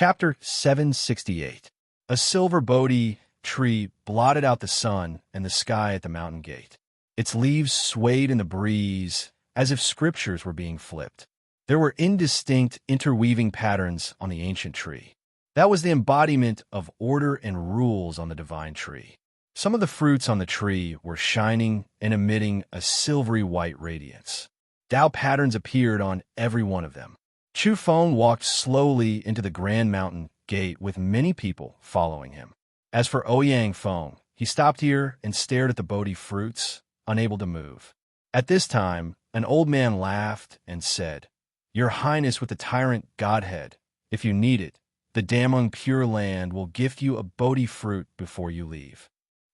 Chapter 768. A silver Bodhi tree blotted out the sun and the sky at the mountain gate. Its leaves swayed in the breeze as if scriptures were being flipped. There were indistinct, interweaving patterns on the ancient tree. That was the embodiment of order and rules on the divine tree. Some of the fruits on the tree were shining and emitting a silvery white radiance. Tao patterns appeared on every one of them. Chu Feng walked slowly into the Grand Mountain Gate with many people following him. As for Ouyang Feng, he stopped here and stared at the Bodhi fruits, unable to move. At this time, an old man laughed and said, "Your Highness with the tyrant Godhead, if you need it, the Damung Pure Land will gift you a Bodhi fruit before you leave."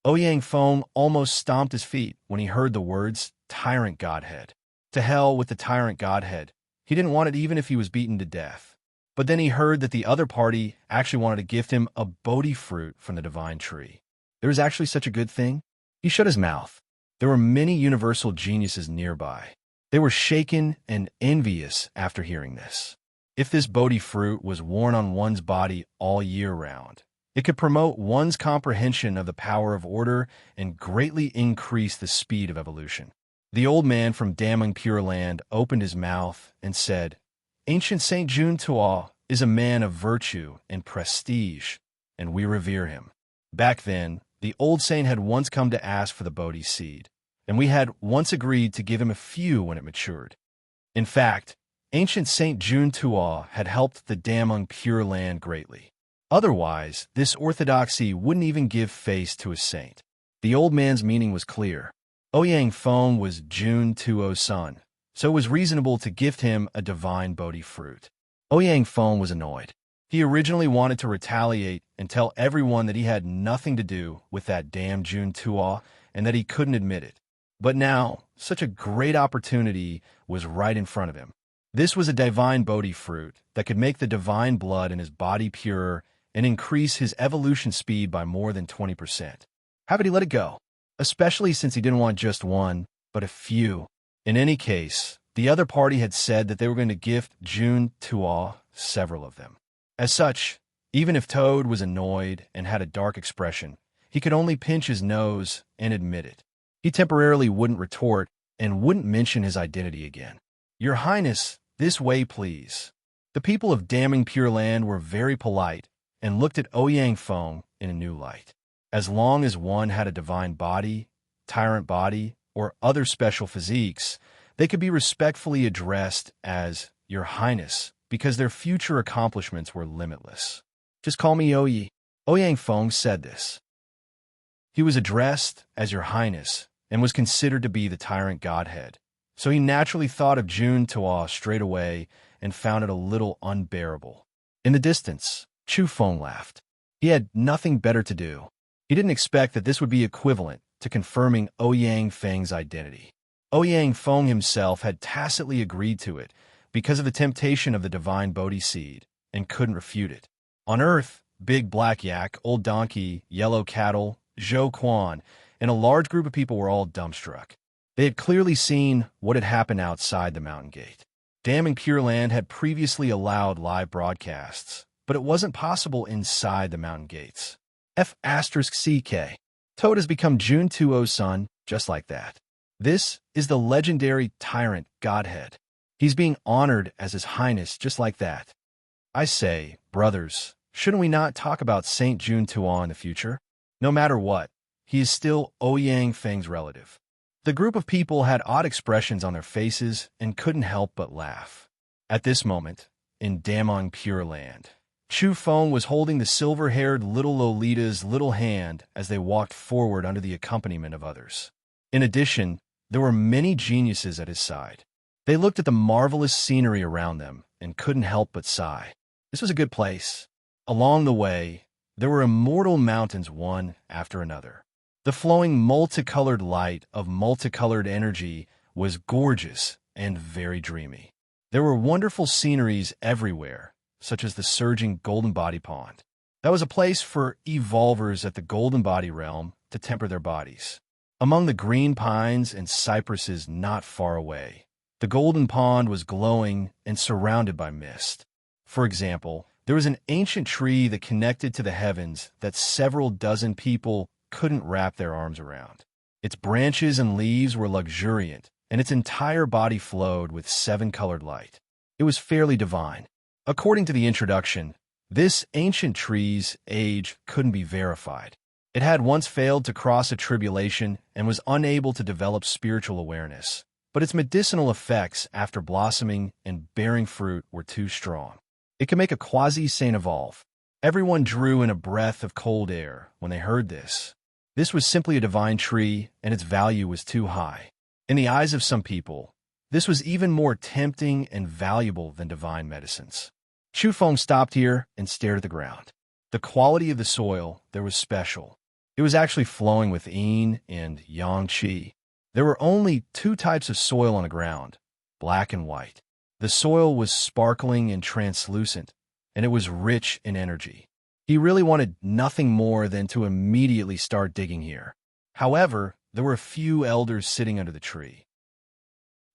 Ouyang Feng almost stomped his feet when he heard the words, Tyrant Godhead. To hell with the Tyrant Godhead. He didn't want it even if he was beaten to death. But then he heard that the other party actually wanted to gift him a Bodhi fruit from the divine tree. There was actually such a good thing? He shut his mouth. There were many universal geniuses nearby. They were shaken and envious after hearing this. If this Bodhi fruit was worn on one's body all year round, it could promote one's comprehension of the power of order and greatly increase the speed of evolution. The old man from Damung Pure Land opened his mouth and said, "Ancient Saint Jun Tuo is a man of virtue and prestige, and we revere him. Back then, the old saint had once come to ask for the Bodhi seed, and we had once agreed to give him a few when it matured. In fact, Ancient Saint Jun Tuo had helped the Damung Pure Land greatly. Otherwise, this orthodoxy wouldn't even give face to a saint." The old man's meaning was clear. Ouyang Feng was Jun Tuo's son, so it was reasonable to gift him a divine Bodhi fruit. Ouyang Feng was annoyed. He originally wanted to retaliate and tell everyone that he had nothing to do with that damn Jun Tuo and that he couldn't admit it. But now, such a great opportunity was right in front of him. This was a divine Bodhi fruit that could make the divine blood in his body purer and increase his evolution speed by more than 20%. How could he let it go? Especially since he didn't want just one, but a few. In any case, the other party had said that they were going to gift Jun Tuo several of them. As such, even if Toad was annoyed and had a dark expression, he could only pinch his nose and admit it. He temporarily wouldn't retort and wouldn't mention his identity again. "Your Highness, this way, please." The people of Damung Pure Land were very polite and looked at Ouyang Feng in a new light. As long as one had a divine body, tyrant body, or other special physiques, they could be respectfully addressed as Your Highness because their future accomplishments were limitless. "Just call me Ouyi." Ouyang Feng said this. He was addressed as Your Highness and was considered to be the tyrant godhead, so he naturally thought of Jun Tuo straight away and found it a little unbearable. In the distance, Chu Feng laughed. He had nothing better to do. He didn't expect that this would be equivalent to confirming Ouyang Feng's identity. Ouyang Feng himself had tacitly agreed to it because of the temptation of the divine Bodhi seed and couldn't refute it. On Earth, Big Black Yak, Old Donkey, Yellow Cattle, Zhou Quan, and a large group of people were all dumbstruck. They had clearly seen what had happened outside the mountain gate. Damung Pure Land had previously allowed live broadcasts, but it wasn't possible inside the mountain gates. F***CK. Toad has become Jun Tuo's son, just like that. This is the legendary tyrant Godhead. He's being honored as His Highness, just like that. I say, brothers, shouldn't we not talk about Saint Jun Tuo in the future? No matter what, he is still Ouyang Feng's relative. The group of people had odd expressions on their faces and couldn't help but laugh. At this moment, in Damung Pure Land, Chu Feng was holding the silver-haired little Lolita's little hand as they walked forward under the accompaniment of others. In addition, there were many geniuses at his side. They looked at the marvelous scenery around them and couldn't help but sigh. This was a good place. Along the way, there were immortal mountains one after another. The flowing multicolored light of multicolored energy was gorgeous and very dreamy. There were wonderful sceneries everywhere, such as the surging Golden Body Pond. That was a place for evolvers at the Golden Body realm to temper their bodies. Among the green pines and cypresses not far away, the Golden Pond was glowing and surrounded by mist. For example, There was an ancient tree that connected to the heavens that several dozen people couldn't wrap their arms around. Its branches and leaves were luxuriant, and its entire body flowed with seven-colored light. It was fairly divine. According to the introduction, this ancient tree's age couldn't be verified. It had once failed to cross a tribulation and was unable to develop spiritual awareness, but its medicinal effects after blossoming and bearing fruit were too strong. It could make a quasi-saint evolve. Everyone drew in a breath of cold air when they heard this. This was simply a divine tree, and its value was too high. In the eyes of some people, this was even more tempting and valuable than divine medicines. Chu Feng stopped here and stared at the ground. The quality of the soil there was special. It was actually flowing with yin and yang qi. There were only two types of soil on the ground, black and white. The soil was sparkling and translucent, and it was rich in energy. He really wanted nothing more than to immediately start digging here. However, there were a few elders sitting under the tree.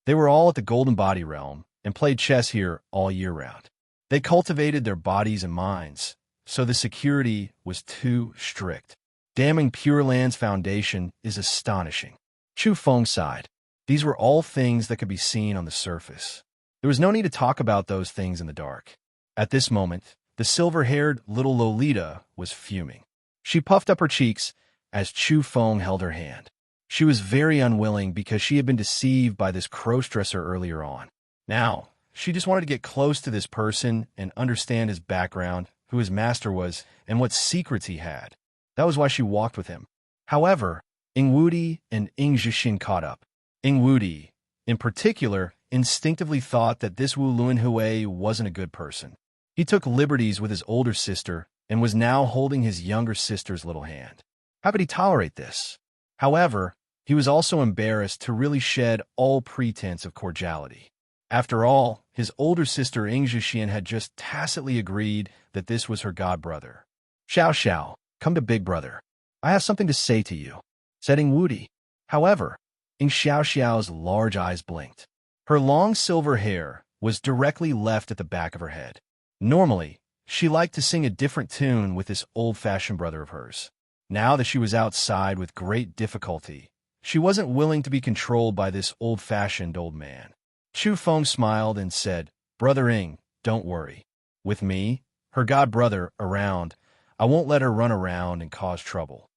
They were all at the Golden Body realm and played chess here all year round. They cultivated their bodies and minds, so the security was too strict. Damming Pure Land's foundation is astonishing. Chu Feng sighed. These were all things that could be seen on the surface. There was no need to talk about those things in the dark. At this moment, the silver-haired little Lolita was fuming. She puffed up her cheeks as Chu Feng held her hand. She was very unwilling because she had been deceived by this crossdresser earlier on. Now, she just wanted to get close to this person and understand his background, who his master was, and what secrets he had. That was why she walked with him. However, Ing Wudi and Ing Zhixin caught up. Ing Wudi, in particular, instinctively thought that this Wu Luanhui wasn't a good person. He took liberties with his older sister and was now holding his younger sister's little hand. How could he tolerate this? However, he was also embarrassed to really shed all pretense of cordiality. After all, his older sister Ing Zhixin had just tacitly agreed that this was her god-brother. "Xiao Xiao, come to Big Brother. I have something to say to you," said Ing Wudi. However, Ing Xiao Xiao's large eyes blinked. Her long silver hair was directly left at the back of her head. Normally, she liked to sing a different tune with this old-fashioned brother of hers. Now that she was outside with great difficulty, she wasn't willing to be controlled by this old-fashioned old man. Chu Feng smiled and said, "Brother Ing, don't worry. With me, her god-brother, around, I won't let her run around and cause trouble."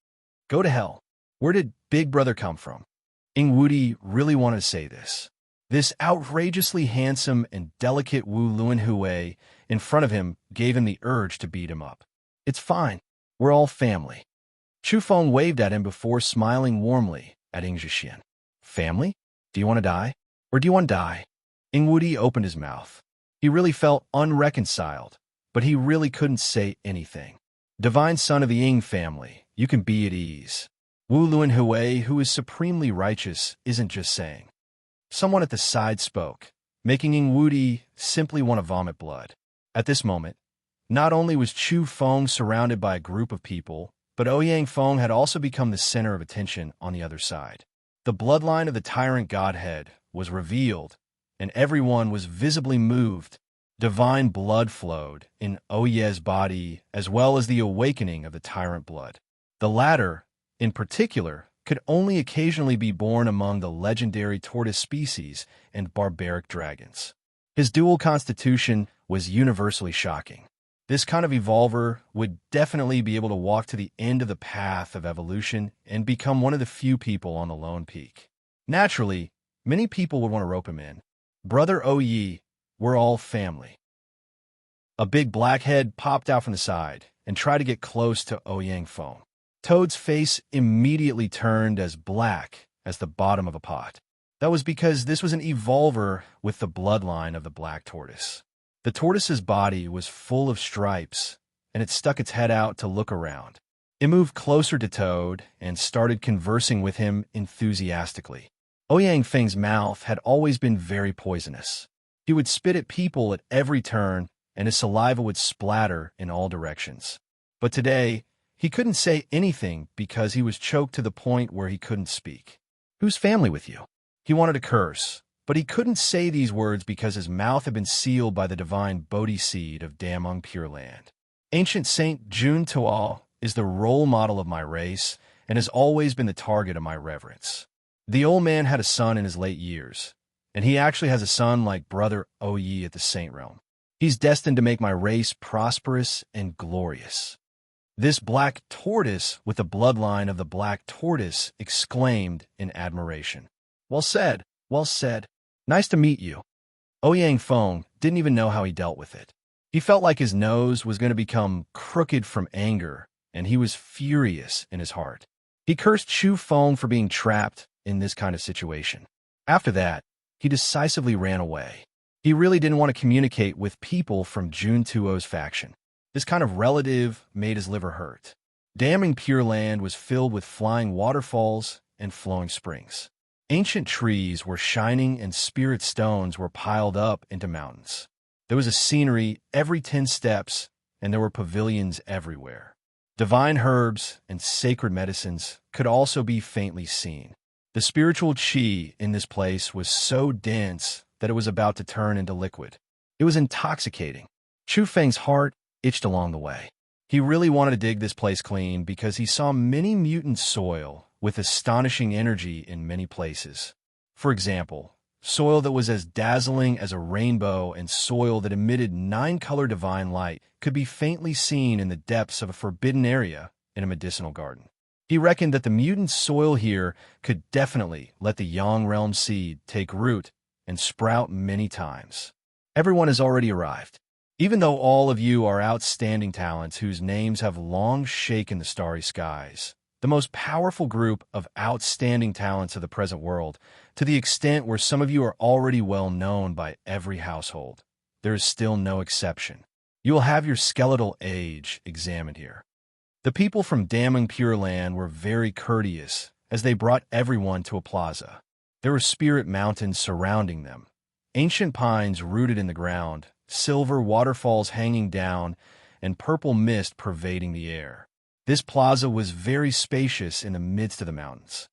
Go to hell. Where did Big Brother come from? Ing Wudi really wanted to say this. This outrageously handsome and delicate Wu Luanhui in front of him gave him the urge to beat him up. "It's fine. We're all family." Chu Feng waved at him before smiling warmly at Ing Zhixin. "Family? Do you want to die? Or do you want to die?" Ing Wudi opened his mouth. He really felt unreconciled, but he really couldn't say anything. "Divine son of the Ing family, you can be at ease. Wu Luanhui, who is supremely righteous, isn't just saying." Someone at the side spoke, making Ing Wudi simply want to vomit blood. At this moment, not only was Chu Feng surrounded by a group of people, but Ouyang Feng had also become the center of attention on the other side. The bloodline of the tyrant godhead was revealed, and everyone was visibly moved. Divine blood flowed in Oye's body as well as the awakening of the tyrant blood. The latter, in particular, could only occasionally be born among the legendary tortoise species and barbaric dragons. His dual constitution was universally shocking. This kind of evolver would definitely be able to walk to the end of the path of evolution and become one of the few people on the lone peak. Naturally, many people would want to rope him in. "Brother Oyi, we're all family." A big black head popped out from the side and tried to get close to Ouyang Feng. Toad's face immediately turned as black as the bottom of a pot. That was because this was an evolver with the bloodline of the black tortoise. The tortoise's body was full of stripes, and it stuck its head out to look around. It moved closer to Toad and started conversing with him enthusiastically. Ouyang Feng's mouth had always been very poisonous. He would spit at people at every turn, and his saliva would splatter in all directions. But today, he couldn't say anything because he was choked to the point where he couldn't speak. "Who's family with you?" He wanted to curse, But he couldn't say these words because his mouth had been sealed by the divine Bodhi seed of Damong Pure Land. Ancient Saint Jun Toal is the role model of my race and has always been the target of my reverence. The old man had a son in his late years, and he actually has a son like Brother Oyi at the Saint Realm. He's destined to make my race prosperous and glorious. This black tortoise with the bloodline of the black tortoise exclaimed in admiration. Well said, well said. Nice to meet you. Ouyang Feng didn't even know how he dealt with it. He felt like his nose was going to become crooked from anger, and he was furious in his heart. He cursed Chu Feng for being trapped in this kind of situation. After that, he decisively ran away. He really didn't want to communicate with people from Jun Tuo's faction. This kind of relative made his liver hurt. Damning Pure Land was filled with flying waterfalls and flowing springs. Ancient trees were shining and spirit stones were piled up into mountains. There was a scenery every 10 steps, and there were pavilions everywhere. Divine herbs and sacred medicines could also be faintly seen. The spiritual qi in this place was so dense that it was about to turn into liquid. It was intoxicating. Chu Feng's heart itched along the way. He really wanted to dig this place clean because he saw many mutant soil with astonishing energy in many places. For example, soil that was as dazzling as a rainbow and soil that emitted 9-color divine light could be faintly seen in the depths of a forbidden area in a medicinal garden. He reckoned that the mutant soil here could definitely let the Yang Realm seed take root and sprout many times. Everyone has already arrived. Even though all of you are outstanding talents whose names have long shaken the starry skies, the most powerful group of outstanding talents of the present world, to the extent where some of you are already well known by every household, there is still no exception. You will have your skeletal age examined here. The people from Damning Pure Land were very courteous as they brought everyone to a plaza. There were spirit mountains surrounding them, ancient pines rooted in the ground, silver waterfalls hanging down, and purple mist pervading the air. This plaza was very spacious in the midst of the mountains.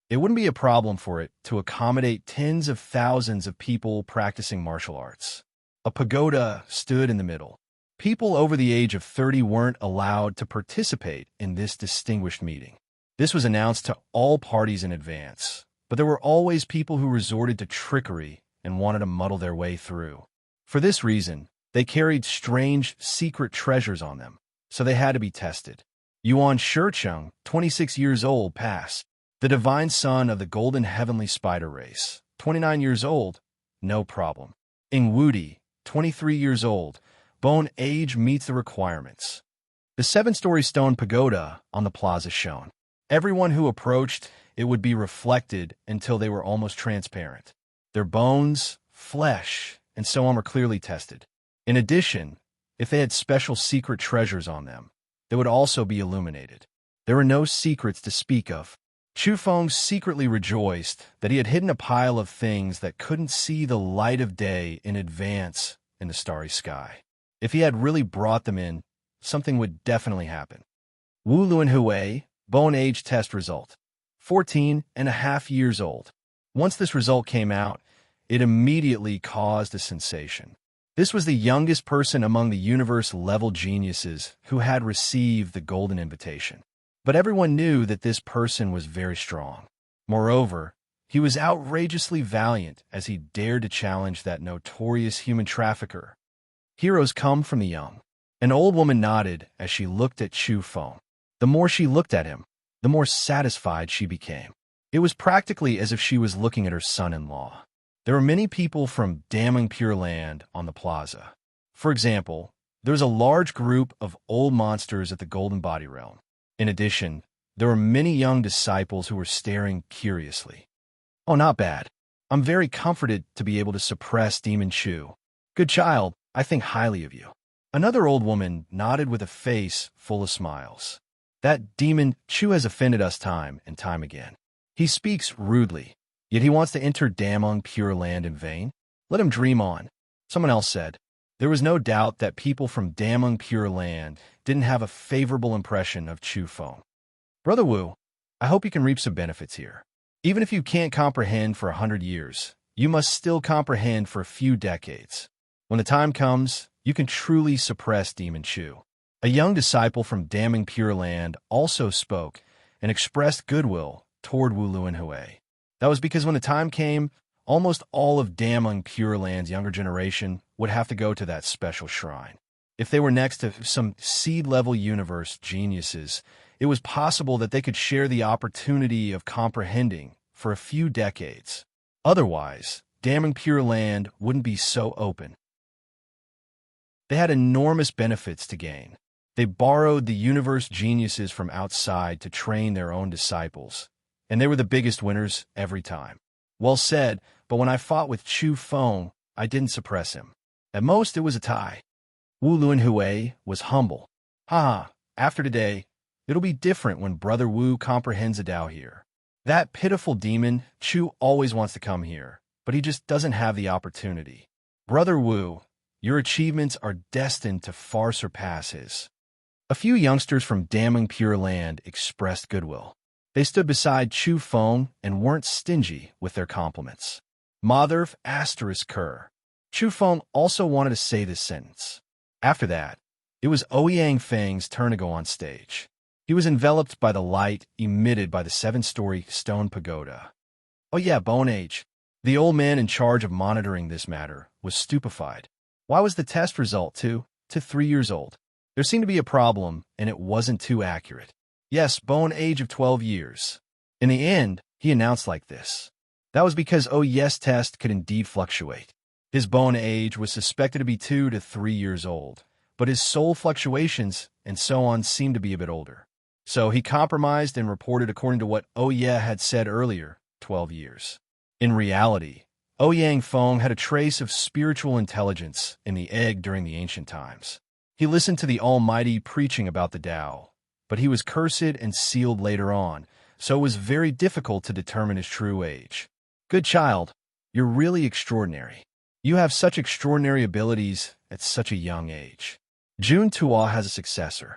It wouldn't be a problem for it to accommodate tens of thousands of people practicing martial arts. A pagoda stood in the middle. People over the age of 30 weren't allowed to participate in this distinguished meeting. This was announced to all parties in advance, but there were always people who resorted to trickery and wanted to muddle their way through. For this reason, they carried strange, secret treasures on them, so they had to be tested. Yuan Shicheng, 26 years old, passed. The divine son of the golden heavenly spider race, 29 years old, no problem. Ing Wudi, 23 years old, bone age meets the requirements. The 7-story stone pagoda on the plaza shone. Everyone who approached it would be reflected until they were almost transparent. Their bones, flesh, and so on were clearly tested. In addition, if they had special secret treasures on them, they would also be illuminated. There were no secrets to speak of. Chu Feng secretly rejoiced that he had hidden a pile of things that couldn't see the light of day in advance in the starry sky. If he had really brought them in, something would definitely happen. Wu Luanhui, bone age test result, 14.5 years old. Once this result came out, it immediately caused a sensation. This was the youngest person among the universe-level geniuses who had received the golden invitation. But everyone knew that this person was very strong. Moreover, he was outrageously valiant as he dared to challenge that notorious human trafficker. Heroes come from the young. An old woman nodded as she looked at Chu Feng. The more she looked at him, the more satisfied she became. It was practically as if she was looking at her son-in-law. There were many people from Damning Pure Land on the plaza. For example, there was a large group of old monsters at the Golden Body Realm. In addition, there were many young disciples who were staring curiously. Oh, not bad. I'm very comforted to be able to suppress Demon Chu. Good child, I think highly of you. Another old woman nodded with a face full of smiles. That Demon Chu has offended us time and time again. He speaks rudely, yet he wants to enter Damong Pure Land in vain. Let him dream on. Someone else said. There was no doubt that people from Damong Pure Land didn't have a favorable impression of Chu Feng. Brother Wu, I hope you can reap some benefits here. Even if you can't comprehend for 100 years, you must still comprehend for a few decades. When the time comes, you can truly suppress Demon Chu. A young disciple from Damning Pure Land also spoke and expressed goodwill toward Wu Luanhui. That was because when the time came, almost all of Damning Pure Land's younger generation would have to go to that special shrine. If they were next to some seed-level universe geniuses, it was possible that they could share the opportunity of comprehending for a few decades. Otherwise, Damning Pure Land wouldn't be so open. They had enormous benefits to gain. They borrowed the universe geniuses from outside to train their own disciples, and they were the biggest winners every time. Well said, but when I fought with Chu Feng, I didn't suppress him. At most, it was a tie. Wu Luanhui was humble. Haha, after today, it'll be different when Brother Wu comprehends a Dao here. That pitiful demon, Chu always wants to come here, but he just doesn't have the opportunity. Brother Wu, your achievements are destined to far surpass his. A few youngsters from Damning Pure Land expressed goodwill. They stood beside Chu Feng and weren't stingy with their compliments. Motherf ****. Chu Feng also wanted to say this sentence. After that, it was Ouyang Feng's turn to go on stage. He was enveloped by the light emitted by the 7-story stone pagoda. Oh yeah, Bone Age. The old man in charge of monitoring this matter was stupefied. Why was the test result 2 to 3 years old? There seemed to be a problem, and it wasn't too accurate. Yes, Bone Age of 12 years. In the end, he announced like this. That was because Oh Yes test could indeed fluctuate. His bone age was suspected to be 2 to 3 years old, but his soul fluctuations and so on seemed to be a bit older. So he compromised and reported according to what Oh Yeah had said earlier, 12 years. In reality, Ouyang Feng had a trace of spiritual intelligence in the egg during the ancient times. He listened to the Almighty preaching about the Tao, but he was cursed and sealed later on, so it was very difficult to determine his true age. Good child, you're really extraordinary. You have such extraordinary abilities at such a young age. Jun Tua has a successor.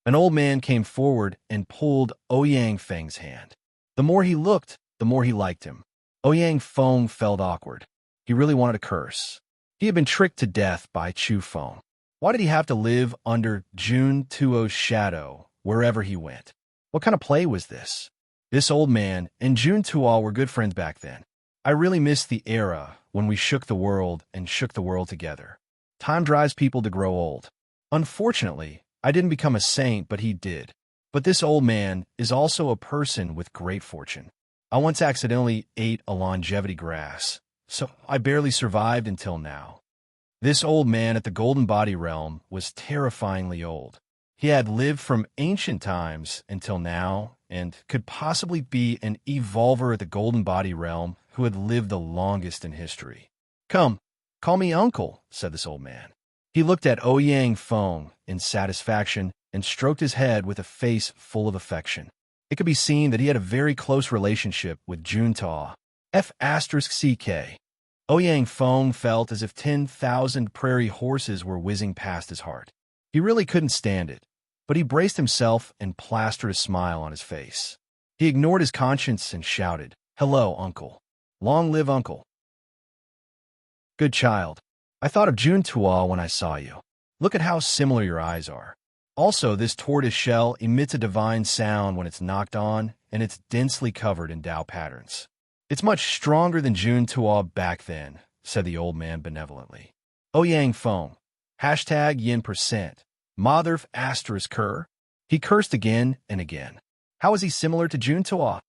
An old man came forward and pulled Ouyang Feng's hand. The more he looked, the more he liked him. Ouyang Feng felt awkward. He really wanted to curse. He had been tricked to death by Chu Feng. Why did he have to live under Jun Tuo's shadow wherever he went? What kind of play was this? This old man and Jun Tuo were good friends back then. I really miss the era when we shook the world and shook the world together. Time drives people to grow old. Unfortunately, I didn't become a saint, but he did. But this old man is also a person with great fortune. I once accidentally ate a longevity grass, so I barely survived until now. This old man at the Golden Body Realm was terrifyingly old. He had lived from ancient times until now and could possibly be an evolver at the Golden Body Realm who had lived the longest in history. Come, call me uncle, said this old man. He looked at Ouyang Feng in satisfaction and stroked his head with a face full of affection. It could be seen that he had a very close relationship with Jun Ta. F***CK. Ouyang Feng felt as if 10,000 prairie horses were whizzing past his heart. He really couldn't stand it, but he braced himself and plastered a smile on his face. He ignored his conscience and shouted, "Hello, uncle. Long live uncle." Good child. I thought of Jun Tua when I saw you. Look at how similar your eyes are. Also, this tortoise shell emits a divine sound when it's knocked on, and it's densely covered in Tao patterns. It's much stronger than Jun Tua back then, said the old man benevolently. Ouyang Feng, #yin%, Motherf ***. He cursed again and again. How is he similar to Jun Tua?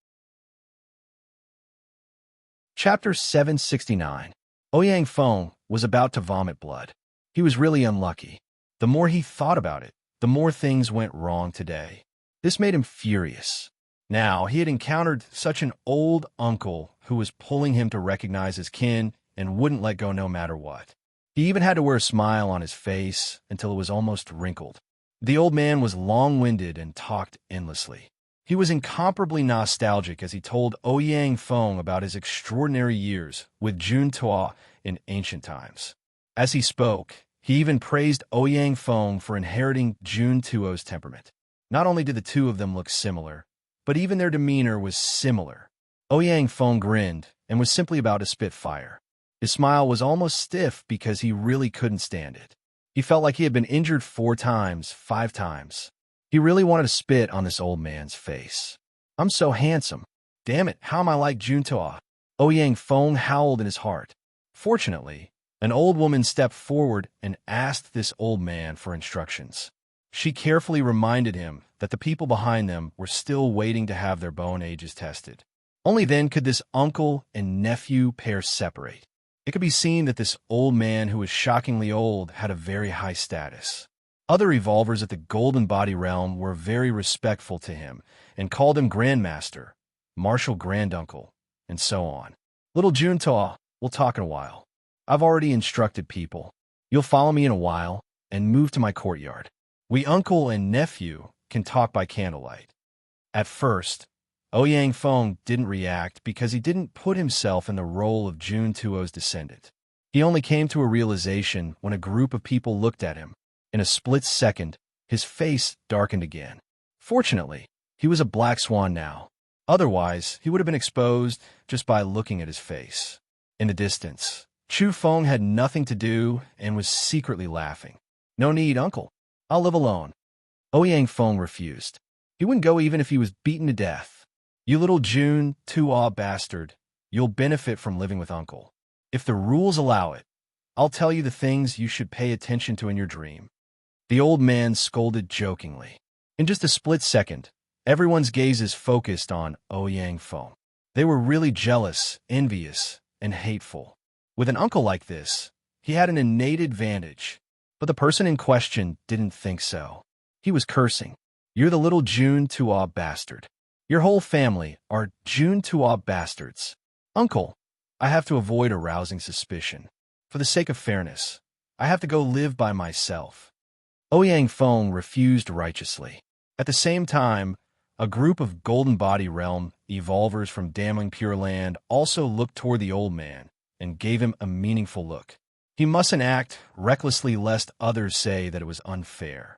Chapter 769. Ouyang Feng was about to vomit blood. He was really unlucky. The more he thought about it, the more things went wrong today. This made him furious. Now, he had encountered such an old uncle who was pulling him to recognize his kin and wouldn't let go no matter what. He even had to wear a smile on his face until it was almost wrinkled. The old man was long-winded and talked endlessly. He was incomparably nostalgic as he told Ouyang Feng about his extraordinary years with Jun Tua in ancient times. As he spoke, he even praised Ouyang Feng for inheriting Jun Tuo's temperament. Not only did the two of them look similar, but even their demeanor was similar. Ouyang Feng grinned and was simply about to spit fire. His smile was almost stiff because he really couldn't stand it. He felt like he had been injured 4 times, 5 times. He really wanted to spit on this old man's face. I'm so handsome. Damn it, how am I like Juntoa? Ouyang Feng howled in his heart. Fortunately, an old woman stepped forward and asked this old man for instructions. She carefully reminded him that the people behind them were still waiting to have their bone ages tested. Only then could this uncle and nephew pair separate. It could be seen that this old man who was shockingly old had a very high status. Other evolvers at the Golden Body realm were very respectful to him and called him Grandmaster, Martial Granduncle, and so on. Little Juntoa, we'll talk in a while. I've already instructed people. You'll follow me in a while and move to my courtyard. We uncle and nephew can talk by candlelight. At first, Ouyang Feng didn't react because he didn't put himself in the role of Juntuo's descendant. He only came to a realization when a group of people looked at him. In a split second, his face darkened again. Fortunately, he was a black swan now. Otherwise, he would have been exposed just by looking at his face. In the distance, Chu Feng had nothing to do and was secretly laughing. No need, uncle. I'll live alone. Ouyang Feng refused. He wouldn't go even if he was beaten to death. You little June, two-aw bastard, you'll benefit from living with uncle. If the rules allow it, I'll tell you the things you should pay attention to in your dream. The old man scolded jokingly. In just a split second, everyone's gazes focused on Ouyang Feng. They were really jealous, envious, and hateful. With an uncle like this, he had an innate advantage, but the person in question didn't think so. He was cursing. You're the little June, two-aw bastard. Your whole family are June two-aw bastards. Uncle, I have to avoid arousing suspicion. For the sake of fairness, I have to go live by myself. Ouyang Feng refused righteously. At the same time, a group of Golden Body Realm evolvers from Damning Pure Land also looked toward the old man and gave him a meaningful look. He mustn't act recklessly lest others say that it was unfair.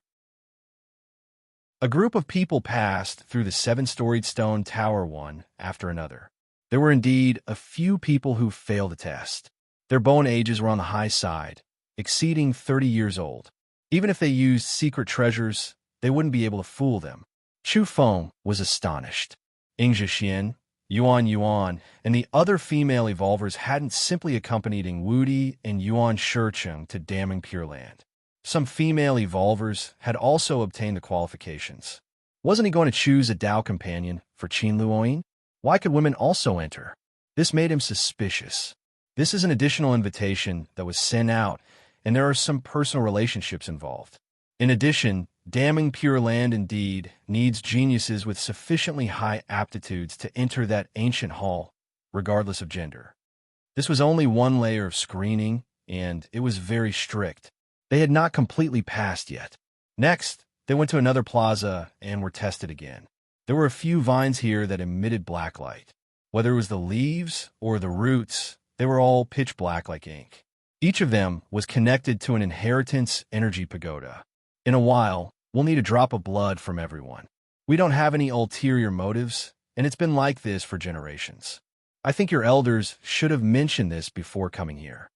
A group of people passed through the 7-storied stone tower one after another. There were indeed a few people who failed the test. Their bone ages were on the high side, exceeding 30 years old. Even if they used secret treasures, they wouldn't be able to fool them. Chu Feng was astonished. Ingzhi Xian, Yuan Yuan, and the other female evolvers hadn't simply accompanied Wudi and Yuan Shicheng to Damning Pure Land. Some female evolvers had also obtained the qualifications. Wasn't he going to choose a Dao companion for Qin Luoyin? Why could women also enter? This made him suspicious. This is an additional invitation that was sent out, and there are some personal relationships involved. In addition, Damning Pure Land indeed needs geniuses with sufficiently high aptitudes to enter that ancient hall, regardless of gender. This was only one layer of screening, and it was very strict. They had not completely passed yet. Next, they went to another plaza and were tested again. There were a few vines here that emitted black light. Whether it was the leaves or the roots, they were all pitch black like ink. Each of them was connected to an inheritance energy pagoda. In a while, we'll need a drop of blood from everyone. We don't have any ulterior motives, and it's been like this for generations. I think your elders should have mentioned this before coming here.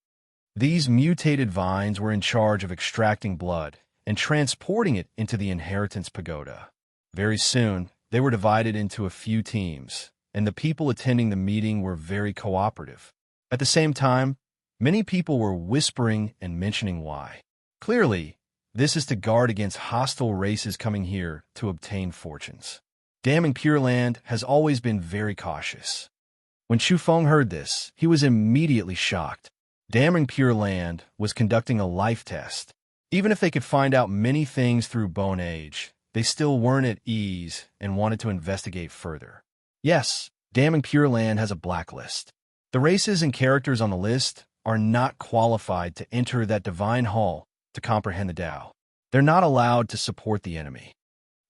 These mutated vines were in charge of extracting blood and transporting it into the inheritance pagoda. Very soon, they were divided into a few teams, and the people attending the meeting were very cooperative. At the same time, many people were whispering and mentioning why. Clearly, this is to guard against hostile races coming here to obtain fortunes. Damning Pure Land has always been very cautious. When Chu Feng heard this, he was immediately shocked. Damning Pure Land was conducting a life test. Even if they could find out many things through Bone Age, they still weren't at ease and wanted to investigate further. Yes, Damning Pure Land has a blacklist. The races and characters on the list are not qualified to enter that divine hall to comprehend the Tao. They're not allowed to support the enemy.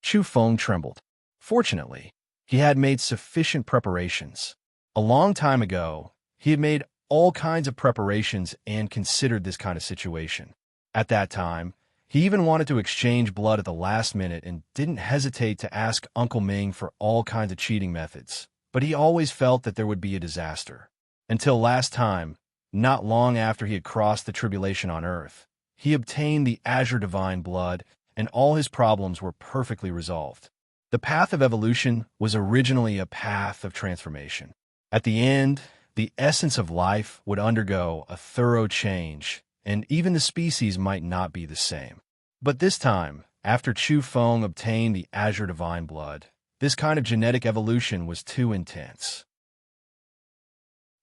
Chu Feng trembled. Fortunately, he had made sufficient preparations. A long time ago, he had made all kinds of preparations and considered this kind of situation. At that time, he even wanted to exchange blood at the last minute and didn't hesitate to ask Uncle Ming for all kinds of cheating methods, but he always felt that there would be a disaster. Until last time, not long after he had crossed the tribulation on earth, he obtained the azure divine blood, and all his problems were perfectly resolved. The path of evolution was originally a path of transformation. At the end, the essence of life would undergo a thorough change, and even the species might not be the same. But this time, after Chu Feng obtained the azure divine blood, this kind of genetic evolution was too intense.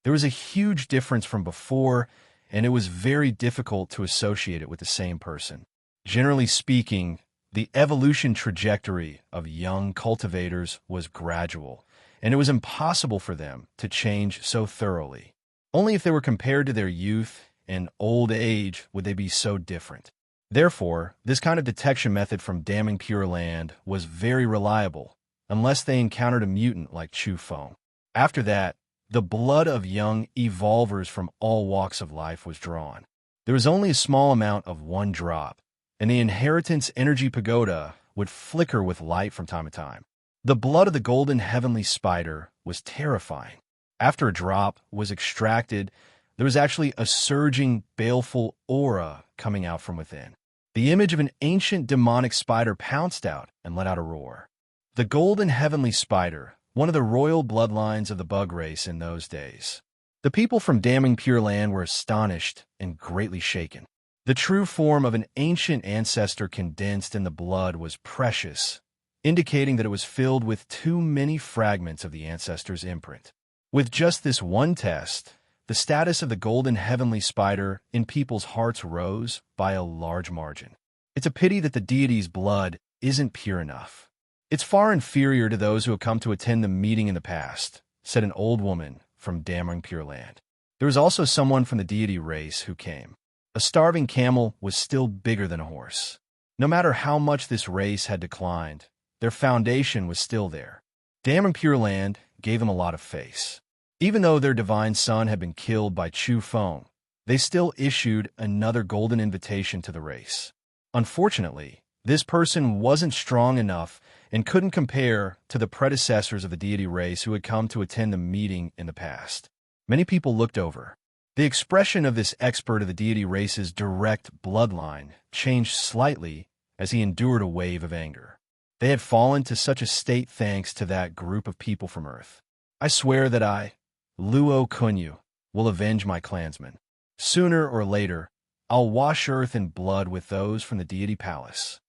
There was a huge difference from before, and it was very difficult to associate it with the same person. Generally speaking, the evolution trajectory of young cultivators was gradual, and it was impossible for them to change so thoroughly. Only if they were compared to their youth and old age would they be so different. Therefore, this kind of detection method from damming Pure Land was very reliable, unless they encountered a mutant like Chu Feng. After that, the blood of young evolvers from all walks of life was drawn. There was only a small amount of one drop, and the inheritance energy pagoda would flicker with light from time to time. The blood of the golden heavenly spider was terrifying. After a drop was extracted, there was actually a surging, baleful aura coming out from within. The image of an ancient demonic spider pounced out and let out a roar. The golden heavenly spider, one of the royal bloodlines of the bug race in those days. The people from Damming Pure Land were astonished and greatly shaken. The true form of an ancient ancestor condensed in the blood was precious, indicating that it was filled with too many fragments of the ancestor's imprint. With just this one test, the status of the golden heavenly spider in people's hearts rose by a large margin. It's a pity that the deity's blood isn't pure enough. It's far inferior to those who have come to attend the meeting in the past, said an old woman from Damming Pure Land. There was also someone from the deity race who came. A starving camel was still bigger than a horse. No matter how much this race had declined, their foundation was still there. Damming Pure Land gave them a lot of face. Even though their divine son had been killed by Chu Feng, they still issued another golden invitation to the race. Unfortunately, this person wasn't strong enough and couldn't compare to the predecessors of the deity race who had come to attend the meeting in the past. Many people looked over. The expression of this expert of the deity race's direct bloodline changed slightly as he endured a wave of anger. They had fallen to such a state thanks to that group of people from Earth. I swear that I, Luo Kunyu, will avenge my clansmen. Sooner or later, I'll wash Earth in blood with those from the deity palace.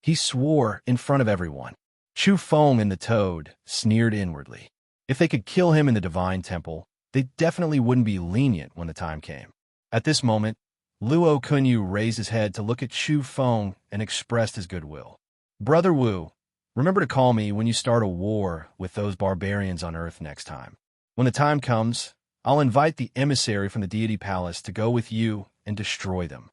He swore in front of everyone. Chu Feng and the toad sneered inwardly. If they could kill him in the divine temple, they definitely wouldn't be lenient when the time came. At this moment, Luo Kunyu raised his head to look at Chu Feng and expressed his goodwill. Brother Wu, remember to call me when you start a war with those barbarians on Earth next time. When the time comes, I'll invite the emissary from the deity palace to go with you and destroy them.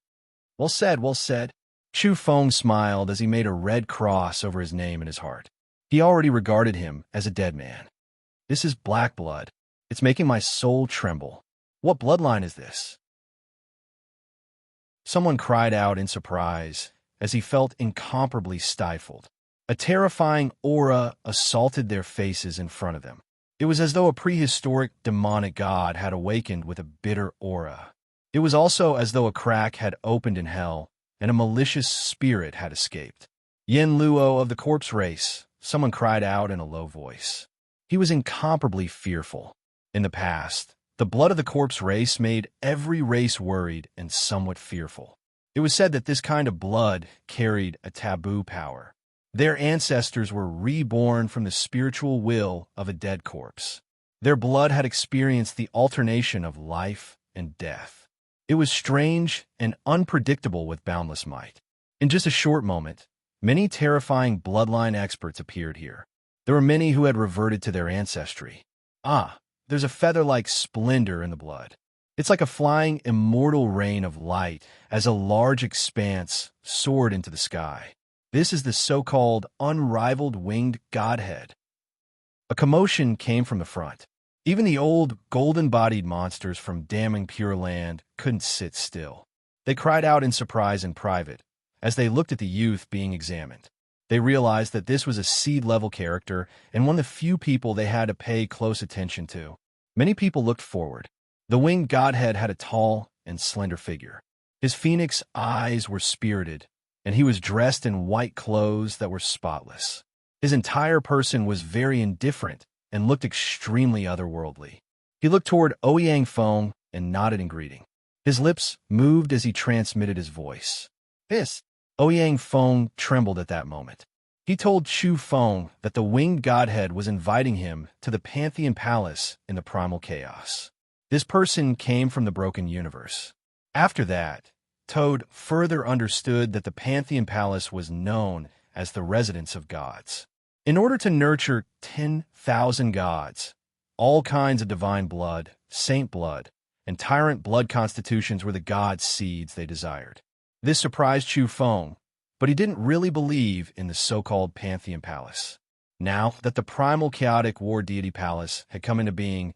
Well said, well said. Chu Feng smiled as he made a red cross over his name in his heart. He already regarded him as a dead man. This is black blood. It's making my soul tremble. What bloodline is this? Someone cried out in surprise as he felt incomparably stifled. A terrifying aura assaulted their faces in front of them. It was as though a prehistoric demonic god had awakened with a bitter aura. It was also as though a crack had opened in hell and a malicious spirit had escaped. Yen Luo of the corpse race, someone cried out in a low voice. He was incomparably fearful. In the past, the blood of the corpse race made every race worried and somewhat fearful. It was said that this kind of blood carried a taboo power. Their ancestors were reborn from the spiritual will of a dead corpse. Their blood had experienced the alternation of life and death. It was strange and unpredictable with boundless might. In just a short moment, many terrifying bloodline experts appeared here. There were many who had reverted to their ancestry. There's a feather-like splendor in the blood. It's like a flying immortal rain of light as a large expanse soared into the sky. This is the so-called unrivaled winged godhead. A commotion came from the front. Even the old, golden-bodied monsters from Damming Pure Land couldn't sit still. They cried out in surprise in private as they looked at the youth being examined. They realized that this was a seed-level character and one of the few people they had to pay close attention to. Many people looked forward. The winged godhead had a tall and slender figure. His phoenix eyes were spirited, and he was dressed in white clothes that were spotless. His entire person was very indifferent and looked extremely otherworldly. He looked toward Ouyang Feng and nodded in greeting. His lips moved as he transmitted his voice. "This." Ouyang Feng trembled at that moment. He told Chu Feng that the winged godhead was inviting him to the Pantheon Palace in the primal chaos. This person came from the broken universe. After that, Toad further understood that the Pantheon Palace was known as the residence of gods. In order to nurture 10,000 gods, all kinds of divine blood, saint blood, and tyrant blood constitutions were the gods' seeds they desired. This surprised Chu Feng, but he didn't really believe in the so-called Pantheon Palace. Now that the primal chaotic war deity palace had come into being,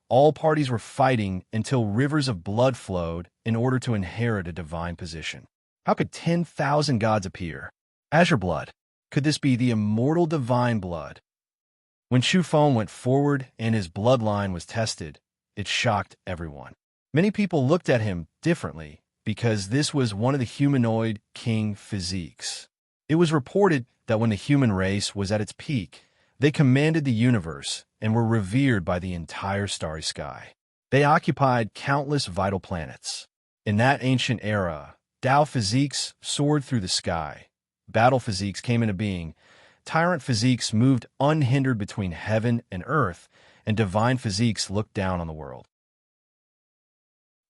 all parties were fighting until rivers of blood flowed in order to inherit a divine position. How could 10,000 gods appear? Azure blood. Could this be the immortal divine blood? When Chu Feng went forward and his bloodline was tested, it shocked everyone. Many people looked at him differently because this was one of the humanoid king physiques. It was reported that when the human race was at its peak, they commanded the universe and were revered by the entire starry sky. They occupied countless vital planets. In that ancient era, Tao physiques soared through the sky. Battle physiques came into being. Tyrant physiques moved unhindered between heaven and earth, and divine physiques looked down on the world.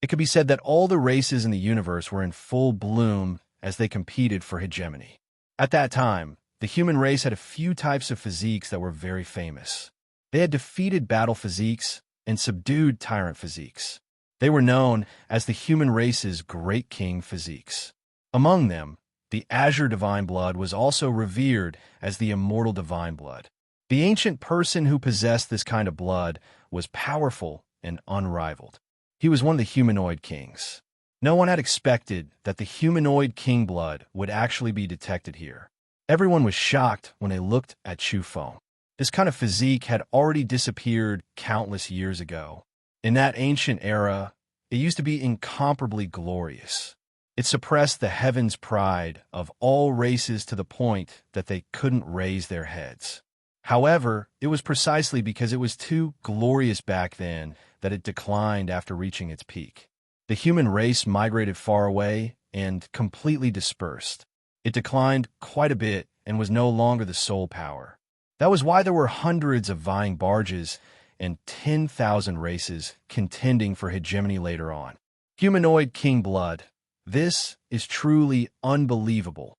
It could be said that all the races in the universe were in full bloom as they competed for hegemony. At that time, the human race had a few types of physiques that were very famous. They had defeated battle physiques and subdued tyrant physiques. They were known as the human race's great king physiques. Among them, the azure divine blood was also revered as the immortal divine blood. The ancient person who possessed this kind of blood was powerful and unrivaled. He was one of the humanoid kings. No one had expected that the humanoid king blood would actually be detected here. Everyone was shocked when they looked at Chu Feng. This kind of physique had already disappeared countless years ago. In that ancient era, it used to be incomparably glorious. It suppressed the heavens' pride of all races to the point that they couldn't raise their heads. However, it was precisely because it was too glorious back then that it declined after reaching its peak. The human race migrated far away and completely dispersed. It declined quite a bit and was no longer the sole power. That was why there were hundreds of vying barges and 10,000 races contending for hegemony later on. Humanoid king blood. This is truly unbelievable.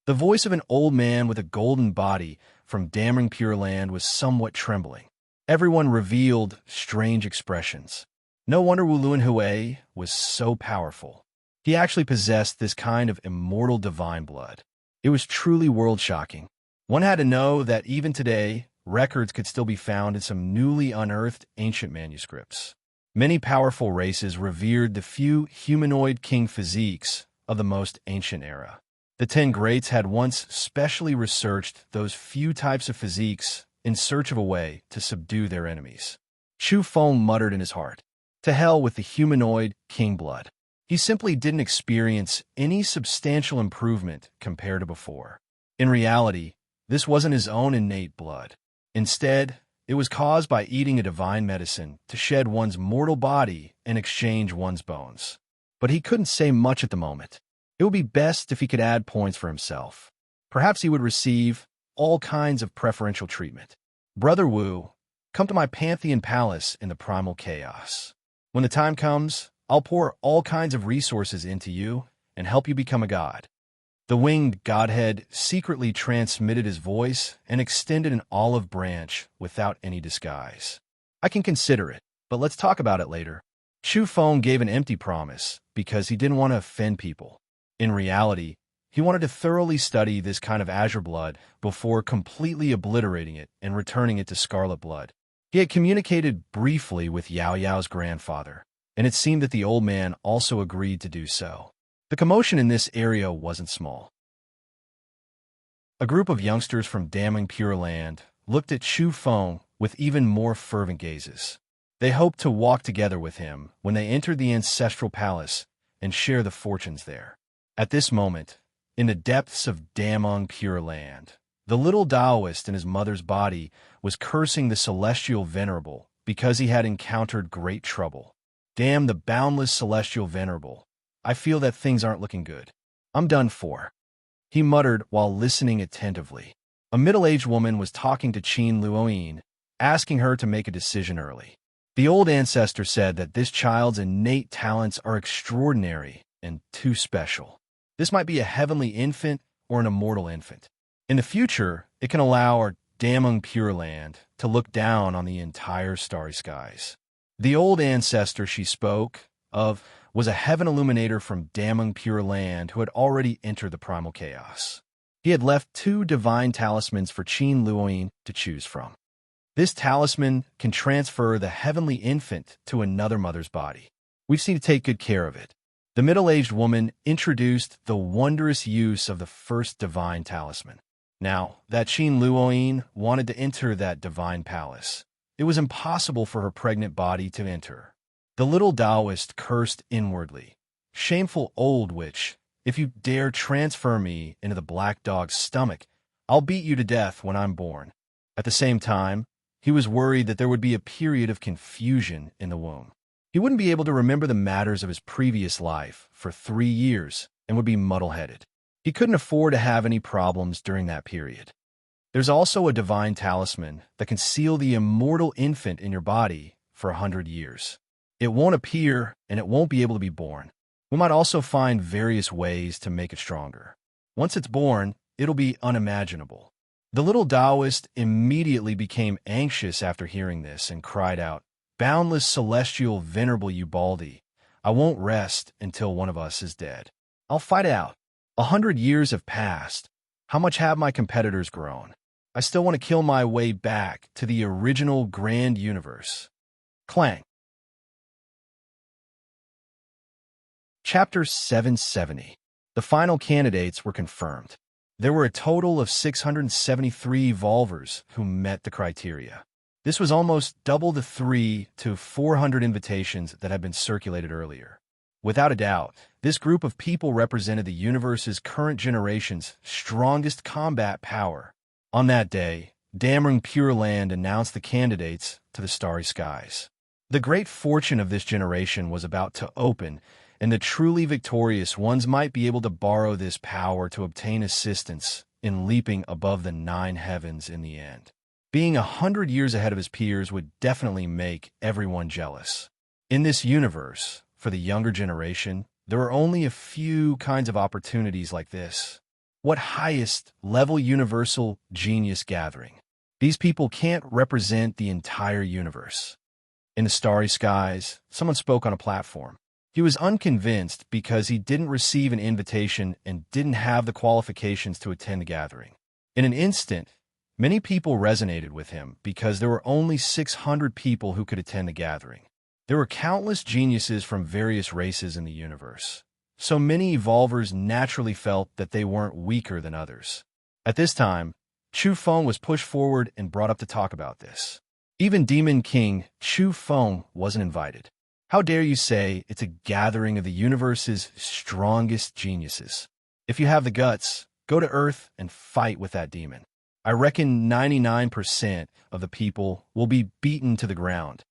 The voice of an old man with a golden body from Damring Pure Land was somewhat trembling. Everyone revealed strange expressions. No wonder Wu Luanhui was so powerful. He actually possessed this kind of immortal divine blood. It was truly world-shocking. One had to know that even today, records could still be found in some newly unearthed ancient manuscripts. Many powerful races revered the few humanoid king physiques of the most ancient era. The 10 greats had once specially researched those few types of physiques in search of a way to subdue their enemies. Chu Feng muttered in his heart, "To hell with the humanoid king blood." He simply didn't experience any substantial improvement compared to before. In reality, this wasn't his own innate blood. Instead, it was caused by eating a divine medicine to shed one's mortal body and exchange one's bones. But he couldn't say much at the moment. It would be best if he could add points for himself. Perhaps he would receive all kinds of preferential treatment. "Brother Wu, come to my Pantheon Palace in the primal chaos. When the time comes, I'll pour all kinds of resources into you and help you become a god." The winged godhead secretly transmitted his voice and extended an olive branch without any disguise. "I can consider it, but let's talk about it later." Chu Feng gave an empty promise because he didn't want to offend people. In reality, he wanted to thoroughly study this kind of azure blood before completely obliterating it and returning it to scarlet blood. He had communicated briefly with Yao Yao's grandfather, and it seemed that the old man also agreed to do so. The commotion in this area wasn't small. A group of youngsters from damning Pure Land looked at Chu Feng with even more fervent gazes. They hoped to walk together with him when they entered the ancestral palace and share the fortunes there. At this moment, in the depths of damning Pure Land, the little Taoist in his mother's body was cursing the celestial venerable because he had encountered great trouble. Damn the boundless celestial venerable. I feel that things aren't looking good. I'm done for, he muttered while listening attentively. A middle-aged woman was talking to Qin Luoyin, asking her to make a decision early. The old ancestor said that this child's innate talents are extraordinary and too special. This might be a heavenly infant or an immortal infant. In the future, it can allow our damning Pure Land to look down on the entire starry skies. The old ancestor she spoke of was a heaven illuminator from damning Pure Land who had already entered the primal chaos. He had left 2 divine talismans for Qin Luoyin to choose from. This talisman can transfer the heavenly infant to another mother's body. We've seen to take good care of it. The middle-aged woman introduced the wondrous use of the first divine talisman. Now, that Qin Luoyin wanted to enter that divine palace. It was impossible for her pregnant body to enter. The little Taoist cursed inwardly. Shameful old witch, if you dare transfer me into the black dog's stomach, I'll beat you to death when I'm born. At the same time, he was worried that there would be a period of confusion in the womb. He wouldn't be able to remember the matters of his previous life for 3 years and would be muddle-headed. He couldn't afford to have any problems during that period. There's also a divine talisman that can seal the immortal infant in your body for 100 years. It won't appear, and it won't be able to be born. We might also find various ways to make it stronger. Once it's born, it'll be unimaginable. The little Taoist immediately became anxious after hearing this and cried out, "Boundless celestial venerable Ubaldi, I won't rest until one of us is dead. I'll fight it out. 100 years have passed. How much have my competitors grown? I still want to kill my way back to the original grand universe." Clang. Chapter 770. The final candidates were confirmed. There were a total of 673 evolvers who met the criteria. This was almost double the 300 to 400 invitations that had been circulated earlier. Without a doubt, this group of people represented the universe's current generation's strongest combat power. On that day, damning Pure Land announced the candidates to the starry skies. The great fortune of this generation was about to open, and the truly victorious ones might be able to borrow this power to obtain assistance in leaping above the 9 heavens in the end. Being 100 years ahead of his peers would definitely make everyone jealous. In this universe, for the younger generation, there are only a few kinds of opportunities like this. What highest level universal genius gathering? These people can't represent the entire universe. In the starry skies, someone spoke on a platform. He was unconvinced because he didn't receive an invitation and didn't have the qualifications to attend the gathering. In an instant, many people resonated with him because there were only 600 people who could attend the gathering. There were countless geniuses from various races in the universe, so many evolvers naturally felt that they weren't weaker than others. At this time, Chu Feng was pushed forward and brought up to talk about this. Even Demon King Chu Feng wasn't invited. How dare you say it's a gathering of the universe's strongest geniuses? If you have the guts, go to Earth and fight with that demon. I reckon 99% of the people will be beaten to the ground.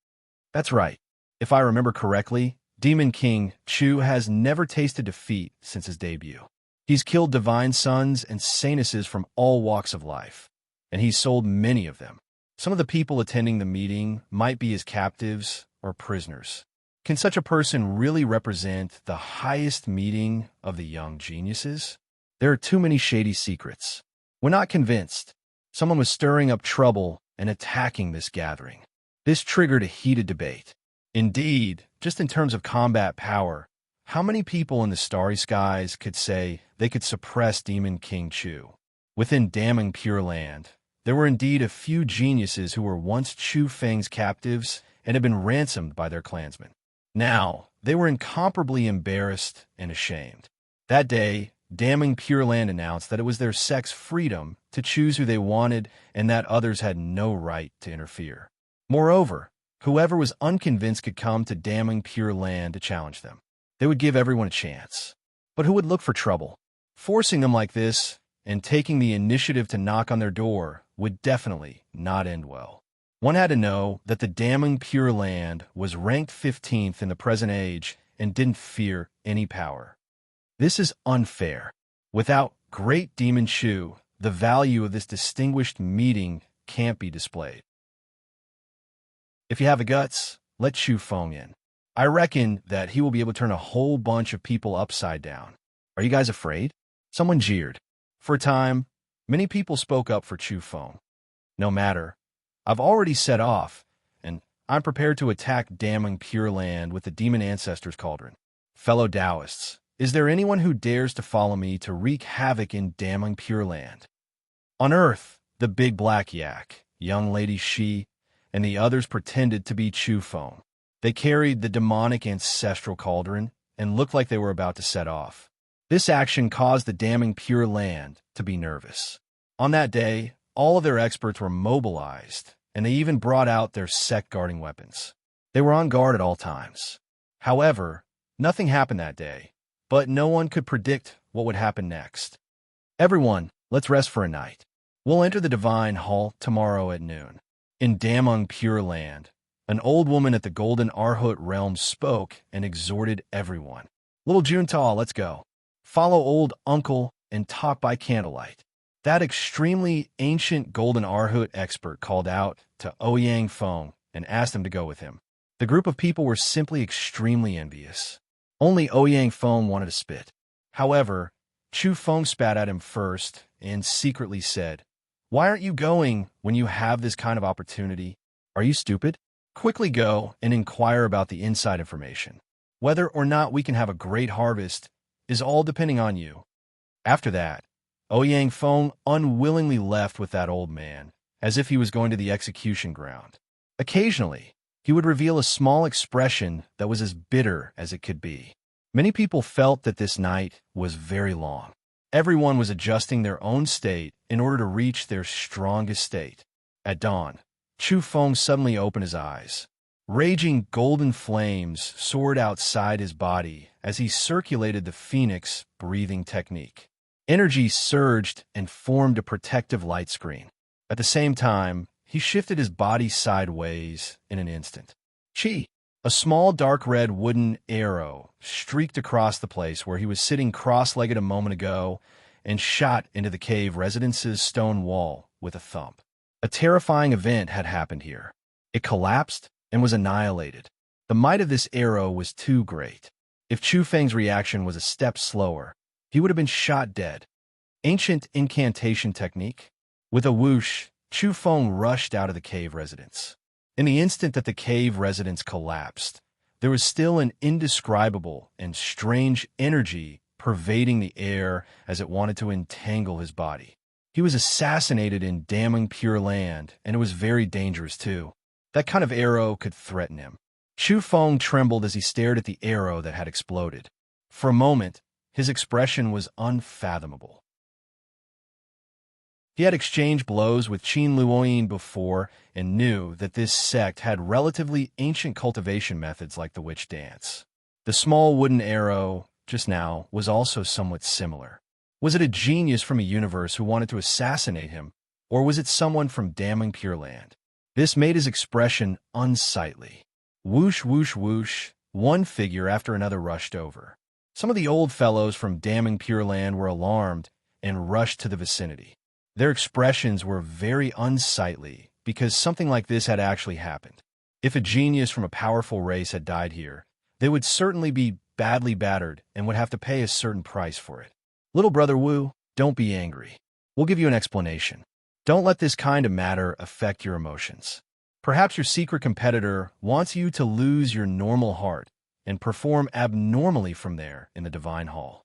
That's right. If I remember correctly, Demon King Chu has never tasted defeat since his debut. He's killed divine sons and saintesses from all walks of life, and he's sold many of them. Some of the people attending the meeting might be his captives or prisoners. Can such a person really represent the highest meeting of the young geniuses? There are too many shady secrets. We're not convinced. Someone was stirring up trouble and attacking this gathering. This triggered a heated debate. Indeed, just in terms of combat power, how many people in the starry skies could say they could suppress Demon King Chu? Within damning Pure Land, there were indeed a few geniuses who were once Chu Feng's captives and had been ransomed by their clansmen. Now, they were incomparably embarrassed and ashamed. That day, Damning Pure Land announced that it was their sect's freedom to choose who they wanted and that others had no right to interfere. Moreover, whoever was unconvinced could come to Damning Pure Land to challenge them. They would give everyone a chance. But who would look for trouble? Forcing them like this and taking the initiative to knock on their door would definitely not end well. One had to know that the Damning Pure Land was ranked 15th in the present age and didn't fear any power. This is unfair. Without Great Demon Shu, the value of this distinguished meeting can't be displayed. If you have the guts, let Shu Feng in. I reckon that he will be able to turn a whole bunch of people upside down. Are you guys afraid? Someone jeered. For a time, many people spoke up for Chu Feng. No matter. I've already set off, and I'm prepared to attack Damning Pure Land with the Demon Ancestors Cauldron. Fellow Taoists, is there anyone who dares to follow me to wreak havoc in Damning Pure Land? On Earth, the big black yak, young lady Shi, and the others pretended to be Chu Feng. They carried the demonic ancestral cauldron and looked like they were about to set off. This action caused the Damning Pure Land to be nervous. On that day, all of their experts were mobilized, and they even brought out their sect-guarding weapons. They were on guard at all times. However, nothing happened that day, but no one could predict what would happen next. Everyone, let's rest for a night. We'll enter the Divine Hall tomorrow at noon. In Damning Pure Land, an old woman at the Golden Arhut realm spoke and exhorted everyone. Little Junta, let's go. Follow old uncle and talk by candlelight. That extremely ancient Golden Arhut expert called out to Ouyang Feng and asked him to go with him. The group of people were simply extremely envious. Only Ouyang Feng wanted to spit. However, Chu Feng spat at him first and secretly said, "Why aren't you going when you have this kind of opportunity? Are you stupid? Quickly go and inquire about the inside information. Whether or not we can have a great harvest is all depending on you." After that, Ouyang Feng unwillingly left with that old man, as if he was going to the execution ground. Occasionally, he would reveal a small expression that was as bitter as it could be. Many people felt that this night was very long. Everyone was adjusting their own state in order to reach their strongest state. At dawn, Chu Feng suddenly opened his eyes. Raging golden flames soared outside his body as he circulated the phoenix breathing technique. Energy surged and formed a protective light screen. At the same time, he shifted his body sideways in an instant. Chi! A small dark red wooden arrow streaked across the place where he was sitting cross-legged a moment ago and shot into the cave residence's stone wall with a thump. A terrifying event had happened here. It collapsed and was annihilated. The might of this arrow was too great. If Chu Feng's reaction was a step slower, he would have been shot dead. Ancient incantation technique. With a whoosh, Chu Feng rushed out of the cave residence. In the instant that the cave residence collapsed, there was still an indescribable and strange energy pervading the air as it wanted to entangle his body. He was assassinated in Damning Pure Land, and it was very dangerous too. That kind of arrow could threaten him. Chu Feng trembled as he stared at the arrow that had exploded. For a moment, his expression was unfathomable. He had exchanged blows with Qin Luoyin before and knew that this sect had relatively ancient cultivation methods like the witch dance. The small wooden arrow, just now, was also somewhat similar. Was it a genius from a universe who wanted to assassinate him, or was it someone from Damning Pure Land? This made his expression unsightly. Whoosh, whoosh, whoosh, one figure after another rushed over. Some of the old fellows from Damning Pure Land were alarmed and rushed to the vicinity. Their expressions were very unsightly because something like this had actually happened. If a genius from a powerful race had died here, they would certainly be badly battered and would have to pay a certain price for it. Little brother Wu, don't be angry. We'll give you an explanation. Don't let this kind of matter affect your emotions. Perhaps your secret competitor wants you to lose your normal heart and perform abnormally from there in the Divine Hall.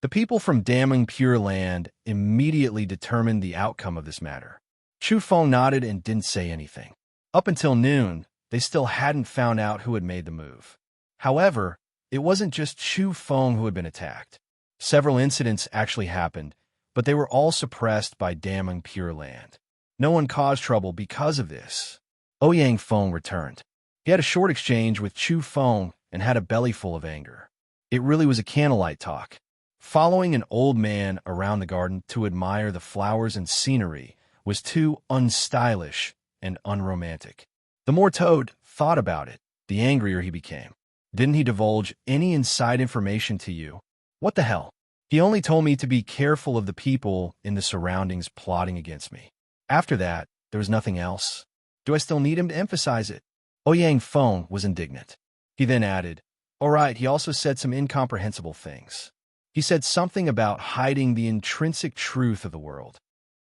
The people from Damning Pure Land immediately determined the outcome of this matter. Chu Feng nodded and didn't say anything. Up until noon, they still hadn't found out who had made the move. However, it wasn't just Chu Feng who had been attacked. Several incidents actually happened, but they were all suppressed by damning Pure Land. No one caused trouble because of this. Ouyang Feng returned. He had a short exchange with Chu Feng and had a belly full of anger. It really was a candlelight talk. Following an old man around the garden to admire the flowers and scenery was too unstylish and unromantic. The more Toad thought about it, the angrier he became. Didn't he divulge any inside information to you? What the hell? He only told me to be careful of the people in the surroundings plotting against me. After that, there was nothing else. Do I still need him to emphasize it? Ouyang Feng was indignant. He then added, "All right, he also said some incomprehensible things. He said something about hiding the intrinsic truth of the world."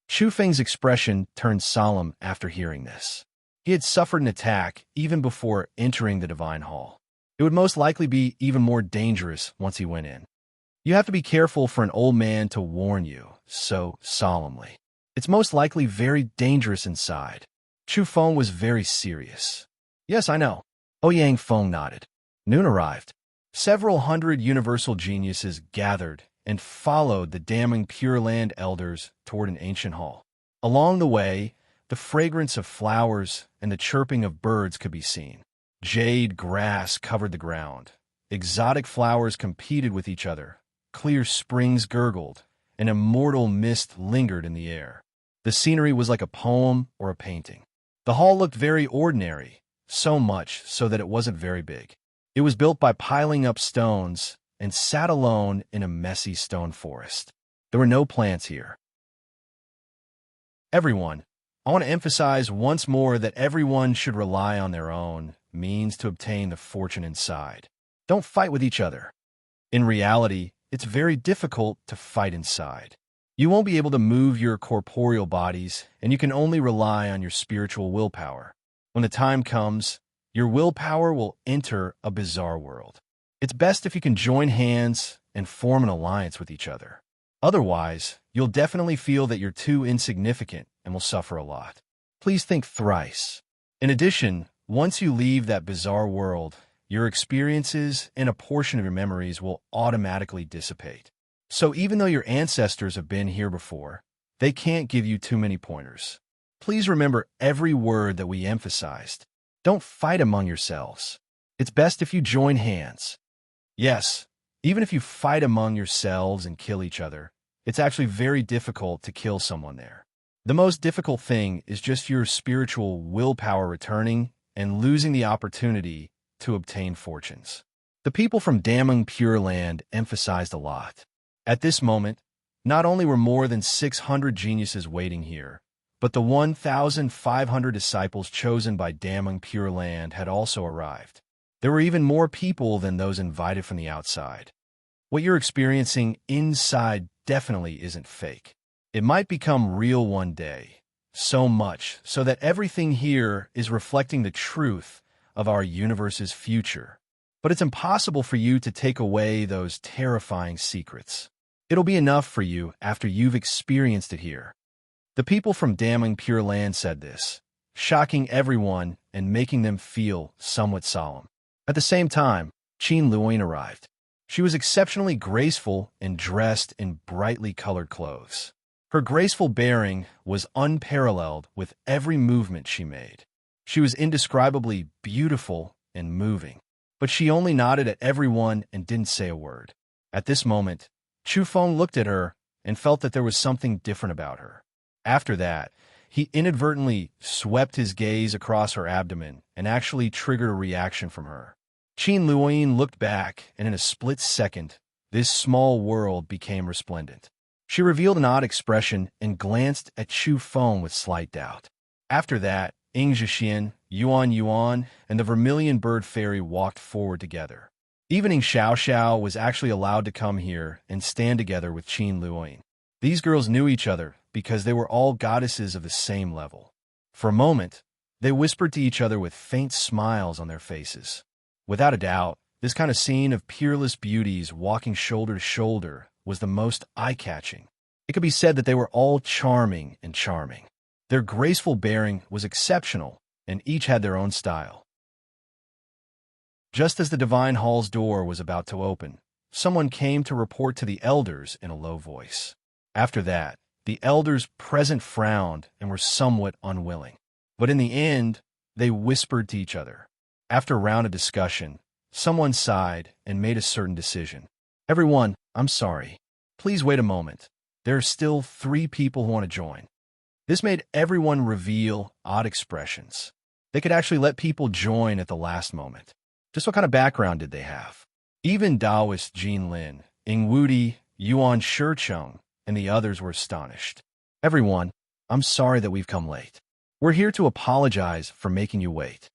Chu Feng's expression turned solemn after hearing this. He had suffered an attack even before entering the Divine Hall. It would most likely be even more dangerous once he went in. You have to be careful for an old man to warn you so solemnly. It's most likely very dangerous inside. Chu Feng was very serious. Yes, I know. Ouyang Feng nodded. Noon arrived. Several hundred universal geniuses gathered and followed the damning Pure Land elders toward an ancient hall. Along the way, the fragrance of flowers and the chirping of birds could be seen. Jade grass covered the ground. Exotic flowers competed with each other. Clear springs gurgled. An immortal mist lingered in the air. The scenery was like a poem or a painting. The hall looked very ordinary, so much so that it wasn't very big. It was built by piling up stones and sat alone in a messy stone forest. There were no plants here. Everyone, I want to emphasize once more that everyone should rely on their own means to obtain the fortune inside. Don't fight with each other. In reality, it's very difficult to fight inside. You won't be able to move your corporeal bodies, and you can only rely on your spiritual willpower. When the time comes, your willpower will enter a bizarre world. It's best if you can join hands and form an alliance with each other. Otherwise, you'll definitely feel that you're too insignificant and will suffer a lot. Please think thrice. In addition, once you leave that bizarre world, your experiences and a portion of your memories will automatically dissipate. So even though your ancestors have been here before, they can't give you too many pointers. Please remember every word that we emphasized. Don't fight among yourselves. It's best if you join hands. Yes, even if you fight among yourselves and kill each other, it's actually very difficult to kill someone there. The most difficult thing is just your spiritual willpower returning and losing the opportunity to obtain fortunes. The people from damning Pure Land emphasized a lot. At this moment, not only were more than 600 geniuses waiting here, but the 1,500 disciples chosen by damning Pure Land had also arrived. There were even more people than those invited from the outside. What you're experiencing inside definitely isn't fake. It might become real one day, so much so that everything here is reflecting the truth of our universe's future. But it's impossible for you to take away those terrifying secrets. It'll be enough for you after you've experienced it here. The people from damning Pure Land said this, shocking everyone and making them feel somewhat solemn. At the same time, Qin Luoyin arrived. She was exceptionally graceful and dressed in brightly colored clothes. Her graceful bearing was unparalleled with every movement she made. She was indescribably beautiful and moving, but she only nodded at everyone and didn't say a word. At this moment, Chu Feng looked at her and felt that there was something different about her. After that, he inadvertently swept his gaze across her abdomen and actually triggered a reaction from her. Qin Luoyin looked back, and in a split second, this small world became resplendent. She revealed an odd expression and glanced at Chu Feng with slight doubt. After that, Ing Zhixian, Yuan Yuan, and the Vermilion Bird Fairy walked forward together. Even Ing Xiao Xiao was actually allowed to come here and stand together with Qin Luoyin. These girls knew each other because they were all goddesses of the same level. For a moment, they whispered to each other with faint smiles on their faces. Without a doubt, this kind of scene of peerless beauties walking shoulder to shoulder was the most eye-catching. It could be said that they were all charming and charming. Their graceful bearing was exceptional, and each had their own style. Just as the Divine Hall's door was about to open, someone came to report to the elders in a low voice. After that, the elders present frowned and were somewhat unwilling. But in the end, they whispered to each other. After a round of discussion, someone sighed and made a certain decision. Everyone, I'm sorry. Please wait a moment. There are still 3 people who want to join. This made everyone reveal odd expressions. They could actually let people join at the last moment. Just what kind of background did they have? Even Taoist Jean Lin, Ing Wudi, Yuan Shicheng, and the others were astonished. Everyone, I'm sorry that we've come late. We're here to apologize for making you wait.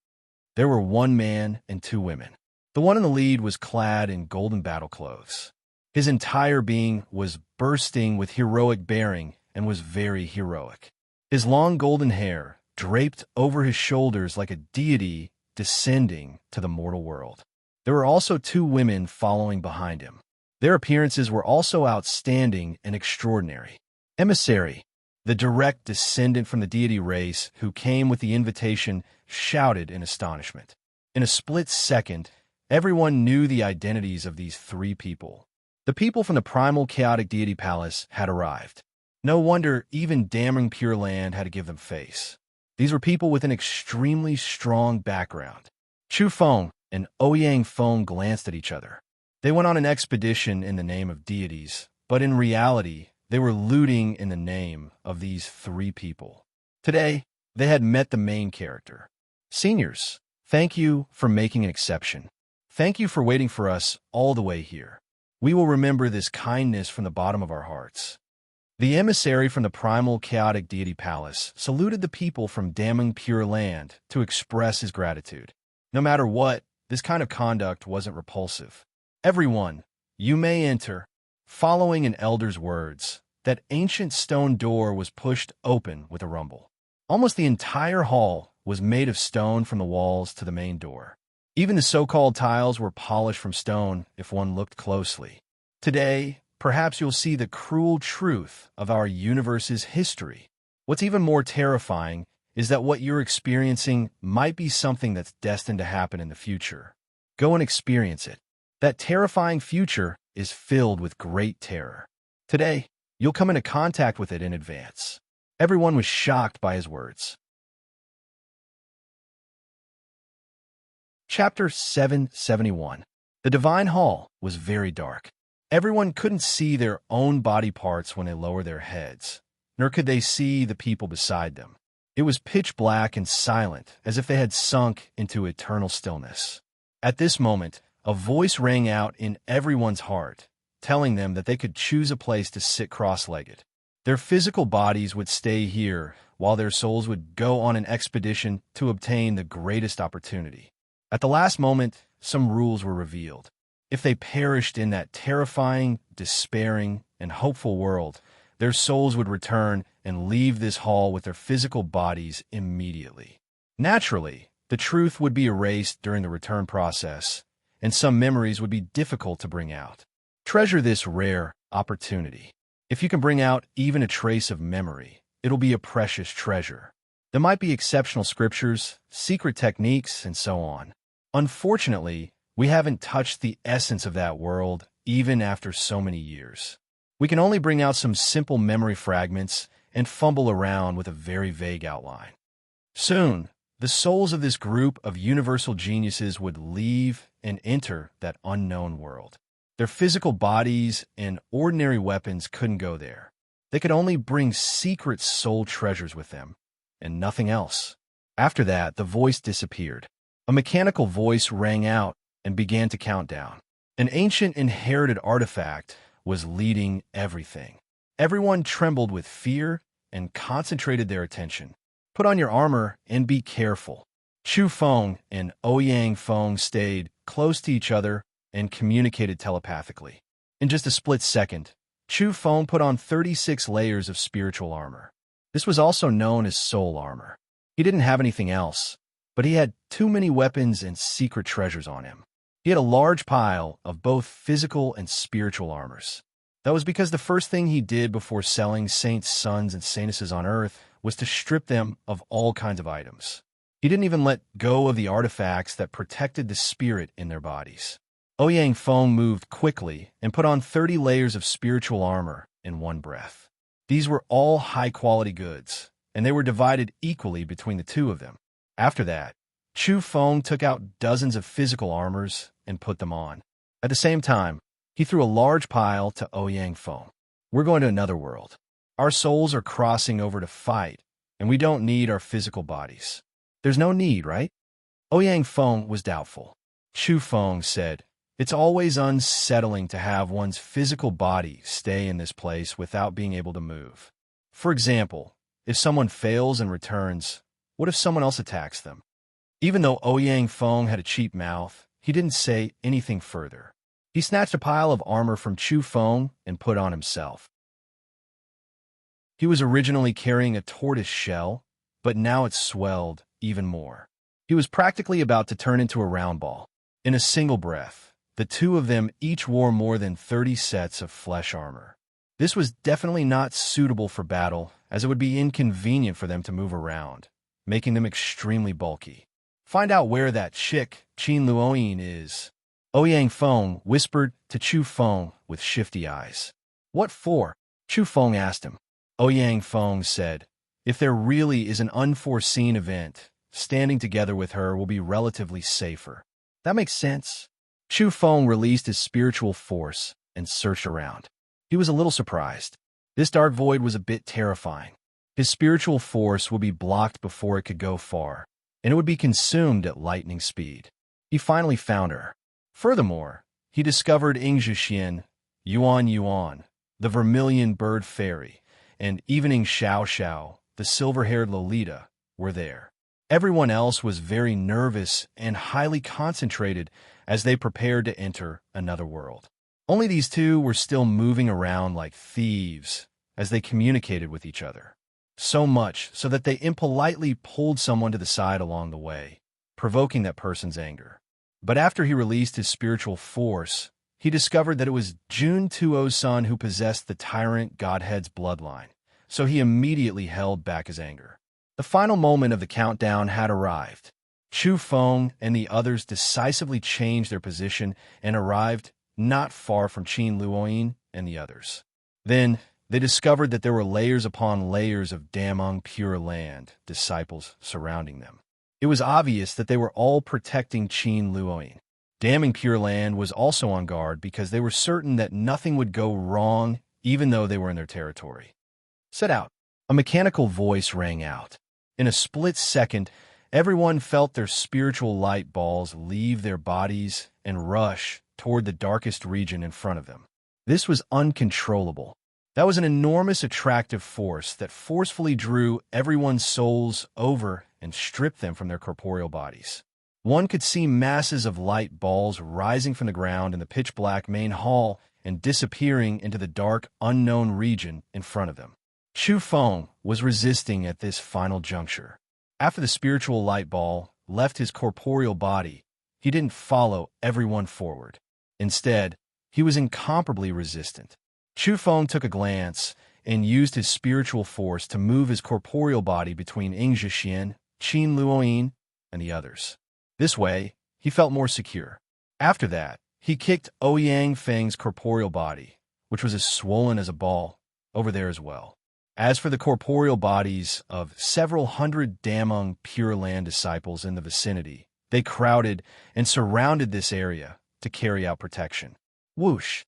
There were 1 man and 2 women. The one in the lead was clad in golden battle clothes. His entire being was bursting with heroic bearing and was very heroic. His long golden hair draped over his shoulders like a deity descending to the mortal world. There were also 2 women following behind him. Their appearances were also outstanding and extraordinary. Emissary, the direct descendant from the deity race who came with the invitation, shouted in astonishment. In a split second, everyone knew the identities of these 3 people. The people from the primal chaotic deity palace had arrived. No wonder even damning Pure Land had to give them face. These were people with an extremely strong background. Chu Feng and Ouyang Feng glanced at each other. They went on an expedition in the name of deities, but in reality, they were looting in the name of these 3 people. Today, they had met the main character. Seniors, thank you for making an exception. Thank you for waiting for us all the way here. We will remember this kindness from the bottom of our hearts. The emissary from the primal chaotic deity palace saluted the people from damning Pure Land to express his gratitude. No matter what, this kind of conduct wasn't repulsive. Everyone, you may enter. Following an elder's words, that ancient stone door was pushed open with a rumble. Almost the entire hall was made of stone from the walls to the main door. Even the so-called tiles were polished from stone if one looked closely. Today, perhaps you'll see the cruel truth of our universe's history. What's even more terrifying is that what you're experiencing might be something that's destined to happen in the future. Go and experience it. That terrifying future is filled with great terror. Today, you'll come into contact with it in advance. Everyone was shocked by his words. Chapter 771. The Divine Hall was very dark. Everyone couldn't see their own body parts when they lowered their heads, nor could they see the people beside them. It was pitch black and silent, as if they had sunk into eternal stillness. At this moment, a voice rang out in everyone's heart, telling them that they could choose a place to sit cross-legged. Their physical bodies would stay here, while their souls would go on an expedition to obtain the greatest opportunity. At the last moment, some rules were revealed. If they perished in that terrifying, despairing, and hopeful world, their souls would return and leave this hall with their physical bodies immediately. Naturally, the truth would be erased during the return process, and some memories would be difficult to bring out. Treasure this rare opportunity. If you can bring out even a trace of memory, it'll be a precious treasure. There might be exceptional scriptures, secret techniques, and so on. Unfortunately, we haven't touched the essence of that world even after so many years. We can only bring out some simple memory fragments and fumble around with a very vague outline. Soon, the souls of this group of universal geniuses would leave and enter that unknown world. Their physical bodies and ordinary weapons couldn't go there. They could only bring secret soul treasures with them, and nothing else. After that, the voice disappeared. A mechanical voice rang out and began to count down. An ancient inherited artifact was leading everything. Everyone trembled with fear and concentrated their attention. Put on your armor and be careful. Chu Feng and Ouyang Feng stayed close to each other and communicated telepathically. In just a split second, Chu Feng put on 36 layers of spiritual armor. This was also known as soul armor. He didn't have anything else, but he had too many weapons and secret treasures on him. He had a large pile of both physical and spiritual armors. That was because the first thing he did before selling saints' sons and saintesses on earth was to strip them of all kinds of items. He didn't even let go of the artifacts that protected the spirit in their bodies. Ouyang Feng moved quickly and put on 30 layers of spiritual armor in one breath. These were all high-quality goods, and they were divided equally between the two of them. After that, Chu Feng took out dozens of physical armors and put them on. At the same time, he threw a large pile to Ouyang Feng. We're going to another world. Our souls are crossing over to fight, and we don't need our physical bodies. There's no need, right? Ouyang Feng was doubtful. Chu Feng said, "It's always unsettling to have one's physical body stay in this place without being able to move. For example, if someone fails and returns, what if someone else attacks them?" Even though Ouyang Feng had a cheap mouth, he didn't say anything further. He snatched a pile of armor from Chu Feng and put on himself. He was originally carrying a tortoise shell, but now it swelled even more. He was practically about to turn into a round ball. In a single breath, the two of them each wore more than 30 sets of flesh armor. This was definitely not suitable for battle, as it would be inconvenient for them to move around, making them extremely bulky. "Find out where that chick, Qin Luoyin, is," Ouyang Feng whispered to Chu Feng with shifty eyes. "What for?" Chu Feng asked him. Ouyang Feng said, "If there really is an unforeseen event, standing together with her will be relatively safer." "That makes sense." Chu Feng released his spiritual force and searched around. He was a little surprised. This dark void was a bit terrifying. His spiritual force would be blocked before it could go far, and it would be consumed at lightning speed. He finally found her. Furthermore, he discovered Ingzhixian, Yuan Yuan, the vermilion bird fairy, and Evening Xiao Xiao, the silver-haired Lolita, were there. Everyone else was very nervous and highly concentrated as they prepared to enter another world. Only these two were still moving around like thieves as they communicated with each other. So much so that they impolitely pulled someone to the side along the way, provoking that person's anger. But after he released his spiritual force, he discovered that it was Jun Tuo's son who possessed the tyrant godhead's bloodline, so he immediately held back his anger. The final moment of the countdown had arrived. Chu Feng and the others decisively changed their position and arrived not far from Qin Luoyin and the others. Then, they discovered that there were layers upon layers of Damong Pure Land disciples surrounding them. It was obvious that they were all protecting Qin Luoyin. Damning Pure Land was also on guard because they were certain that nothing would go wrong even though they were in their territory. "Set out." A mechanical voice rang out. In a split second, everyone felt their spiritual light balls leave their bodies and rush toward the darkest region in front of them. This was uncontrollable. That was an enormous attractive force that forcefully drew everyone's souls over and stripped them from their corporeal bodies. One could see masses of light balls rising from the ground in the pitch-black main hall and disappearing into the dark, unknown region in front of them. Chu Feng was resisting at this final juncture. After the spiritual light ball left his corporeal body, he didn't follow everyone forward. Instead, he was incomparably resistant. Chu Feng took a glance and used his spiritual force to move his corporeal body between Ingzhixian, Qin Luoyin, and the others. This way, he felt more secure. After that, he kicked Ouyang Feng's corporeal body, which was as swollen as a ball, over there as well. As for the corporeal bodies of several hundred Damong Pure Land disciples in the vicinity, they crowded and surrounded this area to carry out protection. Whoosh!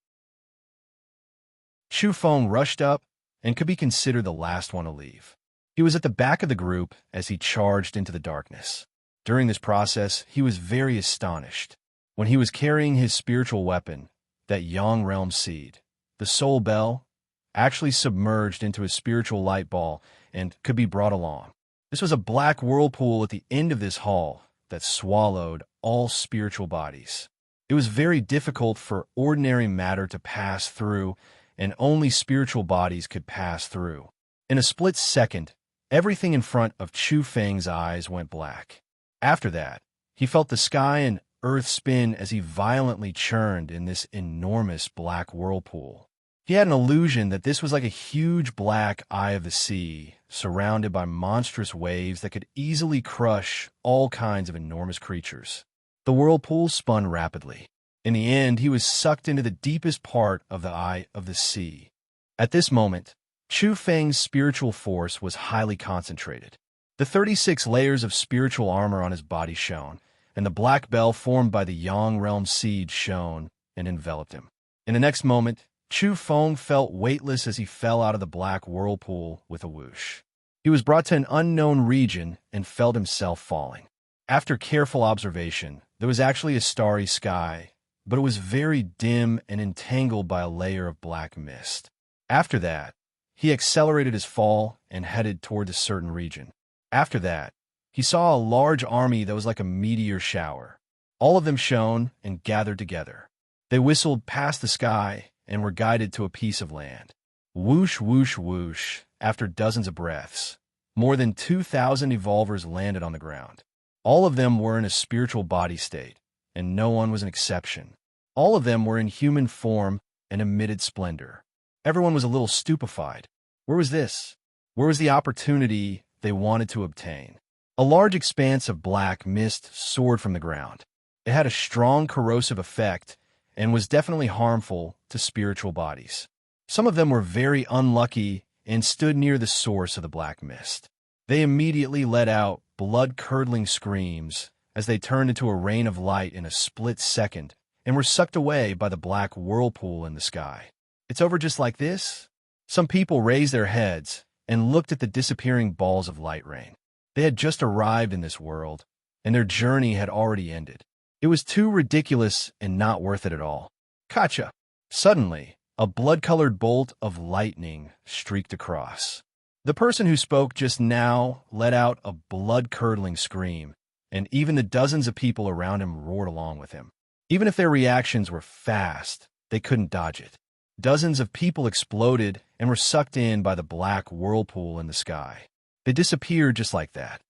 Chu Feng rushed up and could be considered the last one to leave. He was at the back of the group as he charged into the darkness. During this process, he was very astonished. When he was carrying his spiritual weapon, that Yang Realm Seed, the Soul Bell, actually submerged into his spiritual light ball and could be brought along. This was a black whirlpool at the end of this hall that swallowed all spiritual bodies. It was very difficult for ordinary matter to pass through, and only spiritual bodies could pass through. In a split second, everything in front of Chu Feng's eyes went black. After that, he felt the sky and earth spin as he violently churned in this enormous black whirlpool. He had an illusion that this was like a huge black eye of the sea, surrounded by monstrous waves that could easily crush all kinds of enormous creatures. The whirlpool spun rapidly. In the end, he was sucked into the deepest part of the eye of the sea. At this moment, Chu Feng's spiritual force was highly concentrated. The 36 layers of spiritual armor on his body shone, and the black bell formed by the Yang realm seed shone and enveloped him. In the next moment, Chu Feng felt weightless as he fell out of the black whirlpool with a whoosh. He was brought to an unknown region and felt himself falling. After careful observation, there was actually a starry sky, but it was very dim and entangled by a layer of black mist. After that, he accelerated his fall and headed toward a certain region. After that, he saw a large army that was like a meteor shower. All of them shone and gathered together. They whistled past the sky and were guided to a piece of land. Whoosh, whoosh, whoosh, after dozens of breaths, more than 2,000 evolvers landed on the ground. All of them were in a spiritual body state, and no one was an exception. All of them were in human form and emitted splendor. Everyone was a little stupefied. Where was this? Where was the opportunity they wanted to obtain? A large expanse of black mist soared from the ground. It had a strong corrosive effect and was definitely harmful to spiritual bodies. Some of them were very unlucky and stood near the source of the black mist. They immediately let out blood-curdling screams as they turned into a rain of light in a split second and were sucked away by the black whirlpool in the sky. It's over just like this? Some people raised their heads and looked at the disappearing balls of light rain. They had just arrived in this world, and their journey had already ended. It was too ridiculous and not worth it at all. Gotcha! Suddenly, a blood-colored bolt of lightning streaked across. The person who spoke just now let out a blood-curdling scream, and even the dozens of people around him roared along with him. Even if their reactions were fast, they couldn't dodge it. Dozens of people exploded and were sucked in by the black whirlpool in the sky. They disappeared just like that.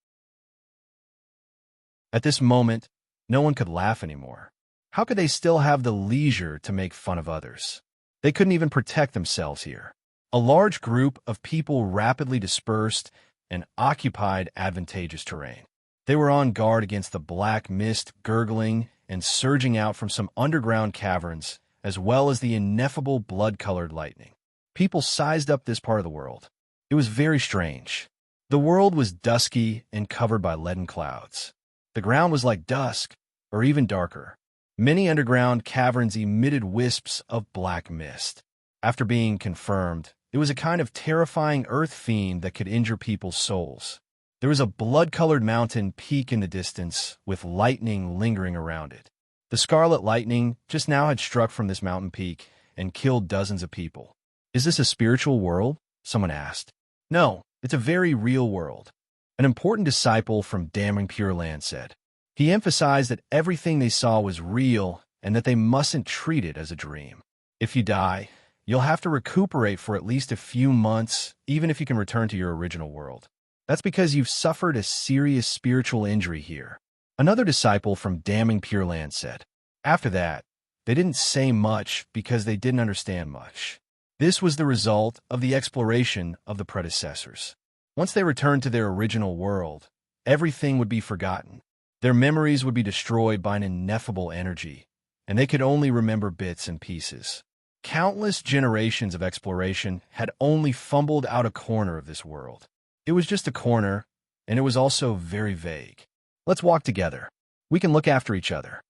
At this moment, no one could laugh anymore. How could they still have the leisure to make fun of others? They couldn't even protect themselves here. A large group of people rapidly dispersed and occupied advantageous terrain. They were on guard against the black mist gurgling and surging out from some underground caverns, as well as the ineffable blood-colored lightning. People sized up this part of the world. It was very strange. The world was dusky and covered by leaden clouds. The ground was like dusk, or even darker. Many underground caverns emitted wisps of black mist. After being confirmed, it was a kind of terrifying earth fiend that could injure people's souls. There was a blood-colored mountain peak in the distance, with lightning lingering around it. The scarlet lightning just now had struck from this mountain peak and killed dozens of people. Is this a spiritual world? Someone asked. No, it's a very real world. An important disciple from Damning Pure Land said. He emphasized that everything they saw was real and that they mustn't treat it as a dream. If you die, you'll have to recuperate for at least a few months, even if you can return to your original world. That's because you've suffered a serious spiritual injury here. Another disciple from Damning Pure Land said. After that, they didn't say much because they didn't understand much. This was the result of the exploration of the predecessors. Once they returned to their original world, everything would be forgotten. Their memories would be destroyed by an ineffable energy, and they could only remember bits and pieces. Countless generations of exploration had only fumbled out a corner of this world. It was just a corner, and it was also very vague. Let's walk together. We can look after each other.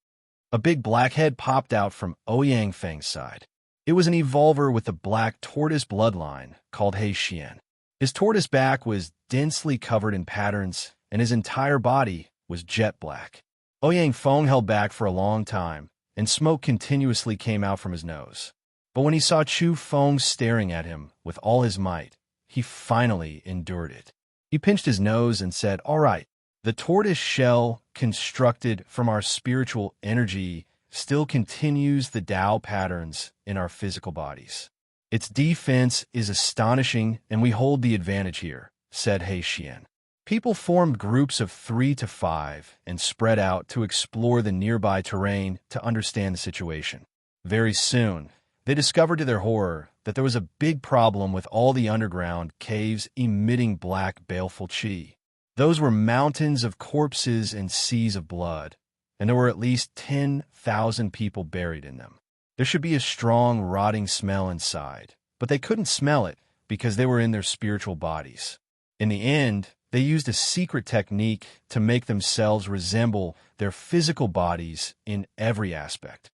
A big black head popped out from Ouyang Feng's side. It was an evolver with a black tortoise bloodline called He Xian. His tortoise back was densely covered in patterns, and his entire body was jet black. Ouyang Feng held back for a long time, and smoke continuously came out from his nose. But when he saw Chu Feng staring at him with all his might, he finally endured it. He pinched his nose and said, "All right, the tortoise shell constructed from our spiritual energy still continues the Tao patterns in our physical bodies. Its defense is astonishing, and we hold the advantage here," said He Xian. People formed groups of 3 to 5 and spread out to explore the nearby terrain to understand the situation. Very soon, they discovered to their horror that there was a big problem with all the underground caves emitting black, baleful qi. Those were mountains of corpses and seas of blood, and there were at least 10,000 people buried in them. There should be a strong, rotting smell inside, but they couldn't smell it because they were in their spiritual bodies. In the end, they used a secret technique to make themselves resemble their physical bodies in every aspect.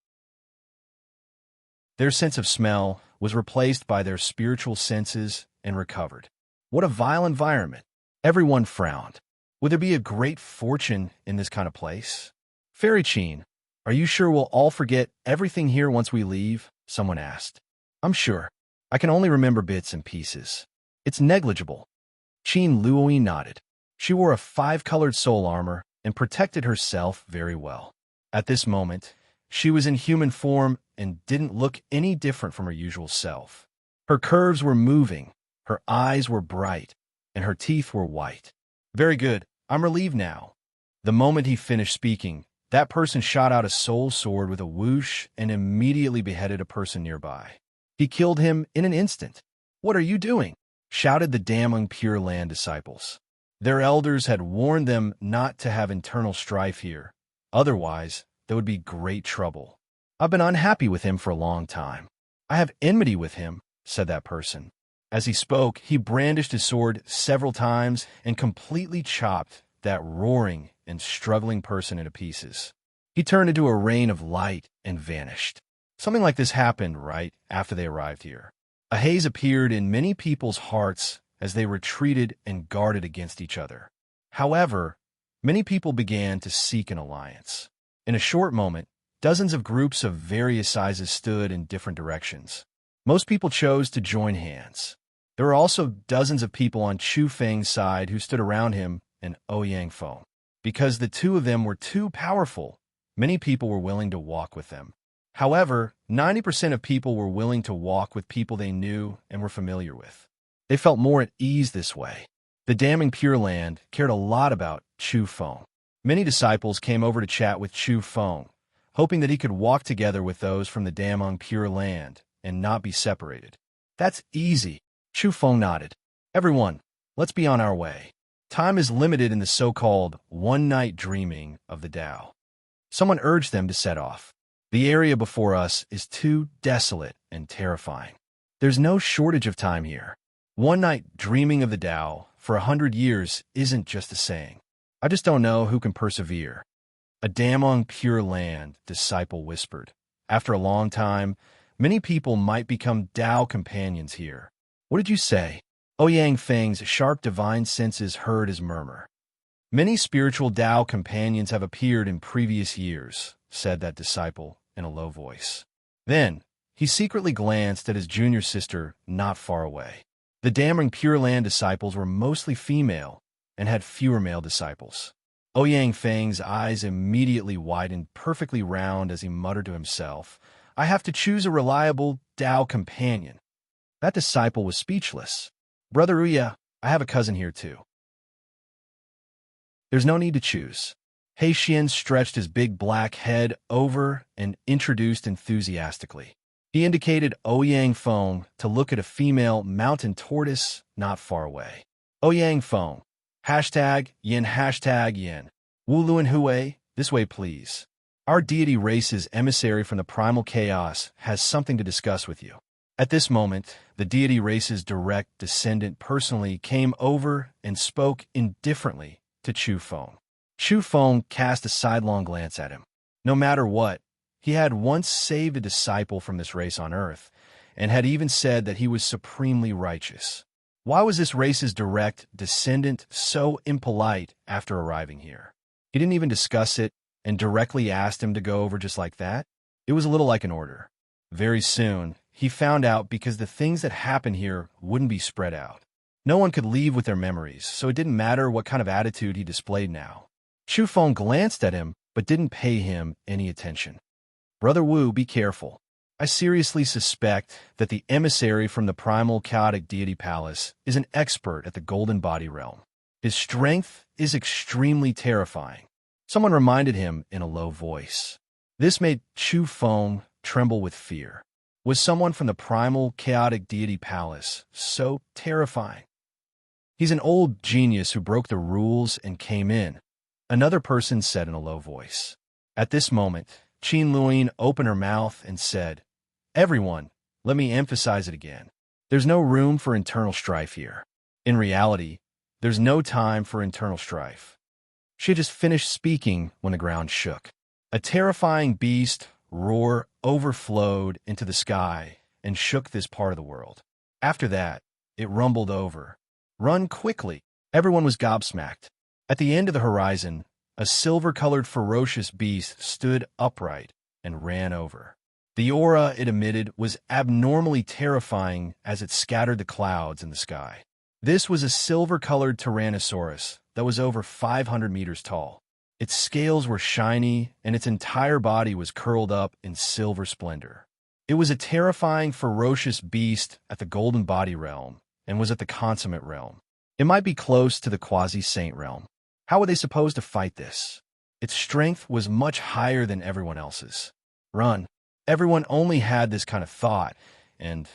Their sense of smell was replaced by their spiritual senses and recovered. What a vile environment! Everyone frowned. Would there be a great fortune in this kind of place? Fairy Cheen, are you sure we'll all forget everything here once we leave? Someone asked. I'm sure. I can only remember bits and pieces. It's negligible. Cheen Luoi nodded. She wore a 5-colored soul armor and protected herself very well. At this moment, she was in human form and didn't look any different from her usual self. Her curves were moving, her eyes were bright, and her teeth were white. Very good, I'm relieved now. The moment he finished speaking, that person shot out a soul sword with a whoosh and immediately beheaded a person nearby. He killed him in an instant. What are you doing? Shouted the damning Pure Land disciples. Their elders had warned them not to have internal strife here. Otherwise, there would be great trouble. I've been unhappy with him for a long time. I have enmity with him, said that person. As he spoke, he brandished his sword several times and completely chopped that roaring and struggling person into pieces. He turned into a rain of light and vanished. Something like this happened right after they arrived here. A haze appeared in many people's hearts as they retreated and guarded against each other. However, many people began to seek an alliance. In a short moment, dozens of groups of various sizes stood in different directions. Most people chose to join hands. There were also dozens of people on Chu Feng's side who stood around him and Ouyang Feng. Because the two of them were too powerful, many people were willing to walk with them. However, 90% of people were willing to walk with people they knew and were familiar with. They felt more at ease this way. The damning Pure Land cared a lot about Chu Feng. Many disciples came over to chat with Chu Feng, hoping that he could walk together with those from the damning Pure Land and not be separated. That's easy. Chu Feng nodded. Everyone, let's be on our way. Time is limited in the so-called one-night dreaming of the Tao. Someone urged them to set off. The area before us is too desolate and terrifying. There's no shortage of time here. One night dreaming of the Tao for 100 years isn't just a saying. I just don't know who can persevere. A damning Pure Land disciple whispered. After a long time, many people might become Tao companions here. What did you say? Ouyang Feng's sharp divine senses heard his murmur. Many spiritual Tao companions have appeared in previous years, said that disciple in a low voice. Then, he secretly glanced at his junior sister not far away. The damning Pure Land disciples were mostly female and had fewer male disciples. Ouyang Feng's eyes immediately widened perfectly round as he muttered to himself, I have to choose a reliable Tao companion. That disciple was speechless. Brother Uya, I have a cousin here too. There's no need to choose. He Xian stretched his big black head over and introduced enthusiastically. He indicated Ouyang Feng to look at a female mountain tortoise not far away. Ouyang Feng. #yin. Wu Luan Hui, this way please. Our deity race's emissary from the primal chaos has something to discuss with you. At this moment, the deity race's direct descendant personally came over and spoke indifferently to Chu Feng. Chu Feng cast a sidelong glance at him. No matter what, he had once saved a disciple from this race on Earth, and had even said that he was supremely righteous. Why was this race's direct descendant so impolite after arriving here? He didn't even discuss it and directly asked him to go over just like that? It was a little like an order. Very soon, he found out because the things that happened here wouldn't be spread out. No one could leave with their memories, so it didn't matter what kind of attitude he displayed now. Chu Feng glanced at him, but didn't pay him any attention. Brother Wu, be careful. I seriously suspect that the emissary from the primal chaotic deity palace is an expert at the golden body realm. His strength is extremely terrifying. Someone reminded him in a low voice. This made Chu Feng tremble with fear. Was someone from the primal chaotic deity palace so terrifying? He's an old genius who broke the rules and came in, another person said in a low voice. At this moment, Qin Luoyin opened her mouth and said, "Everyone, let me emphasize it again. There's no room for internal strife here. In reality, there's no time for internal strife." She had just finished speaking when the ground shook. A terrifying beast roar overflowed into the sky and shook this part of the world. After that, it rumbled over. "Run quickly!" Everyone was gobsmacked. At the end of the horizon, a silver-colored ferocious beast stood upright and ran over. The aura it emitted was abnormally terrifying as it scattered the clouds in the sky. This was a silver-colored Tyrannosaurus that was over 500 meters tall. Its scales were shiny, and its entire body was curled up in silver splendor. It was a terrifying, ferocious beast at the Golden Body realm, and was at the Consummate realm. It might be close to the Quasi-Saint realm. How were they supposed to fight this? Its strength was much higher than everyone else's. Run. Everyone only had this kind of thought, and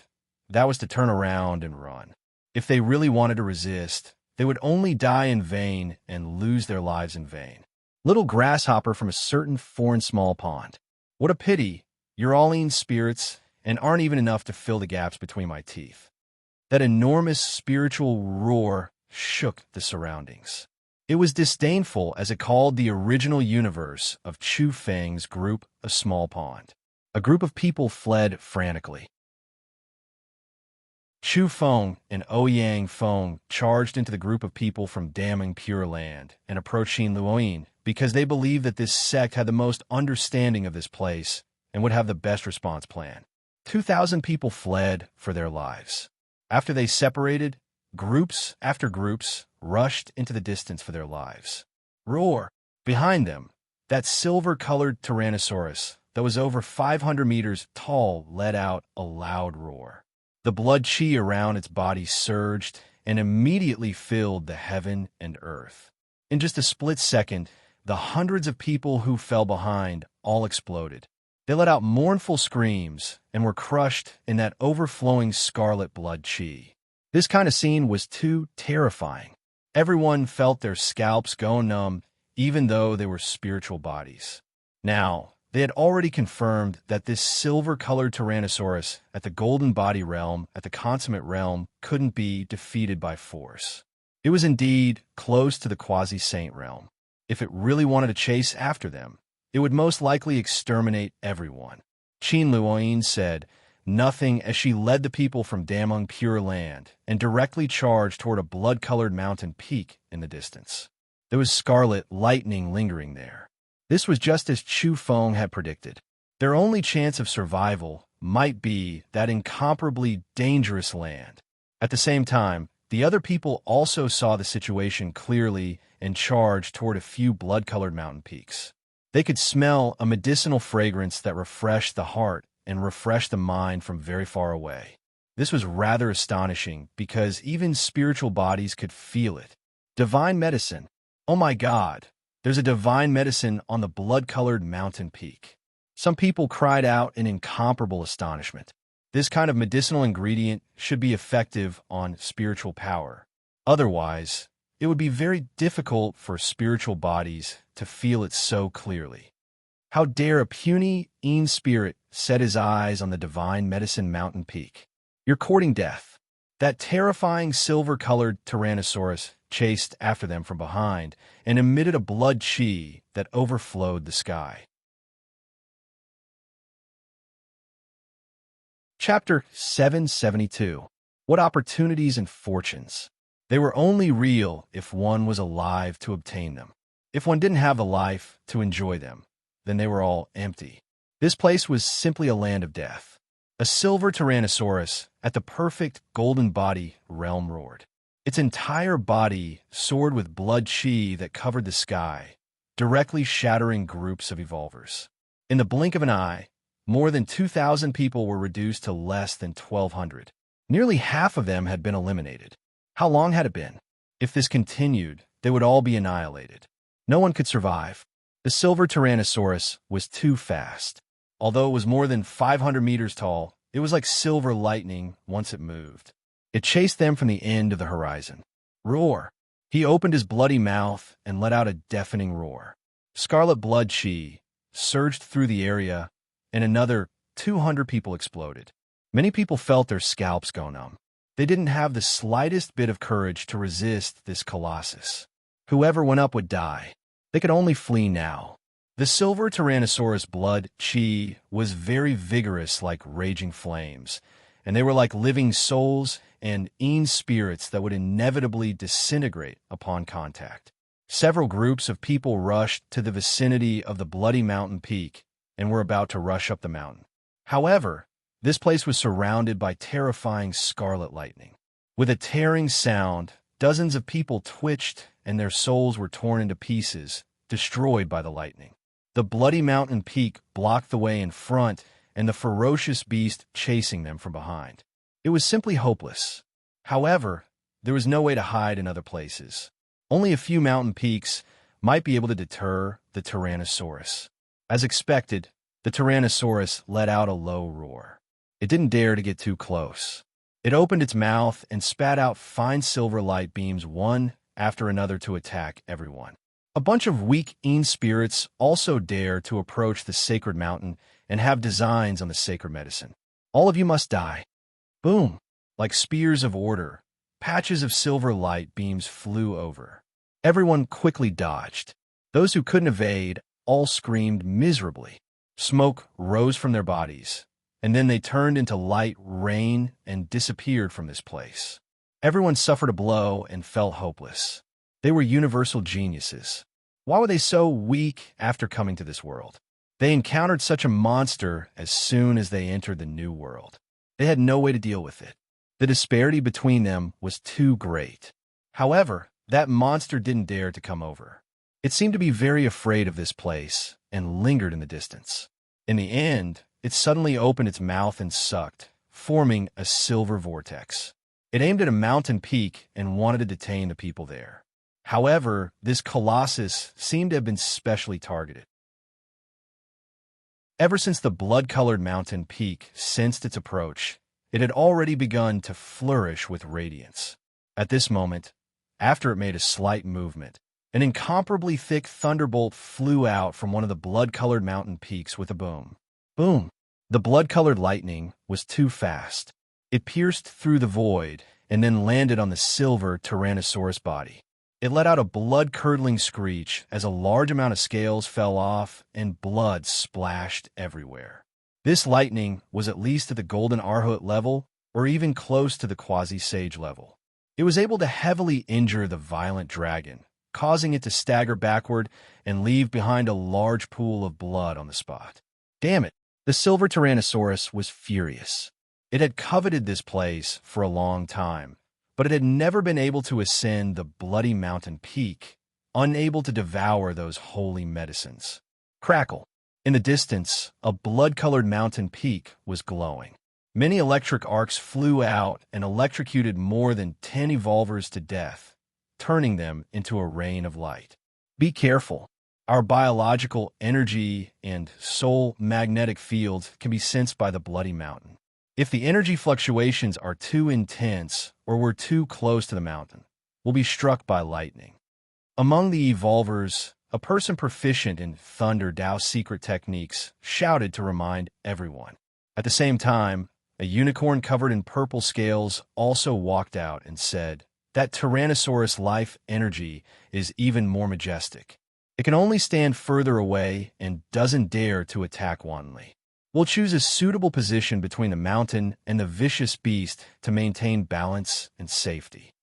that was to turn around and run. If they really wanted to resist, they would only die in vain and lose their lives in vain. Little grasshopper from a certain foreign small pond. What a pity, you're all lean spirits and aren't even enough to fill the gaps between my teeth. That enormous spiritual roar shook the surroundings. It was disdainful as it called the original universe of Chu Feng's group a small pond. A group of people fled frantically. Chu Feng and Ouyang Feng charged into the group of people from Damning Pure Land and approached Qin Luoyin because they believed that this sect had the most understanding of this place and would have the best response plan. 2,000 people fled for their lives. After they separated, groups after groups rushed into the distance for their lives. Roar! Behind them, that silver-colored Tyrannosaurus that was over 500 meters tall let out a loud roar. The blood chi around its body surged and immediately filled the heaven and earth. In just a split second, the hundreds of people who fell behind all exploded. They let out mournful screams and were crushed in that overflowing scarlet blood chi. This kind of scene was too terrifying. Everyone felt their scalps go numb, even though they were spiritual bodies. Now, they had already confirmed that this silver-colored Tyrannosaurus at the Golden Body realm, at the Consummate realm, couldn't be defeated by force. It was indeed close to the Quasi-Saint realm. If it really wanted to chase after them, it would most likely exterminate everyone. Qin Luoyin said nothing as she led the people from Damning Pure Land and directly charged toward a blood-colored mountain peak in the distance. There was scarlet lightning lingering there. This was just as Chu Feng had predicted. Their only chance of survival might be that incomparably dangerous land. At the same time, the other people also saw the situation clearly and charged toward a few blood-colored mountain peaks. They could smell a medicinal fragrance that refreshed the heart and refreshed the mind from very far away. This was rather astonishing because even spiritual bodies could feel it. Divine medicine. Oh my God! There's a divine medicine on the blood-colored mountain peak. Some people cried out in incomparable astonishment. This kind of medicinal ingredient should be effective on spiritual power. Otherwise, it would be very difficult for spiritual bodies to feel it so clearly. How dare a puny, mean spirit set his eyes on the divine medicine mountain peak? You're courting death. That terrifying silver-colored Tyrannosaurus chased after them from behind and emitted a blood chi that overflowed the sky. Chapter 772. What opportunities and fortunes. They were only real if one was alive to obtain them. If one didn't have the life to enjoy them, then they were all empty. This place was simply a land of death. A silver Tyrannosaurus at the perfect Golden Body realm roared. Its entire body soared with blood chi that covered the sky, directly shattering groups of evolvers. In the blink of an eye, more than 2,000 people were reduced to less than 1,200. Nearly half of them had been eliminated. How long had it been? If this continued, they would all be annihilated. No one could survive. The silver Tyrannosaurus was too fast. Although it was more than 500 meters tall, it was like silver lightning once it moved. It chased them from the end of the horizon. Roar! He opened his bloody mouth and let out a deafening roar. Scarlet blood chi, surged through the area, and another 200 people exploded. Many people felt their scalps go numb. They didn't have the slightest bit of courage to resist this colossus. Whoever went up would die. They could only flee now. The silver Tyrannosaurus blood chi was very vigorous like raging flames, and they were like living souls and spirits that would inevitably disintegrate upon contact. Several groups of people rushed to the vicinity of the bloody mountain peak and were about to rush up the mountain. However, this place was surrounded by terrifying scarlet lightning. With a tearing sound, dozens of people twitched and their souls were torn into pieces, destroyed by the lightning. The bloody mountain peak blocked the way in front and the ferocious beast chasing them from behind. It was simply hopeless. However, there was no way to hide in other places. Only a few mountain peaks might be able to deter the Tyrannosaurus. As expected, the Tyrannosaurus let out a low roar. It didn't dare to get too close. It opened its mouth and spat out fine silver light beams one after another to attack everyone. A bunch of weak spirits also dare to approach the sacred mountain and have designs on the sacred medicine. All of you must die. Boom! Like spears of order, patches of silver light beams flew over. Everyone quickly dodged. Those who couldn't evade all screamed miserably. Smoke rose from their bodies, and then they turned into light rain and disappeared from this place. Everyone suffered a blow and felt hopeless. They were universal geniuses. Why were they so weak after coming to this world? They encountered such a monster as soon as they entered the new world. They had no way to deal with it. The disparity between them was too great. However, that monster didn't dare to come over. It seemed to be very afraid of this place and lingered in the distance. In the end, it suddenly opened its mouth and sucked, forming a silver vortex. It aimed at a mountain peak and wanted to detain the people there. However, this colossus seemed to have been specially targeted. Ever since the blood-colored mountain peak sensed its approach, it had already begun to flourish with radiance. At this moment, after it made a slight movement, an incomparably thick thunderbolt flew out from one of the blood-colored mountain peaks with a boom. Boom! The blood-colored lightning was too fast. It pierced through the void and then landed on the silver Tyrannosaurus body. It let out a blood-curdling screech as a large amount of scales fell off and blood splashed everywhere. This lightning was at least at the golden arhut level or even close to the quasi-sage level. It was able to heavily injure the violent dragon, causing it to stagger backward and leave behind a large pool of blood on the spot. Damn it! The silver Tyrannosaurus was furious. It had coveted this place for a long time, but it had never been able to ascend the bloody mountain peak, unable to devour those holy medicines. Crackle! In the distance, a blood-colored mountain peak was glowing. Many electric arcs flew out and electrocuted more than 10 evolvers to death, turning them into a rain of light. Be careful. Our biological energy and soul magnetic fields can be sensed by the bloody mountain. If the energy fluctuations are too intense or we're too close to the mountain, we'll be struck by lightning. Among the evolvers, a person proficient in Thunder Dao secret techniques shouted to remind everyone. At the same time, a unicorn covered in purple scales also walked out and said, "That Tyrannosaurus life energy is even more majestic. It can only stand further away and doesn't dare to attack wantonly. We'll choose a suitable position between the mountain and the vicious beast to maintain balance and safety."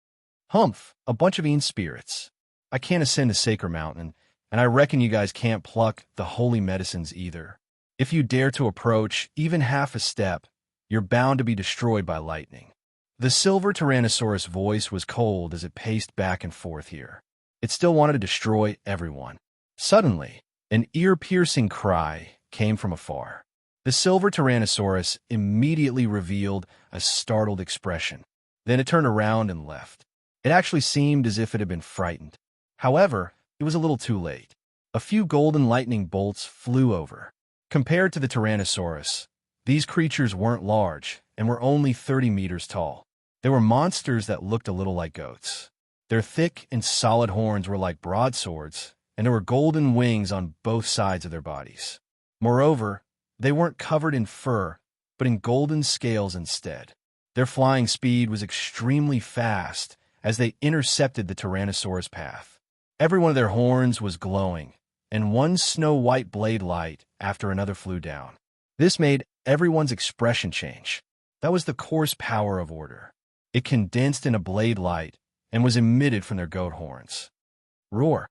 Humph, a bunch of spirits. I can't ascend the sacred mountain, and I reckon you guys can't pluck the holy medicines either. If you dare to approach even half a step, you're bound to be destroyed by lightning. The silver Tyrannosaurus voice was cold as it paced back and forth here. It still wanted to destroy everyone. Suddenly, an ear-piercing cry came from afar. The silver Tyrannosaurus immediately revealed a startled expression. Then it turned around and left. It actually seemed as if it had been frightened. However, it was a little too late. A few golden lightning bolts flew over. Compared to the Tyrannosaurus, these creatures weren't large and were only 30 meters tall. They were monsters that looked a little like goats. Their thick and solid horns were like broadswords, and there were golden wings on both sides of their bodies. Moreover, they weren't covered in fur, but in golden scales instead. Their flying speed was extremely fast as they intercepted the Tyrannosaurus path. Every one of their horns was glowing, and one snow-white blade light after another flew down. This made everyone's expression change. That was the coarse power of order. It condensed in a blade light and was emitted from their goat horns. Roar!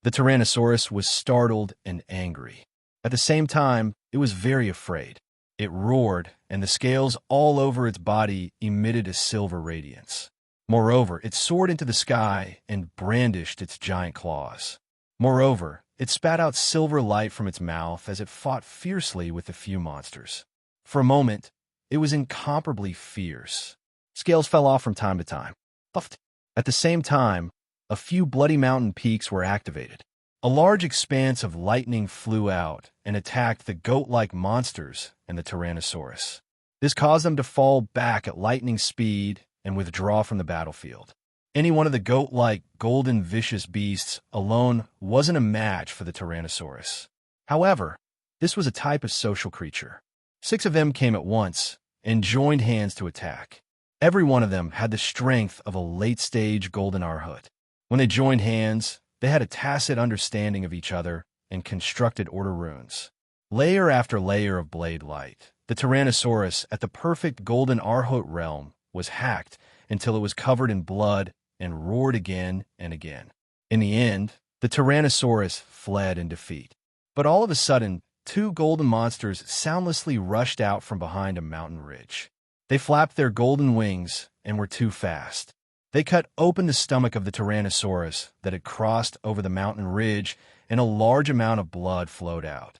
The Tyrannosaurus was startled and angry. At the same time, it was very afraid. It roared, and the scales all over its body emitted a silver radiance. Moreover, it soared into the sky and brandished its giant claws. Moreover, it spat out silver light from its mouth as it fought fiercely with the few monsters. For a moment, it was incomparably fierce. Scales fell off from time to time. Puffed. At the same time, a few bloody mountain peaks were activated. A large expanse of lightning flew out and attacked the goat-like monsters and the Tyrannosaurus. This caused them to fall back at lightning speed and withdraw from the battlefield. Any one of the goat-like golden vicious beasts alone wasn't a match for the Tyrannosaurus. However, this was a type of social creature. 6 of them came at once and joined hands to attack. Every one of them had the strength of a late-stage golden arhoot. When they joined hands, they had a tacit understanding of each other and constructed order runes. Layer after layer of blade light, the Tyrannosaurus at the perfect golden arhoot realm was hacked until it was covered in blood and roared again and again. In the end, the Tyrannosaurus fled in defeat. But all of a sudden, 2 golden monsters soundlessly rushed out from behind a mountain ridge. They flapped their golden wings and were too fast. They cut open the stomach of the Tyrannosaurus that had crossed over the mountain ridge, and a large amount of blood flowed out.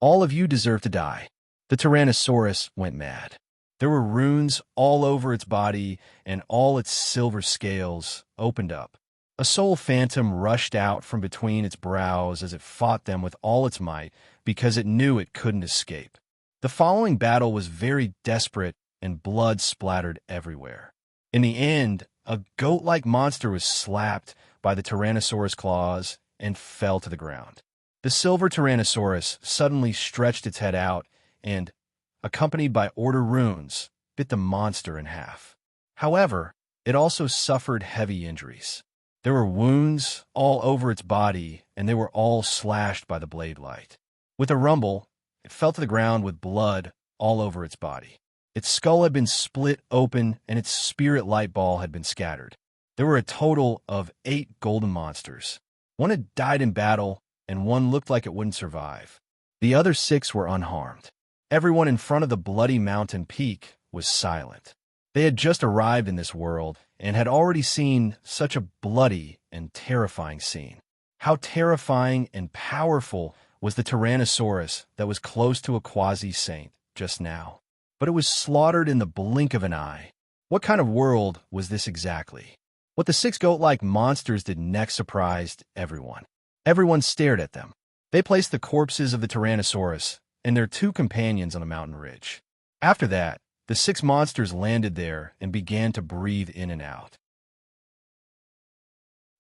All of you deserve to die. The Tyrannosaurus went mad. There were runes all over its body, and all its silver scales opened up. A soul phantom rushed out from between its brows as it fought them with all its might because it knew it couldn't escape. The following battle was very desperate, and blood splattered everywhere. In the end, a goat-like monster was slapped by the Tyrannosaurus claws and fell to the ground. The silver Tyrannosaurus suddenly stretched its head out and, accompanied by order runes, bit the monster in half. However, it also suffered heavy injuries. There were wounds all over its body, and they were all slashed by the blade light. With a rumble, it fell to the ground with blood all over its body. Its skull had been split open, and its spirit light ball had been scattered. There were a total of 8 golden monsters. 1 had died in battle, and 1 looked like it wouldn't survive. The other 6 were unharmed. Everyone in front of the bloody mountain peak was silent. They had just arrived in this world and had already seen such a bloody and terrifying scene. How terrifying and powerful was the Tyrannosaurus that was close to a quasi-saint just now. But it was slaughtered in the blink of an eye. What kind of world was this exactly? What the 6 goat-like monsters did next surprised everyone. Everyone stared at them. They placed the corpses of the Tyrannosaurus and their 2 companions on the mountain ridge. After that, the 6 monsters landed there and began to breathe in and out.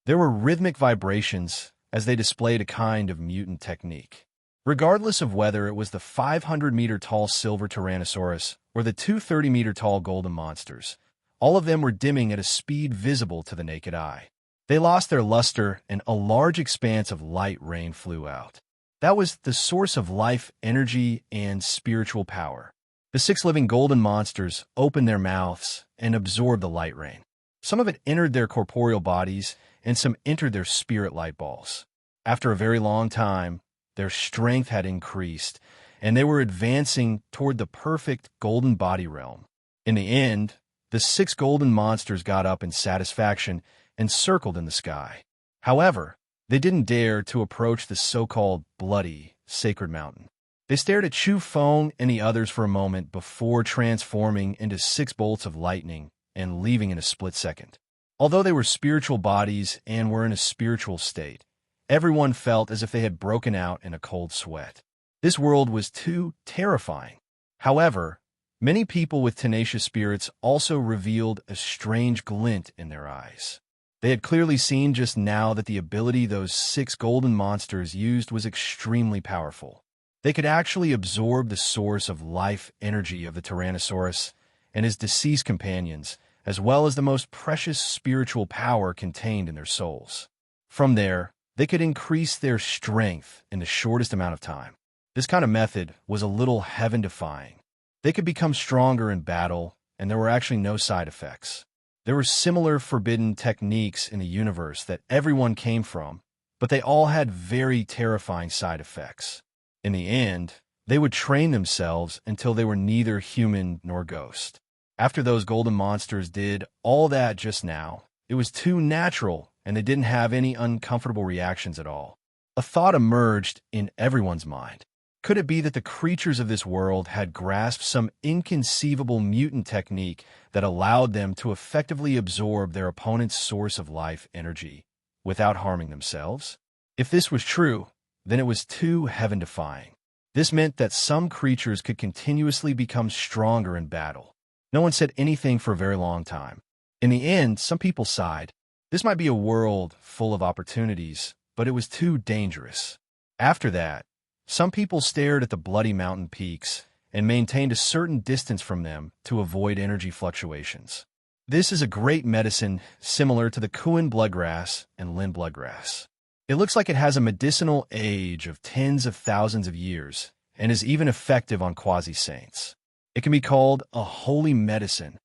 There were rhythmic vibrations as they displayed a kind of mutant technique. Regardless of whether it was the 500-meter-tall silver Tyrannosaurus or the 230-meter-tall golden monsters, all of them were dimming at a speed visible to the naked eye. They lost their luster, and a large expanse of light rain flew out. That was the source of life, energy, and spiritual power. The 6 living golden monsters opened their mouths and absorbed the light rain. Some of it entered their corporeal bodies, and some entered their spirit light balls. After a very long time, their strength had increased, and they were advancing toward the perfect golden body realm. In the end, the 6 golden monsters got up in satisfaction and circled in the sky. However, they didn't dare to approach the so-called bloody, sacred mountain. They stared at Chu Feng and the others for a moment before transforming into 6 bolts of lightning and leaving in a split second. Although they were spiritual bodies and were in a spiritual state, everyone felt as if they had broken out in a cold sweat. This world was too terrifying. However, many people with tenacious spirits also revealed a strange glint in their eyes. They had clearly seen just now that the ability those 6 golden monsters used was extremely powerful. They could actually absorb the source of life energy of the Tyrannosaurus and his deceased companions, as well as the most precious spiritual power contained in their souls. From there, they could increase their strength in the shortest amount of time. This kind of method was a little heaven-defying. They could become stronger in battle, and there were actually no side effects. There were similar forbidden techniques in the universe that everyone came from, but they all had very terrifying side effects. In the end, they would train themselves until they were neither human nor ghost. After those golden monsters did all that just now, it was too natural and they didn't have any uncomfortable reactions at all. A thought emerged in everyone's mind. Could it be that the creatures of this world had grasped some inconceivable mutant technique that allowed them to effectively absorb their opponent's source of life energy without harming themselves? If this was true, then it was too heaven-defying. This meant that some creatures could continuously become stronger in battle. No one said anything for a very long time. In the end, some people sighed. This might be a world full of opportunities, but it was too dangerous. After that, some people stared at the bloody mountain peaks and maintained a certain distance from them to avoid energy fluctuations. This is a great medicine similar to the Kuan bloodgrass and Lin bloodgrass. It looks like it has a medicinal age of tens of thousands of years and is even effective on quasi-saints. It can be called a holy medicine.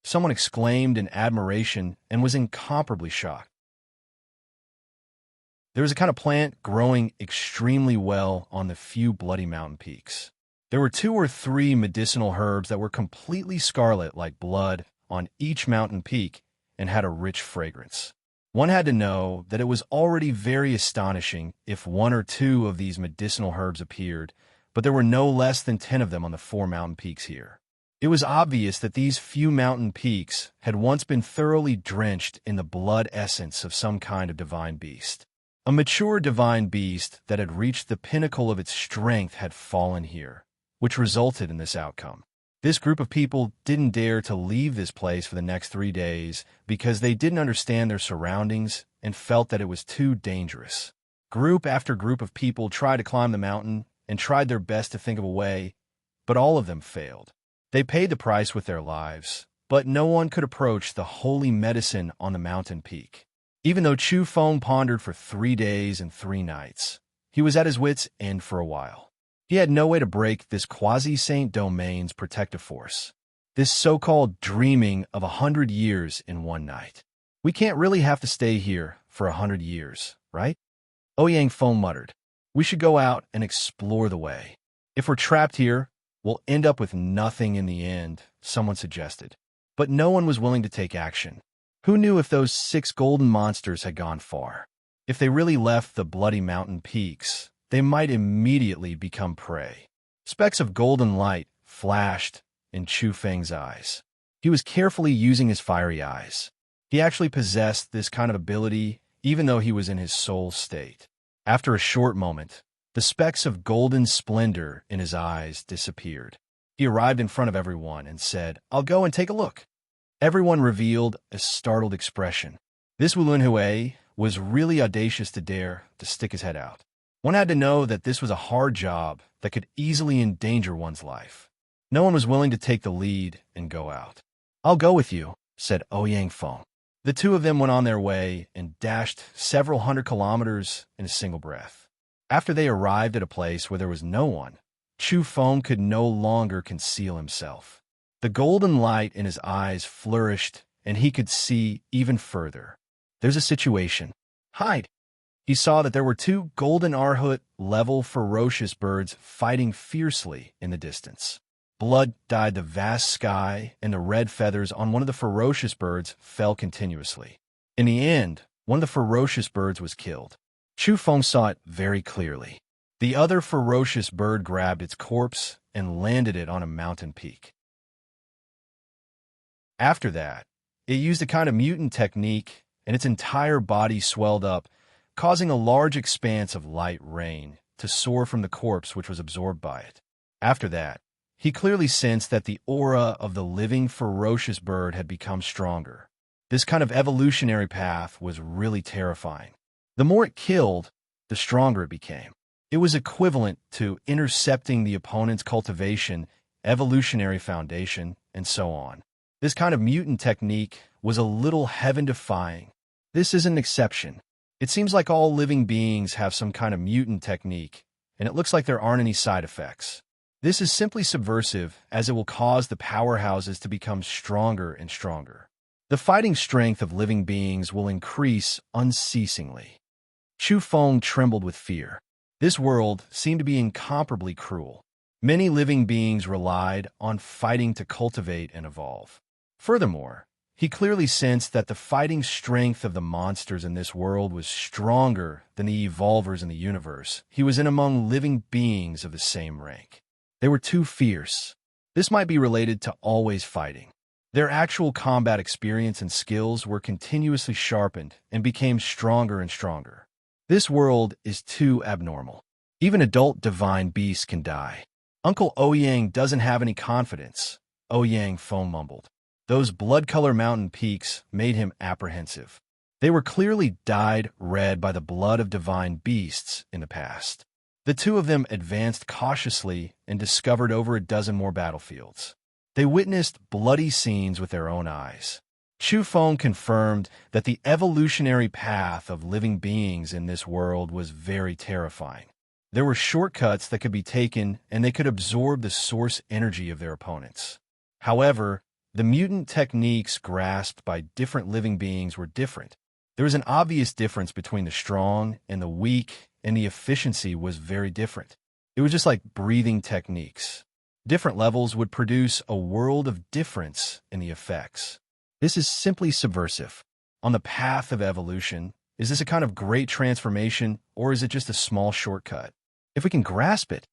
Someone exclaimed in admiration and was incomparably shocked. There was a kind of plant growing extremely well on the few bloody mountain peaks. There were 2 or 3 medicinal herbs that were completely scarlet like blood on each mountain peak and had a rich fragrance. One had to know that it was already very astonishing if 1 or 2 of these medicinal herbs appeared, but there were no less than 10 of them on the 4 mountain peaks here. It was obvious that these few mountain peaks had once been thoroughly drenched in the blood essence of some kind of divine beast. A mature divine beast that had reached the pinnacle of its strength had fallen here, which resulted in this outcome. This group of people didn't dare to leave this place for the next 3 days because they didn't understand their surroundings and felt that it was too dangerous. Group after group of people tried to climb the mountain and tried their best to think of a way, but all of them failed. They paid the price with their lives, but no one could approach the holy medicine on the mountain peak. Even though Chu Feng pondered for 3 days and 3 nights, he was at his wits' end for a while. He had no way to break this quasi-saint domain's protective force, this so-called dreaming of 100 years in one night. We can't really have to stay here for 100 years, right? Ouyang Feng muttered. We should go out and explore the way. If we're trapped here, we'll end up with nothing in the end, someone suggested. But no one was willing to take action. Who knew if those 6 golden monsters had gone far? If they really left the bloody mountain peaks, they might immediately become prey. Specks of golden light flashed in Chu Feng's eyes. He was carefully using his fiery eyes. He actually possessed this kind of ability even though he was in his soul state. After a short moment, the specks of golden splendor in his eyes disappeared. He arrived in front of everyone and said, "I'll go and take a look." Everyone revealed a startled expression. This Wulun Hui was really audacious to dare to stick his head out. One had to know that this was a hard job that could easily endanger one's life. No one was willing to take the lead and go out. "I'll go with you," said Ouyang Feng. The 2 of them went on their way and dashed several 100 kilometers in a single breath. After they arrived at a place where there was no one, Chu Feng could no longer conceal himself. The golden light in his eyes flourished, and he could see even further. There's a situation. Hide! He saw that there were 2 golden Arhut-level ferocious birds fighting fiercely in the distance. Blood dyed the vast sky, and the red feathers on one of the ferocious birds fell continuously. In the end, one of the ferocious birds was killed. Chu Feng saw it very clearly. The other ferocious bird grabbed its corpse and landed it on a mountain peak. After that, it used a kind of mutant technique, and its entire body swelled up, causing a large expanse of light rain to soar from the corpse which was absorbed by it. After that, he clearly sensed that the aura of the living ferocious bird had become stronger. This kind of evolutionary path was really terrifying. The more it killed, the stronger it became. It was equivalent to intercepting the opponent's cultivation, evolutionary foundation, and so on. This kind of mutant technique was a little heaven-defying. This is an exception. It seems like all living beings have some kind of mutant technique, and it looks like there aren't any side effects. This is simply subversive, as it will cause the powerhouses to become stronger and stronger. The fighting strength of living beings will increase unceasingly. Chu Feng trembled with fear. This world seemed to be incomparably cruel. Many living beings relied on fighting to cultivate and evolve. Furthermore, he clearly sensed that the fighting strength of the monsters in this world was stronger than the evolvers in the universe. He was in among living beings of the same rank. They were too fierce. This might be related to always fighting. Their actual combat experience and skills were continuously sharpened and became stronger and stronger. This world is too abnormal. Even adult divine beasts can die. Uncle Ouyang doesn't have any confidence, Ouyang Feng mumbled. Those blood-color mountain peaks made him apprehensive. They were clearly dyed red by the blood of divine beasts in the past. The two of them advanced cautiously and discovered over a dozen more battlefields. They witnessed bloody scenes with their own eyes. Chu Feng confirmed that the evolutionary path of living beings in this world was very terrifying. There were shortcuts that could be taken, and they could absorb the source energy of their opponents. However, the mutant techniques grasped by different living beings were different. There was an obvious difference between the strong and the weak, and the efficiency was very different. It was just like breathing techniques. Different levels would produce a world of difference in the effects. This is simply subversive. On the path of evolution, is this a kind of great transformation, or is it just a small shortcut? If we can grasp it.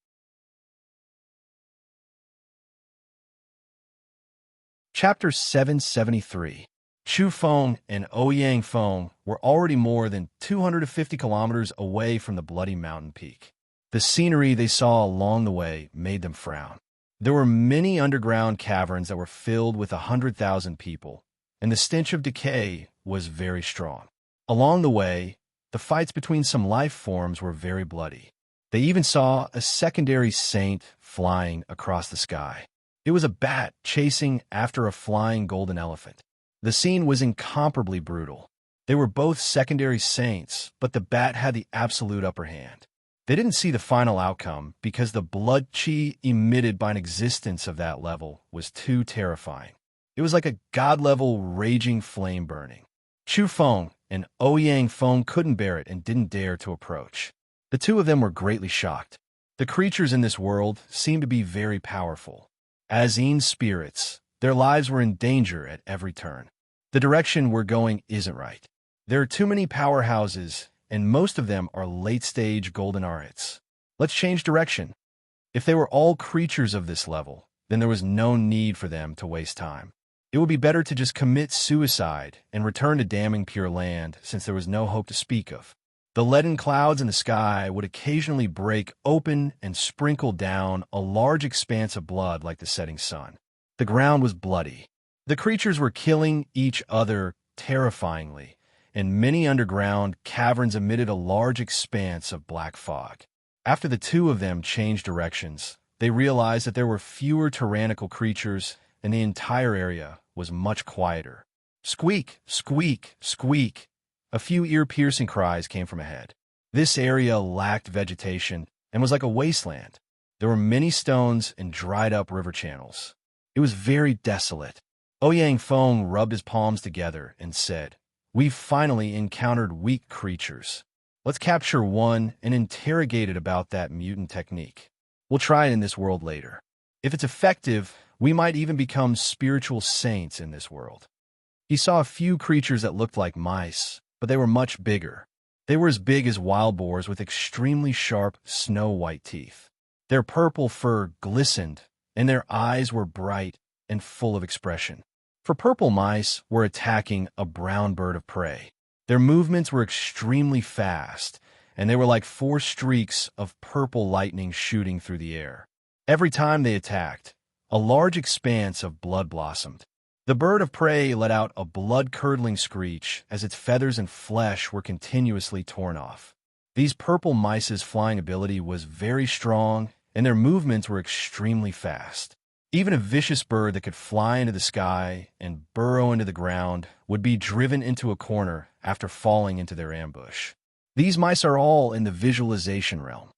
Chapter 773. Chu Feng and Ouyang Feng were already more than 250 kilometers away from the bloody mountain peak. The scenery they saw along the way made them frown. There were many underground caverns that were filled with 100,000 people, and the stench of decay was very strong. Along the way, the fights between some life forms were very bloody. They even saw a secondary saint flying across the sky. It was a bat chasing after a flying golden elephant. The scene was incomparably brutal. They were both secondary saints, but the bat had the absolute upper hand. They didn't see the final outcome because the blood chi emitted by an existence of that level was too terrifying. It was like a god-level raging flame burning. Chu Feng and Ouyang Feng couldn't bear it and didn't dare to approach. The two of them were greatly shocked. The creatures in this world seemed to be very powerful. As spirits, their lives were in danger at every turn. The direction we're going isn't right. There are too many powerhouses, and most of them are late-stage golden arhats. Let's change direction. If they were all creatures of this level, then there was no need for them to waste time. It would be better to just commit suicide and return to damning Pure Land, since there was no hope to speak of. The leaden clouds in the sky would occasionally break open and sprinkle down a large expanse of blood like the setting sun. The ground was bloody. The creatures were killing each other terrifyingly, and many underground caverns emitted a large expanse of black fog. After the two of them changed directions, they realized that there were fewer tyrannical creatures, and the entire area was much quieter. Squeak, squeak, squeak. A few ear-piercing cries came from ahead. This area lacked vegetation and was like a wasteland. There were many stones and dried-up river channels. It was very desolate. Ouyang Feng rubbed his palms together and said, "We've finally encountered weak creatures. Let's capture one and interrogate it about that mutant technique. We'll try it in this world later. If it's effective, we might even become spiritual saints in this world." He saw a few creatures that looked like mice, but they were much bigger. They were as big as wild boars with extremely sharp, snow-white teeth. Their purple fur glistened, and their eyes were bright and full of expression. For purple mice were attacking a brown bird of prey. Their movements were extremely fast, and they were like 4 streaks of purple lightning shooting through the air. Every time they attacked, a large expanse of blood blossomed. The bird of prey let out a blood-curdling screech as its feathers and flesh were continuously torn off. These purple mice's flying ability was very strong, and their movements were extremely fast. Even a vicious bird that could fly into the sky and burrow into the ground would be driven into a corner after falling into their ambush. These mice are all in the visualization realm.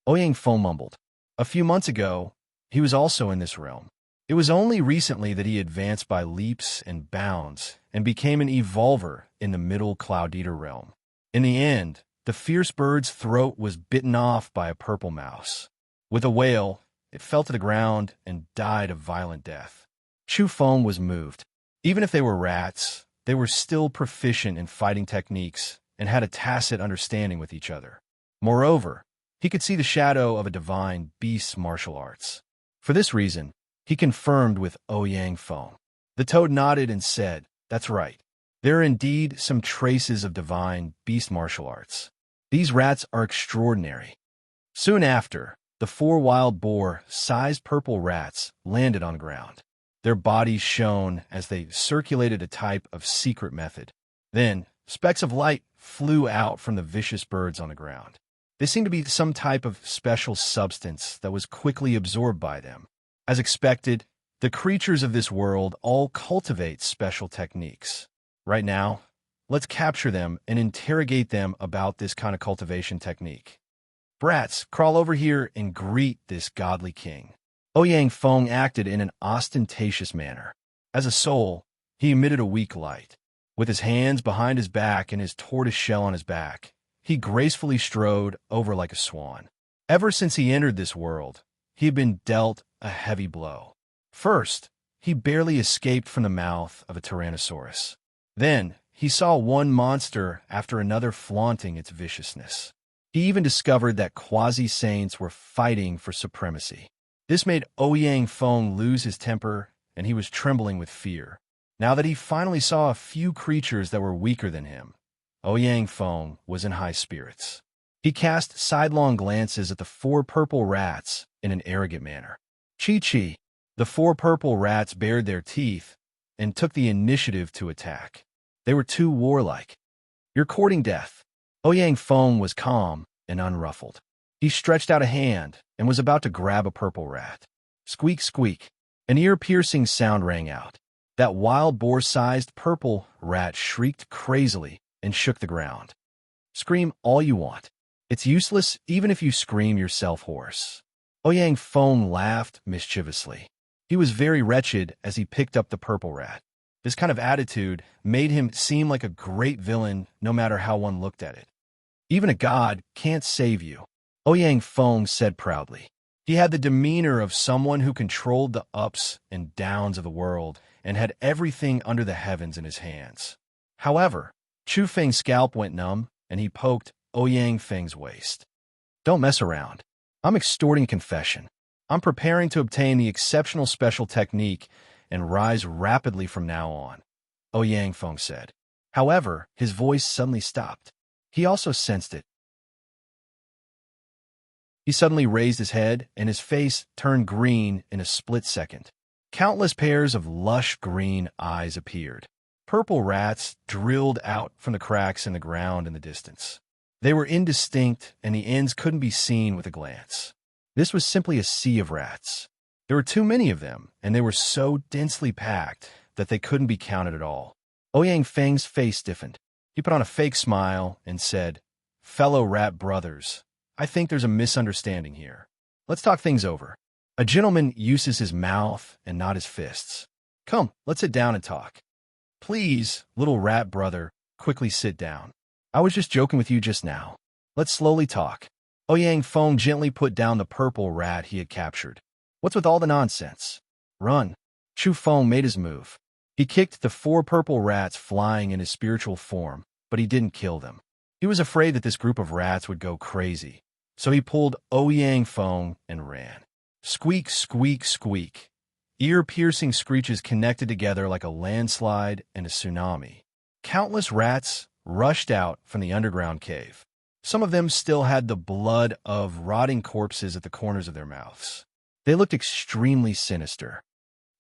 Ouyang Feng mumbled. A few months ago, he was also in this realm. It was only recently that he advanced by leaps and bounds and became an evolver in the middle Cloud Eater realm. In the end, the fierce bird's throat was bitten off by a purple mouse. With a wail, it fell to the ground and died a violent death. Chu Feng was moved. Even if they were rats, they were still proficient in fighting techniques and had a tacit understanding with each other. Moreover, he could see the shadow of a divine beast's martial arts. For this reason, he confirmed with Ouyang Feng. The toad nodded and said, "That's right. There are indeed some traces of divine beast martial arts. These rats are extraordinary." Soon after, the 4 wild boar-sized purple rats landed on the ground. Their bodies shone as they circulated a type of secret method. Then, specks of light flew out from the vicious birds on the ground. They seemed to be some type of special substance that was quickly absorbed by them. As expected, the creatures of this world all cultivate special techniques. Right now, let's capture them and interrogate them about this kind of cultivation technique. Brats, crawl over here and greet this godly king. Ouyang Feng acted in an ostentatious manner. As a soul, he emitted a weak light. With his hands behind his back and his tortoise shell on his back, he gracefully strode over like a swan. Ever since he entered this world, he had been dealt a heavy blow. First, he barely escaped from the mouth of a tyrannosaurus. Then, he saw one monster after another flaunting its viciousness. He even discovered that quasi-saints were fighting for supremacy. This made Ouyang Feng lose his temper, and he was trembling with fear. Now that he finally saw a few creatures that were weaker than him, Ouyang Feng was in high spirits. He cast sidelong glances at the 4 purple rats in an arrogant manner. Chi-chi, the 4 purple rats bared their teeth and took the initiative to attack. They were too warlike. "You're courting death." Ouyang Feng was calm and unruffled. He stretched out a hand and was about to grab a purple rat. Squeak, squeak. An ear-piercing sound rang out. That wild boar-sized purple rat shrieked crazily and shook the ground. "Scream all you want. It's useless even if you scream yourself hoarse." Ouyang Feng laughed mischievously. He was very wretched as he picked up the purple rat. This kind of attitude made him seem like a great villain no matter how one looked at it. "Even a god can't save you," Ouyang Feng said proudly. He had the demeanor of someone who controlled the ups and downs of the world and had everything under the heavens in his hands. However, Chu Feng's scalp went numb, and he poked Ouyang Feng's waist. "Don't mess around. I'm extorting confession. I'm preparing to obtain the exceptional special technique and rise rapidly from now on," Ouyang Feng said. However, his voice suddenly stopped. He also sensed it. He suddenly raised his head, and his face turned green in a split second. Countless pairs of lush green eyes appeared. Purple rats drilled out from the cracks in the ground in the distance. They were indistinct, and the ends couldn't be seen with a glance. This was simply a sea of rats. There were too many of them, and they were so densely packed that they couldn't be counted at all. Ouyang Feng's face stiffened. He put on a fake smile and said, "Fellow rat brothers, I think there's a misunderstanding here. Let's talk things over. A gentleman uses his mouth and not his fists. Come, let's sit down and talk." "Please, little rat brother, quickly sit down. I was just joking with you just now. Let's slowly talk." Ouyang Feng gently put down the purple rat he had captured. "What's with all the nonsense? Run." Chu Feng made his move. He kicked the 4 purple rats flying in his spiritual form, but he didn't kill them. He was afraid that this group of rats would go crazy, so he pulled Ouyang Feng and ran. Squeak, squeak, squeak. Ear-piercing screeches connected together like a landslide and a tsunami. Countless rats rushed out from the underground cave. Some of them still had the blood of rotting corpses at the corners of their mouths. They looked extremely sinister.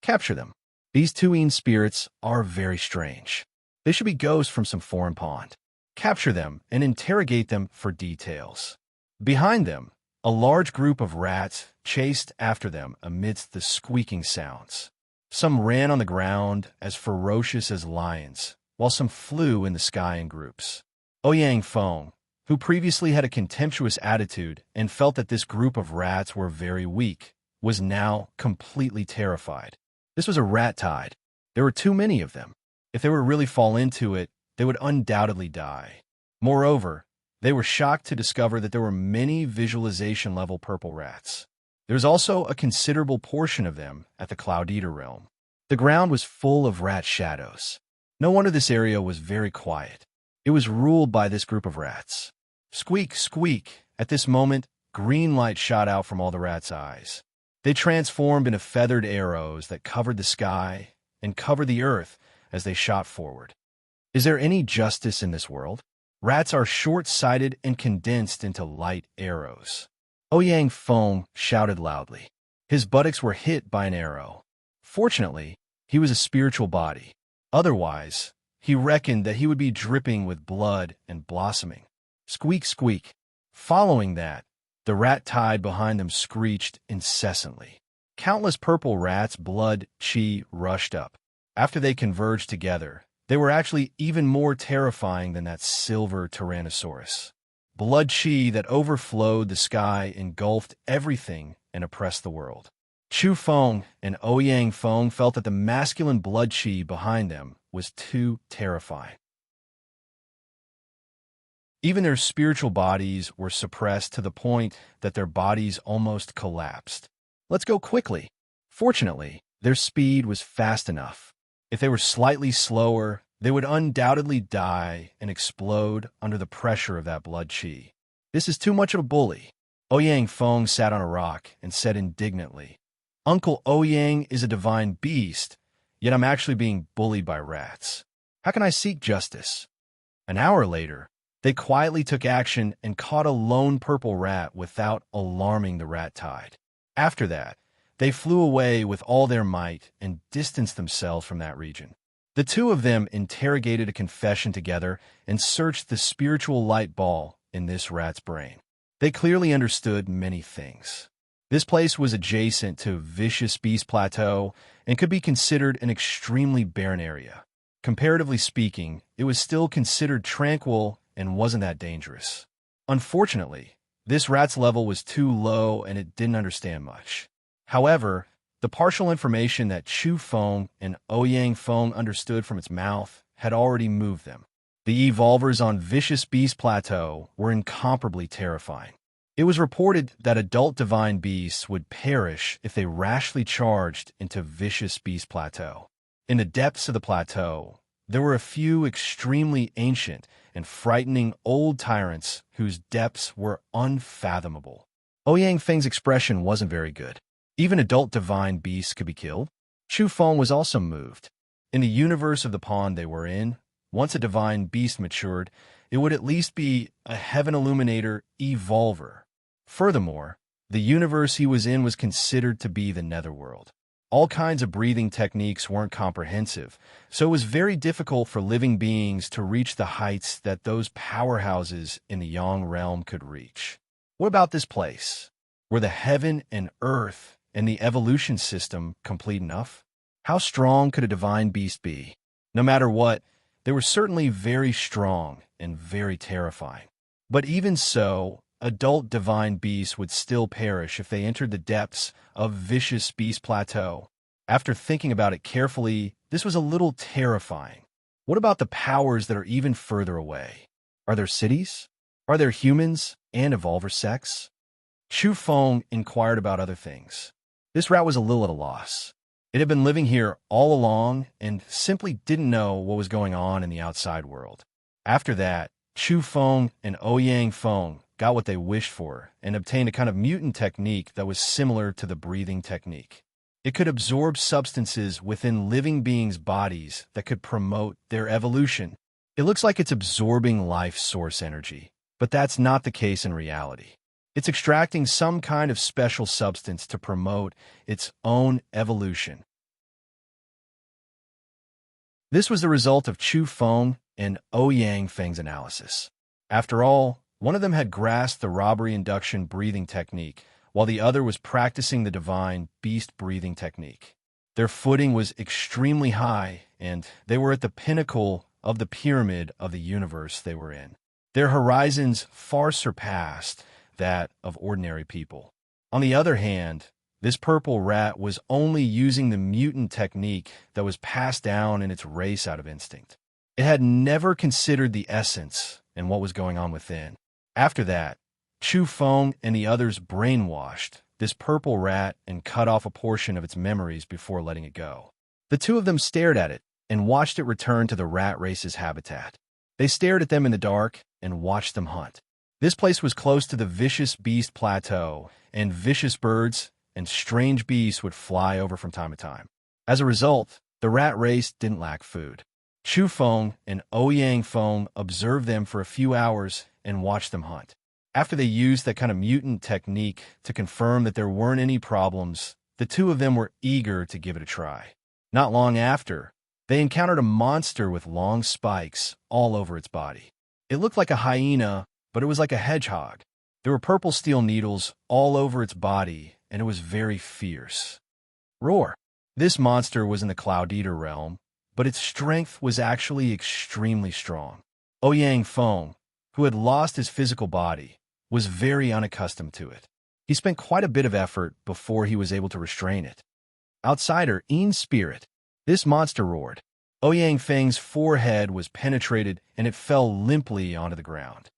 Capture them. These two spirits are very strange. They should be ghosts from some foreign pond. Capture them and interrogate them for details. Behind them, a large group of rats chased after them amidst the squeaking sounds. Some ran on the ground as ferocious as lions, while some flew in the sky in groups. Ouyang Feng, who previously had a contemptuous attitude and felt that this group of rats were very weak, was now completely terrified. This was a rat tide. There were too many of them. If they were to really fall into it, they would undoubtedly die. Moreover, they were shocked to discover that there were many visualization-level purple rats. There was also a considerable portion of them at the Cloud Eater realm. The ground was full of rat shadows. No wonder this area was very quiet. It was ruled by this group of rats. Squeak, squeak. At this moment, green light shot out from all the rats' eyes. They transformed into feathered arrows that covered the sky and covered the earth as they shot forward. Is there any justice in this world? Rats are short-sighted and condensed into light arrows. Ouyang Feng shouted loudly. His buttocks were hit by an arrow. Fortunately, he was a spiritual body. Otherwise, he reckoned that he would be dripping with blood and blossoming. Squeak, squeak. Following that, the rat tide behind them screeched incessantly. Countless purple rats' blood chi rushed up. After they converged together, they were actually even more terrifying than that silver Tyrannosaurus. Blood chi that overflowed the sky engulfed everything and oppressed the world. Chu Feng and Ouyang Feng felt that the masculine blood chi behind them was too terrifying. Even their spiritual bodies were suppressed to the point that their bodies almost collapsed. Let's go quickly. Fortunately, their speed was fast enough. If they were slightly slower, they would undoubtedly die and explode under the pressure of that blood chi. This is too much of a bully. Ouyang Feng sat on a rock and said indignantly, Uncle Ouyang is a divine beast, yet I'm actually being bullied by rats. How can I seek justice? An hour later, they quietly took action and caught a lone purple rat without alarming the rat tide. After that, they flew away with all their might and distanced themselves from that region. The two of them interrogated a confession together and searched the spiritual light ball in this rat's brain. They clearly understood many things. This place was adjacent to Vicious Beast Plateau and could be considered an extremely barren area. Comparatively speaking, it was still considered tranquil and wasn't that dangerous. Unfortunately, this rat's level was too low and it didn't understand much. However, the partial information that Chu Feng and Ouyang Feng understood from its mouth had already moved them. The evolvers on Vicious Beast Plateau were incomparably terrifying. It was reported that adult divine beasts would perish if they rashly charged into Vicious Beast Plateau. In the depths of the plateau, there were a few extremely ancient and frightening old tyrants whose depths were unfathomable. Ouyang Feng's expression wasn't very good. Even adult divine beasts could be killed. Chu Feng was also moved. In the universe of the pond they were in, once a divine beast matured, it would at least be a heaven illuminator evolver. Furthermore, the universe he was in was considered to be the netherworld. All kinds of breathing techniques weren't comprehensive, so it was very difficult for living beings to reach the heights that those powerhouses in the Yang realm could reach. What about this place? Were the heaven and earth and the evolution system complete enough? How strong could a divine beast be? No matter what, they were certainly very strong and very terrifying. But even so, adult divine beasts would still perish if they entered the depths of Vicious Beast Plateau. After thinking about it carefully, this was a little terrifying. What about the powers that are even further away? Are there cities? Are there humans and evolver sects? Chu Feng inquired about other things. This rat was a little at a loss. It had been living here all along and simply didn't know what was going on in the outside world. After that, Chu Feng and Ouyang Feng got what they wished for and obtained a kind of mutant technique that was similar to the breathing technique. It could absorb substances within living beings' bodies that could promote their evolution. It looks like it's absorbing life source energy, but that's not the case in reality. It's extracting some kind of special substance to promote its own evolution. This was the result of Chu Feng and Ouyang Feng's analysis. After all, one of them had grasped the robbery induction breathing technique, while the other was practicing the divine beast breathing technique. Their footing was extremely high, and they were at the pinnacle of the pyramid of the universe they were in. Their horizons far surpassed that of ordinary people. On the other hand, this purple rat was only using the mutant technique that was passed down in its race out of instinct. It had never considered the essence and what was going on within. After that, Chu Feng and the others brainwashed this purple rat and cut off a portion of its memories before letting it go. The two of them stared at it and watched it return to the rat race's habitat. They stared at them in the dark and watched them hunt. This place was close to the vicious beast plateau, and vicious birds and strange beasts would fly over from time to time. As a result, the rat race didn't lack food. Chu Feng and Ouyang Feng observed them for a few hours and watched them hunt. After they used that kind of mutant technique to confirm that there weren't any problems, the two of them were eager to give it a try. Not long after, they encountered a monster with long spikes all over its body. It looked like a hyena, but it was like a hedgehog. There were purple steel needles all over its body, and it was very fierce. Roar! This monster was in the Cloud Eater realm, but its strength was actually extremely strong. Ouyang Feng, who had lost his physical body, was very unaccustomed to it. He spent quite a bit of effort before he was able to restrain it. Outsider, in spirit, this monster roared. Ouyang Feng's forehead was penetrated, and it fell limply onto the ground.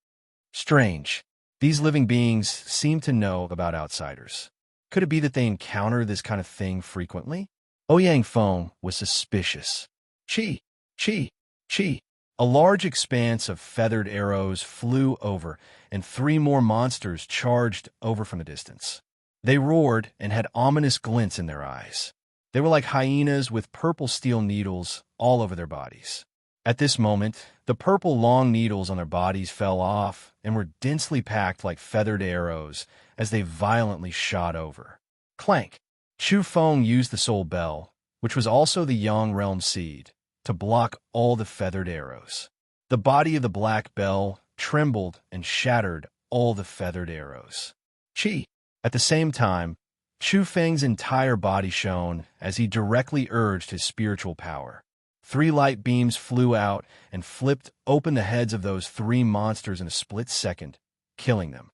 Strange. These living beings seemed to know about outsiders. Could it be that they encounter this kind of thing frequently? Ouyang Feng was suspicious. Chi! Chi! Chi! A large expanse of feathered arrows flew over, and 3 more monsters charged over from a distance. They roared and had ominous glints in their eyes. They were like hyenas with purple steel needles all over their bodies. At this moment, the purple long needles on their bodies fell off and were densely packed like feathered arrows as they violently shot over. Clank! Chu Feng used the soul bell, which was also the Yang realm seed, to block all the feathered arrows. The body of the black bell trembled and shattered all the feathered arrows. Chi! At the same time, Chu Feng's entire body shone as he directly urged his spiritual power. 3 light beams flew out and flipped open the heads of those 3 monsters in a split second, killing them.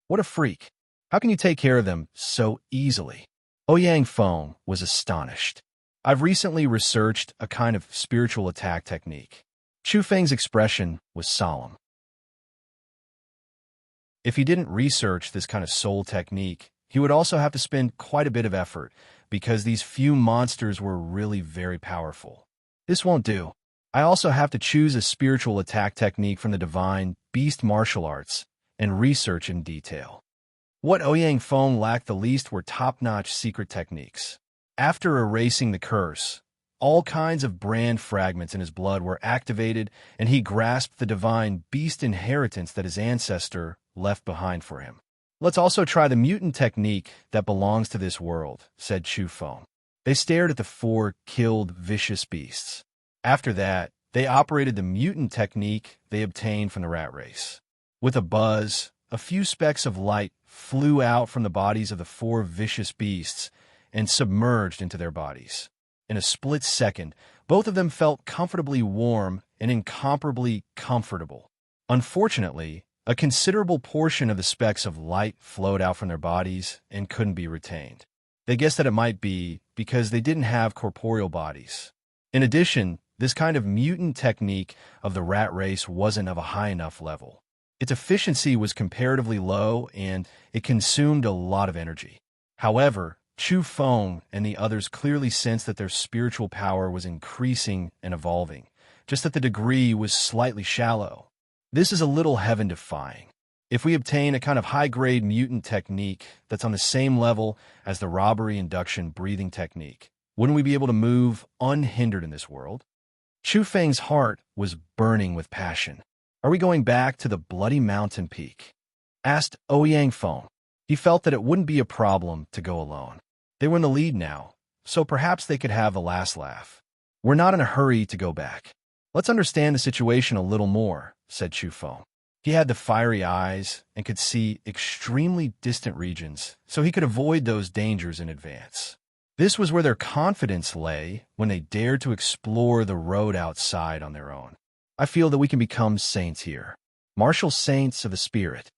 What a freak! How can you take care of them so easily? Ouyang Feng was astonished. I've recently researched a kind of spiritual attack technique. Chu Feng's expression was solemn. If he didn't research this kind of soul technique, he would also have to spend quite a bit of effort because these few monsters were really very powerful. This won't do. I also have to choose a spiritual attack technique from the divine beast martial arts and research in detail. What Ouyang Feng lacked the least were top-notch secret techniques. After erasing the curse, all kinds of brand fragments in his blood were activated, and he grasped the divine beast inheritance that his ancestor left behind for him. Let's also try the mutant technique that belongs to this world, said Chu Feng. They stared at the 4 killed vicious beasts. After that, they operated the mutant technique they obtained from the rat race. With a buzz, a few specks of light flew out from the bodies of the 4 vicious beasts and submerged into their bodies. In a split second, both of them felt comfortably warm and incomparably comfortable. Unfortunately, a considerable portion of the specks of light flowed out from their bodies and couldn't be retained. They guessed that it might be because they didn't have corporeal bodies. In addition, this kind of mutant technique of the rat race wasn't of a high enough level. Its efficiency was comparatively low, and it consumed a lot of energy. However, Chu Feng and the others clearly sensed that their spiritual power was increasing and evolving, just that the degree was slightly shallow. This is a little heaven-defying. If we obtain a kind of high-grade mutant technique that's on the same level as the robbery induction breathing technique, wouldn't we be able to move unhindered in this world? Chu Feng's heart was burning with passion. Are we going back to the bloody mountain peak? Asked Ouyang Feng. He felt that it wouldn't be a problem to go alone. They were in the lead now, so perhaps they could have the last laugh. "We're not in a hurry to go back. Let's understand the situation a little more," said Chu Feng. He had the fiery eyes and could see extremely distant regions, so he could avoid those dangers in advance. This was where their confidence lay when they dared to explore the road outside on their own. "I feel that we can become saints here. Martial saints of the spirit."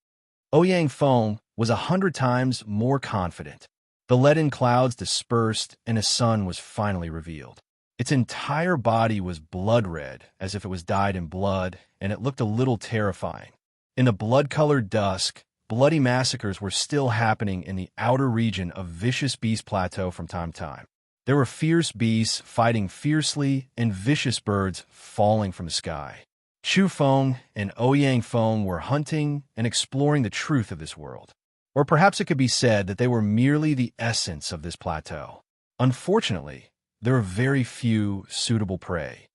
Ouyang Feng was 100 times more confident. The leaden clouds dispersed and a sun was finally revealed. Its entire body was blood red, as if it was dyed in blood, and it looked a little terrifying. In the blood-colored dusk, bloody massacres were still happening in the outer region of Vicious Beast Plateau from time to time. There were fierce beasts fighting fiercely and vicious birds falling from the sky. Chu Feng and Ouyang Feng were hunting and exploring the truth of this world. Or perhaps it could be said that they were merely the essence of this plateau. Unfortunately, there are very few suitable prey.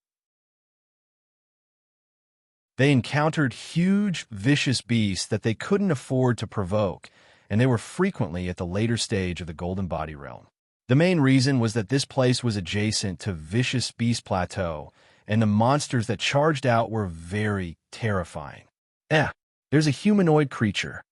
They encountered huge, vicious beasts that they couldn't afford to provoke, and they were frequently at the later stage of the Golden Body Realm. The main reason was that this place was adjacent to Vicious Beast Plateau, and the monsters that charged out were very terrifying. There's a humanoid creature.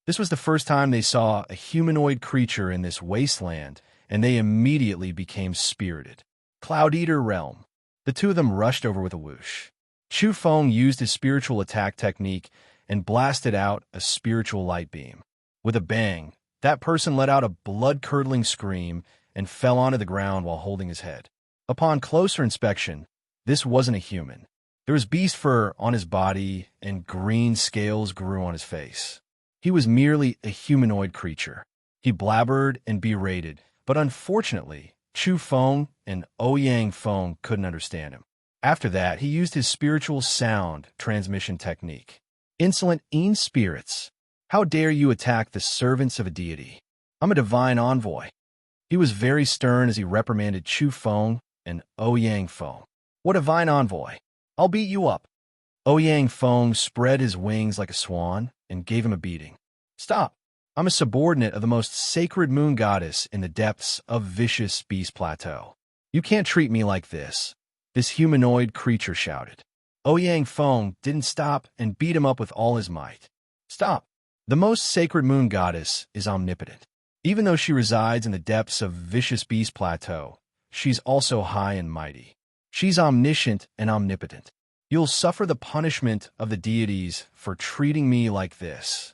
This was the first time they saw a humanoid creature in this wasteland, and they immediately became spirited. Cloud Eater Realm. The two of them rushed over with a whoosh. Chu Feng used his spiritual attack technique and blasted out a spiritual light beam. With a bang, that person let out a blood-curdling scream and fell onto the ground while holding his head. Upon closer inspection, this wasn't a human. There was beast fur on his body and green scales grew on his face. He was merely a humanoid creature. He blabbered and berated, but unfortunately, Chu Feng and Ouyang Feng couldn't understand him. After that, he used his spiritual sound transmission technique. "Insolent spirits, how dare you attack the servants of a deity? I'm a divine envoy." He was very stern as he reprimanded Chu Feng and Ouyang Feng. "What divine envoy? I'll beat you up." Ouyang Feng spread his wings like a swan and gave him a beating. "Stop. I'm a subordinate of the most sacred moon goddess in the depths of Vicious Beast Plateau. You can't treat me like this," this humanoid creature shouted. Ouyang Feng didn't stop and beat him up with all his might. "Stop. The most sacred moon goddess is omnipotent. Even though she resides in the depths of Vicious Beast Plateau, she's also high and mighty. She's omniscient and omnipotent. You'll suffer the punishment of the deities for treating me like this."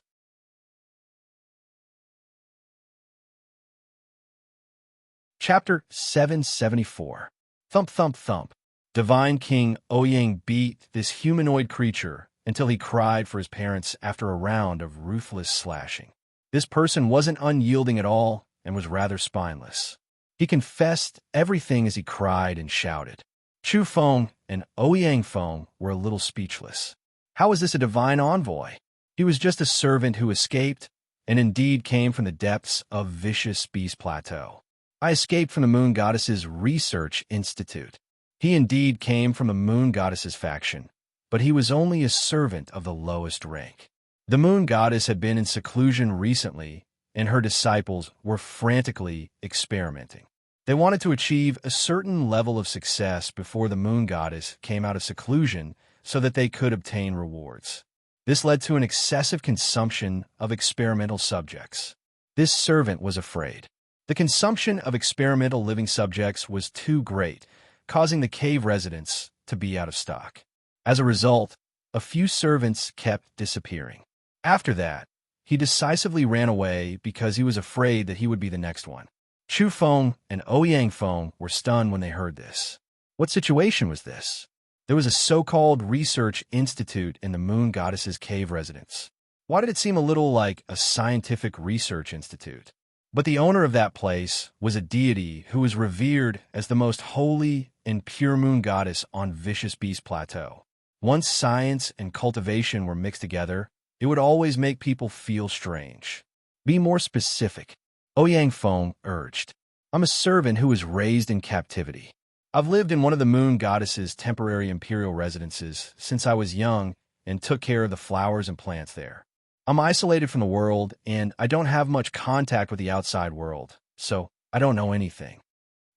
Chapter 774. Thump, thump, thump. Divine King Ouyang beat this humanoid creature until he cried for his parents after a round of ruthless slashing. This person wasn't unyielding at all and was rather spineless. He confessed everything as he cried and shouted. Chu Feng and Ouyang Feng were a little speechless. How was this a divine envoy? He was just a servant who escaped and indeed came from the depths of Vicious Beast Plateau. "I escaped from the Moon Goddess's Research Institute." He indeed came from the Moon Goddess's faction, but he was only a servant of the lowest rank. The Moon Goddess had been in seclusion recently, and her disciples were frantically experimenting. They wanted to achieve a certain level of success before the Moon Goddess came out of seclusion so that they could obtain rewards. This led to an excessive consumption of experimental subjects. This servant was afraid. The consumption of experimental living subjects was too great, causing the cave residents to be out of stock. As a result, a few servants kept disappearing. After that, he decisively ran away because he was afraid that he would be the next one. Chu Feng and Ouyang Feng were stunned when they heard this. What situation was this? There was a so-called research institute in the Moon Goddess's cave residence. Why did it seem a little like a scientific research institute? But the owner of that place was a deity who was revered as the most holy and pure moon goddess on Vicious Beast Plateau. Once science and cultivation were mixed together, it would always make people feel strange. "Be more specific," Ouyang Feng urged. "I'm a servant who was raised in captivity. I've lived in one of the moon goddess's temporary imperial residences since I was young and took care of the flowers and plants there. I'm isolated from the world, and I don't have much contact with the outside world, so I don't know anything."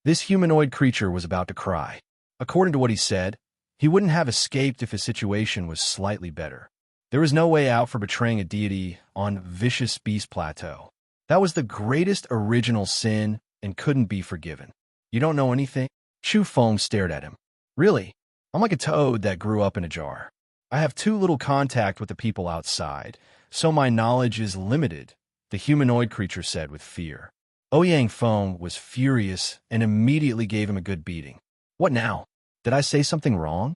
This humanoid creature was about to cry. According to what he said, he wouldn't have escaped if his situation was slightly better. There was no way out for betraying a deity on Vicious Beast Plateau. That was the greatest original sin and couldn't be forgiven. You don't know anything? Chu Feng stared at him. Really? I'm like a toad that grew up in a jar. I have too little contact with the people outside, so my knowledge is limited, the humanoid creature said with fear. Ouyang Feng was furious and immediately gave him a good beating. What now? Did I say something wrong?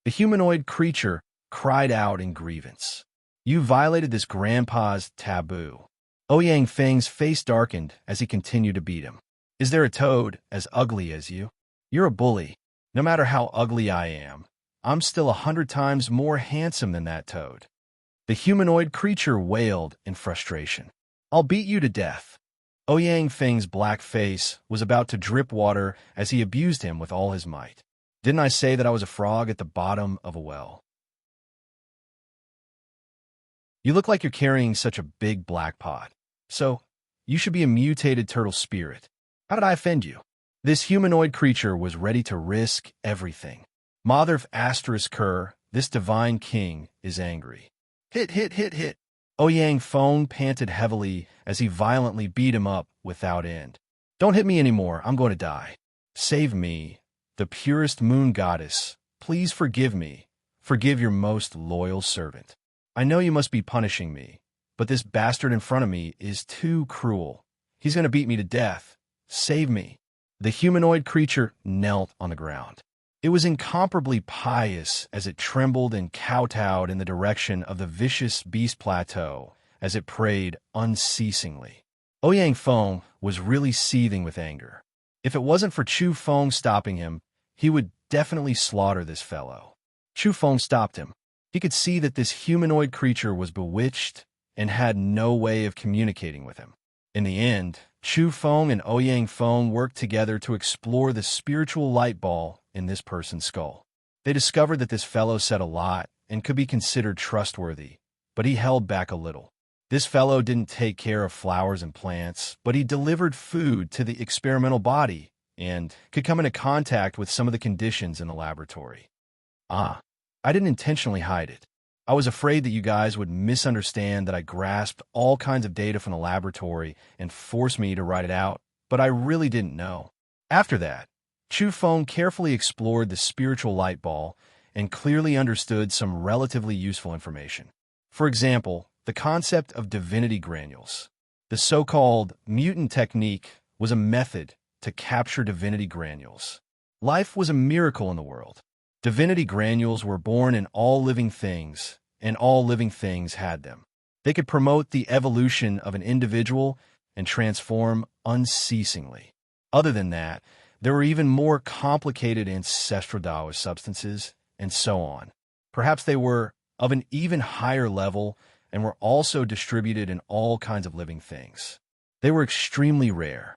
The humanoid creature cried out in grievance. You violated this grandpa's taboo. Ouyang Feng's face darkened as he continued to beat him. Is there a toad as ugly as you? You're a bully. No matter how ugly I am, I'm still 100 times more handsome than that toad. The humanoid creature wailed in frustration. I'll beat you to death. Ouyang Feng's black face was about to drip water as he abused him with all his might. Didn't I say that I was a frog at the bottom of a well? You look like you're carrying such a big black pot. So, you should be a mutated turtle spirit. How did I offend you? This humanoid creature was ready to risk everything. Motherf asterisk Kerr, this divine king, is angry. Hit, hit, hit, hit. Ouyang Feng panted heavily as he violently beat him up without end. Don't hit me anymore, I'm going to die. Save me, the purest moon goddess. Please forgive me. Forgive your most loyal servant. I know you must be punishing me, but this bastard in front of me is too cruel. He's going to beat me to death. Save me. The humanoid creature knelt on the ground. It was incomparably pious as it trembled and kowtowed in the direction of the Vicious Beast Plateau as it prayed unceasingly. Ouyang Feng was really seething with anger. If it wasn't for Chu Feng stopping him, he would definitely slaughter this fellow. Chu Feng stopped him. He could see that this humanoid creature was bewitched and had no way of communicating with him. In the end, Chu Feng and Ouyang Feng worked together to explore the spiritual light ball in this person's skull. They discovered that this fellow said a lot and could be considered trustworthy, but he held back a little. This fellow didn't take care of flowers and plants, but he delivered food to the experimental body and could come into contact with some of the conditions in the laboratory. I didn't intentionally hide it. I was afraid that you guys would misunderstand that I grasped all kinds of data from the laboratory and forced me to write it out, but I really didn't know. After that, Chu Feng carefully explored the spiritual light ball and clearly understood some relatively useful information. For example, the concept of divinity granules. The so-called mutant technique was a method to capture divinity granules. Life was a miracle in the world. Divinity granules were born in all living things, and all living things had them. They could promote the evolution of an individual and transform unceasingly. Other than that, there were even more complicated ancestral Taoist substances, and so on. Perhaps they were of an even higher level and were also distributed in all kinds of living things. They were extremely rare.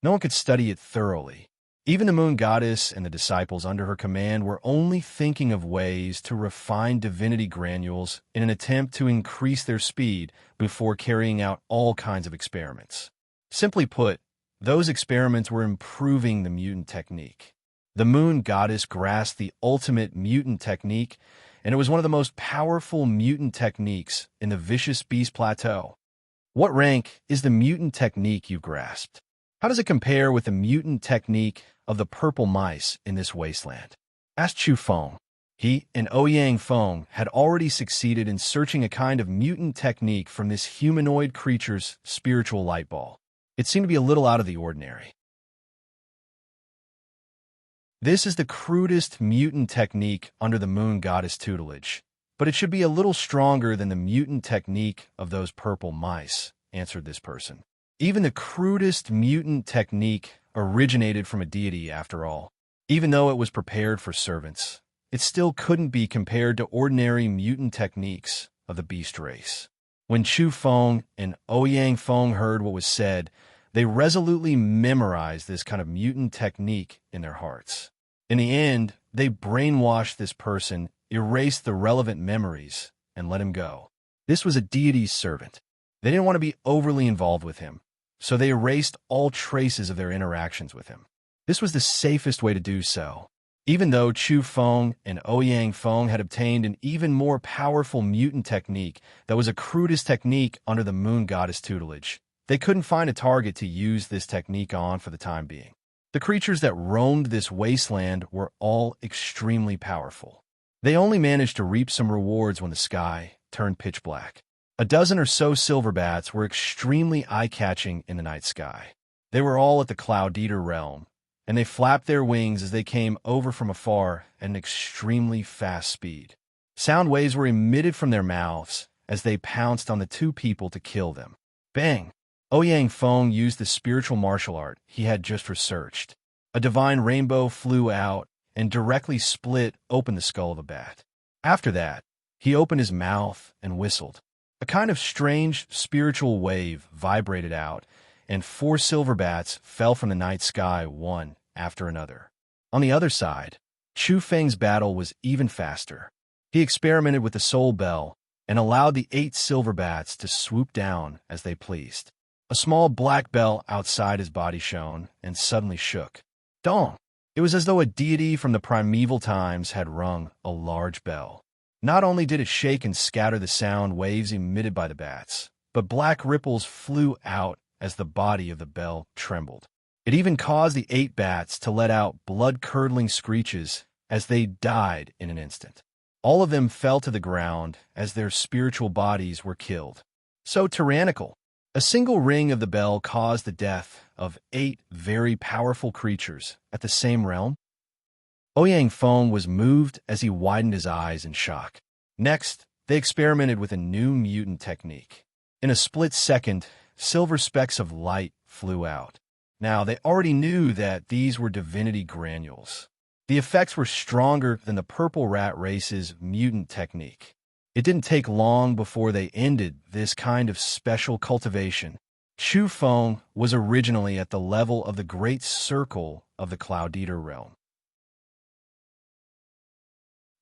No one could study it thoroughly. Even the moon goddess and the disciples under her command were only thinking of ways to refine divinity granules in an attempt to increase their speed before carrying out all kinds of experiments. Simply put, those experiments were improving the mutant technique. The moon goddess grasped the ultimate mutant technique, and it was one of the most powerful mutant techniques in the Vicious Beast Plateau. What rank is the mutant technique you grasped? How does it compare with the mutant technique of the purple mice in this wasteland? Asked Chu Feng. He and Ouyang Feng had already succeeded in searching a kind of mutant technique from this humanoid creature's spiritual light ball. It seemed to be a little out of the ordinary. This is the crudest mutant technique under the moon goddess tutelage, but it should be a little stronger than the mutant technique of those purple mice, answered this person. Even the crudest mutant technique originated from a deity, after all. Even though it was prepared for servants, it still couldn't be compared to ordinary mutant techniques of the beast race. When Chu Feng and Ouyang Feng heard what was said, they resolutely memorized this kind of mutant technique in their hearts. In the end, they brainwashed this person, erased the relevant memories, and let him go. This was a deity's servant. They didn't want to be overly involved with him, so they erased all traces of their interactions with him. This was the safest way to do so. Even though Chu Feng and Ouyang Feng had obtained an even more powerful mutant technique that was a crudest technique under the moon goddess tutelage, they couldn't find a target to use this technique on for the time being. The creatures that roamed this wasteland were all extremely powerful. They only managed to reap some rewards when the sky turned pitch black. A dozen or so silver bats were extremely eye-catching in the night sky. They were all at the Cloud Eater realm, and they flapped their wings as they came over from afar at an extremely fast speed. Sound waves were emitted from their mouths as they pounced on the two people to kill them. Bang! Ouyang Feng used the spiritual martial art he had just researched. A divine rainbow flew out and directly split open the skull of a bat. After that, he opened his mouth and whistled. A kind of strange spiritual wave vibrated out, and 4 silver bats fell from the night sky one after another. On the other side, Chu Feng's battle was even faster. He experimented with the soul bell and allowed the 8 silver bats to swoop down as they pleased. A small black bell outside his body shone and suddenly shook. Dong! It was as though a deity from the primeval times had rung a large bell. Not only did it shake and scatter the sound waves emitted by the bats, but black ripples flew out as the body of the bell trembled. It even caused the 8 bats to let out blood-curdling screeches as they died in an instant. All of them fell to the ground as their spiritual bodies were killed. So tyrannical. A single ring of the bell caused the death of 8 very powerful creatures at the same realm. Ouyang Feng was moved as he widened his eyes in shock. Next, they experimented with a new mutant technique. In a split second, silver specks of light flew out. Now, they already knew that these were divinity granules. The effects were stronger than the purple rat race's mutant technique. It didn't take long before they ended this kind of special cultivation. Chu Feng was originally at the level of the Great Circle of the Cloud Eater realm.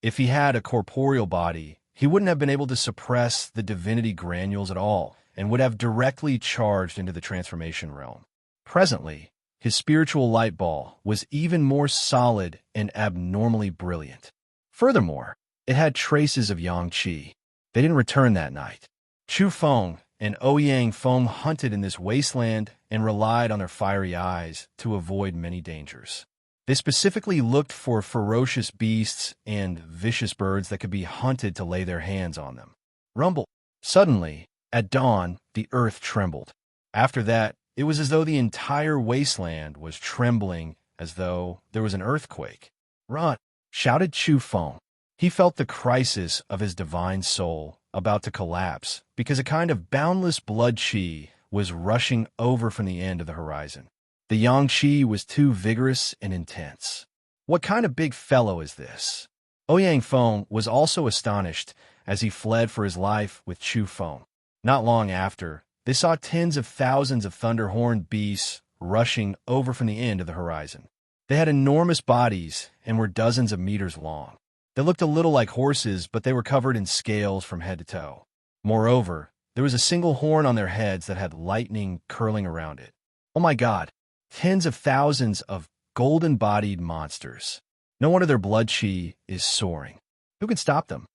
If he had a corporeal body, he wouldn't have been able to suppress the divinity granules at all and would have directly charged into the transformation realm. Presently, his spiritual light ball was even more solid and abnormally brilliant. Furthermore, it had traces of Yang Qi. They didn't return that night. Chu Feng and Ouyang Feng hunted in this wasteland and relied on their fiery eyes to avoid many dangers. They specifically looked for ferocious beasts and vicious birds that could be hunted to lay their hands on them. Rumble. Suddenly, at dawn, the earth trembled. After that, it was as though the entire wasteland was trembling, as though there was an earthquake. Run! Shouted Chu Feng. He felt the crisis of his divine soul about to collapse because a kind of boundless blood qi was rushing over from the end of the horizon. The yang qi was too vigorous and intense. What kind of big fellow is this? Ouyang Feng was also astonished as he fled for his life with Chu Feng. Not long after, they saw tens of thousands of thunder-horned beasts rushing over from the end of the horizon. They had enormous bodies and were dozens of meters long. They looked a little like horses, but they were covered in scales from head to toe. Moreover, there was a single horn on their heads that had lightning curling around it. Oh my God! Tens of thousands of golden-bodied monsters. No wonder their blood qi is soaring. Who can stop them?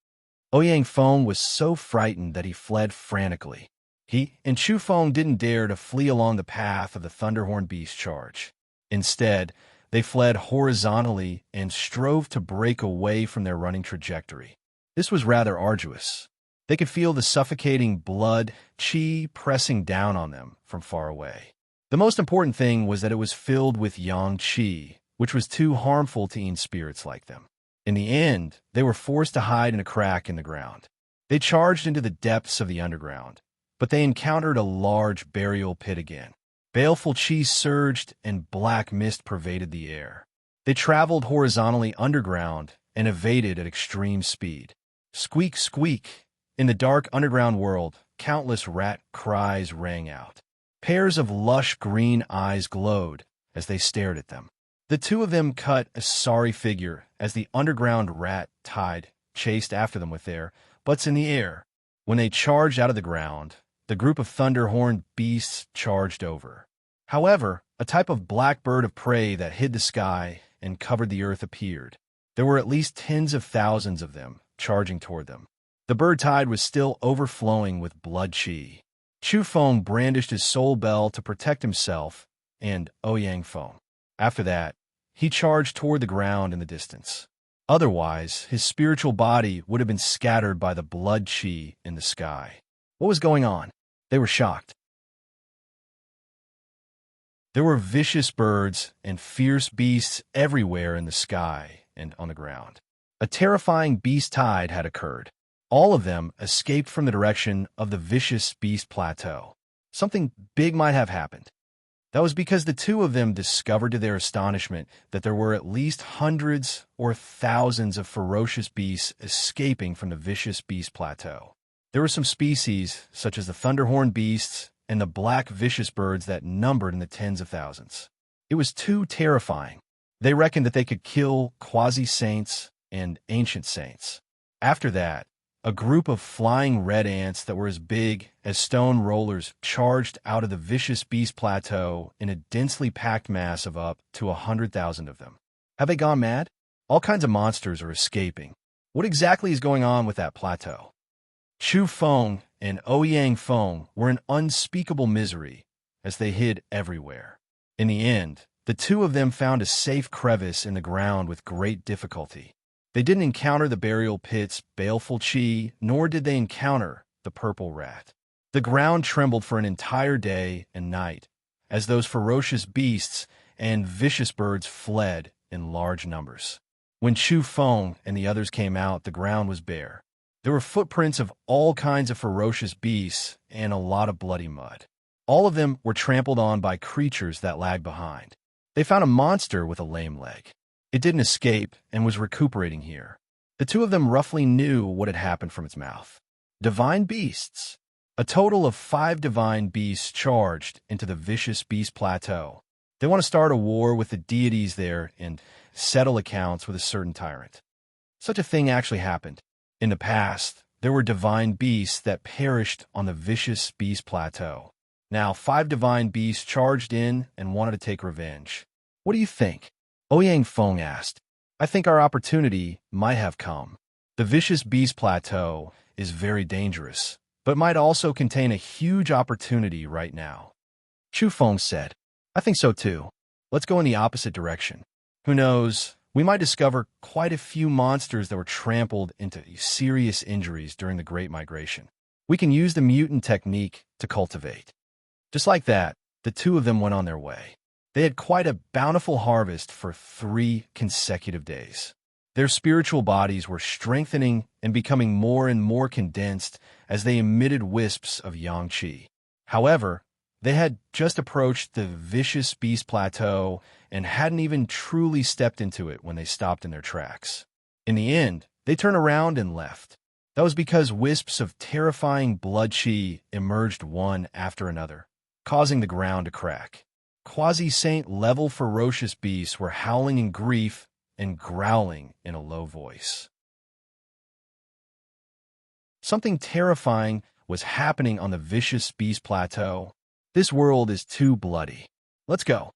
Ouyang Feng was so frightened that he fled frantically. He and Chu Feng didn't dare to flee along the path of the Thunderhorn Beast charge. Instead, they fled horizontally and strove to break away from their running trajectory. This was rather arduous. They could feel the suffocating blood qi pressing down on them from far away. The most important thing was that it was filled with yang qi, which was too harmful to eat spirits like them. In the end, they were forced to hide in a crack in the ground. They charged into the depths of the underground, but they encountered a large burial pit again. Baleful qi surged and black mist pervaded the air. They traveled horizontally underground and evaded at extreme speed. Squeak, squeak! In the dark underground world, countless rat cries rang out. Pairs of lush green eyes glowed as they stared at them. The two of them cut a sorry figure as the underground rat tide chased after them with their butts in the air. When they charged out of the ground, the group of thunder-horned beasts charged over. However, a type of black bird of prey that hid the sky and covered the earth appeared. There were at least tens of thousands of them, charging toward them. The bird tide was still overflowing with blood chi. Chu Feng brandished his soul bell to protect himself and Ouyang Feng. After that, he charged toward the ground in the distance. Otherwise, his spiritual body would have been scattered by the blood chi in the sky. What was going on? They were shocked. There were vicious birds and fierce beasts everywhere in the sky and on the ground. A terrifying beast tide had occurred. All of them escaped from the direction of the vicious beast plateau. Something big might have happened. That was because the two of them discovered to their astonishment that there were at least hundreds or thousands of ferocious beasts escaping from the vicious beast plateau. There were some species, such as the thunderhorn beasts and the black vicious birds, that numbered in the tens of thousands. It was too terrifying. They reckoned that they could kill quasi-saints and ancient saints. After that, a group of flying red ants that were as big as stone rollers charged out of the vicious beast plateau in a densely packed mass of up to 100,000 of them. Have they gone mad? All kinds of monsters are escaping. What exactly is going on with that plateau? Chu Feng and Ouyang Feng were in unspeakable misery as they hid everywhere. In the end, the two of them found a safe crevice in the ground with great difficulty. They didn't encounter the burial pit's baleful chi, nor did they encounter the purple rat. The ground trembled for an entire day and night as those ferocious beasts and vicious birds fled in large numbers. When Chu Feng and the others came out, the ground was bare. There were footprints of all kinds of ferocious beasts and a lot of bloody mud. All of them were trampled on by creatures that lagged behind. They found a monster with a lame leg. It didn't escape and was recuperating here. The two of them roughly knew what had happened from its mouth. Divine beasts. A total of 5 divine beasts charged into the vicious beast plateau. They want to start a war with the deities there and settle accounts with a certain tyrant. Such a thing actually happened. In the past, there were divine beasts that perished on the vicious beast plateau. Now, 5 divine beasts charged in and wanted to take revenge. What do you think? Ouyang Feng asked. I think our opportunity might have come. The vicious beast plateau is very dangerous, but might also contain a huge opportunity right now. Chu Feng said, I think so too. Let's go in the opposite direction. Who knows, we might discover quite a few monsters that were trampled into serious injuries during the Great Migration. We can use the mutant technique to cultivate. Just like that, the two of them went on their way. They had quite a bountiful harvest for 3 consecutive days. Their spiritual bodies were strengthening and becoming more and more condensed as they emitted wisps of yang qi. However, they had just approached the vicious beast plateau and hadn't even truly stepped into it when they stopped in their tracks. In the end, they turned around and left. That was because wisps of terrifying blood chi emerged one after another, causing the ground to crack. Quasi-saint level ferocious beasts were howling in grief and growling in a low voice. Something terrifying was happening on the vicious beast plateau. This world is too bloody. Let's go.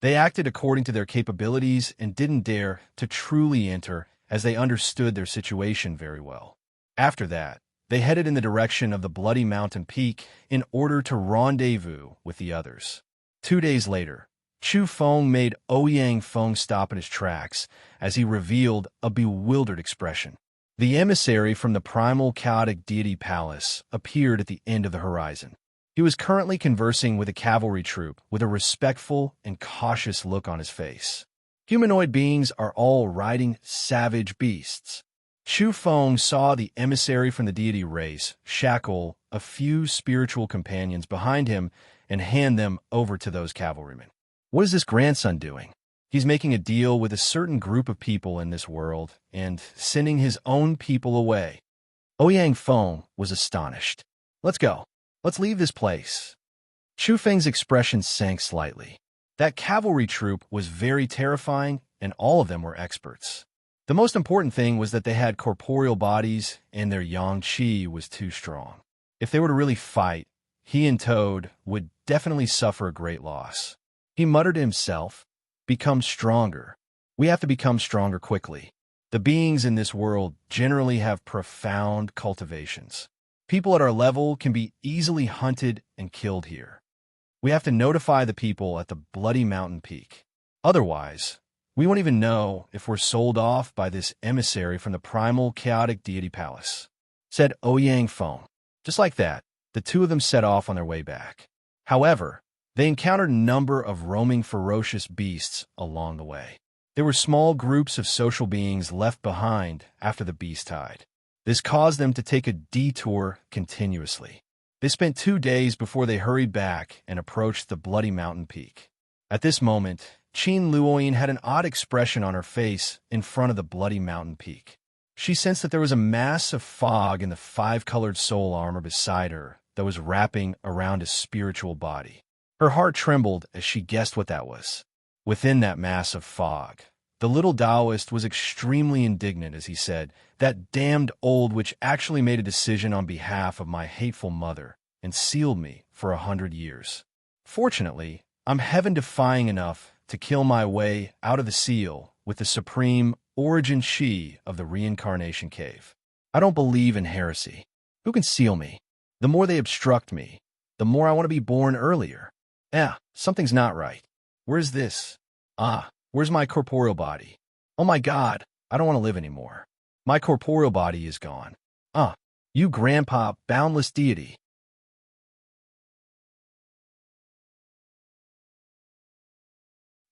They acted according to their capabilities and didn't dare to truly enter as they understood their situation very well. After that, they headed in the direction of the bloody mountain peak in order to rendezvous with the others. 2 days later, Chu Feng made Ouyang Feng stop in his tracks as he revealed a bewildered expression. The emissary from the primal chaotic deity palace appeared at the end of the horizon. He was currently conversing with a cavalry troop with a respectful and cautious look on his face. Humanoid beings are all riding savage beasts. Chu Feng saw the emissary from the deity race shackle a few spiritual companions behind him and hand them over to those cavalrymen. What is this grandson doing? He's making a deal with a certain group of people in this world and sending his own people away. Ouyang Feng was astonished. Let's go. Let's leave this place. Chu Feng's expression sank slightly. That cavalry troop was very terrifying, and all of them were experts. The most important thing was that they had corporeal bodies and their yang qi was too strong. If they were to really fight, he and Toad would definitely suffer a great loss. He muttered to himself, become stronger. We have to become stronger quickly. The beings in this world generally have profound cultivations. People at our level can be easily hunted and killed here. We have to notify the people at the Bloody Mountain Peak. Otherwise, we won't even know if we're sold off by this emissary from the primal chaotic deity palace," said Ouyang Feng. Just like that, the two of them set off on their way back. However, they encountered a number of roaming ferocious beasts along the way. There were small groups of social beings left behind after the beast tide. This caused them to take a detour continuously. They spent 2 days before they hurried back and approached the Bloody Mountain Peak. At this moment, Qin Luoyin had an odd expression on her face in front of the Bloody Mountain Peak. She sensed that there was a mass of fog in the 5-colored soul armor beside her that was wrapping around a spiritual body. Her heart trembled as she guessed what that was. Within that mass of fog, the little Taoist was extremely indignant as he said, "That damned old witch actually made a decision on behalf of my hateful mother and sealed me for 100 years. Fortunately, I'm heaven-defying enough to kill my way out of the seal with the supreme origin chi of the reincarnation cave. I don't believe in heresy. Who can seal me? The more they obstruct me, the more I want to be born earlier. Something's not right. Where's this? Where's my corporeal body? Oh my God, I don't want to live anymore. My corporeal body is gone. You grandpa, boundless deity."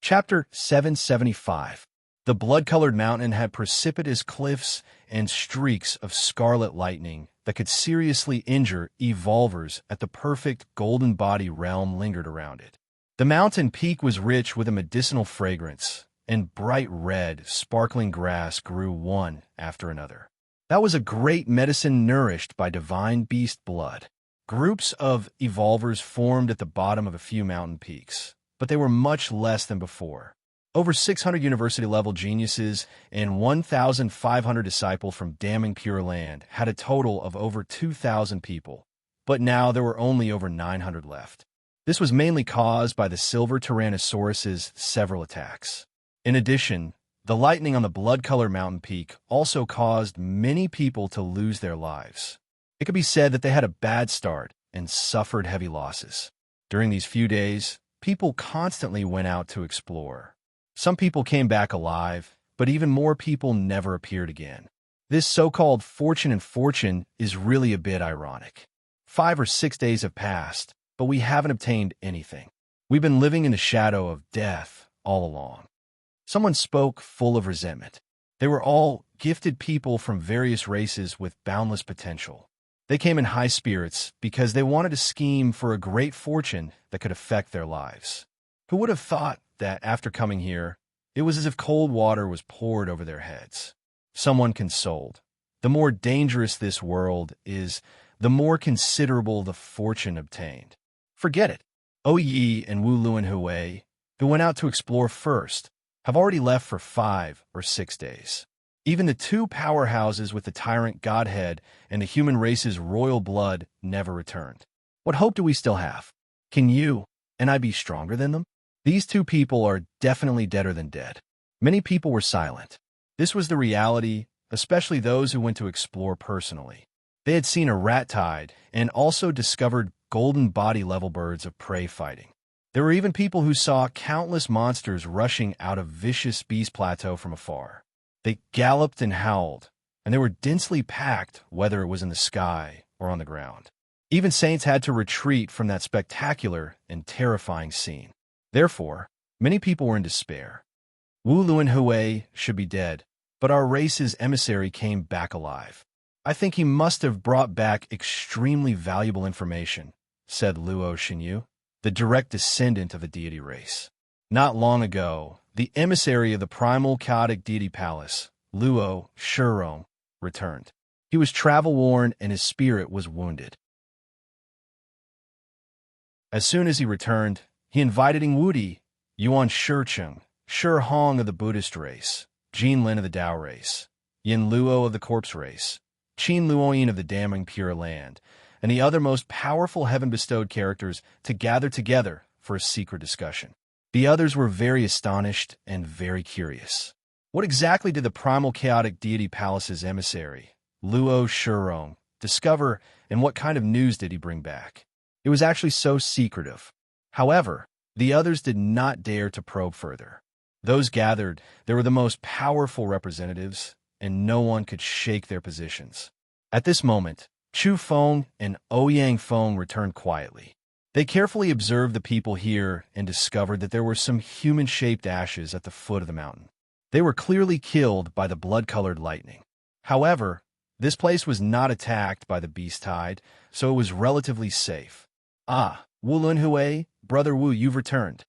Chapter 775. The blood-colored mountain had precipitous cliffs and streaks of scarlet lightning that could seriously injure evolvers at the perfect golden body realm lingered around it. The mountain peak was rich with a medicinal fragrance, and bright red, sparkling grass grew one after another. That was a great medicine nourished by divine beast blood. Groups of evolvers formed at the bottom of a few mountain peaks, but they were much less than before. Over 600 university-level geniuses and 1,500 disciples from damning Pure Land had a total of over 2,000 people, but now there were only over 900 left. This was mainly caused by the Silver Tyrannosaurus's several attacks. In addition, the lightning on the blood-colored mountain peak also caused many people to lose their lives. It could be said that they had a bad start and suffered heavy losses. During these few days, people constantly went out to explore. Some people came back alive, but even more people never appeared again. This so-called fortune and fortune is really a bit ironic. 5 or 6 days have passed, but we haven't obtained anything. We've been living in the shadow of death all along. Someone spoke full of resentment. They were all gifted people from various races with boundless potential. They came in high spirits because they wanted to scheme for a great fortune that could affect their lives. Who would have thought that after coming here, it was as if cold water was poured over their heads? Someone consoled. The more dangerous this world is, the more considerable the fortune obtained. Forget it. Yi and Wu Luan Hui, who went out to explore first, have already left for 5 or 6 days. Even the 2 powerhouses with the tyrant godhead and the human race's royal blood never returned. What hope do we still have? Can you and I be stronger than them? These 2 people are definitely deader than dead. Many people were silent. This was the reality, especially those who went to explore personally. They had seen a rat tide and also discovered golden body level birds of prey fighting. There were even people who saw countless monsters rushing out of vicious beast plateau from afar. They galloped and howled, and they were densely packed, whether it was in the sky or on the ground. Even saints had to retreat from that spectacular and terrifying scene. Therefore, many people were in despair. Wu Luan Hui should be dead, but our race's emissary came back alive. I think he must have brought back extremely valuable information, said Luo Xinyu, the direct descendant of the deity race. Not long ago, the emissary of the primal chaotic deity palace, Luo Shurong, returned. He was travel-worn and his spirit was wounded. As soon as he returned, he invited Ingwudi, Yuan Shicheng, Shi Hong of the Buddhist race, Jin Lin of the Tao race, Yin Luo of the corpse race, Qin Luoyin of the damning Pure Land, and the other most powerful heaven-bestowed characters to gather together for a secret discussion. The others were very astonished and very curious. What exactly did the primal chaotic deity palace's emissary, Luo Shurong, discover, and what kind of news did he bring back? It was actually so secretive. However, the others did not dare to probe further. Those gathered, they were the most powerful representatives, and no one could shake their positions. At this moment, Chu Feng and Ouyang Feng returned quietly. They carefully observed the people here and discovered that there were some human-shaped ashes at the foot of the mountain. They were clearly killed by the blood-colored lightning. However, this place was not attacked by the beast tide, so it was relatively safe. Ah, Wu Lunhui, Brother Wu, you've returned.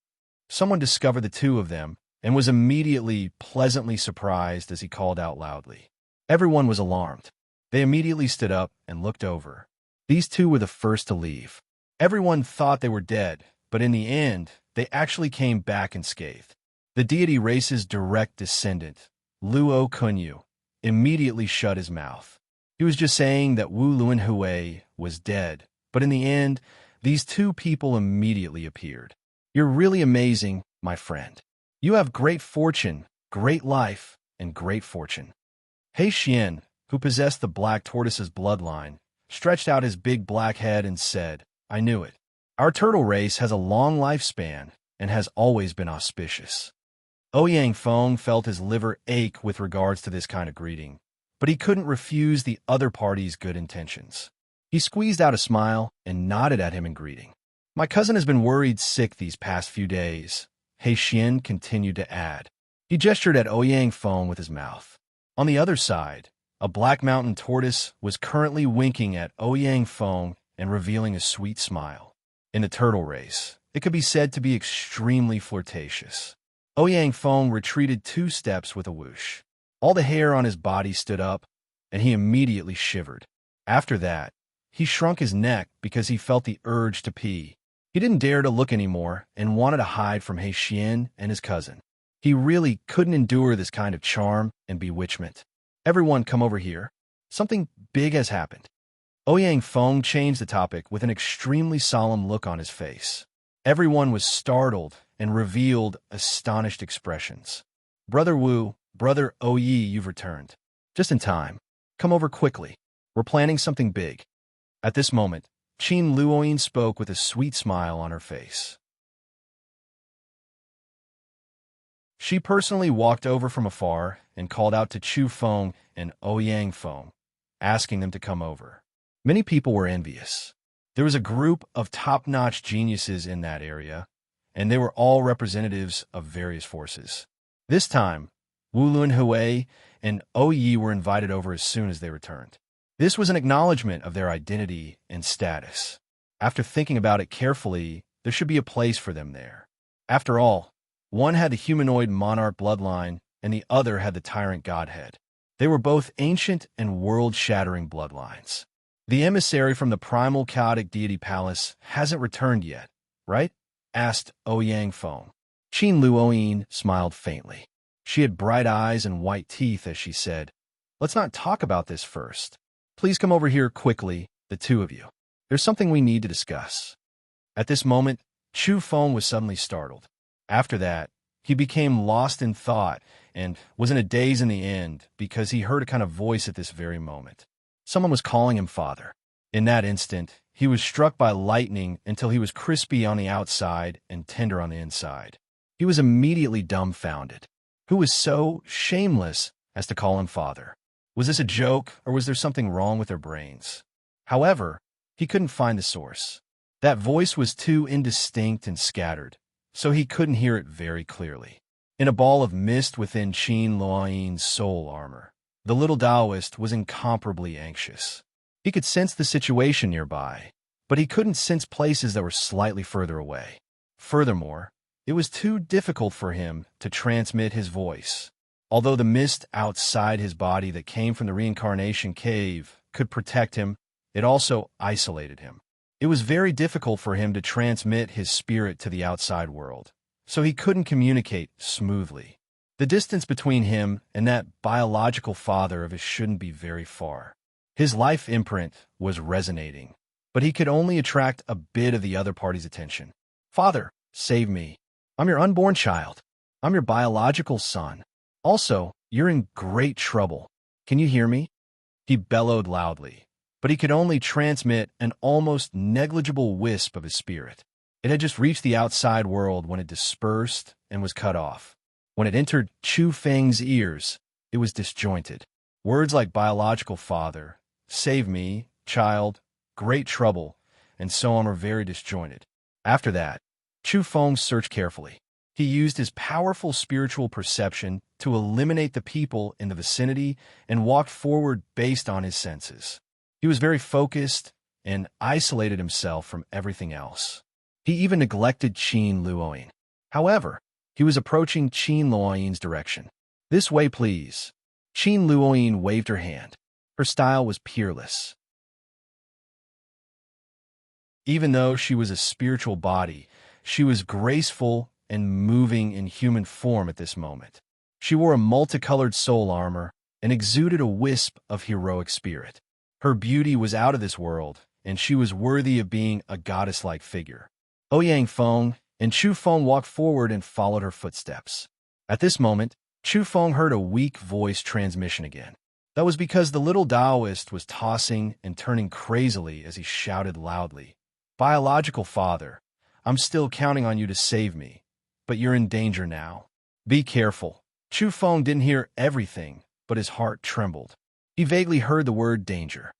Someone discovered the two of them and was immediately pleasantly surprised as he called out loudly. Everyone was alarmed. They immediately stood up and looked over. These two were the first to leave. Everyone thought they were dead, but in the end, they actually came back unscathed. The deity race's direct descendant, Luo Kunyu, immediately shut his mouth. He was just saying that Wu Luanhui was dead, but in the end, these two people immediately appeared. You're really amazing, my friend. You have great fortune, great life, and great fortune. He Xian, who possessed the black tortoise's bloodline, stretched out his big black head and said, I knew it. Our turtle race has a long lifespan and has always been auspicious. Ouyang Feng felt his liver ache with regards to this kind of greeting, but he couldn't refuse the other party's good intentions. He squeezed out a smile and nodded at him in greeting. My cousin has been worried sick these past few days, He Xian continued to add. He gestured at Ouyang Feng with his mouth. On the other side, a black mountain tortoise was currently winking at Ouyang Feng and revealing a sweet smile. In the turtle race, it could be said to be extremely flirtatious. Ouyang Feng retreated 2 steps with a whoosh. All the hair on his body stood up, and he immediately shivered. After that, he shrunk his neck because he felt the urge to pee. He didn't dare to look anymore and wanted to hide from He Xian and his cousin. He really couldn't endure this kind of charm and bewitchment. Everyone come over here. Something big has happened. Ouyang Feng changed the topic with an extremely solemn look on his face. Everyone was startled and revealed astonished expressions. Brother Wu, Brother Oyi, you've returned. Just in time. Come over quickly. We're planning something big. At this moment, Qin Luoyin spoke with a sweet smile on her face. She personally walked over from afar and called out to Chu Feng and Ouyang Feng, asking them to come over. Many people were envious. There was a group of top-notch geniuses in that area, and they were all representatives of various forces. This time, Wu Lunhui and Oyi were invited over as soon as they returned. This was an acknowledgement of their identity and status. After thinking about it carefully, there should be a place for them there. After all, one had the humanoid monarch bloodline, and the other had the tyrant godhead. They were both ancient and world-shattering bloodlines. The emissary from the primal chaotic deity palace hasn't returned yet, right? Asked Ouyang Feng. Qin Luoyin smiled faintly. She had bright eyes and white teeth as she said, Let's not talk about this first. Please come over here quickly, the two of you. There's something we need to discuss. At this moment, Chu Feng was suddenly startled. After that, he became lost in thought and was in a daze in the end because he heard a kind of voice at this very moment. Someone was calling him father. In that instant, he was struck by lightning until he was crispy on the outside and tender on the inside. He was immediately dumbfounded. Who was so shameless as to call him father? Was this a joke, or was there something wrong with their brains? However, he couldn't find the source. That voice was too indistinct and scattered, so he couldn't hear it very clearly. In a ball of mist within Qin Luoyin's soul armor, the little Taoist was incomparably anxious. He could sense the situation nearby, but he couldn't sense places that were slightly further away. Furthermore, it was too difficult for him to transmit his voice. Although the mist outside his body that came from the reincarnation cave could protect him, it also isolated him. It was very difficult for him to transmit his spirit to the outside world, so he couldn't communicate smoothly. The distance between him and that biological father of his shouldn't be very far. His life imprint was resonating, but he could only attract a bit of the other party's attention. Father, save me. I'm your unborn child. I'm your biological son. Also, you're in great trouble. Can you hear me? He bellowed loudly, but he could only transmit an almost negligible wisp of his spirit. It had just reached the outside world when it dispersed and was cut off. When it entered Chu Feng's ears, it was disjointed. Words like biological father, save me, child, great trouble, and so on were very disjointed. After that, Chu Feng searched carefully. He used his powerful spiritual perception to eliminate the people in the vicinity and walked forward based on his senses. He was very focused and isolated himself from everything else. He even neglected Qin Luoyin. However, he was approaching Qin Luoyin's direction. This way, please. Qin Luoyin waved her hand. Her style was peerless. Even though she was a spiritual body, she was graceful and moving in human form at this moment. She wore a multicolored soul armor and exuded a wisp of heroic spirit. Her beauty was out of this world, and she was worthy of being a goddess-like figure. Ouyang Feng and Chu Feng walked forward and followed her footsteps. At this moment, Chu Feng heard a weak voice transmission again. That was because the little Taoist was tossing and turning crazily as he shouted loudly, "Biological father, I'm still counting on you to save me, but you're in danger now. Be careful." Chu Feng didn't hear everything, but his heart trembled. He vaguely heard the word danger.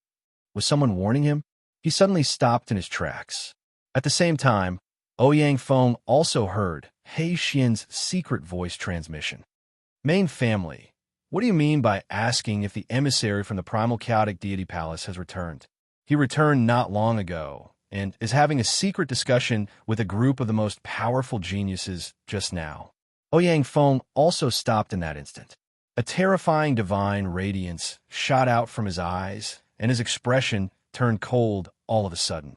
Was someone warning him? He suddenly stopped in his tracks. At the same time, Ouyang Feng also heard He Xian's secret voice transmission. Main family, what do you mean by asking if the emissary from the primal chaotic deity palace has returned? He returned not long ago, and is having a secret discussion with a group of the most powerful geniuses just now. Ouyang Feng also stopped in that instant. A terrifying divine radiance shot out from his eyes, and his expression turned cold all of a sudden.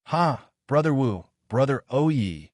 "Ha, Brother Wu, Brother Oyi,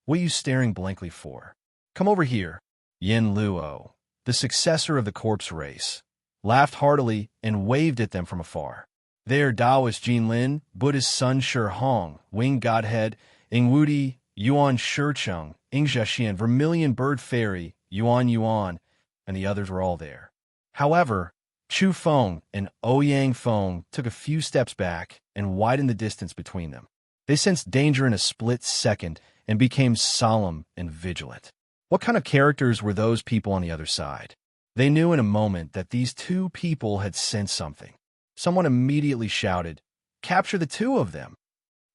what are you staring blankly for? Come over here." Yin Luo, the successor of the corpse race, laughed heartily and waved at them from afar. There Taoist Jinlin, Buddhist Sun Shi Hong, Winged Godhead, Ingwudi, Yuan Shicheng, Ingxian, Vermilion Bird Fairy, Yuan, and the others were all there. However, Chu Feng and Ouyang Feng took a few steps back and widened the distance between them. They sensed danger in a split second and became solemn and vigilant. What kind of characters were those people on the other side? They knew in a moment that these two people had sensed something. Someone immediately shouted, "Capture the two of them!"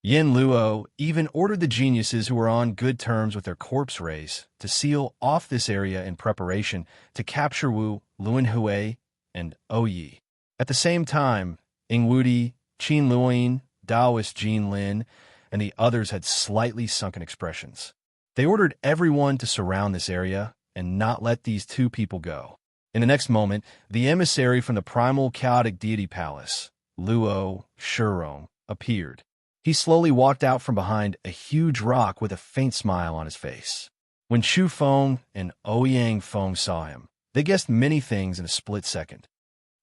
Yin Luo even ordered the geniuses who were on good terms with their corpse race to seal off this area in preparation to capture Wu, Luanhui, and Oyi. At the same time, Ingwudi, Qin Luoyin, Taoist Jin Lin, and the others had slightly sunken expressions. They ordered everyone to surround this area and not let these two people go. In the next moment, the emissary from the primal chaotic deity palace, Luo Shirong, appeared. He slowly walked out from behind a huge rock with a faint smile on his face. When Chu Feng and Ouyang Feng saw him, they guessed many things in a split second.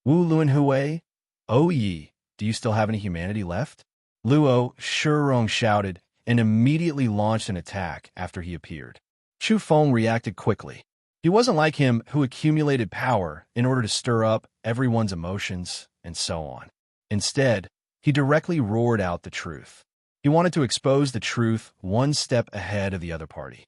"Wu Luanhui, Oyi, do you still have any humanity left?" Luo Shirong shouted and immediately launched an attack after he appeared. Chu Feng reacted quickly. He wasn't like him who accumulated power in order to stir up everyone's emotions and so on. Instead, he directly roared out the truth. He wanted to expose the truth one step ahead of the other party.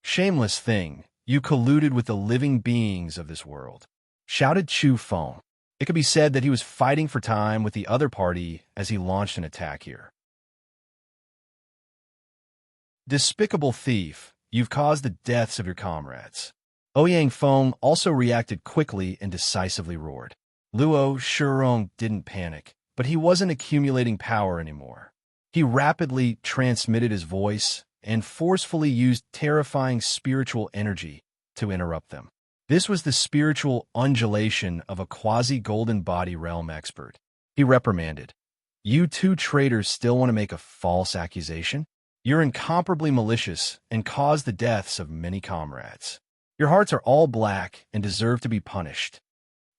"Shameless thing, you colluded with the living beings of this world," shouted Chu Feng. It could be said that he was fighting for time with the other party as he launched an attack here. "Despicable thief, you've caused the deaths of your comrades." Ouyang Feng also reacted quickly and decisively roared. Luo Shirong didn't panic, but he wasn't accumulating power anymore. He rapidly transmitted his voice and forcefully used terrifying spiritual energy to interrupt them. This was the spiritual undulation of a quasi-golden body realm expert. He reprimanded, "You two traitors still want to make a false accusation? You're incomparably malicious and caused the deaths of many comrades. Your hearts are all black and deserve to be punished."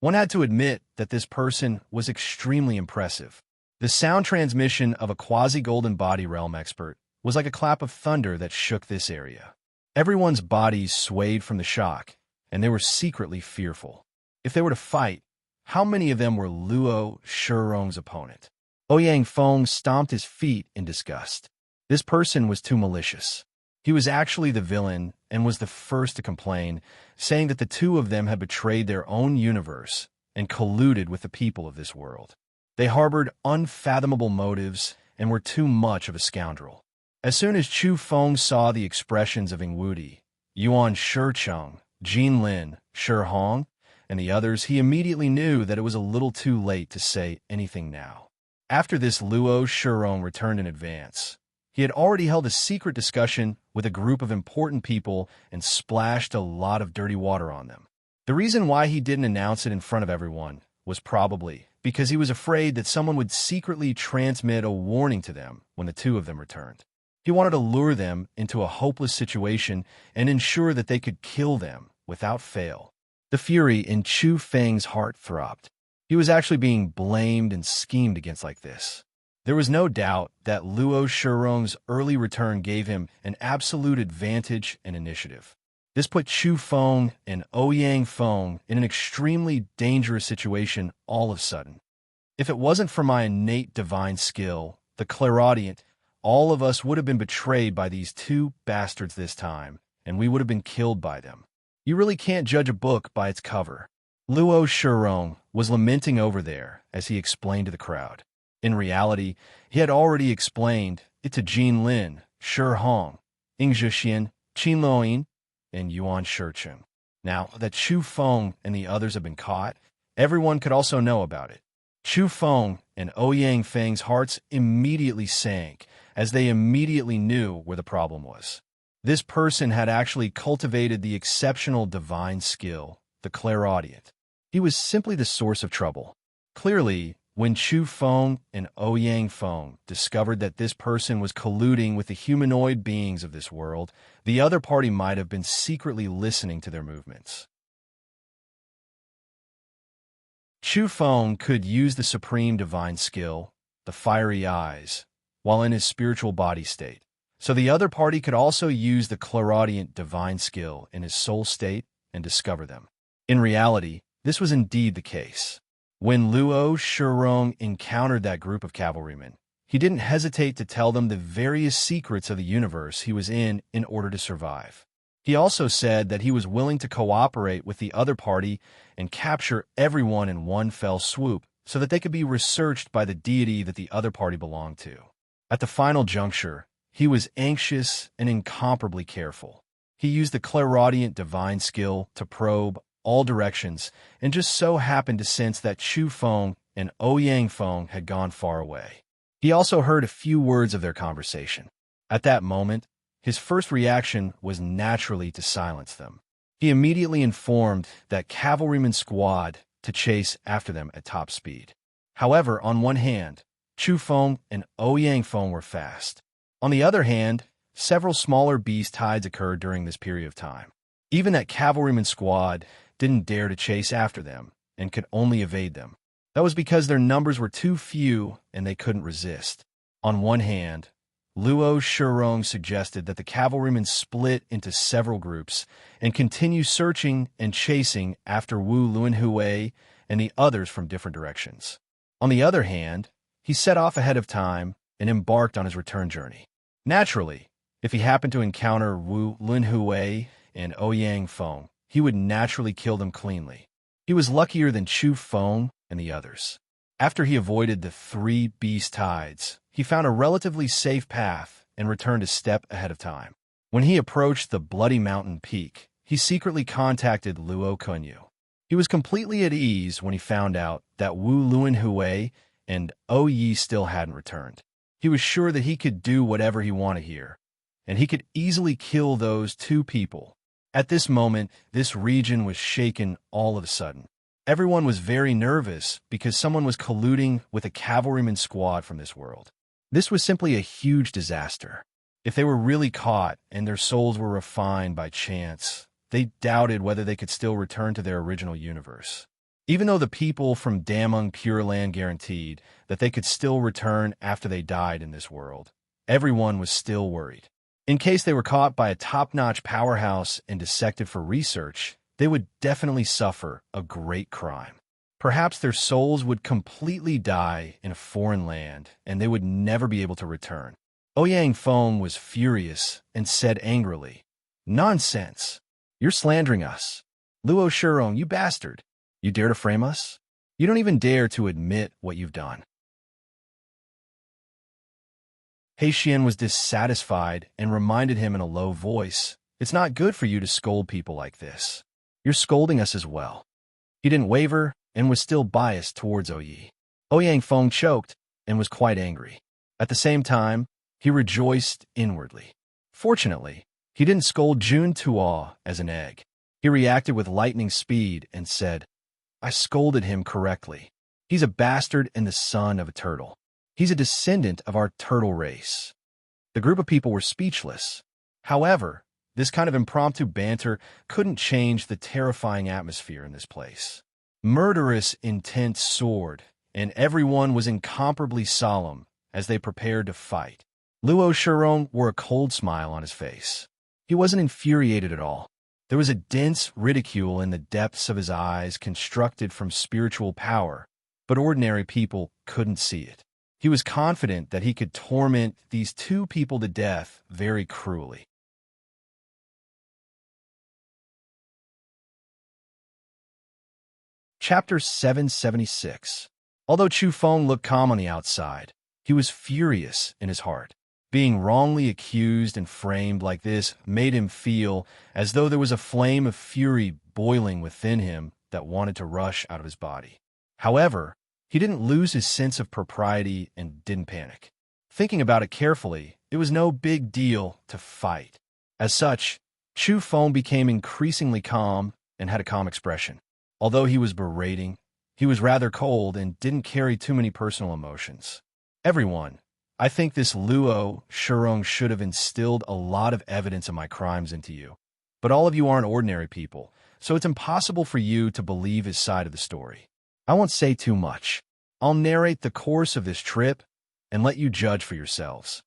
One had to admit that this person was extremely impressive. The sound transmission of a quasi-golden body realm expert was like a clap of thunder that shook this area. Everyone's bodies swayed from the shock, and they were secretly fearful. If they were to fight, how many of them were Luo Shurong's opponent? Ouyang Feng stomped his feet in disgust. This person was too malicious. He was actually the villain and was the first to complain, saying that the two of them had betrayed their own universe and colluded with the people of this world. They harbored unfathomable motives and were too much of a scoundrel. As soon as Chu Feng saw the expressions of Ingwudi, Yuan Shicheng, Jin Lin, Shi Hong, and the others, he immediately knew that it was a little too late to say anything now. After this, Luo Shurong returned in advance. He had already held a secret discussion with a group of important people and splashed a lot of dirty water on them. The reason why he didn't announce it in front of everyone was probably because he was afraid that someone would secretly transmit a warning to them when the two of them returned. He wanted to lure them into a hopeless situation and ensure that they could kill them without fail. The fury in Chu Feng's heart throbbed. He was actually being blamed and schemed against like this. There was no doubt that Luo Shurong's early return gave him an absolute advantage and initiative. This put Chu Feng and Ouyang Feng in an extremely dangerous situation all of a sudden. If it wasn't for my innate divine skill, the clairaudient, all of us would have been betrayed by these two bastards this time, and we would have been killed by them. You really can't judge a book by its cover. Luo Shurong was lamenting over there as he explained to the crowd. In reality, he had already explained it to Jin Lin, Shi Hong, Ing Zhixian, Qin Luoyin, and Yuan Shicheng. Now that Chu Feng and the others have been caught, everyone could also know about it. Chu Feng and Ouyang Feng's hearts immediately sank, as they immediately knew where the problem was. This person had actually cultivated the exceptional divine skill, the clairaudient. He was simply the source of trouble. Clearly, when Chu Feng and Ouyang Feng discovered that this person was colluding with the humanoid beings of this world, the other party might have been secretly listening to their movements. Chu Feng could use the supreme divine skill, the fiery eyes, while in his spiritual body state. So the other party could also use the clairaudient divine skill in his soul state and discover them. In reality, this was indeed the case. When Luo Shurong encountered that group of cavalrymen, he didn't hesitate to tell them the various secrets of the universe he was in order to survive. He also said that he was willing to cooperate with the other party and capture everyone in one fell swoop so that they could be researched by the deity that the other party belonged to. At the final juncture, he was anxious and incomparably careful. He used the clairaudient divine skill to probe all directions and just so happened to sense that Chu Feng and Ouyang Feng had gone far away. He also heard a few words of their conversation. At that moment, his first reaction was naturally to silence them. He immediately informed that cavalryman squad to chase after them at top speed. However, on one hand, Chu Feng and Ouyang Feng were fast. On the other hand, several smaller beast tides occurred during this period of time. Even that cavalryman squad didn't dare to chase after them and could only evade them. That was because their numbers were too few and they couldn't resist. On one hand, Luo Shurong suggested that the cavalrymen split into several groups and continue searching and chasing after Wu Luanhui and the others from different directions. On the other hand, he set off ahead of time and embarked on his return journey. Naturally, if he happened to encounter Wu Luanhui and Ouyang Feng, he would naturally kill them cleanly. He was luckier than Chu Feng and the others. After he avoided the three beast tides, he found a relatively safe path and returned a step ahead of time. When he approached the Bloody Mountain Peak, he secretly contacted Luo Kunyu. He was completely at ease when he found out that Wu Luanhui and Yi still hadn't returned. He was sure that he could do whatever he wanted here, and he could easily kill those two people. At this moment, this region was shaken all of a sudden. Everyone was very nervous because someone was colluding with a cavalryman squad from this world. This was simply a huge disaster. If they were really caught and their souls were refined by chance, they doubted whether they could still return to their original universe. Even though the people from Damung Pure Land guaranteed that they could still return after they died in this world, everyone was still worried. In case they were caught by a top-notch powerhouse and dissected for research, they would definitely suffer a great crime. Perhaps their souls would completely die in a foreign land, and they would never be able to return. Ouyang Feng was furious and said angrily, "Nonsense! You're slandering us. Luo Shurong, you bastard! You dare to frame us? You don't even dare to admit what you've done." He Xian was dissatisfied and reminded him in a low voice, "It's not good for you to scold people like this. You're scolding us as well." He didn't waver and was still biased towards Oyi. Ouyang Feng choked and was quite angry. At the same time, he rejoiced inwardly. Fortunately, he didn't scold Jun Tuo as an egg. He reacted with lightning speed and said, "I scolded him correctly. He's a bastard and the son of a turtle. He's a descendant of our turtle race." The group of people were speechless. However, this kind of impromptu banter couldn't change the terrifying atmosphere in this place. Murderous intent soared, and everyone was incomparably solemn as they prepared to fight. Luo Shurong wore a cold smile on his face. He wasn't infuriated at all. There was a dense ridicule in the depths of his eyes constructed from spiritual power, but ordinary people couldn't see it. He was confident that he could torment these two people to death very cruelly. Chapter 776. Although Chu Feng looked calm on the outside, he was furious in his heart. Being wrongly accused and framed like this made him feel as though there was a flame of fury boiling within him that wanted to rush out of his body. However, he didn't lose his sense of propriety and didn't panic. Thinking about it carefully, it was no big deal to fight. As such, Chu Feng became increasingly calm and had a calm expression. Although he was berating, he was rather cold and didn't carry too many personal emotions. "Everyone, I think this Luo Shurong should have instilled a lot of evidence of my crimes into you. But all of you aren't ordinary people, so it's impossible for you to believe his side of the story. I won't say too much. I'll narrate the course of this trip and let you judge for yourselves."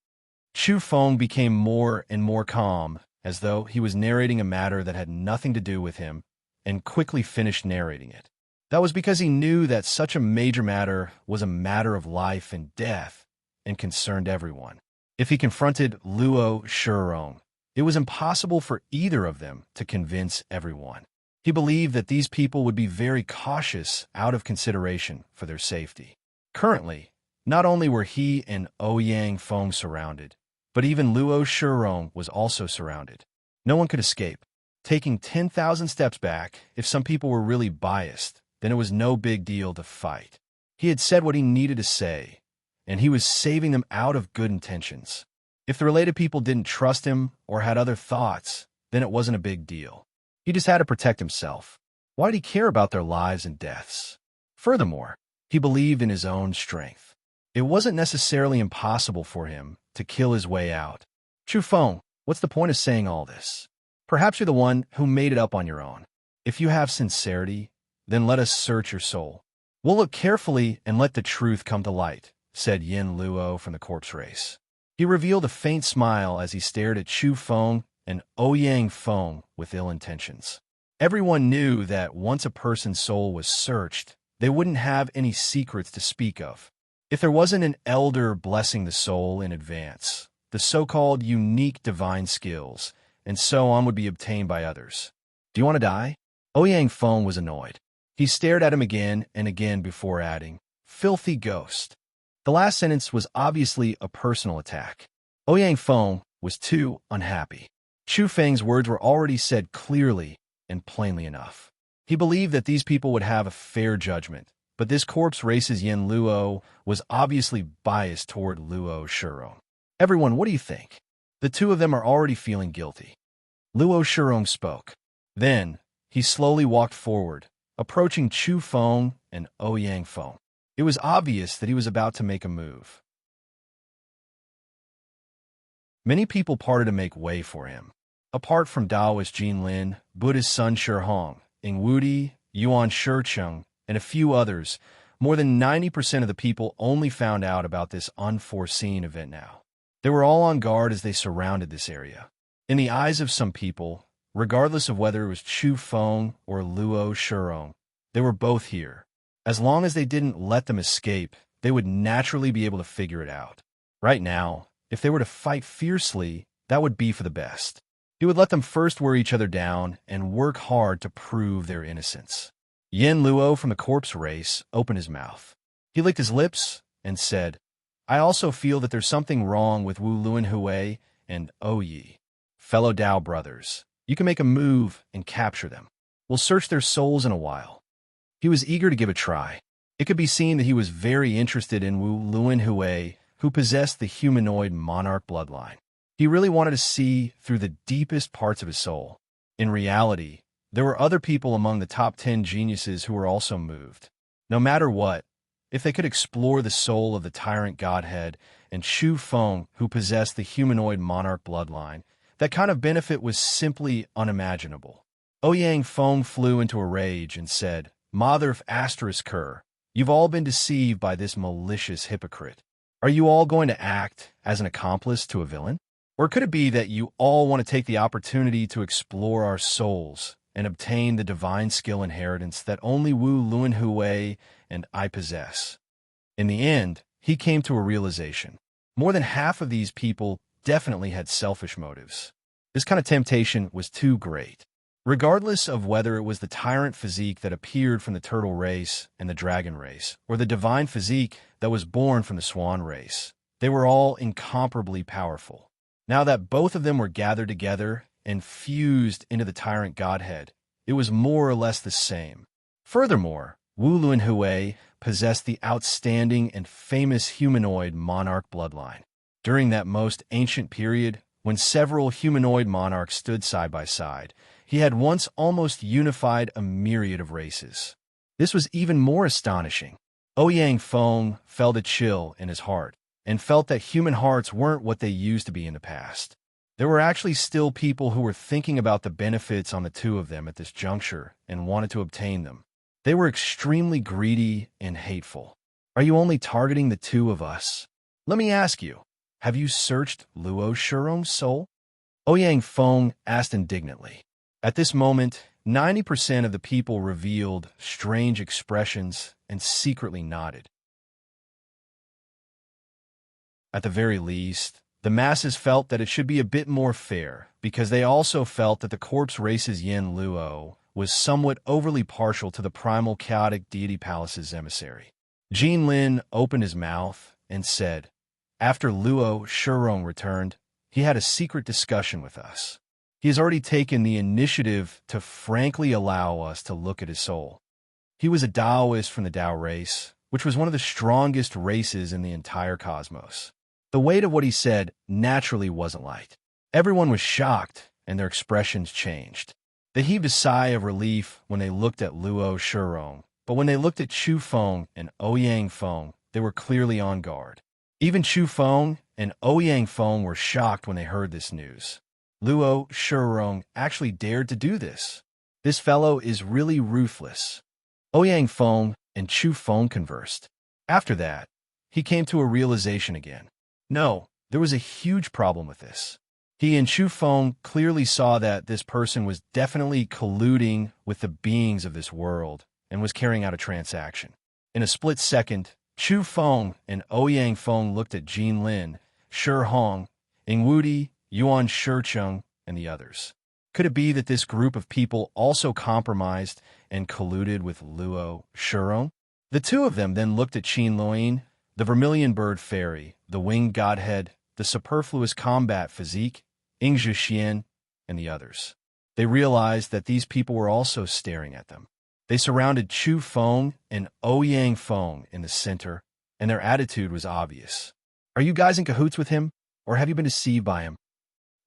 Chu Feng became more and more calm, as though he was narrating a matter that had nothing to do with him, and quickly finished narrating it. That was because he knew that such a major matter was a matter of life and death and concerned everyone. If he confronted Luo Shurong, it was impossible for either of them to convince everyone. He believed that these people would be very cautious out of consideration for their safety. Currently, not only were he and Ouyang Feng surrounded, but even Luo Shurong was also surrounded. No one could escape. Taking 10,000 steps back, if some people were really biased, then it was no big deal to fight. He had said what he needed to say, and he was saving them out of good intentions. If the related people didn't trust him or had other thoughts, then it wasn't a big deal. He just had to protect himself. Why did he care about their lives and deaths? Furthermore, he believed in his own strength. It wasn't necessarily impossible for him to kill his way out. Chu Feng, what's the point of saying all this? Perhaps you're the one who made it up on your own. If you have sincerity, then let us search your soul. We'll look carefully and let the truth come to light, said Yin Luo from the corpse race. He revealed a faint smile as he stared at Chu Feng and Ouyang Feng with ill intentions. Everyone knew that once a person's soul was searched, they wouldn't have any secrets to speak of. If there wasn't an elder blessing the soul in advance, the so-called unique divine skills, and so on would be obtained by others. "Do you want to die?" Ouyang Feng was annoyed. He stared at him again and again before adding, "Filthy ghost." The last sentence was obviously a personal attack. Ouyang Feng was too unhappy. Chu Feng's words were already said clearly and plainly enough. He believed that these people would have a fair judgment, but this corpse race's Yin Luo was obviously biased toward Luo Shurong. "Everyone, what do you think? The two of them are already feeling guilty." Luo Shurong spoke. Then, he slowly walked forward, approaching Chu Feng and Ouyang Feng. It was obvious that he was about to make a move. Many people parted to make way for him. Apart from Taoist Jin Lin, Buddhist Sun Shihong, Ing Wudi, Yuan Shicheng, and a few others, more than 90% of the people only found out about this unforeseen event now. They were all on guard as they surrounded this area. In the eyes of some people, regardless of whether it was Chu Feng or Luo Shurong. They were both here. As long as they didn't let them escape, they would naturally be able to figure it out. Right now, if they were to fight fiercely, that would be for the best. He would let them first wear each other down and work hard to prove their innocence. Yin Luo from the corpse race opened his mouth. He licked his lips and said, I also feel that there's something wrong with Wu Luanhui and Yi. Fellow Dao brothers, you can make a move and capture them. We'll search their souls in a while. He was eager to give a try. It could be seen that he was very interested in Wu Luanhui, who possessed the humanoid monarch bloodline. He really wanted to see through the deepest parts of his soul. In reality, there were other people among the top 10 geniuses who were also moved. No matter what, if they could explore the soul of the tyrant godhead and Chu Feng, who possessed the humanoid monarch bloodline, that kind of benefit was simply unimaginable. Ouyang Feng flew into a rage and said, Mother of Asterisk, you've all been deceived by this malicious hypocrite. Are you all going to act as an accomplice to a villain? Or could it be that you all want to take the opportunity to explore our souls and obtain the divine skill inheritance that only Wu Luanhui and I possess? In the end, he came to a realization. More than half of these people definitely had selfish motives. This kind of temptation was too great. Regardless of whether it was the tyrant physique that appeared from the turtle race and the dragon race, or the divine physique that was born from the swan race, they were all incomparably powerful. Now that both of them were gathered together and fused into the tyrant godhead, it was more or less the same. Furthermore, Wu Luanhui possessed the outstanding and famous humanoid monarch bloodline. During that most ancient period, when several humanoid monarchs stood side by side, he had once almost unified a myriad of races. This was even more astonishing. Ouyang Feng felt a chill in his heart and felt that human hearts weren't what they used to be in the past. There were actually still people who were thinking about the benefits on the two of them at this juncture and wanted to obtain them. They were extremely greedy and hateful. Are you only targeting the two of us? Let me ask you, have you searched Luo Shurong's soul? Ouyang Feng asked indignantly. At this moment, 90% of the people revealed strange expressions and secretly nodded. At the very least, the masses felt that it should be a bit more fair, because they also felt that the corpse race's Yin Luo was somewhat overly partial to the primal chaotic deity palace's emissary. Jin Lin opened his mouth and said, After Luo Shurong returned, he had a secret discussion with us. He has already taken the initiative to frankly allow us to look at his soul. He was a Taoist from the Tao race, which was one of the strongest races in the entire cosmos. The weight of what he said naturally wasn't light. Everyone was shocked, and their expressions changed. They heaved a sigh of relief when they looked at Luo Shurong, but when they looked at Chu Feng and Ouyang Feng, they were clearly on guard. Even Chu Feng and Ouyang Feng were shocked when they heard this news. Luo Shurong actually dared to do this. This fellow is really ruthless. Ouyang Feng and Chu Feng conversed. After that, he came to a realization again. No, there was a huge problem with this. He and Chu Feng clearly saw that this person was definitely colluding with the beings of this world and was carrying out a transaction. In a split second, Chu Feng and Ouyang Feng looked at Jin Lin, Shi Hong, Ing Wudi, Yuan Shicheng, and the others. Could it be that this group of people also compromised and colluded with Luo Shurong? The two of them then looked at Qin Luoyin, the vermilion bird fairy, the winged godhead, the superfluous combat physique, Ing Zhixian, and the others. They realized that these people were also staring at them. They surrounded Chu Feng and Ouyang Feng in the center, and their attitude was obvious. Are you guys in cahoots with him, or have you been deceived by him?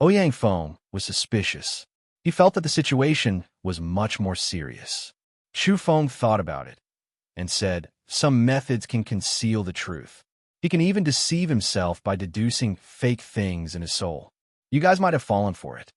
Ouyang Feng was suspicious. He felt that the situation was much more serious. Chu Feng thought about it and said, some methods can conceal the truth. He can even deceive himself by deducing fake things in his soul. You guys might have fallen for it.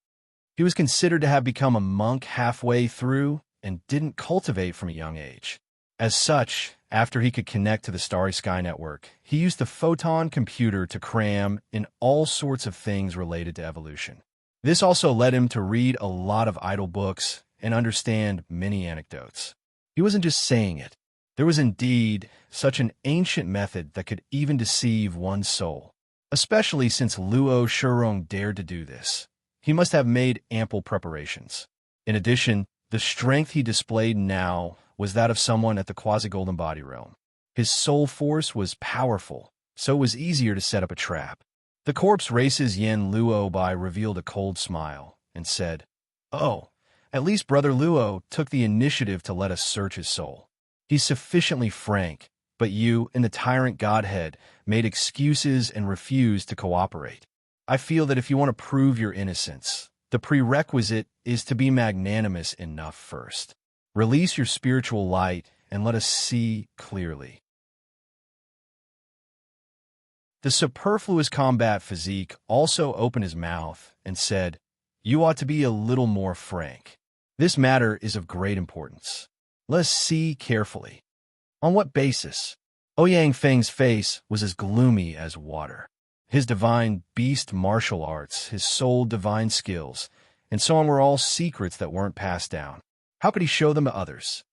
He was considered to have become a monk halfway through and didn't cultivate from a young age. As such, after he could connect to the Starry Sky Network, he used the photon computer to cram in all sorts of things related to evolution. This also led him to read a lot of idle books and understand many anecdotes. He wasn't just saying it. There was indeed such an ancient method that could even deceive one's soul, especially since Luo Shurong dared to do this. He must have made ample preparations. In addition, the strength he displayed now was that of someone at the quasi-golden body realm. His soul force was powerful, so it was easier to set up a trap. The corpse race's Yen Luo Bai revealed a cold smile and said, "Oh, at least Brother Luo took the initiative to let us search his soul. He's sufficiently frank, but you and the tyrant godhead made excuses and refused to cooperate. I feel that if you want to prove your innocence, the prerequisite is to be magnanimous enough first. Release your spiritual light and let us see clearly." The superfluous combat physique also opened his mouth and said, "You ought to be a little more frank. This matter is of great importance. Let us see carefully." "On what basis?" Ouyang Feng's face was as gloomy as water. His divine beast martial arts, his soul divine skills, and so on were all secrets that weren't passed down. How could he show them to others?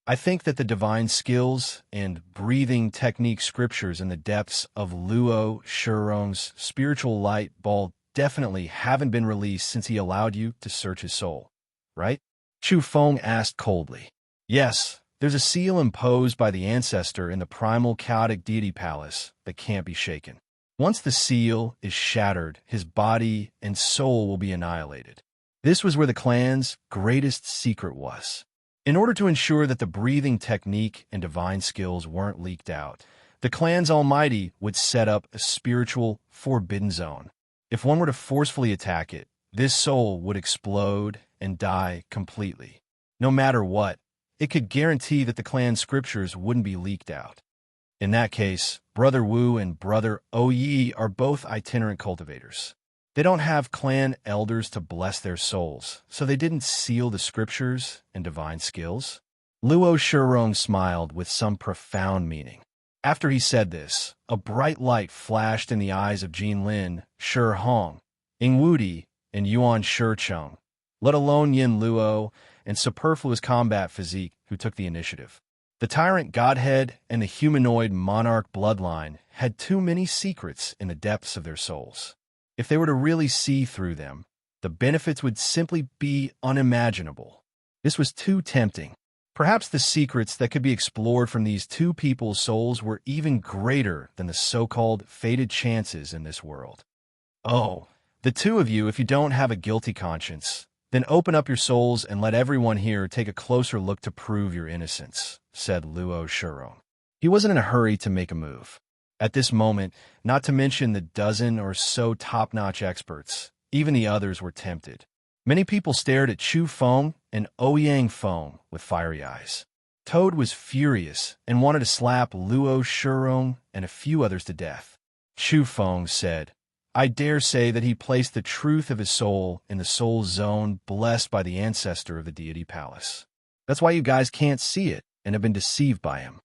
"I think that the divine skills and breathing technique scriptures in the depths of Luo Shurong's spiritual light ball definitely haven't been released since he allowed you to search his soul, right?" Chu Feng asked coldly. "Yes, there's a seal imposed by the ancestor in the primal chaotic deity palace that can't be shaken. Once the seal is shattered, his body and soul will be annihilated. This was where the clan's greatest secret was. In order to ensure that the breathing technique and divine skills weren't leaked out, the clan's almighty would set up a spiritual forbidden zone. If one were to forcefully attack it, this soul would explode and die completely. No matter what, it could guarantee that the clan's scriptures wouldn't be leaked out. In that case, Brother Wu and Brother Oyi are both itinerant cultivators. They don't have clan elders to bless their souls, so they didn't seal the scriptures and divine skills." Luo Shurong smiled with some profound meaning. After he said this, a bright light flashed in the eyes of Jin Lin, Shi Hong, Ing Wudi, and Yuan Shicheng, let alone Yin Luo and superfluous combat physique who took the initiative. The tyrant godhead and the humanoid monarch bloodline had too many secrets in the depths of their souls. If they were to really see through them, the benefits would simply be unimaginable. This was too tempting. Perhaps the secrets that could be explored from these two people's souls were even greater than the so-called fated chances in this world. "Oh, the two of you, if you don't have a guilty conscience, then open up your souls and let everyone here take a closer look to prove your innocence," said Luo Shurong. He wasn't in a hurry to make a move. At this moment, not to mention the dozen or so top-notch experts, even the others were tempted. Many people stared at Chu Feng and Ouyang Feng with fiery eyes. Toad was furious and wanted to slap Luo Shurong and a few others to death. Chu Feng said, "I dare say that he placed the truth of his soul in the soul zone blessed by the ancestor of the deity palace. That's why you guys can't see it and have been deceived by him."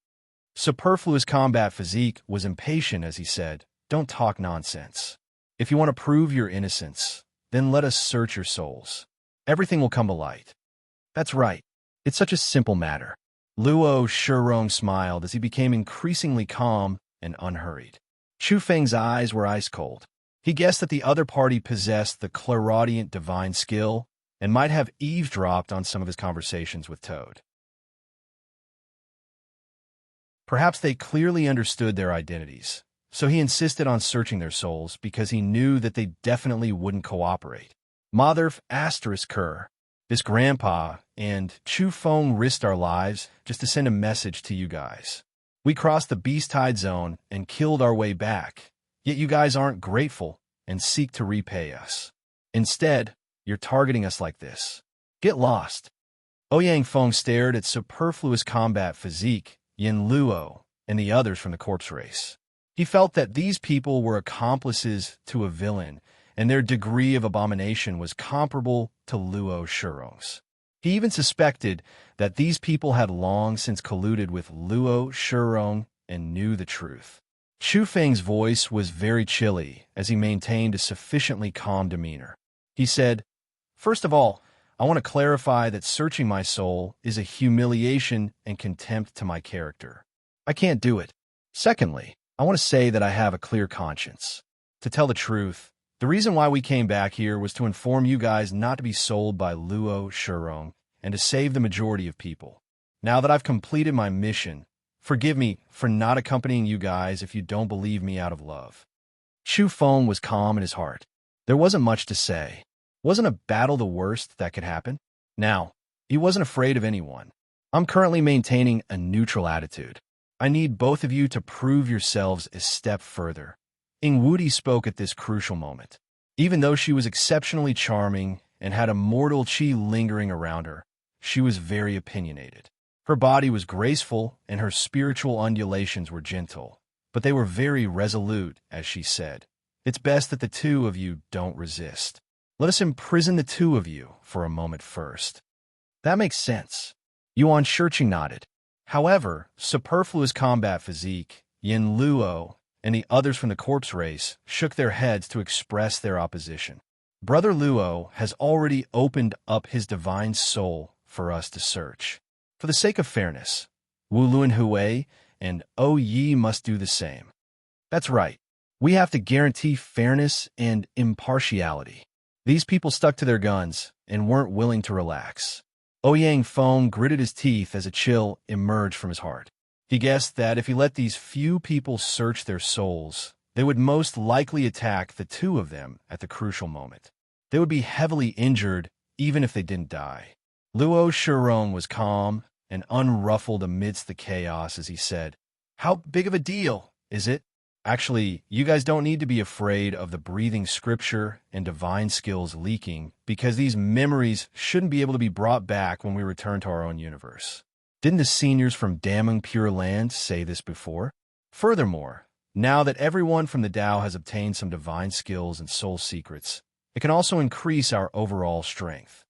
Superfluous combat physique was impatient as he said, "Don't talk nonsense. If you want to prove your innocence, then let us search your souls. Everything will come to light." "That's right. It's such a simple matter." Luo Shurong smiled as he became increasingly calm and unhurried. Chu Feng's eyes were ice cold. He guessed that the other party possessed the clairaudient divine skill and might have eavesdropped on some of his conversations with Toad. Perhaps they clearly understood their identities, so he insisted on searching their souls because he knew that they definitely wouldn't cooperate. Mother asterisk Kerr, this grandpa, and Chu Feng risked our lives just to send a message to you guys. We crossed the beast tide zone and killed our way back, yet you guys aren't grateful and seek to repay us. Instead, you're targeting us like this. Get lost." Ouyang Feng stared at superfluous combat physique, Yin Luo, and the others from the corpse race. He felt that these people were accomplices to a villain, and their degree of abomination was comparable to Luo Shurong's. He even suspected that these people had long since colluded with Luo Shurong and knew the truth. Chu Feng's voice was very chilly as he maintained a sufficiently calm demeanor. He said, "First of all, I want to clarify that searching my soul is a humiliation and contempt to my character. I can't do it. Secondly, I want to say that I have a clear conscience. To tell the truth, the reason why we came back here was to inform you guys not to be sold by Luo Shurong and to save the majority of people. Now that I've completed my mission, forgive me for not accompanying you guys if you don't believe me out of love." Chu Feng was calm in his heart. There wasn't much to say. Wasn't a battle the worst that could happen? Now, he wasn't afraid of anyone. "I'm currently maintaining a neutral attitude. I need both of you to prove yourselves a step further." Ing Wudi spoke at this crucial moment. Even though she was exceptionally charming and had a mortal chi lingering around her, she was very opinionated. Her body was graceful and her spiritual undulations were gentle, but they were very resolute, as she said. "It's best that the two of you don't resist. Let us imprison the two of you for a moment first." "That makes sense." Yuan Shirqing nodded. However, superfluous combat physique, Yin Luo, and the others from the corpse race shook their heads to express their opposition. "Brother Luo has already opened up his divine soul for us to search. For the sake of fairness, Wu Luan Hui and O Yi must do the same." "That's right. We have to guarantee fairness and impartiality." These people stuck to their guns and weren't willing to relax. Ouyang Feng gritted his teeth as a chill emerged from his heart. He guessed that if he let these few people search their souls, they would most likely attack the two of them at the crucial moment. They would be heavily injured even if they didn't die. Luo Shurong was calm and unruffled amidst the chaos as he said, "How big of a deal is it? Actually, you guys don't need to be afraid of the breathing scripture and divine skills leaking because these memories shouldn't be able to be brought back when we return to our own universe. Didn't the seniors from Damning Pure Land say this before? Furthermore, now that everyone from the Tao has obtained some divine skills and soul secrets, it can also increase our overall strength."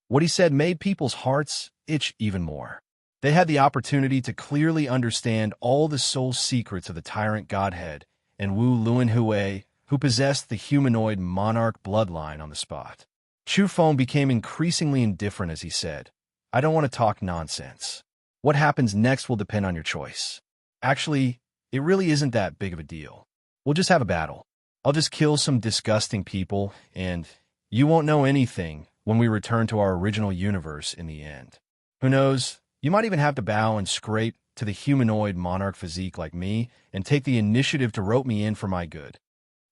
What he said made people's hearts itch even more. They had the opportunity to clearly understand all the soul secrets of the tyrant godhead and Wu Luan Hui, who possessed the humanoid monarch bloodline on the spot. Chu Feng became increasingly indifferent as he said, "I don't want to talk nonsense. What happens next will depend on your choice. Actually, it really isn't that big of a deal. We'll just have a battle. I'll just kill some disgusting people, and you won't know anything when we return to our original universe in the end. Who knows? You might even have to bow and scrape to the humanoid monarch physique like me and take the initiative to rope me in for my good.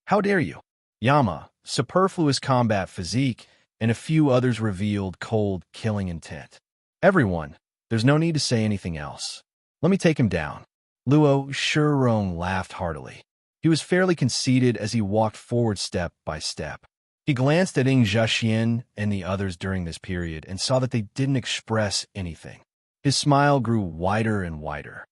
How dare you?" Yama, superfluous combat physique, and a few others revealed cold, killing intent. "Everyone, there's no need to say anything else. Let me take him down." Luo Shurong laughed heartily. He was fairly conceited as he walked forward step by step. He glanced at Ing Zhaxian and the others during this period and saw that they didn't express anything. His smile grew wider and wider.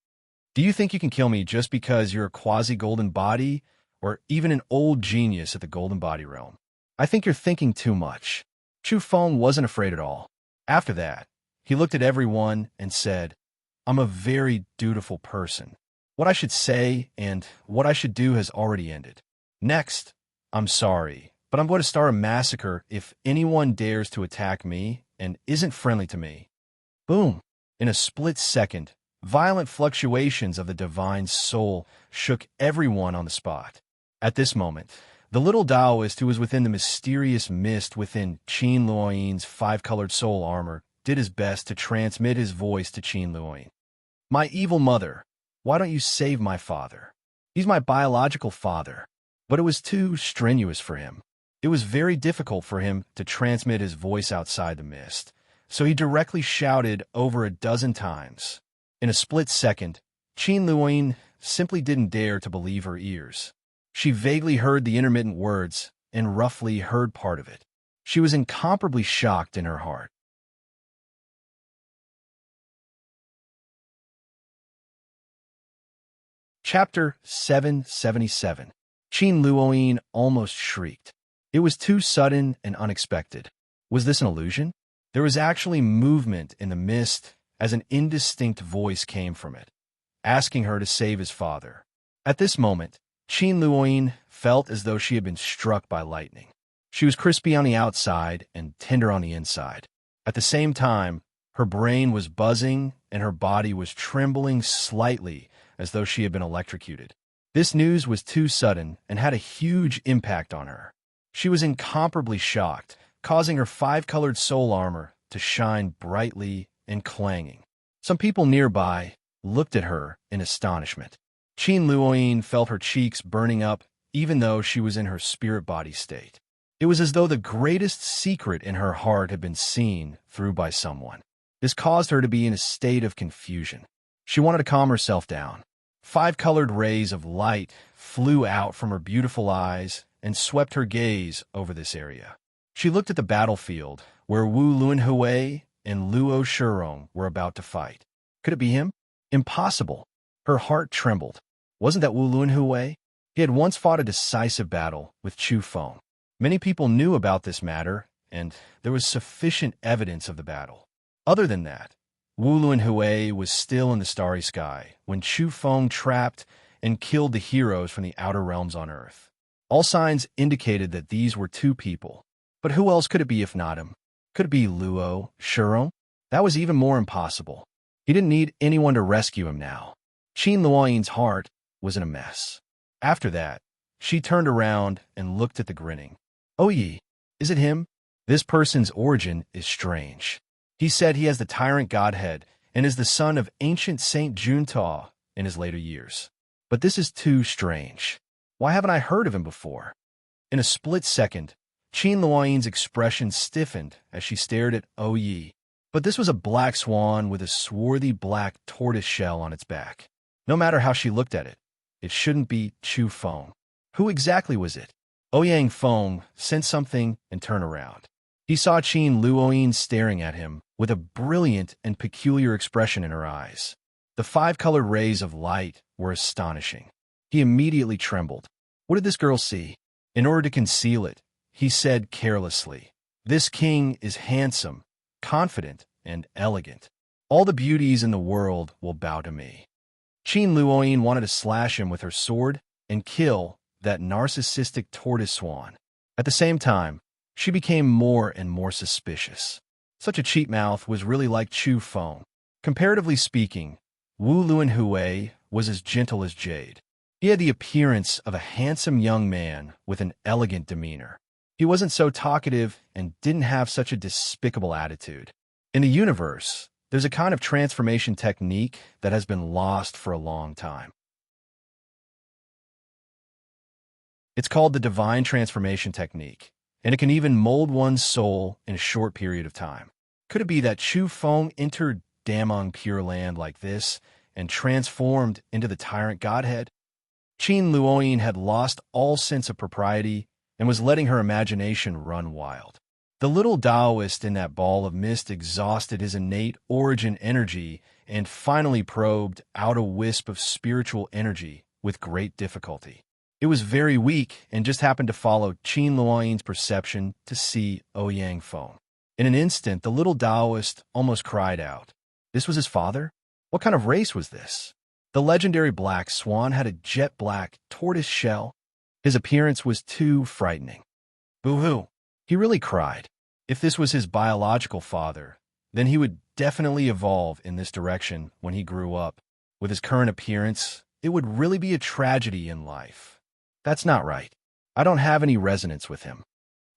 "Do you think you can kill me just because you're a quasi-golden body, or even an old genius at the golden body realm? I think you're thinking too much." Chu Feng wasn't afraid at all. After that, he looked at everyone and said, "I'm a very dutiful person. What I should say and what I should do has already ended. Next, I'm sorry, but I'm going to start a massacre if anyone dares to attack me and isn't friendly to me." Boom! In a split second, violent fluctuations of the divine soul shook everyone on the spot. At this moment, the little Taoist who was within the mysterious mist within Qin Luoyin's five-colored soul armor did his best to transmit his voice to Qin Luoyin. "My evil mother, why don't you save my father? He's my biological father." But it was too strenuous for him. It was very difficult for him to transmit his voice outside the mist, so he directly shouted over a dozen times. In a split second, Qin Luoyin simply didn't dare to believe her ears. She vaguely heard the intermittent words and roughly heard part of it. She was incomparably shocked in her heart. Chapter 777. Qin Luoyin almost shrieked. It was too sudden and unexpected. Was this an illusion? There was actually movement in the mist as an indistinct voice came from it, asking her to save his father. At this moment, Qin Luoyin felt as though she had been struck by lightning. She was crispy on the outside and tender on the inside. At the same time, her brain was buzzing and her body was trembling slightly as though she had been electrocuted. This news was too sudden and had a huge impact on her. She was incomparably shocked, causing her five-colored soul armor to shine brightly and clanging. Some people nearby looked at her in astonishment. Qin Luoyin felt her cheeks burning up even though she was in her spirit-body state. It was as though the greatest secret in her heart had been seen through by someone. This caused her to be in a state of confusion. She wanted to calm herself down. Five-colored rays of light flew out from her beautiful eyes and swept her gaze over this area. She looked at the battlefield where Wu Luanhui and Luo Shirong were about to fight. Could it be him? Impossible. Her heart trembled. Wasn't that Wu Luanhui? He had once fought a decisive battle with Chu Feng. Many people knew about this matter, and there was sufficient evidence of the battle. Other than that, Wu Luanhui was still in the starry sky when Chu Feng trapped and killed the heroes from the outer realms on Earth. All signs indicated that these were two people. But who else could it be if not him? Could it be Luo Shirong? That was even more impossible. He didn't need anyone to rescue him now. Qin Luoyin's heart was in a mess. After that, she turned around and looked at the grinning. Oh ye, is it him? This person's origin is strange. He said he has the tyrant godhead and is the son of ancient Saint Junta in his later years. But this is too strange. Why haven't I heard of him before? In a split second, Qin Luoyin's expression stiffened as she stared at Oh Yi. But this was a black swan with a swarthy black tortoise shell on its back. No matter how she looked at it, it shouldn't be Chu Feng. Who exactly was it? Ouyang Feng sensed something and turned around. He saw Qin Luoyin staring at him with a brilliant and peculiar expression in her eyes. The five-colored rays of light were astonishing. He immediately trembled. What did this girl see? In order to conceal it, he said carelessly, "This king is handsome, confident, and elegant. All the beauties in the world will bow to me." Qin Luoyin wanted to slash him with her sword and kill that narcissistic tortoise swan. At the same time, she became more and more suspicious. Such a cheap mouth was really like Chu Feng. Comparatively speaking, Wu Luanhui was as gentle as jade. He had the appearance of a handsome young man with an elegant demeanor. He wasn't so talkative and didn't have such a despicable attitude. In the universe, there's a kind of transformation technique that has been lost for a long time. It's called the divine transformation technique, and it can even mold one's soul in a short period of time. Could it be that Chu Feng entered Damong Pure Land like this and transformed into the tyrant godhead? Qin Luoyin had lost all sense of propriety and was letting her imagination run wild. The little Taoist in that ball of mist exhausted his innate origin energy and finally probed out a wisp of spiritual energy with great difficulty. It was very weak and just happened to follow Qin Luoyin's perception to see Ouyang Feng. In an instant, the little Taoist almost cried out. This was his father? What kind of race was this? The legendary black swan had a jet-black tortoise shell. His appearance was too frightening. Boo-hoo! He really cried. If this was his biological father, then he would definitely evolve in this direction when he grew up. With his current appearance, it would really be a tragedy in life. That's not right. I don't have any resonance with him.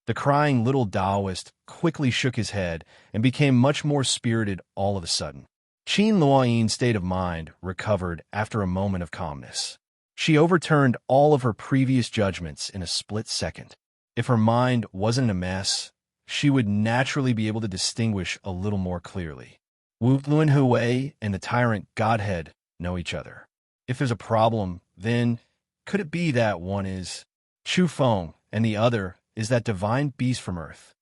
The crying little Taoist quickly shook his head and became much more spirited all of a sudden. Qin Luoyin's state of mind recovered after a moment of calmness. She overturned all of her previous judgments in a split second. If her mind wasn't a mess, she would naturally be able to distinguish a little more clearly. Wu Luanhui and the tyrant godhead know each other. If there's a problem, then could it be that one is Chu Feng and the other is that divine beast from Earth?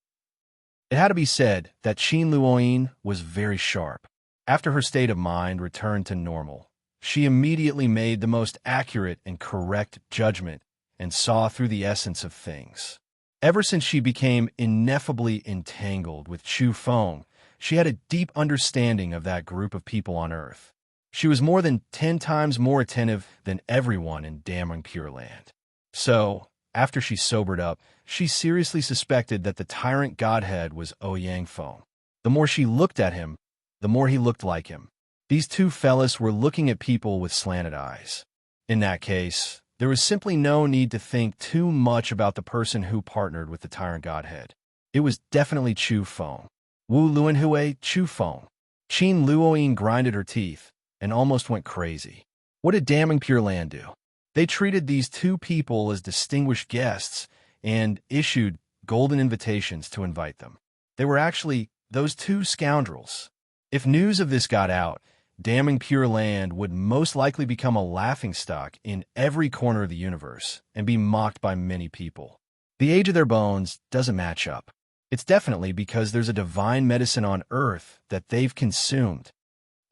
It had to be said that Qin Luoyin was very sharp. After her state of mind returned to normal, she immediately made the most accurate and correct judgment and saw through the essence of things. Ever since she became ineffably entangled with Chu Feng, she had a deep understanding of that group of people on Earth. She was more than 10 times more attentive than everyone in damning Pure Land. So, after she sobered up, she seriously suspected that the tyrant godhead was Ouyang Feng. The more she looked at him, the more he looked like him. These two fellas were looking at people with slanted eyes. In that case, there was simply no need to think too much about the person who partnered with the tyrant godhead. It was definitely Chu Feng. Wu Luanhui Chu Feng. Qin Luoying grinded her teeth and almost went crazy. What did damning Pure Land do? They treated these two people as distinguished guests and issued golden invitations to invite them. They were actually those two scoundrels. If news of this got out, damning Pure Land would most likely become a laughingstock in every corner of the universe and be mocked by many people. The age of their bones doesn't match up. It's definitely because there's a divine medicine on Earth that they've consumed.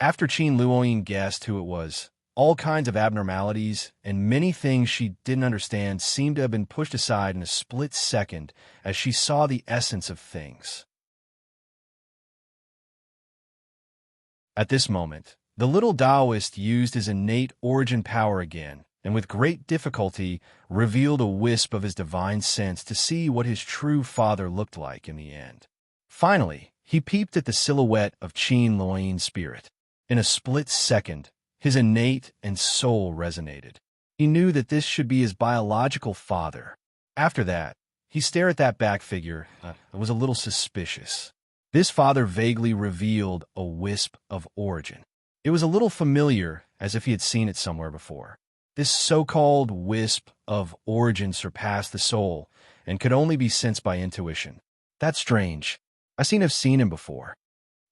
After Qin Luoying guessed who it was, all kinds of abnormalities and many things she didn't understand seemed to have been pushed aside in a split second as she saw the essence of things. At this moment, the little Taoist used his innate origin power again, and with great difficulty revealed a wisp of his divine sense to see what his true father looked like in the end. Finally, he peeped at the silhouette of Qin Luoying's spirit. In a split second, his innate and soul resonated. He knew that this should be his biological father. After that, he stared at that back figure that was a little suspicious. This father vaguely revealed a wisp of origin. It was a little familiar, as if he had seen it somewhere before. This so-called wisp of origin surpassed the soul and could only be sensed by intuition. That's strange. I seem to have seen him before.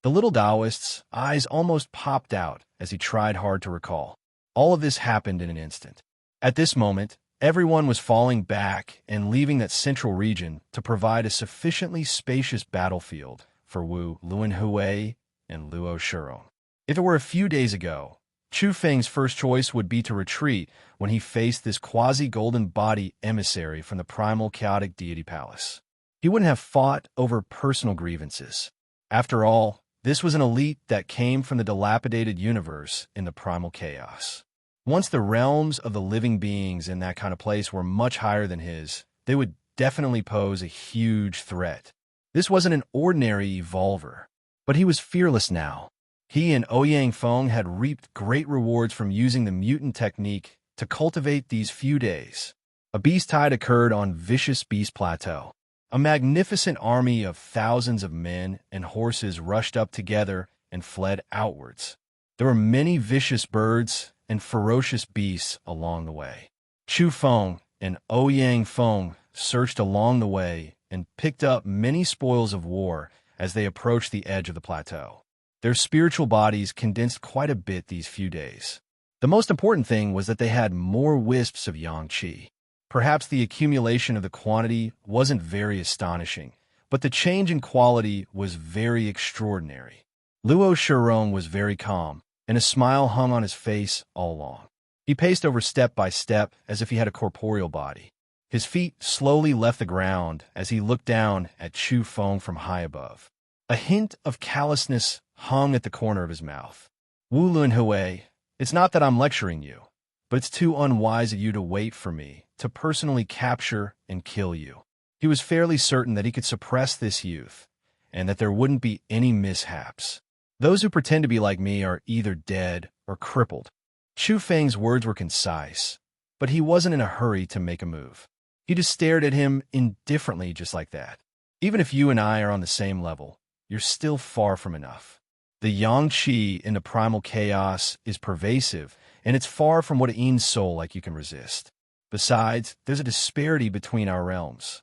The little Taoist's eyes almost popped out as he tried hard to recall. All of this happened in an instant. At this moment, everyone was falling back and leaving that central region to provide a sufficiently spacious battlefield for Wu Luanhui and Luo Shurong. If it were a few days ago, Chu Feng's first choice would be to retreat when he faced this quasi-golden body emissary from the primal chaotic deity palace. He wouldn't have fought over personal grievances. After all, this was an elite that came from the dilapidated universe in the primal chaos. Once the realms of the living beings in that kind of place were much higher than his, they would definitely pose a huge threat. This wasn't an ordinary evolver, but he was fearless now. He and Ouyang Feng had reaped great rewards from using the mutant technique to cultivate these few days. A beast tide occurred on Vicious Beast Plateau. A magnificent army of thousands of men and horses rushed up together and fled outwards. There were many vicious birds and ferocious beasts along the way. Chu Feng and Ouyang Feng searched along the way and picked up many spoils of war as they approached the edge of the plateau. Their spiritual bodies condensed quite a bit these few days. The most important thing was that they had more wisps of yang qi. Perhaps the accumulation of the quantity wasn't very astonishing, but the change in quality was very extraordinary. Luo Shurong was very calm, and a smile hung on his face all along. He paced over step by step as if he had a corporeal body. His feet slowly left the ground as he looked down at Chu Feng from high above. A hint of callousness hung at the corner of his mouth. Wu Luanhui, it's not that I'm lecturing you, but it's too unwise of you to wait for me to personally capture and kill you. He was fairly certain that he could suppress this youth, and that there wouldn't be any mishaps. Those who pretend to be like me are either dead or crippled. Chu Feng's words were concise, but he wasn't in a hurry to make a move. He just stared at him indifferently just like that. Even if you and I are on the same level, you're still far from enough. The yang qi in the primal chaos is pervasive, and it's far from what Ein's soul like you can resist. Besides, there's a disparity between our realms.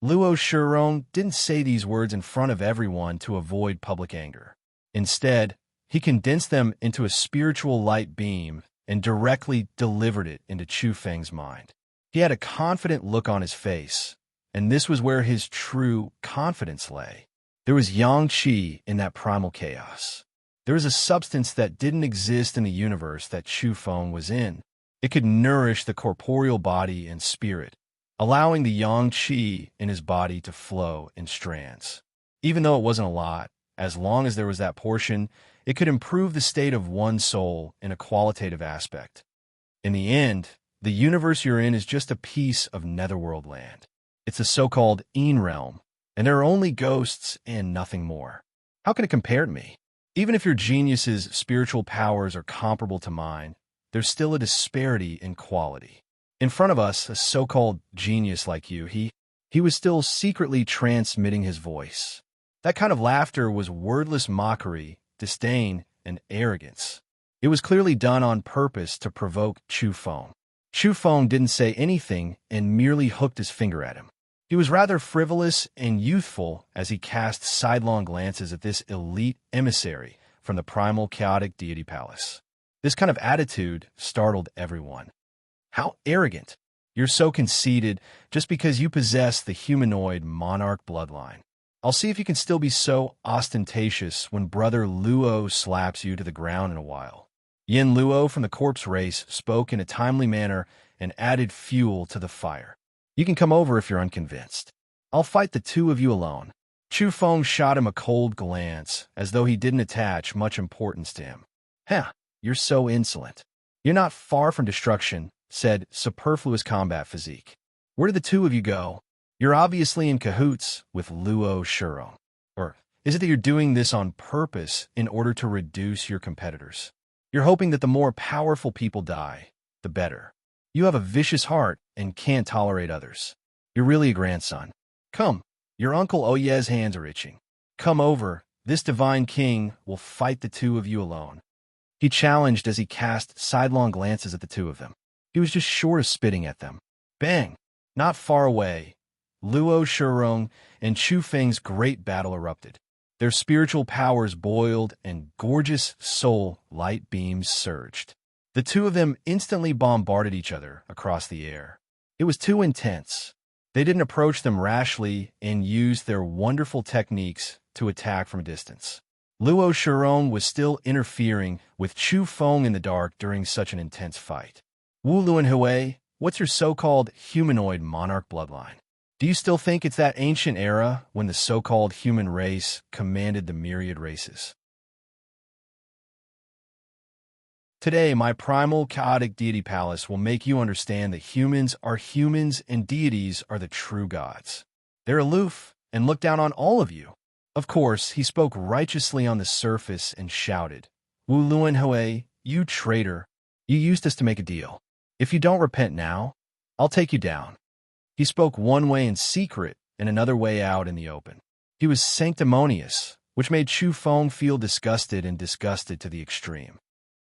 Luo Shurong didn't say these words in front of everyone to avoid public anger. Instead, he condensed them into a spiritual light beam and directly delivered it into Chu Feng's mind. He had a confident look on his face, and this was where his true confidence lay. There was yang qi in that primal chaos. There was a substance that didn't exist in the universe that Chu Feng was in. It could nourish the corporeal body and spirit, allowing the yang qi in his body to flow in strands. Even though it wasn't a lot, As long as there was that portion, it could improve the state of one's soul in a qualitative aspect. In the end, the universe you're in is just a piece of netherworld land. It's a so-called realm, and there are only ghosts and nothing more. How can it compare to me? Even if your genius's spiritual powers are comparable to mine, there's still a disparity in quality. In front of us, a so-called genius like you, he was still secretly transmitting his voice. That kind of laughter was wordless mockery, disdain, and arrogance. It was clearly done on purpose to provoke Chu Feng. Chu Feng didn't say anything and merely hooked his finger at him. He was rather frivolous and youthful as he cast sidelong glances at this elite emissary from the primal chaotic deity palace. This kind of attitude startled everyone. How arrogant! You're so conceited just because you possess the humanoid monarch bloodline. I'll see if you can still be so ostentatious when Brother Luo slaps you to the ground in a while. Yin Luo from the corpse race spoke in a timely manner and added fuel to the fire. You can come over if you're unconvinced. I'll fight the two of you alone. Chu Feng shot him a cold glance, as though he didn't attach much importance to him. You're so insolent. You're not far from destruction, said superfluous combat physique. Where did the two of you go? You're obviously in cahoots with Luo Shurong. Or is it that you're doing this on purpose in order to reduce your competitors? You're hoping that the more powerful people die, the better. You have a vicious heart and can't tolerate others. You're really a grandson. Come, your Uncle Oye's hands are itching. Come over, this divine king will fight the two of you alone. He challenged as he cast sidelong glances at the two of them. He was just short of spitting at them. Bang! Not far away, Luo Shurong and Chu Feng's great battle erupted. Their spiritual powers boiled and gorgeous soul light beams surged. The two of them instantly bombarded each other across the air. It was too intense. They didn't approach them rashly and used their wonderful techniques to attack from a distance. Luo Shurong was still interfering with Chu Feng in the dark during such an intense fight. Wu Luanhui, what's your so-called humanoid monarch bloodline? Do you still think it's that ancient era when the so-called human race commanded the myriad races? Today, my primal chaotic deity palace will make you understand that humans are humans and deities are the true gods. They're aloof and look down on all of you. Of course, he spoke righteously on the surface and shouted, Wu Luanhui, you traitor, you used us to make a deal. If you don't repent now, I'll take you down. He spoke one way in secret and another way out in the open. He was sanctimonious, which made Chu Feng feel disgusted and disgusted to the extreme.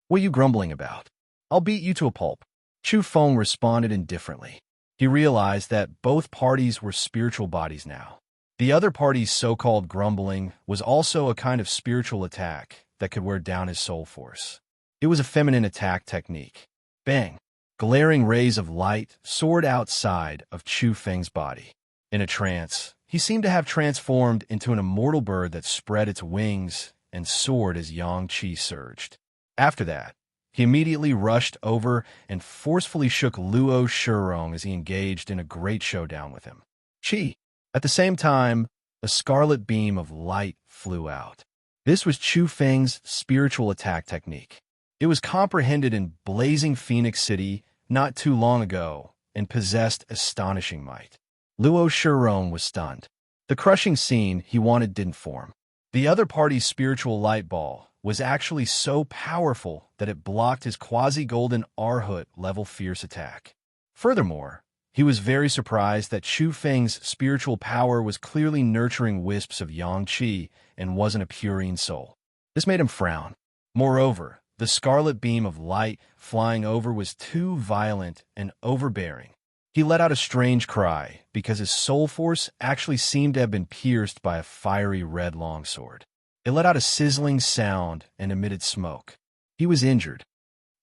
What are you grumbling about? I'll beat you to a pulp. Chu Feng responded indifferently. He realized that both parties were spiritual bodies now. The other party's so-called grumbling was also a kind of spiritual attack that could wear down his soul force. It was a feminine attack technique. Bang! Glaring rays of light soared outside of Chu Feng's body. In a trance, he seemed to have transformed into an immortal bird that spread its wings and soared as yang qi surged. After that, he immediately rushed over and forcefully shook Luo Shurong as he engaged in a great showdown with him. Qi! At the same time, a scarlet beam of light flew out. This was Chu Feng's spiritual attack technique. It was comprehended in blazing Phoenix City not too long ago and possessed astonishing might. Luo Shurong was stunned. The crushing scene he wanted didn't form. The other party's spiritual light ball was actually so powerful that it blocked his quasi-golden Arhut level fierce attack. Furthermore, he was very surprised that Chu Feng's spiritual power was clearly nurturing wisps of yang qi and wasn't a purine soul. This made him frown. Moreover, the scarlet beam of light flying over was too violent and overbearing. He let out a strange cry because his soul force actually seemed to have been pierced by a fiery red longsword. It let out a sizzling sound and emitted smoke. He was injured.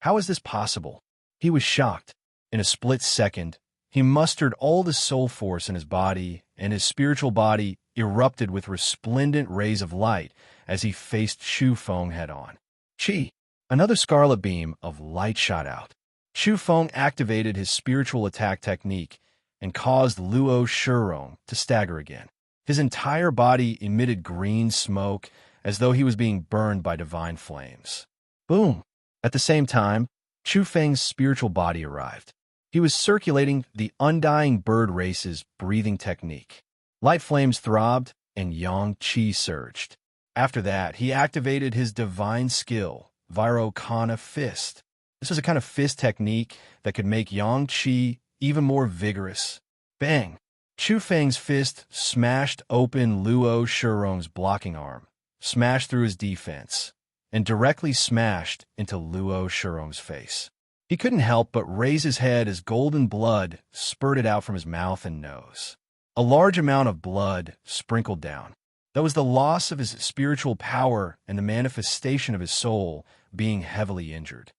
How is this possible? He was shocked. In a split second, he mustered all the soul force in his body, and his spiritual body erupted with resplendent rays of light as he faced Chu Feng head-on. Qi! Another scarlet beam of light shot out. Chu Feng activated his spiritual attack technique and caused Luo Shurong to stagger again. His entire body emitted green smoke as though he was being burned by divine flames. Boom! At the same time, Chu Feng's spiritual body arrived. He was circulating the undying bird race's breathing technique. Light flames throbbed, and yang qi surged. After that, he activated his divine skill, Virokana Fist. This was a kind of fist technique that could make yang qi even more vigorous. Bang! Chu Feng's fist smashed open Luo Shirong's blocking arm, smashed through his defense, and directly smashed into Luo Shirong's face. He couldn't help but raise his head as golden blood spurted out from his mouth and nose. A large amount of blood sprinkled down. That was the loss of his spiritual power and the manifestation of his soul being heavily injured.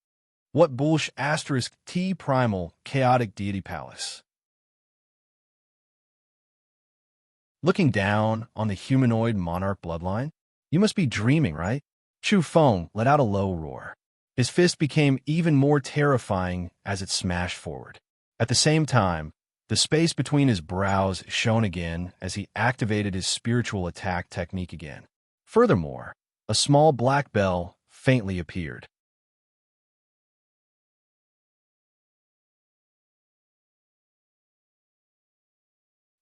What bullsh asterisk T primal chaotic deity palace? Looking down on the humanoid monarch bloodline, you must be dreaming, right? Chu Feng let out a low roar. His fist became even more terrifying as it smashed forward. At the same time, the space between his brows shone again as he activated his spiritual attack technique again. Furthermore, a small black bell faintly appeared.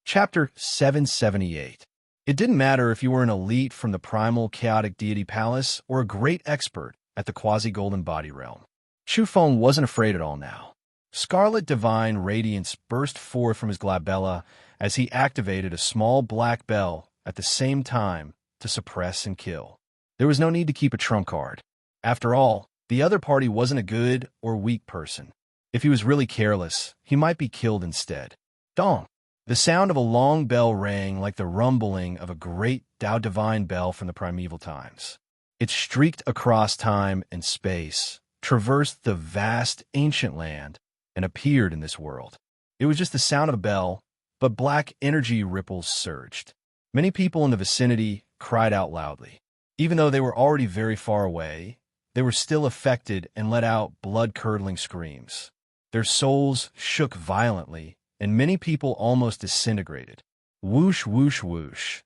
Chapter 778. It didn't matter if you were an elite from the primal chaotic deity palace or a great expert at the quasi-golden body realm. Chu Feng wasn't afraid at all now. Scarlet divine radiance burst forth from his glabella as he activated a small black bell at the same time to suppress and kill. There was no need to keep a trump card. After all, the other party wasn't a good or weak person. If he was really careless, he might be killed instead. Dong! The sound of a long bell rang like the rumbling of a great Tao divine bell from the primeval times. It streaked across time and space, traversed the vast ancient land, and appeared in this world. It was just the sound of a bell, but black energy ripples surged. Many people in the vicinity cried out loudly. Even though they were already very far away, they were still affected and let out blood-curdling screams. Their souls shook violently, and many people almost disintegrated. Whoosh, whoosh, whoosh.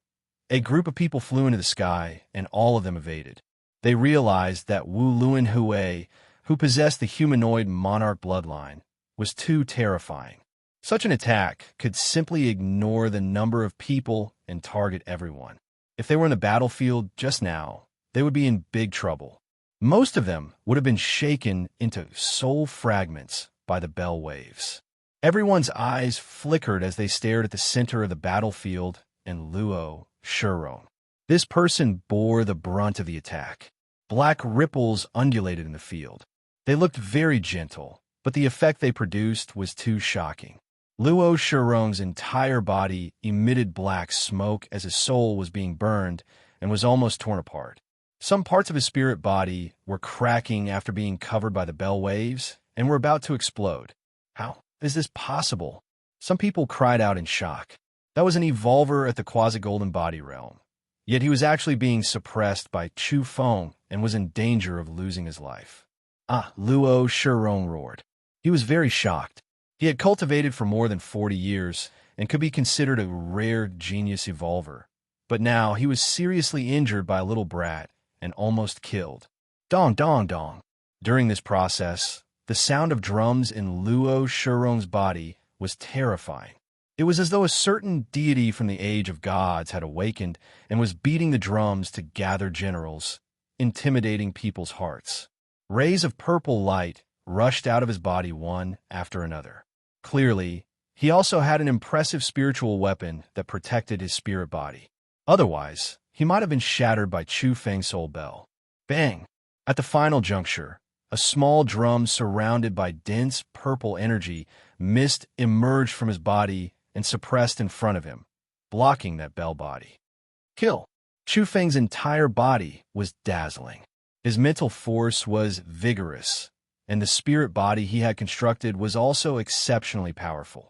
A group of people flew into the sky, and all of them evaded. They realized that Wu Luan Hui, who possessed the humanoid monarch bloodline, was too terrifying. Such an attack could simply ignore the number of people and target everyone. If they were in the battlefield just now, they would be in big trouble. Most of them would have been shaken into soul fragments by the bell waves. Everyone's eyes flickered as they stared at the center of the battlefield and Luo Shirong. This person bore the brunt of the attack. Black ripples undulated in the field. They looked very gentle, but the effect they produced was too shocking. Luo Shirong's entire body emitted black smoke as his soul was being burned and was almost torn apart. Some parts of his spirit body were cracking after being covered by the bell waves and were about to explode. How is this possible? Some people cried out in shock. That was an evolver at the quasi-golden body realm. Yet he was actually being suppressed by Chu Feng and was in danger of losing his life. Luo Shirong roared. He was very shocked. He had cultivated for more than 40 years and could be considered a rare genius evolver. But now he was seriously injured by a little brat and almost killed. Dong, dong, dong. During this process, the sound of drums in Luo Shirong's body was terrifying. It was as though a certain deity from the age of gods had awakened and was beating the drums to gather generals, intimidating people's hearts. Rays of purple light rushed out of his body one after another. Clearly, he also had an impressive spiritual weapon that protected his spirit body. Otherwise, he might have been shattered by Chu Feng's soul bell. Bang! At the final juncture, a small drum surrounded by dense purple energy mist emerged from his body and suppressed in front of him, blocking that bell body. Kill! Chu Feng's entire body was dazzling. His mental force was vigorous, and the spirit body he had constructed was also exceptionally powerful.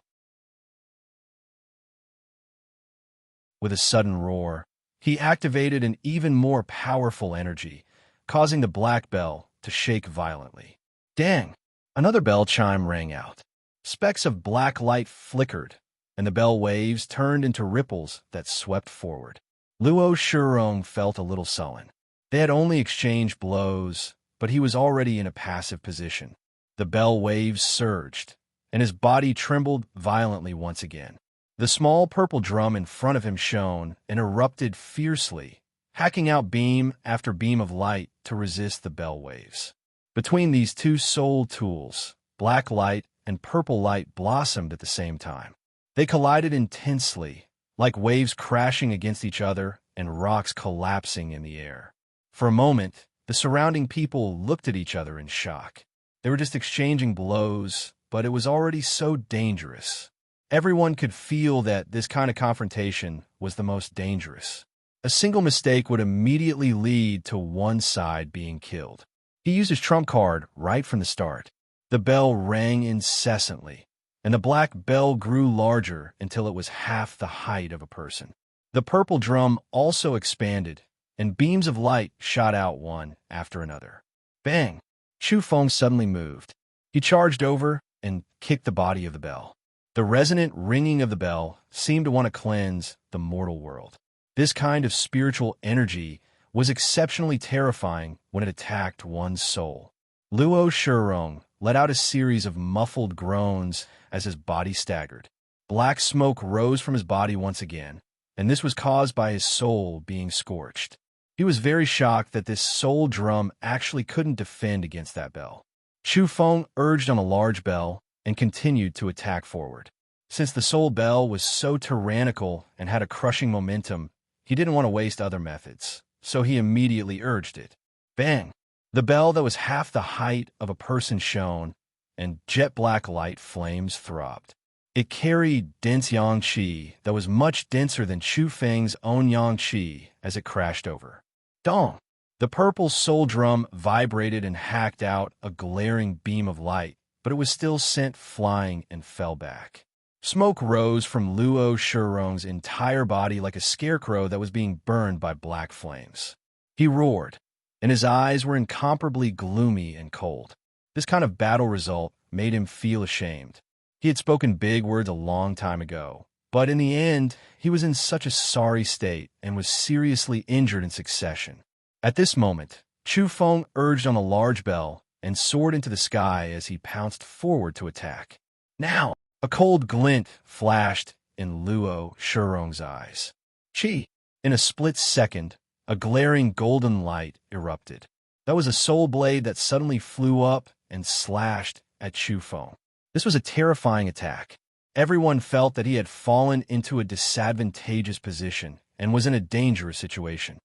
With a sudden roar, he activated an even more powerful energy, causing the black bell to shake violently. Dang! Another bell chime rang out. Specks of black light flickered, and the bell waves turned into ripples that swept forward. Luo Shurong felt a little sullen. They had only exchanged blows, but he was already in a passive position. The bell waves surged, and his body trembled violently once again. The small purple drum in front of him shone and erupted fiercely, hacking out beam after beam of light to resist the bell waves. Between these two soul tools, black light and purple light blossomed at the same time. They collided intensely, like waves crashing against each other and rocks collapsing in the air. For a moment, the surrounding people looked at each other in shock. They were just exchanging blows, but it was already so dangerous. Everyone could feel that this kind of confrontation was the most dangerous. A single mistake would immediately lead to one side being killed. He used his trump card right from the start. The bell rang incessantly, and the black bell grew larger until it was half the height of a person. The purple drum also expanded, and beams of light shot out one after another. Bang! Chu Feng suddenly moved. He charged over and kicked the body of the bell. The resonant ringing of the bell seemed to want to cleanse the mortal world. This kind of spiritual energy was exceptionally terrifying when it attacked one's soul. Luo Shurong let out a series of muffled groans as his body staggered. Black smoke rose from his body once again, and this was caused by his soul being scorched. He was very shocked that this soul drum actually couldn't defend against that bell. Chu Feng urged on a large bell and continued to attack forward. Since the soul bell was so tyrannical and had a crushing momentum, he didn't want to waste other methods, so he immediately urged it. Bang! The bell that was half the height of a person shone, and jet-black light flames throbbed. It carried dense yang qi that was much denser than Chu Feng's own yang qi as it crashed over. Dong! The purple soul drum vibrated and hacked out a glaring beam of light, but it was still sent flying and fell back. Smoke rose from Luo Shurong's entire body like a scarecrow that was being burned by black flames. He roared, and his eyes were incomparably gloomy and cold. This kind of battle result made him feel ashamed. He had spoken big words a long time ago, but in the end, he was in such a sorry state and was seriously injured in succession. At this moment, Chu Feng urged on a large bell and soared into the sky as he pounced forward to attack. Now! A cold glint flashed in Luo Shurong's eyes. Chi! In a split second, a glaring golden light erupted. That was a soul blade that suddenly flew up and slashed at Chu Feng. This was a terrifying attack. Everyone felt that he had fallen into a disadvantageous position and was in a dangerous situation.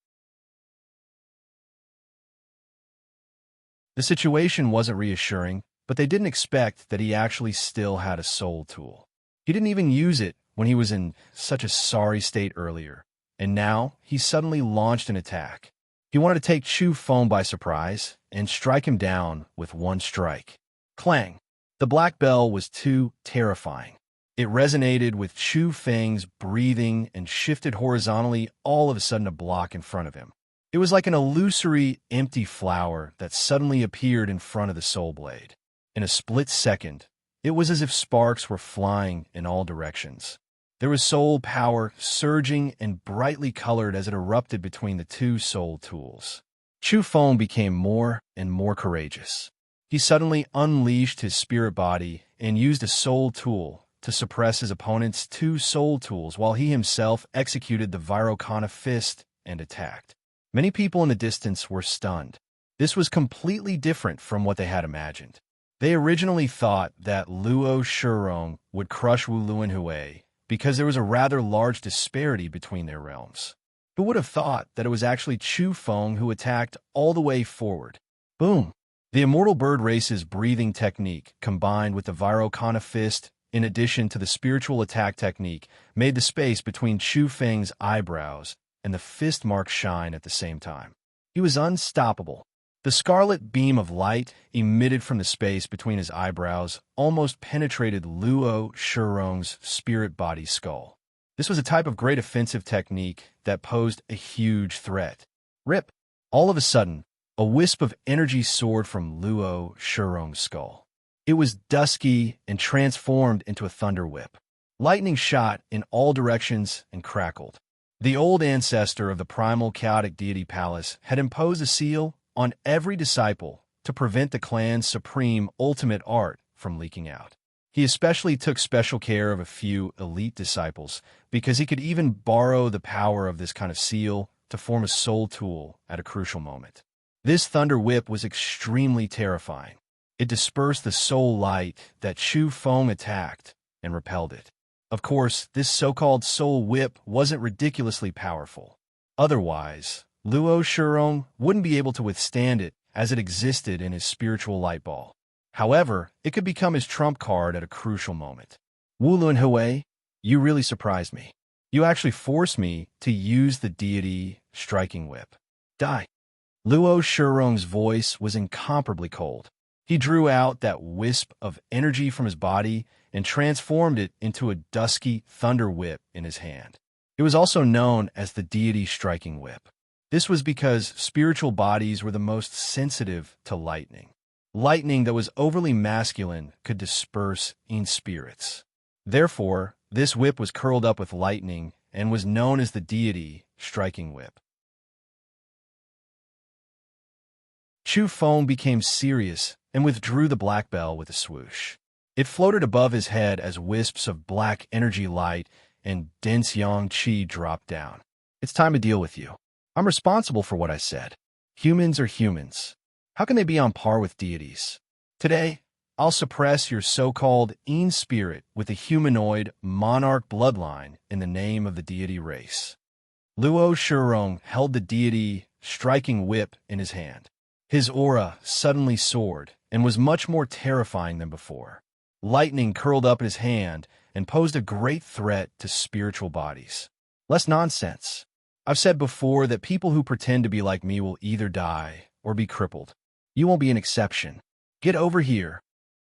The situation wasn't reassuring, but they didn't expect that he actually still had a soul tool. He didn't even use it when he was in such a sorry state earlier, and now he suddenly launched an attack. He wanted to take Chu Feng by surprise and strike him down with one strike. Clang! The black bell was too terrifying. It resonated with Chu Feng's breathing and shifted horizontally all of a sudden a block in front of him. It was like an illusory, empty flower that suddenly appeared in front of the soul blade. In a split second, it was as if sparks were flying in all directions. There was soul power surging and brightly colored as it erupted between the two soul tools. Chu Feng became more and more courageous. He suddenly unleashed his spirit body and used a soul tool to suppress his opponent's two soul tools while he himself executed the Vairocana fist and attacked. Many people in the distance were stunned. This was completely different from what they had imagined. They originally thought that Luo Shurong would crush Wu Luanhui because there was a rather large disparity between their realms. Who would have thought that it was actually Chu Feng who attacked all the way forward? Boom! The immortal bird race's breathing technique, combined with the Vairocana fist, in addition to the spiritual attack technique, made the space between Chu Feng's eyebrows and the fist mark shine at the same time. He was unstoppable. The scarlet beam of light emitted from the space between his eyebrows almost penetrated Luo Shurong's spirit body skull. This was a type of great offensive technique that posed a huge threat. Rip! All of a sudden, a wisp of energy soared from Luo Shurong's skull. It was dusky and transformed into a thunder whip. Lightning shot in all directions and crackled. The old ancestor of the primal chaotic deity palace had imposed a seal on every disciple to prevent the clan's supreme ultimate art from leaking out. He especially took special care of a few elite disciples because he could even borrow the power of this kind of seal to form a soul tool at a crucial moment. This thunder whip was extremely terrifying. It dispersed the soul light that Chu Feng attacked and repelled it. Of course, this so-called soul whip wasn't ridiculously powerful. Otherwise, Luo Shurong wouldn't be able to withstand it as it existed in his spiritual light ball. However, it could become his trump card at a crucial moment. Wu Lunhui, you really surprised me. You actually forced me to use the deity striking whip. Die. Luo Shurong's voice was incomparably cold. He drew out that wisp of energy from his body and transformed it into a dusky thunder whip in his hand. It was also known as the deity striking whip. This was because spiritual bodies were the most sensitive to lightning. Lightning that was overly masculine could disperse in spirits. Therefore, this whip was curled up with lightning and was known as the deity striking whip. Chu Feng became serious and withdrew the black bell with a swoosh. It floated above his head as wisps of black energy light and dense yang qi dropped down. It's time to deal with you. I'm responsible for what I said. Humans are humans. How can they be on par with deities? Today, I'll suppress your so-called Yin spirit with a humanoid monarch bloodline in the name of the deity race. Luo Shurong held the deity striking whip in his hand. His aura suddenly soared and was much more terrifying than before. Lightning curled up in his hand and posed a great threat to spiritual bodies. Less nonsense. I've said before that people who pretend to be like me will either die or be crippled. You won't be an exception. Get over here,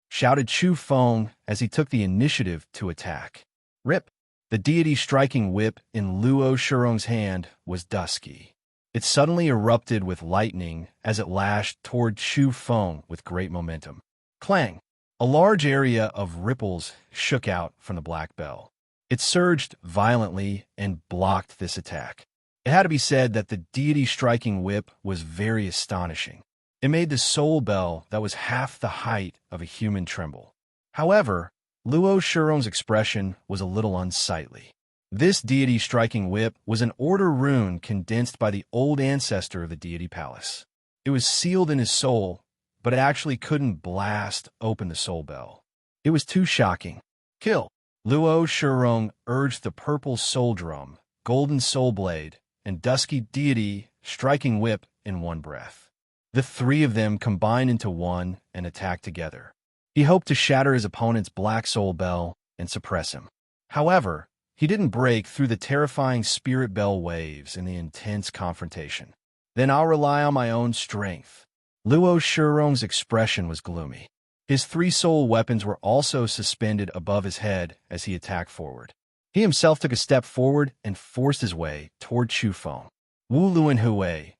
shouted Chu Feng as he took the initiative to attack. Rip! The deity striking whip in Luo Shurong's hand was dusky. It suddenly erupted with lightning as it lashed toward Chu Feng with great momentum. Clang! A large area of ripples shook out from the black bell. It surged violently and blocked this attack. It had to be said that the deity striking whip was very astonishing. It made the soul bell that was half the height of a human tremble. However, Luo Shurong's expression was a little unsightly. This deity striking whip was an order rune condensed by the old ancestor of the deity palace. It was sealed in his soul, but it actually couldn't blast open the soul bell. It was too shocking. Kill! Luo Shurong urged the purple soul drum, golden soul blade, and dusky deity striking whip in one breath. The three of them combined into one and attacked together. He hoped to shatter his opponent's black soul bell and suppress him. However, he didn't break through the terrifying spirit bell waves in the intense confrontation. Then I'll rely on my own strength. Luo Shurong's expression was gloomy. His three soul weapons were also suspended above his head as he attacked forward. He himself took a step forward and forced his way toward Chu Feng. Wu Lunhui,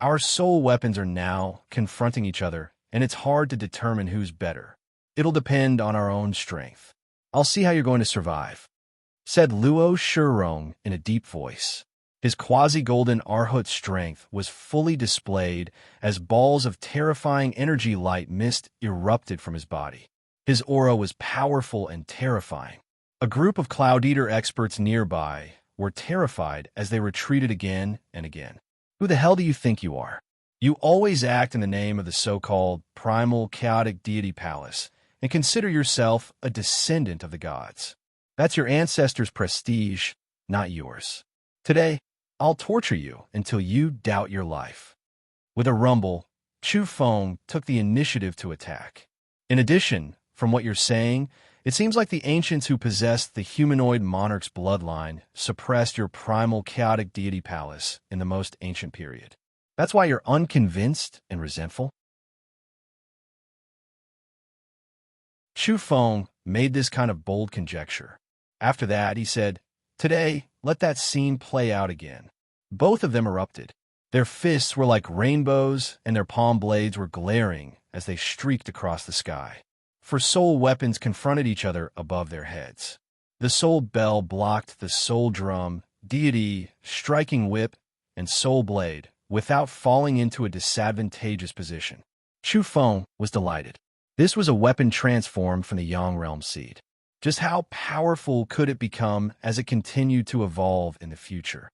our soul weapons are now confronting each other, and it's hard to determine who's better. It'll depend on our own strength. I'll see how you're going to survive, said Luo Shurong in a deep voice. His quasi-golden Arhut strength was fully displayed as balls of terrifying energy light mist erupted from his body. His aura was powerful and terrifying. A group of Cloud Eater experts nearby were terrified as they retreated again and again. Who the hell do you think you are? You always act in the name of the so-called primal chaotic deity palace and consider yourself a descendant of the gods. That's your ancestors' prestige, not yours. Today, I'll torture you until you doubt your life. With a rumble, Chu Feng took the initiative to attack. In addition, from what you're saying, it seems like the ancients who possessed the humanoid monarch's bloodline suppressed your primal chaotic deity palace in the most ancient period. That's why you're unconvinced and resentful? Chu Feng made this kind of bold conjecture. After that, he said, "Today, let that scene play out again." Both of them erupted. Their fists were like rainbows, and their palm blades were glaring as they streaked across the sky. For soul weapons confronted each other above their heads. The soul bell blocked the soul drum, deity, striking whip, and soul blade without falling into a disadvantageous position. Chu Feng was delighted. This was a weapon transformed from the Yang Realm seed. Just how powerful could it become as it continued to evolve in the future?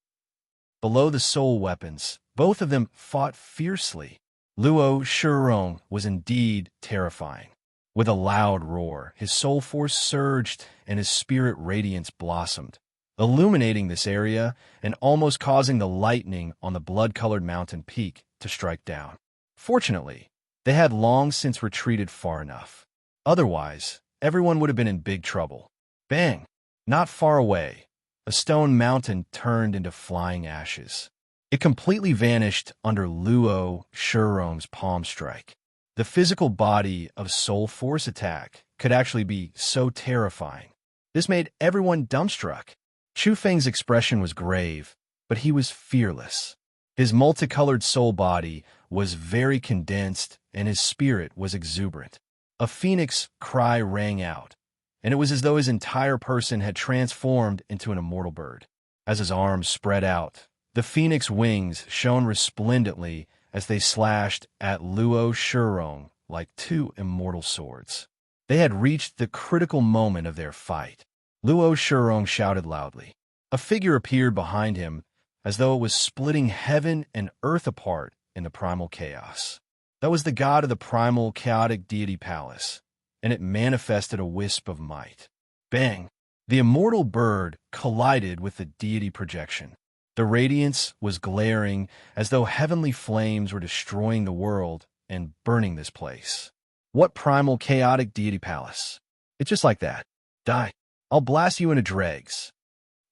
Below the soul weapons, both of them fought fiercely. Luo Shurong was indeed terrifying. With a loud roar, his soul force surged and his spirit radiance blossomed, illuminating this area and almost causing the lightning on the blood-colored mountain peak to strike down. Fortunately, they had long since retreated far enough. Otherwise, everyone would have been in big trouble. Bang! Not far away, a stone mountain turned into flying ashes. It completely vanished under Luo Shurong's palm strike. The physical body of soul force attack could actually be so terrifying. This made everyone dumbstruck. Chu Feng's expression was grave, but he was fearless. His multicolored soul body was very condensed, and his spirit was exuberant. A phoenix cry rang out, and it was as though his entire person had transformed into an immortal bird. As his arms spread out, the phoenix wings shone resplendently as they slashed at Luo Shurong like two immortal swords. They had reached the critical moment of their fight. Luo Shurong shouted loudly. A figure appeared behind him, as though it was splitting heaven and earth apart in the primal chaos. That was the god of the primal chaotic deity palace, and it manifested a wisp of might. Bang! The immortal bird collided with the deity projection. The radiance was glaring as though heavenly flames were destroying the world and burning this place. What primal chaotic deity palace? It's just like that. Die. I'll blast you into dregs.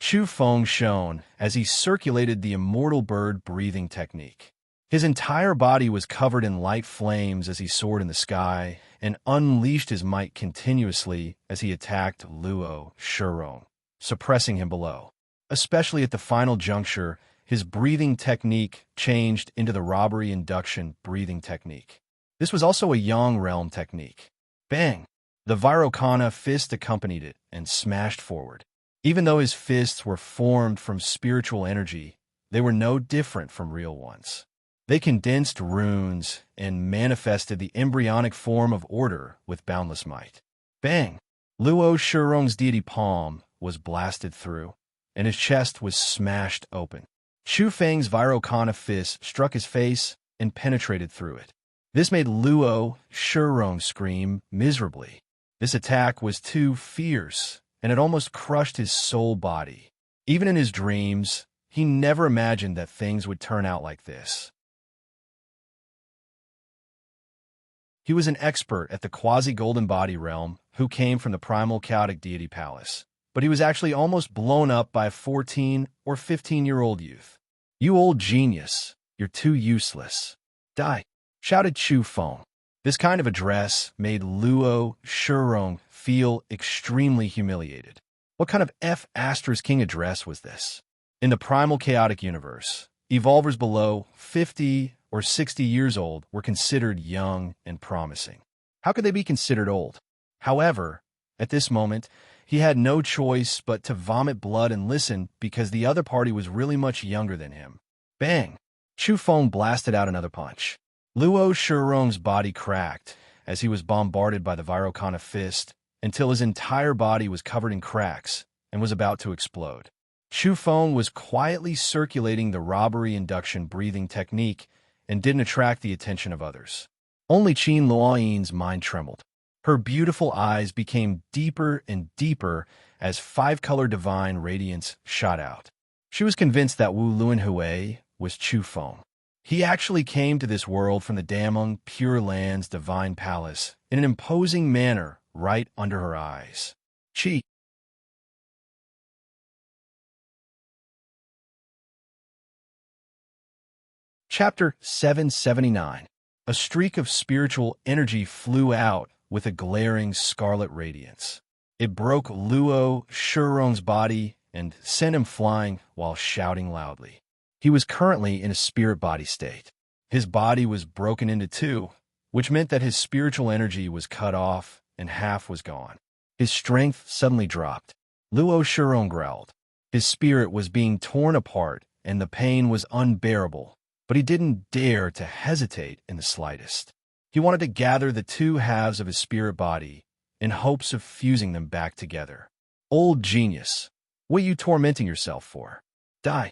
Chu Feng shone as he circulated the immortal bird breathing technique. His entire body was covered in light flames as he soared in the sky and unleashed his might continuously as he attacked Luo Shurong, suppressing him below. Especially at the final juncture, his breathing technique changed into the robbery induction breathing technique. This was also a Yang Realm technique. Bang! The Vairocana fist accompanied it and smashed forward. Even though his fists were formed from spiritual energy, they were no different from real ones. They condensed runes and manifested the embryonic form of order with boundless might. Bang! Luo Shurong's deity palm was blasted through, and his chest was smashed open. Chu Feng's Vairocana fist struck his face and penetrated through it. This made Luo Shurong scream miserably. This attack was too fierce, and it almost crushed his soul body. Even in his dreams, he never imagined that things would turn out like this. He was an expert at the quasi-golden body realm who came from the primal chaotic deity palace, but he was actually almost blown up by a 14 or 15-year-old youth. "You old genius, you're too useless. Die," shouted Chu Feng. This kind of address made Luo Shurong feel extremely humiliated. What kind of F***ing address was this? In the primal chaotic universe, evolvers below 50 or 60 years old were considered young and promising. How could they be considered old? However, at this moment, he had no choice but to vomit blood and listen because the other party was really much younger than him. Bang! Chu Feng blasted out another punch. Luo Shurong's body cracked as he was bombarded by the Vairocana fist until his entire body was covered in cracks and was about to explode. Chu Feng was quietly circulating the robbery induction breathing technique and didn't attract the attention of others. Only Qin Luoyin's mind trembled. Her beautiful eyes became deeper and deeper as five-color divine radiance shot out. She was convinced that Wu Luanhui was Chu Feng. He actually came to this world from the Damong Pure Land's divine palace in an imposing manner right under her eyes. Chi. Chapter 779. A streak of spiritual energy flew out with a glaring scarlet radiance. It broke Luo Shurong's body and sent him flying while shouting loudly. He was currently in a spirit body state. His body was broken into two, which meant that his spiritual energy was cut off and half was gone. His strength suddenly dropped. Luo Shurong growled. His spirit was being torn apart, and the pain was unbearable, but he didn't dare to hesitate in the slightest. He wanted to gather the two halves of his spirit body in hopes of fusing them back together. "Old genius, what are you tormenting yourself for? Die!"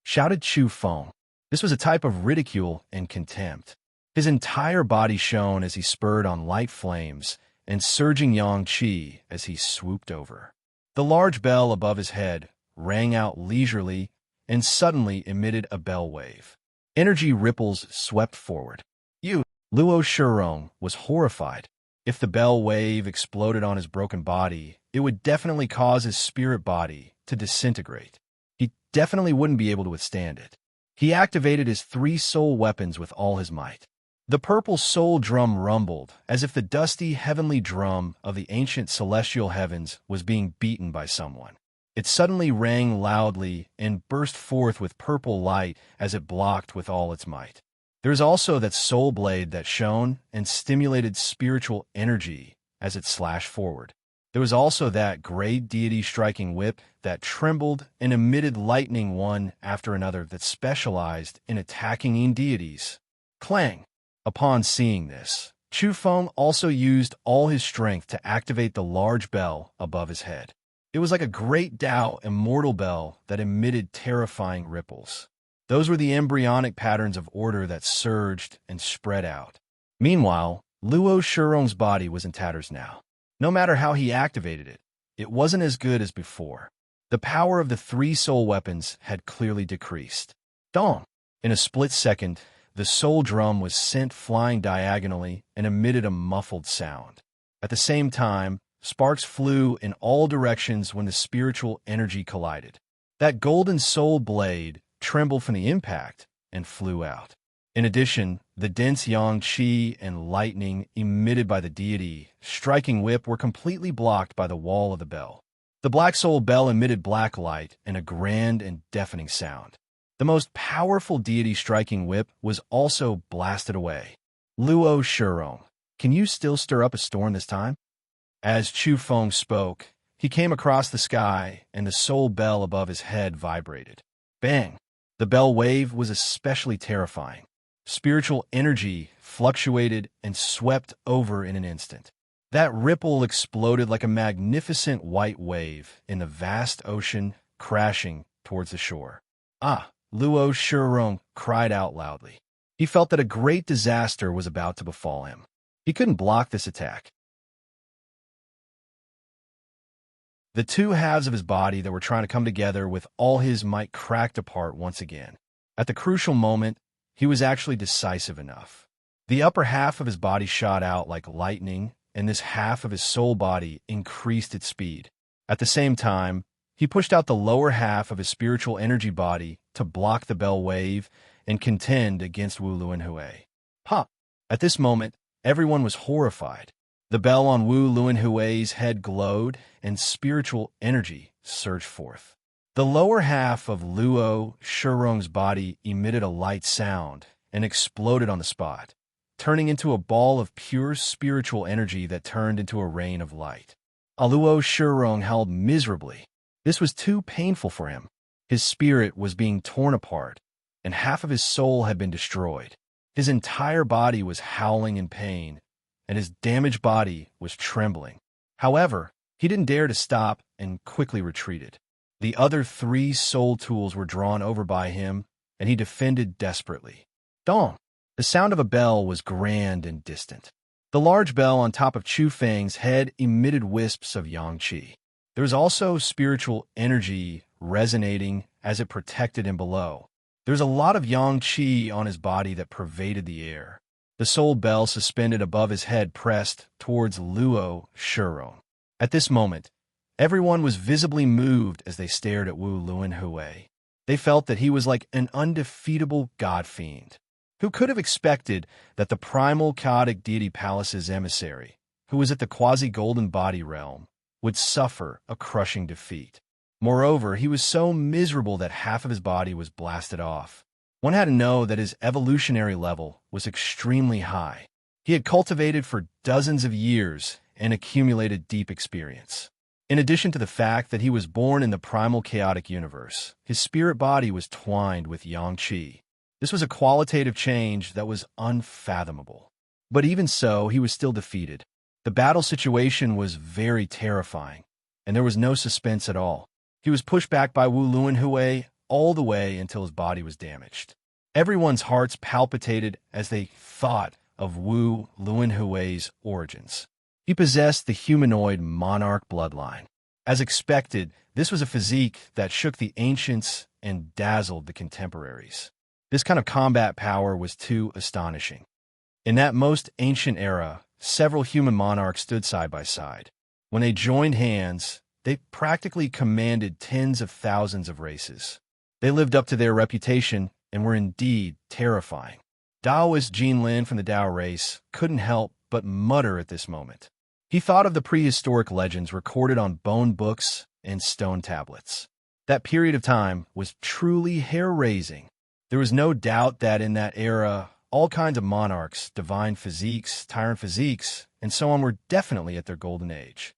shouted Chu Feng. This was a type of ridicule and contempt. His entire body shone as he spurred on light flames and surging yang qi as he swooped over. The large bell above his head rang out leisurely and suddenly emitted a bell wave. Energy ripples swept forward. Luo Shurong was horrified. If the bell wave exploded on his broken body, it would definitely cause his spirit body to disintegrate. He definitely wouldn't be able to withstand it. He activated his 3 soul weapons with all his might. The purple soul drum rumbled, as if the dusty heavenly drum of the ancient celestial heavens was being beaten by someone. It suddenly rang loudly and burst forth with purple light as it blocked with all its might. There is also that soul blade that shone and stimulated spiritual energy as it slashed forward. There was also that great deity striking whip that trembled and emitted lightning one after another that specialized in attacking deities. Clang! Upon seeing this, Chu Feng also used all his strength to activate the large bell above his head. It was like a great Tao immortal bell that emitted terrifying ripples. Those were the embryonic patterns of order that surged and spread out. Meanwhile, Luo Shurong's body was in tatters now. No matter how he activated it, it wasn't as good as before. The power of the 3 soul weapons had clearly decreased. Dong! In a split second, the soul drum was sent flying diagonally and emitted a muffled sound. At the same time, sparks flew in all directions when the spiritual energy collided. That golden soul blade trembled from the impact and flew out. In addition, the dense yang qi and lightning emitted by the deity striking whip were completely blocked by the wall of the bell. The black soul bell emitted black light and a grand and deafening sound. The most powerful deity striking whip was also blasted away. Luo Shurong, can you still stir up a storm this time? As Chu Feng spoke, he came across the sky and the soul bell above his head vibrated. Bang! The bell wave was especially terrifying. Spiritual energy fluctuated and swept over in an instant. That ripple exploded like a magnificent white wave in the vast ocean, crashing towards the shore. Ah! Luo Shurong cried out loudly. He felt that a great disaster was about to befall him. He couldn't block this attack. The two halves of his body that were trying to come together with all his might cracked apart once again. At the crucial moment, he was actually decisive enough. The upper half of his body shot out like lightning, and this half of his soul body increased its speed. At the same time, he pushed out the lower half of his spiritual energy body to block the bell wave and contend against Wu Luanhui. Ha! At this moment, everyone was horrified. The bell on Wu Luanhui's head glowed, and spiritual energy surged forth. The lower half of Luo Shurong's body emitted a light sound and exploded on the spot, turning into a ball of pure spiritual energy that turned into a rain of light. Luo Shurong howled miserably. This was too painful for him. His spirit was being torn apart, and half of his soul had been destroyed. His entire body was howling in pain, and his damaged body was trembling. However, he didn't dare to stop and quickly retreated. The other 3 soul tools were drawn over by him, and he defended desperately. Dong! The sound of a bell was grand and distant. The large bell on top of Chu Feng's head emitted wisps of yang qi. There was also spiritual energy resonating as it protected him below. There was a lot of yang qi on his body that pervaded the air. The soul bell suspended above his head pressed towards Luo Shurong. At this moment, everyone was visibly moved as they stared at Wu Luanhui. They felt that he was like an undefeatable god fiend. Who could have expected that the primal chaotic deity palace's emissary, who was at the quasi-golden body realm, would suffer a crushing defeat? Moreover, he was so miserable that half of his body was blasted off. One had to know that his evolutionary level was extremely high. He had cultivated for dozens of years and accumulated deep experience. In addition to the fact that he was born in the primal chaotic universe, his spirit body was twined with yang qi. This was a qualitative change that was unfathomable. But even so, he was still defeated. The battle situation was very terrifying, and there was no suspense at all. He was pushed back by Wu Luanhui all the way until his body was damaged. Everyone's hearts palpitated as they thought of Wu Luanhui's origins. He possessed the humanoid monarch bloodline. As expected, this was a physique that shook the ancients and dazzled the contemporaries. This kind of combat power was too astonishing. In that most ancient era, several human monarchs stood side by side. When they joined hands, they practically commanded tens of thousands of races. They lived up to their reputation and were indeed terrifying. Taoist Jin Lin from the Tao race couldn't help but mutter at this moment. He thought of the prehistoric legends recorded on bone books and stone tablets. That period of time was truly hair-raising. There was no doubt that in that era, all kinds of monarchs, divine physiques, tyrant physiques, and so on were definitely at their golden age.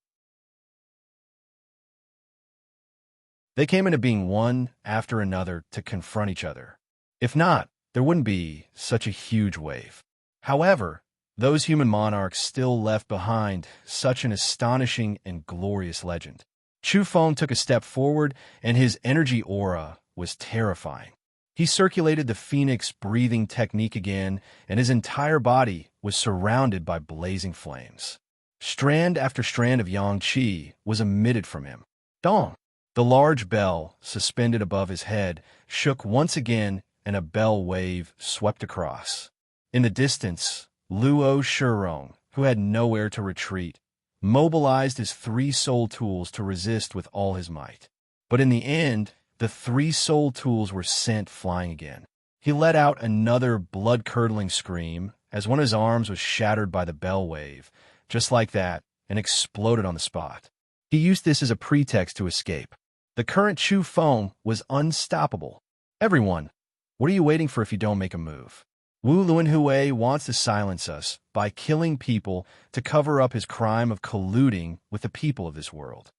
They came into being one after another to confront each other. If not, there wouldn't be such a huge wave. However, those human monarchs still left behind such an astonishing and glorious legend. Chu Feng took a step forward, and his energy aura was terrifying. He circulated the phoenix breathing technique again, and his entire body was surrounded by blazing flames. Strand after strand of yang qi was emitted from him. Dong! The large bell, suspended above his head, shook once again, and a bell wave swept across. In the distance, Luo Shurong, who had nowhere to retreat, mobilized his 3 soul tools to resist with all his might. But in the end, the 3 soul tools were sent flying again. He let out another blood-curdling scream as one of his arms was shattered by the bell wave, just like that, and exploded on the spot. He used this as a pretext to escape. The current Chu Feng was unstoppable. Everyone, what are you waiting for if you don't make a move? Wu Luanhui wants to silence us by killing people to cover up his crime of colluding with the people of this world.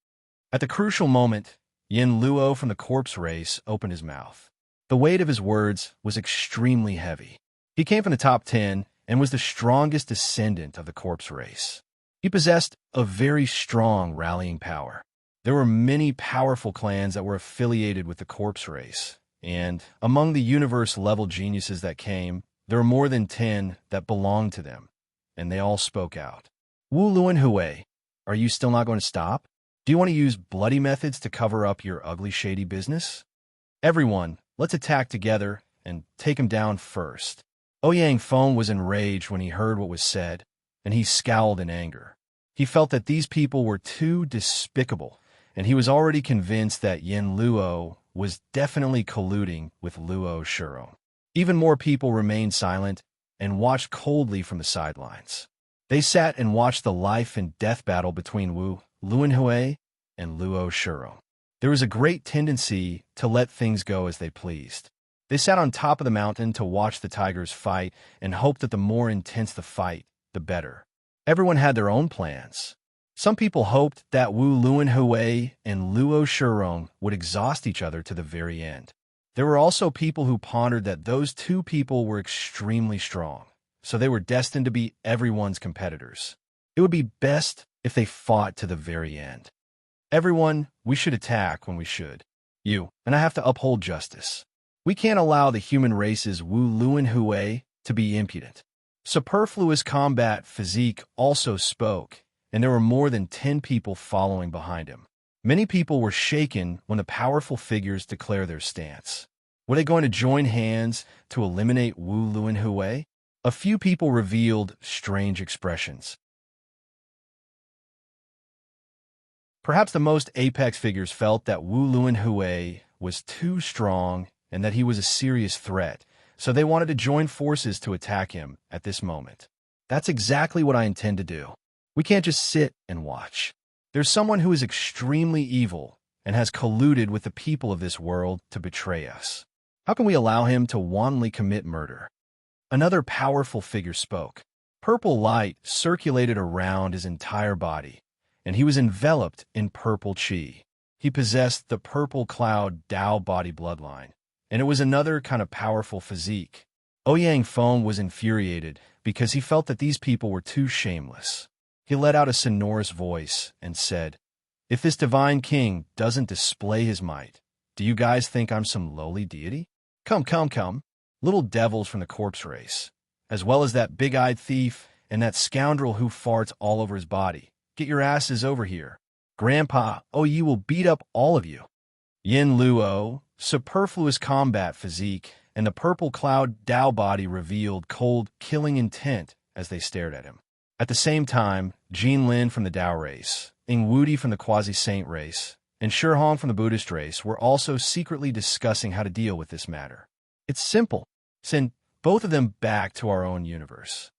At the crucial moment, Yin Luo from the corpse race opened his mouth. The weight of his words was extremely heavy. He came from the top 10 and was the strongest descendant of the corpse race. He possessed a very strong rallying power. There were many powerful clans that were affiliated with the corpse race, and among the universe-level geniuses that came, there were more than 10 that belonged to them, and they all spoke out. Wu Luanhui, are you still not going to stop? Do you want to use bloody methods to cover up your ugly, shady business? Everyone, let's attack together and take him down first. Ouyang Feng was enraged when he heard what was said, and he scowled in anger. He felt that these people were too despicable, and he was already convinced that Yin Luo was definitely colluding with Luo Shurong. Even more people remained silent and watched coldly from the sidelines. They sat and watched the life and death battle between Wu Luanhui and Luo Shurong. There was a great tendency to let things go as they pleased. They sat on top of the mountain to watch the tigers fight and hoped that the more intense the fight, the better. Everyone had their own plans. Some people hoped that Wu Luanhui and Luo Shurong would exhaust each other to the very end. There were also people who pondered that those 2 people were extremely strong, so they were destined to be everyone's competitors. It would be best if they fought to the very end. Everyone, we should attack when we should. You, and I have to uphold justice. We can't allow the human race's Wu Luanhui to be impudent. Superfluous combat physique also spoke, and there were more than 10 people following behind him. Many people were shaken when the powerful figures declared their stance. Were they going to join hands to eliminate Wu Luanhui? A few people revealed strange expressions. Perhaps the most apex figures felt that Wu Luanhui was too strong and that he was a serious threat, so they wanted to join forces to attack him at this moment. That's exactly what I intend to do. We can't just sit and watch. There's someone who is extremely evil and has colluded with the people of this world to betray us. How can we allow him to wantonly commit murder? Another powerful figure spoke. Purple light circulated around his entire body, and he was enveloped in purple chi. He possessed the purple cloud Tao body bloodline, and it was another kind of powerful physique. Ouyang Feng was infuriated because he felt that these people were too shameless. He let out a sonorous voice and said, "If this divine king doesn't display his might, do you guys think I'm some lowly deity? Come, come, come, little devils from the corpse race, as well as that big-eyed thief and that scoundrel who farts all over his body. Get your asses over here. Grandpa, Oyi will beat up all of you." Yin Luo, superfluous combat physique, and the purple cloud Tao body revealed cold, killing intent as they stared at him. At the same time, Jin Lin from the Tao race, Ing Wudi from the quasi-saint race, and Shi Hong from the Buddhist race were also secretly discussing how to deal with this matter. It's simple. Send both of them back to our own universe.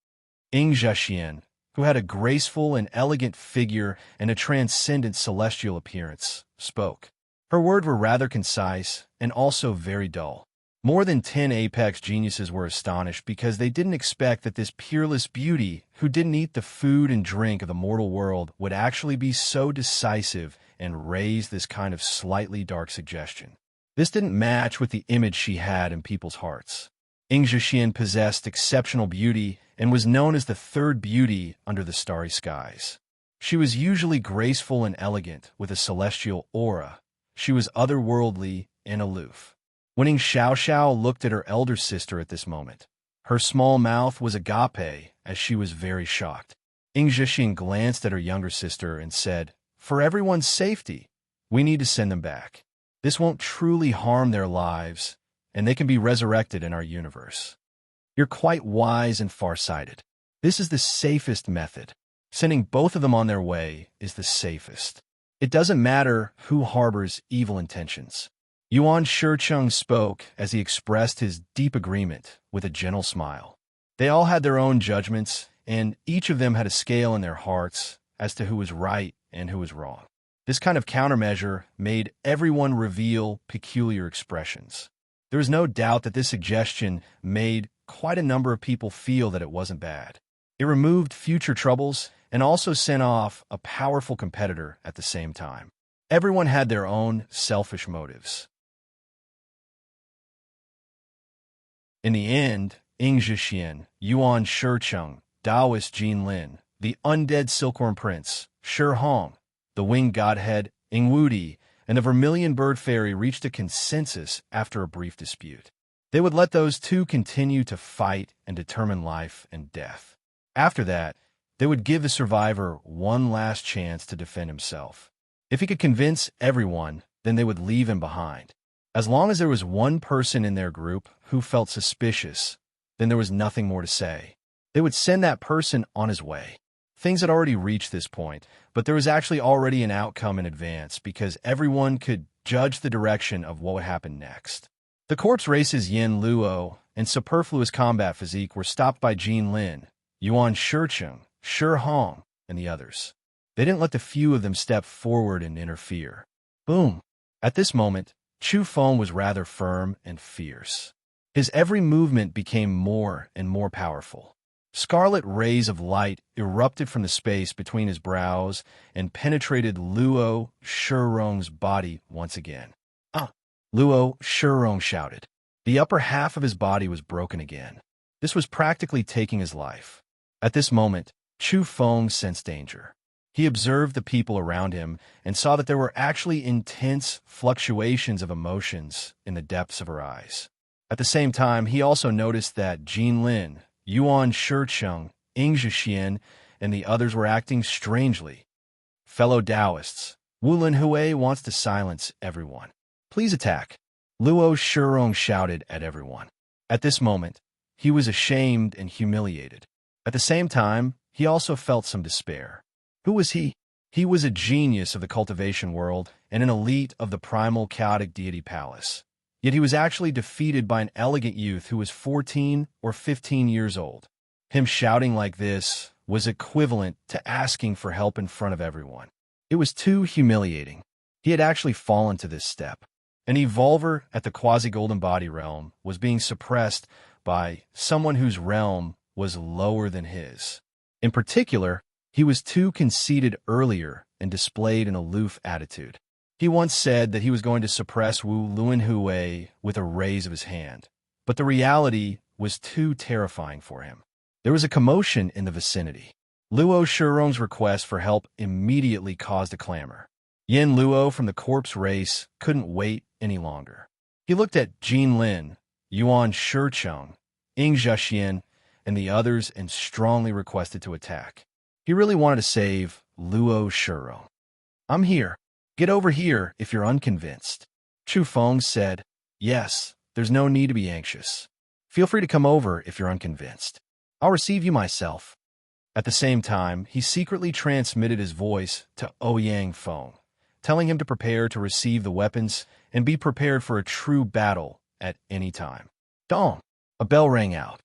Ing Zhexian, who had a graceful and elegant figure and a transcendent celestial appearance, spoke. Her words were rather concise and also very dull. More than 10 apex geniuses were astonished because they didn't expect that this peerless beauty, who didn't eat the food and drink of the mortal world, would actually be so decisive and raise this kind of slightly dark suggestion. This didn't match with the image she had in people's hearts. Ing Zhexian possessed exceptional beauty and was known as the third beauty under the starry skies. She was usually graceful and elegant with a celestial aura. She was otherworldly and aloof. When Ing Xiaoxiao looked at her elder sister at this moment, her small mouth was agape as she was very shocked. Ing Zhexian glanced at her younger sister and said, "For everyone's safety, we need to send them back. This won't truly harm their lives, and they can be resurrected in our universe." "You're quite wise and far-sighted. This is the safest method. Sending both of them on their way is the safest. It doesn't matter who harbors evil intentions." Yuan Shicheng spoke as he expressed his deep agreement with a gentle smile. They all had their own judgments, and each of them had a scale in their hearts as to who was right and who was wrong. This kind of countermeasure made everyone reveal peculiar expressions. There was no doubt that this suggestion made quite a number of people feel that it wasn't bad. It removed future troubles and also sent off a powerful competitor at the same time. Everyone had their own selfish motives. In the end, Ing Zhexian, Yuan Shicheng, Taoist Jin Lin, the undead Silkworm Prince, Shi Hong, the Winged Godhead, Ing Wudi, and the Vermilion Bird Fairy reached a consensus after a brief dispute. They would let those two continue to fight and determine life and death. After that, they would give the survivor one last chance to defend himself. If he could convince everyone, then they would leave him behind. As long as there was one person in their group who felt suspicious, then there was nothing more to say. They would send that person on his way. Things had already reached this point, but there was actually already an outcome in advance because everyone could judge the direction of what would happen next. The corpse races Yin Luo and superfluous combat physique were stopped by Jin Lin, Yuan Shicheng, Shi Hong, and the others. They didn't let the few of them step forward and interfere. Boom! At this moment, Chu Feng was rather firm and fierce. His every movement became more and more powerful. Scarlet rays of light erupted from the space between his brows and penetrated Luo Shirong's body once again. "Ah!" Luo Shirong shouted. The upper half of his body was broken again. This was practically taking his life. At this moment, Chu Feng sensed danger. He observed the people around him and saw that there were actually intense fluctuations of emotions in the depths of her eyes. At the same time, he also noticed that Jin Lin, Yuan Shicheng, Ing Zhexian, and the others were acting strangely. "Fellow Taoists, Wulin Hui wants to silence everyone. Please attack," Luo Shirong shouted at everyone. At this moment, he was ashamed and humiliated. At the same time, he also felt some despair. Who was he? He was a genius of the cultivation world and an elite of the primal chaotic deity palace. Yet he was actually defeated by an elegant youth who was 14 or 15 years old. Him shouting like this was equivalent to asking for help in front of everyone. It was too humiliating. He had actually fallen to this step. An evolver at the quasi-golden body realm was being suppressed by someone whose realm was lower than his. In particular, he was too conceited earlier and displayed an aloof attitude. He once said that he was going to suppress Wu Luanhui with a raise of his hand, but the reality was too terrifying for him. There was a commotion in the vicinity. Luo Shirong's request for help immediately caused a clamor. Yin Luo from the corpse race couldn't wait any longer. He looked at Jin Lin, Yuan Shicheng, Ying Zhaxian, and the others and strongly requested to attack. He really wanted to save Luo Shirong. "I'm here. Get over here if you're unconvinced." Chu Feng said, "Yes, there's no need to be anxious. Feel free to come over if you're unconvinced. I'll receive you myself." At the same time, he secretly transmitted his voice to Ouyang Feng, telling him to prepare to receive the weapons and be prepared for a true battle at any time. Dong! A bell rang out.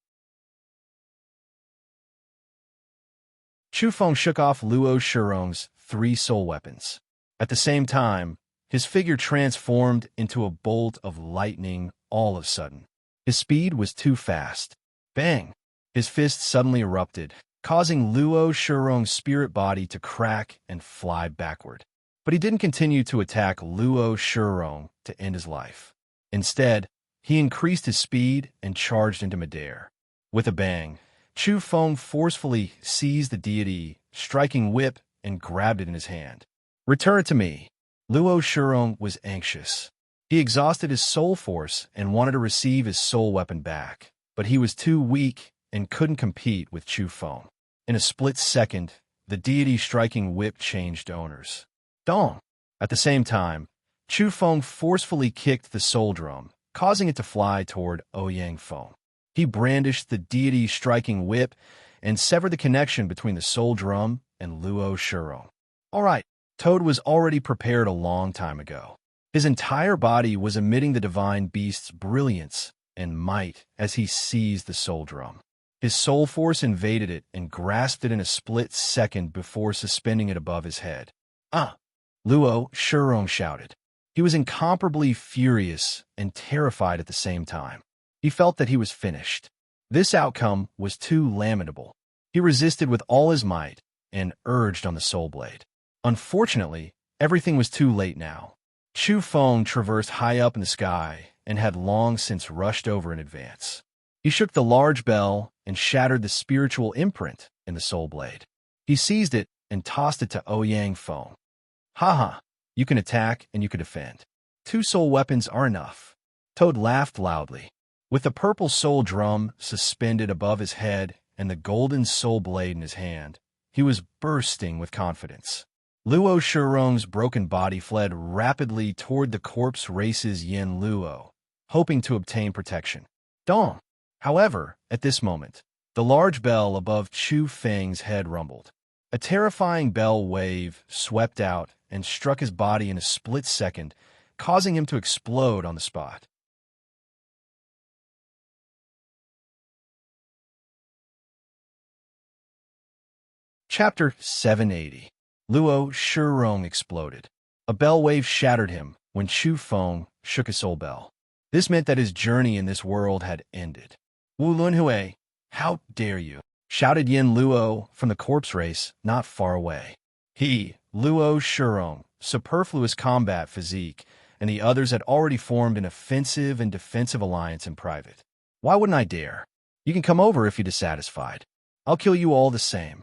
Chu Feng shook off Luo Shirong's 3 soul weapons. At the same time, his figure transformed into a bolt of lightning all of a sudden. His speed was too fast. Bang! His fist suddenly erupted, causing Luo Shirong's spirit body to crack and fly backward. But he didn't continue to attack Luo Shirong to end his life. Instead, he increased his speed and charged into midair. With a bang, Chu Feng forcefully seized the deity, striking whip, and grabbed it in his hand. "Return it to me." Luo Shirong was anxious. He exhausted his soul force and wanted to receive his soul weapon back, but he was too weak and couldn't compete with Chu Feng. In a split second, the deity striking whip changed owners. Dong! At the same time, Chu Feng forcefully kicked the soul drum, causing it to fly toward Ouyang Feng. He brandished the deity striking whip and severed the connection between the soul drum and Luo Shirong. All right, Toad was already prepared a long time ago. His entire body was emitting the divine beast's brilliance and might as he seized the soul drum. His soul force invaded it and grasped it in a split second before suspending it above his head. "Ah!" Luo Shirong shouted. He was incomparably furious and terrified at the same time. He felt that he was finished. This outcome was too lamentable. He resisted with all his might and urged on the soul blade. Unfortunately, everything was too late now. Chu Feng traversed high up in the sky and had long since rushed over in advance. He shook the large bell and shattered the spiritual imprint in the soul blade. He seized it and tossed it to Ouyang Feng. "Ha! You can attack and you can defend. 2 soul weapons are enough." Toad laughed loudly. With the purple soul drum suspended above his head and the golden soul blade in his hand, he was bursting with confidence. Luo Shirong's broken body fled rapidly toward the corpse race's Yin Luo, hoping to obtain protection. Dong! However, at this moment, the large bell above Chu Feng's head rumbled. A terrifying bell wave swept out and struck his body in a split second, causing him to explode on the spot. Chapter 780. Luo Shirong exploded. A bell wave shattered him when Chu Feng shook his soul bell. This meant that his journey in this world had ended. "Wu Luanhui, how dare you?" shouted Yin Luo from the corpse race not far away. He, Luo Shirong, superfluous combat physique, and the others had already formed an offensive and defensive alliance in private. "Why wouldn't I dare? You can come over if you're dissatisfied. I'll kill you all the same."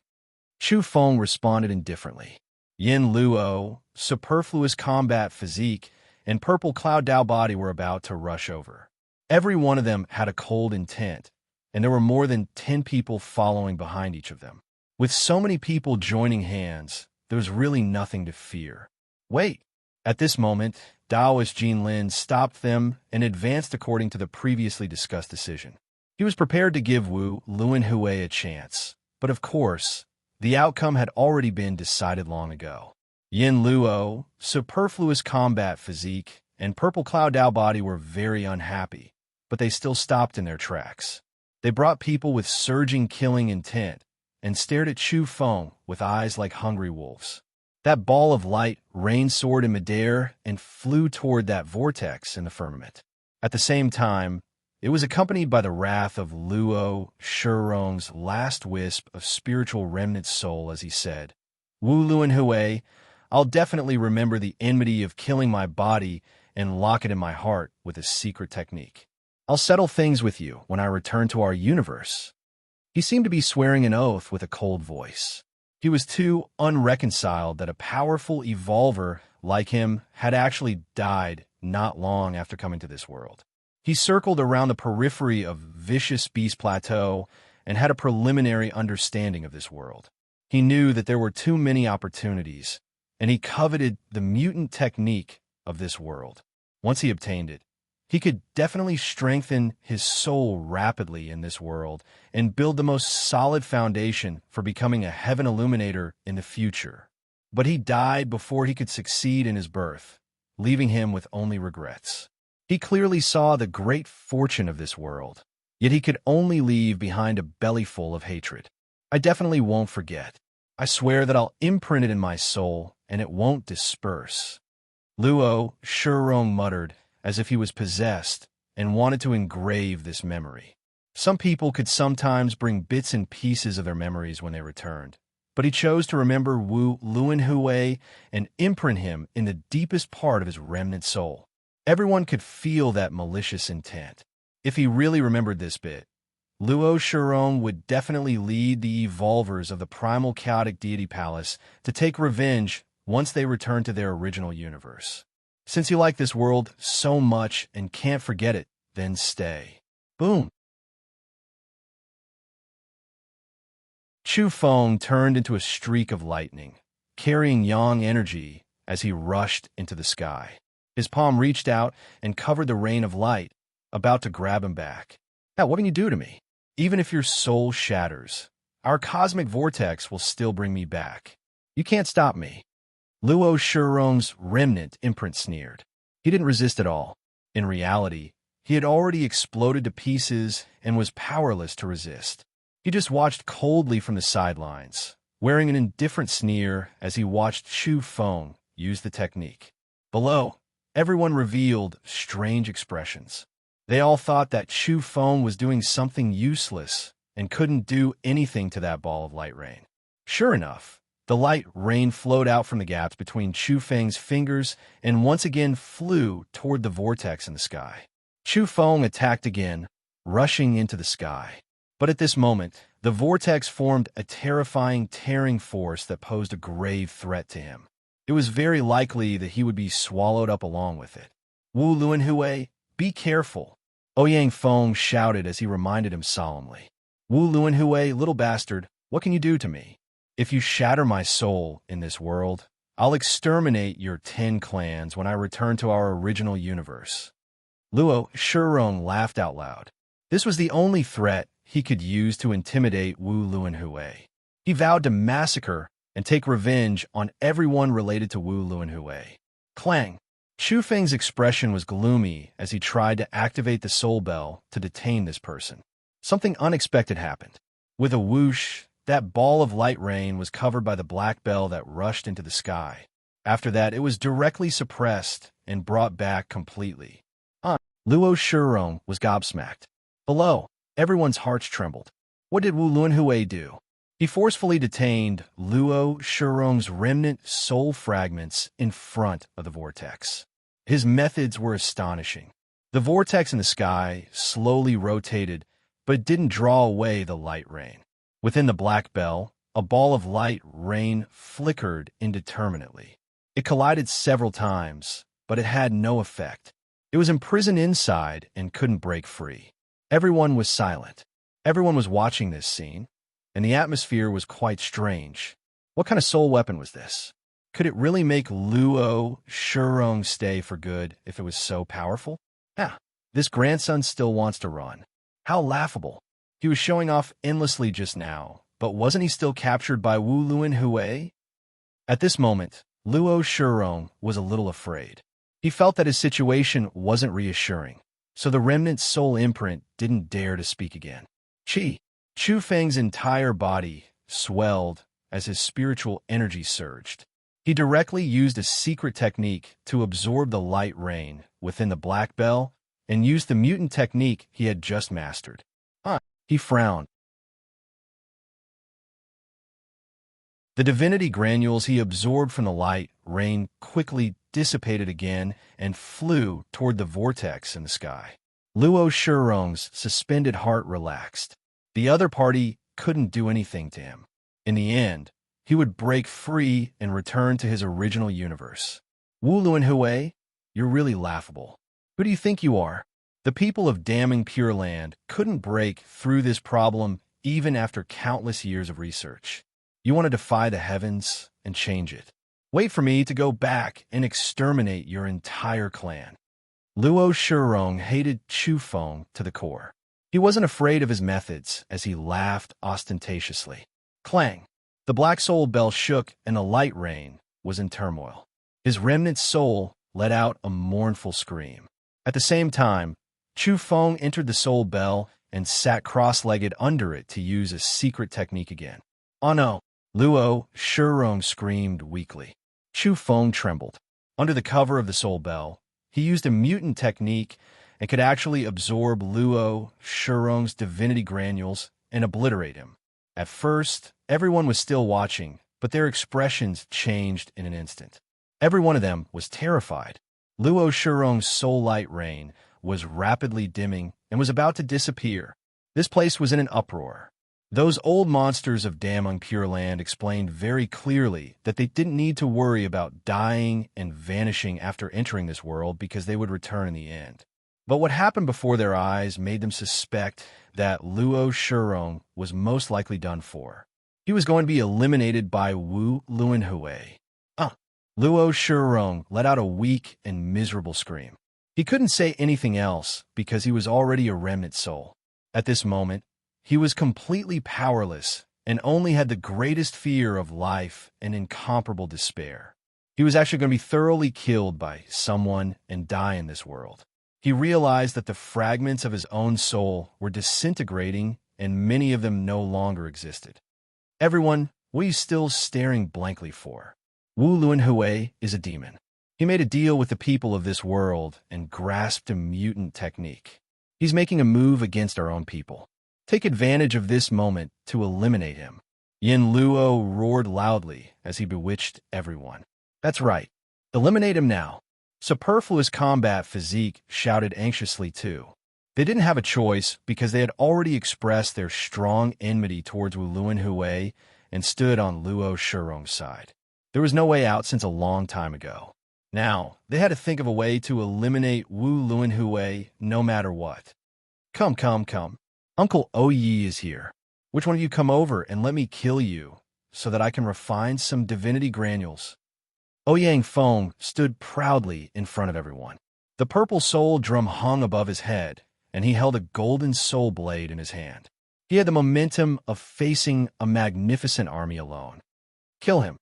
Chu Feng responded indifferently. Yin Luo, superfluous combat physique, and purple cloud Dao body were about to rush over. Every one of them had a cold intent, and there were more than 10 people following behind each of them. With so many people joining hands, there was really nothing to fear. Wait! At this moment, Daoist Jin Lin stopped them and advanced according to the previously discussed decision. He was prepared to give Wu Luanhui a chance, but of course, the outcome had already been decided long ago. Yin Luo, superfluous combat physique, and purple cloud Dao body were very unhappy, but they still stopped in their tracks. They brought people with surging killing intent and stared at Chu Feng with eyes like hungry wolves. That ball of light rained soared in midair and flew toward that vortex in the firmament. At the same time, it was accompanied by the wrath of Luo Shirong's last wisp of spiritual remnant soul as he said, "Wu Luanhui, I'll definitely remember the enmity of killing my body and lock it in my heart with a secret technique. I'll settle things with you when I return to our universe." He seemed to be swearing an oath with a cold voice. He was too unreconciled that a powerful evolver like him had actually died not long after coming to this world. He circled around the periphery of Vicious Beast Plateau and had a preliminary understanding of this world. He knew that there were too many opportunities, and he coveted the mutant technique of this world. Once he obtained it, he could definitely strengthen his soul rapidly in this world and build the most solid foundation for becoming a heaven illuminator in the future. But he died before he could succeed in his birth, leaving him with only regrets. He clearly saw the great fortune of this world, yet he could only leave behind a bellyful of hatred. "I definitely won't forget. I swear that I'll imprint it in my soul, and it won't disperse," Luo Shurong muttered, as if he was possessed and wanted to engrave this memory. Some people could sometimes bring bits and pieces of their memories when they returned, but he chose to remember Wu Luanhui and imprint him in the deepest part of his remnant soul. Everyone could feel that malicious intent. If he really remembered this bit, Luo Shurong would definitely lead the evolvers of the primal chaotic deity palace to take revenge once they returned to their original universe. Since you like this world so much and can't forget it, then stay. Boom! Chu Feng turned into a streak of lightning, carrying yang energy as he rushed into the sky. His palm reached out and covered the rain of light, about to grab him back. "Now, what can you do to me? Even if your soul shatters, our cosmic vortex will still bring me back. You can't stop me." Luo Shurong's remnant imprint sneered. He didn't resist at all. In reality, he had already exploded to pieces and was powerless to resist. He just watched coldly from the sidelines, wearing an indifferent sneer as he watched Chu Feng use the technique. Below, everyone revealed strange expressions. They all thought that Chu Feng was doing something useless and couldn't do anything to that ball of light rain. Sure enough, the light rain flowed out from the gaps between Chu Feng's fingers and once again flew toward the vortex in the sky. Chu Feng attacked again, rushing into the sky. But at this moment, the vortex formed a terrifying tearing force that posed a grave threat to him. It was very likely that he would be swallowed up along with it. "Wu Luanhui, be careful," Ouyang Feng shouted as he reminded him solemnly. "Wu Luanhui, little bastard, what can you do to me? If you shatter my soul in this world, I'll exterminate your 10 clans when I return to our original universe." Luo Shurong laughed out loud. This was the only threat he could use to intimidate Wu Luanhui. He vowed to massacre and take revenge on everyone related to Wu Luanhui. Clang! Chu Feng's expression was gloomy as he tried to activate the soul bell to detain this person. Something unexpected happened. With a whoosh, that ball of light rain was covered by the black bell that rushed into the sky. After that, it was directly suppressed and brought back completely. Luo Shurong was gobsmacked. Below, everyone's hearts trembled. What did Wu Luanhui do? He forcefully detained Luo Shurong's remnant soul fragments in front of the vortex. His methods were astonishing. The vortex in the sky slowly rotated, but it didn't draw away the light rain. Within the black bell, a ball of light rain flickered indeterminately. It collided several times, but it had no effect. It was imprisoned inside and couldn't break free. Everyone was silent. Everyone was watching this scene, and the atmosphere was quite strange. What kind of soul weapon was this? Could it really make Luo Shurong stay for good if it was so powerful? This grandson still wants to run. How laughable. He was showing off endlessly just now, but wasn't he still captured by Wu Luanhui? At this moment, Luo Shurong was a little afraid. He felt that his situation wasn't reassuring, so the remnant's soul imprint didn't dare to speak again. Chu Feng's entire body swelled as his spiritual energy surged. He directly used a secret technique to absorb the light rain within the black bell and used the mutant technique he had just mastered. He frowned. The divinity granules he absorbed from the light rain quickly dissipated again and flew toward the vortex in the sky. Luo Shurong's suspended heart relaxed. The other party couldn't do anything to him. In the end, he would break free and return to his original universe. Wu Luanhui, you're really laughable. Who do you think you are? The people of damning Pure Land couldn't break through this problem even after countless years of research. You want to defy the heavens and change it. Wait for me to go back and exterminate your entire clan. Luo Shurong hated Chu Feng to the core. He wasn't afraid of his methods as he laughed ostentatiously. Clang! The black soul bell shook and the light rain was in turmoil. His remnant soul let out a mournful scream. At the same time, Chu Feng entered the soul bell and sat cross-legged under it to use a secret technique again. Oh no! Luo Shurong screamed weakly. Chu Feng trembled. Under the cover of the soul bell, he used a mutant technique and could actually absorb Luo Shurong's divinity granules and obliterate him. At first, everyone was still watching, but their expressions changed in an instant. Every one of them was terrified. Luo Shurong's soul light rain was rapidly dimming and was about to disappear. This place was in an uproar. Those old monsters of damning Pure Land explained very clearly that they didn't need to worry about dying and vanishing after entering this world because they would return in the end. But what happened before their eyes made them suspect that Luo Shurong was most likely done for. He was going to be eliminated by Wu Luanhui. Luo Shurong let out a weak and miserable scream. He couldn't say anything else because he was already a remnant soul. At this moment, he was completely powerless and only had the greatest fear of life and incomparable despair. He was actually going to be thoroughly killed by someone and die in this world. He realized that the fragments of his own soul were disintegrating and many of them no longer existed. Everyone, what are you still staring blankly for? Wu Luanhui is a demon. He made a deal with the people of this world and grasped a mutant technique. He's making a move against our own people. Take advantage of this moment to eliminate him. Yin Luo roared loudly as he bewitched everyone. That's right. Eliminate him now. Superfluous Combat Physique shouted anxiously too. They didn't have a choice because they had already expressed their strong enmity towards Wu Luanhui and stood on Luo Shurong's side. There was no way out since a long time ago. Now, they had to think of a way to eliminate Wu Luanhui no matter what. Come. Uncle Oyi is here. Which one of you come over and let me kill you so that I can refine some divinity granules? Ouyang Feng stood proudly in front of everyone. The purple soul drum hung above his head, and he held a golden soul blade in his hand. He had the momentum of facing a magnificent army alone. Kill him.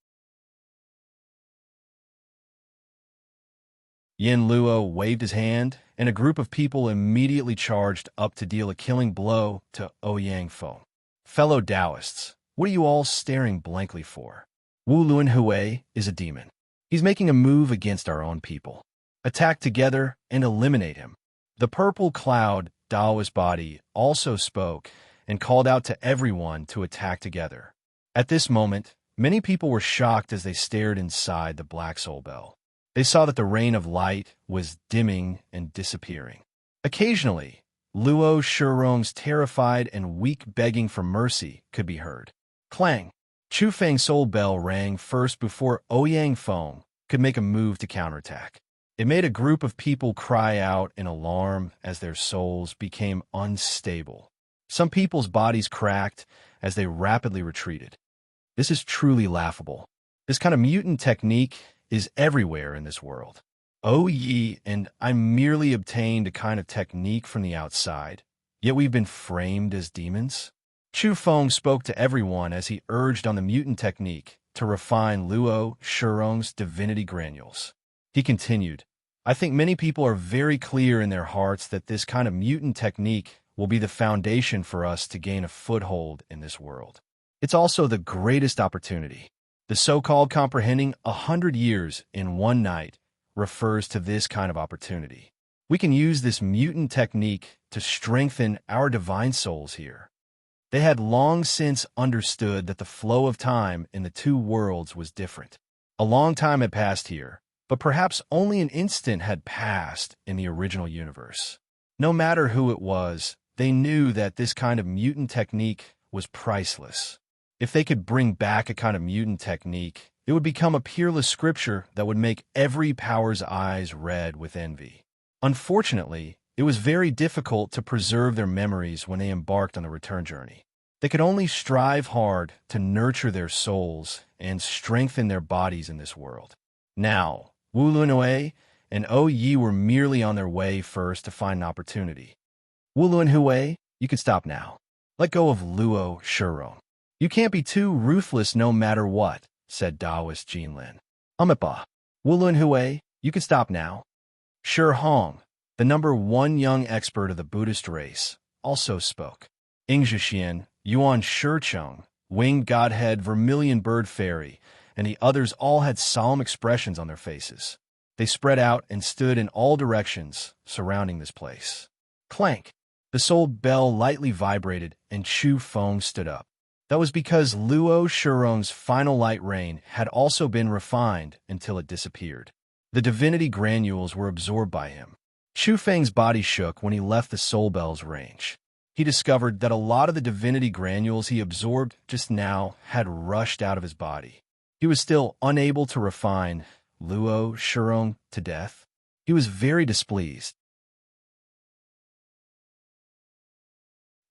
Yin Luo waved his hand, and a group of people immediately charged up to deal a killing blow to Ouyang Feng. Fellow Taoists, what are you all staring blankly for? Wu Luanhui is a demon. He's making a move against our own people. Attack together and eliminate him. The purple cloud Taoist body also spoke and called out to everyone to attack together. At this moment, many people were shocked as they stared inside the Black Soul Bell. They saw that the rain of light was dimming and disappearing. Occasionally, Luo Shurong's terrified and weak begging for mercy could be heard. Clang! Chu Feng's soul bell rang first before Ouyang Feng could make a move to counterattack. It made a group of people cry out in alarm as their souls became unstable. Some people's bodies cracked as they rapidly retreated. This is truly laughable. This kind of mutant technique is everywhere in this world. Oh ye, and I merely obtained a kind of technique from the outside, yet we've been framed as demons? Chu Feng spoke to everyone as he urged on the mutant technique to refine Luo Shurong's divinity granules. He continued, I think many people are very clear in their hearts that this kind of mutant technique will be the foundation for us to gain a foothold in this world. It's also the greatest opportunity. The so-called comprehending 100 years in one night refers to this kind of opportunity. We can use this mutant technique to strengthen our divine souls here. They had long since understood that the flow of time in the two worlds was different. A long time had passed here, but perhaps only an instant had passed in the original universe. No matter who it was, they knew that this kind of mutant technique was priceless. If they could bring back a kind of mutant technique, it would become a peerless scripture that would make every power's eyes red with envy. Unfortunately, it was very difficult to preserve their memories when they embarked on the return journey. They could only strive hard to nurture their souls and strengthen their bodies in this world. Now, Wu Lunhui and O Yi were merely on their way first to find an opportunity. Wu Lunhui, you can stop now. Let go of Luo Shurong. You can't be too ruthless no matter what, said Taoist Jinlin. Amipa, Wu Lunhui, you can stop now. Shi Hong, the #1 young expert of the Buddhist race, also spoke. Ingzhixian, Yuan Shicheng, winged godhead Vermilion Bird Fairy, and the others all had solemn expressions on their faces. They spread out and stood in all directions surrounding this place. Clank! The soul bell lightly vibrated, and Chu Feng stood up. That was because Luo Shurong's final light rain had also been refined until it disappeared. The divinity granules were absorbed by him. Chu Feng's body shook when he left the soul bell's range. He discovered that a lot of the divinity granules he absorbed just now had rushed out of his body. He was still unable to refine Luo Shurong to death. He was very displeased.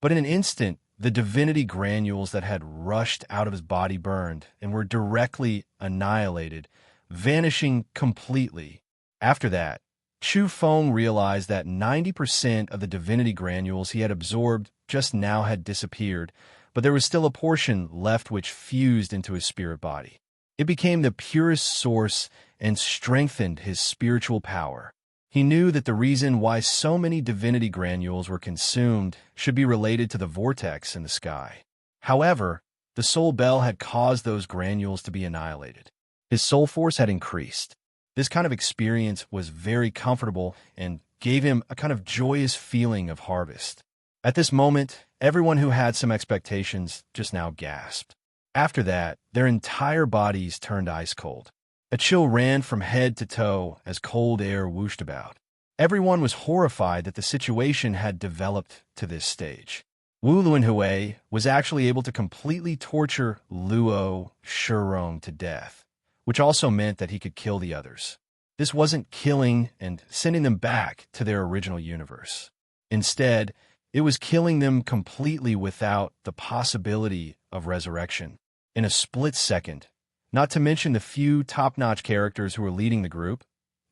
But in an instant, the divinity granules that had rushed out of his body burned and were directly annihilated, vanishing completely. After that, Chu Feng realized that 90% of the divinity granules he had absorbed just now had disappeared, but there was still a portion left which fused into his spirit body. It became the purest source and strengthened his spiritual power. He knew that the reason why so many divinity granules were consumed should be related to the vortex in the sky. However, the soul bell had caused those granules to be annihilated. His soul force had increased. This kind of experience was very comfortable and gave him a kind of joyous feeling of harvest. At this moment, everyone who had some expectations just now gasped. After that, their entire bodies turned ice cold. A chill ran from head to toe as cold air whooshed about. Everyone was horrified that the situation had developed to this stage. Wu Lunhui was actually able to completely torture Luo Shurong to death, which also meant that he could kill the others. This wasn't killing and sending them back to their original universe. Instead, it was killing them completely without the possibility of resurrection. In a split second, not to mention the few top-notch characters who were leading the group,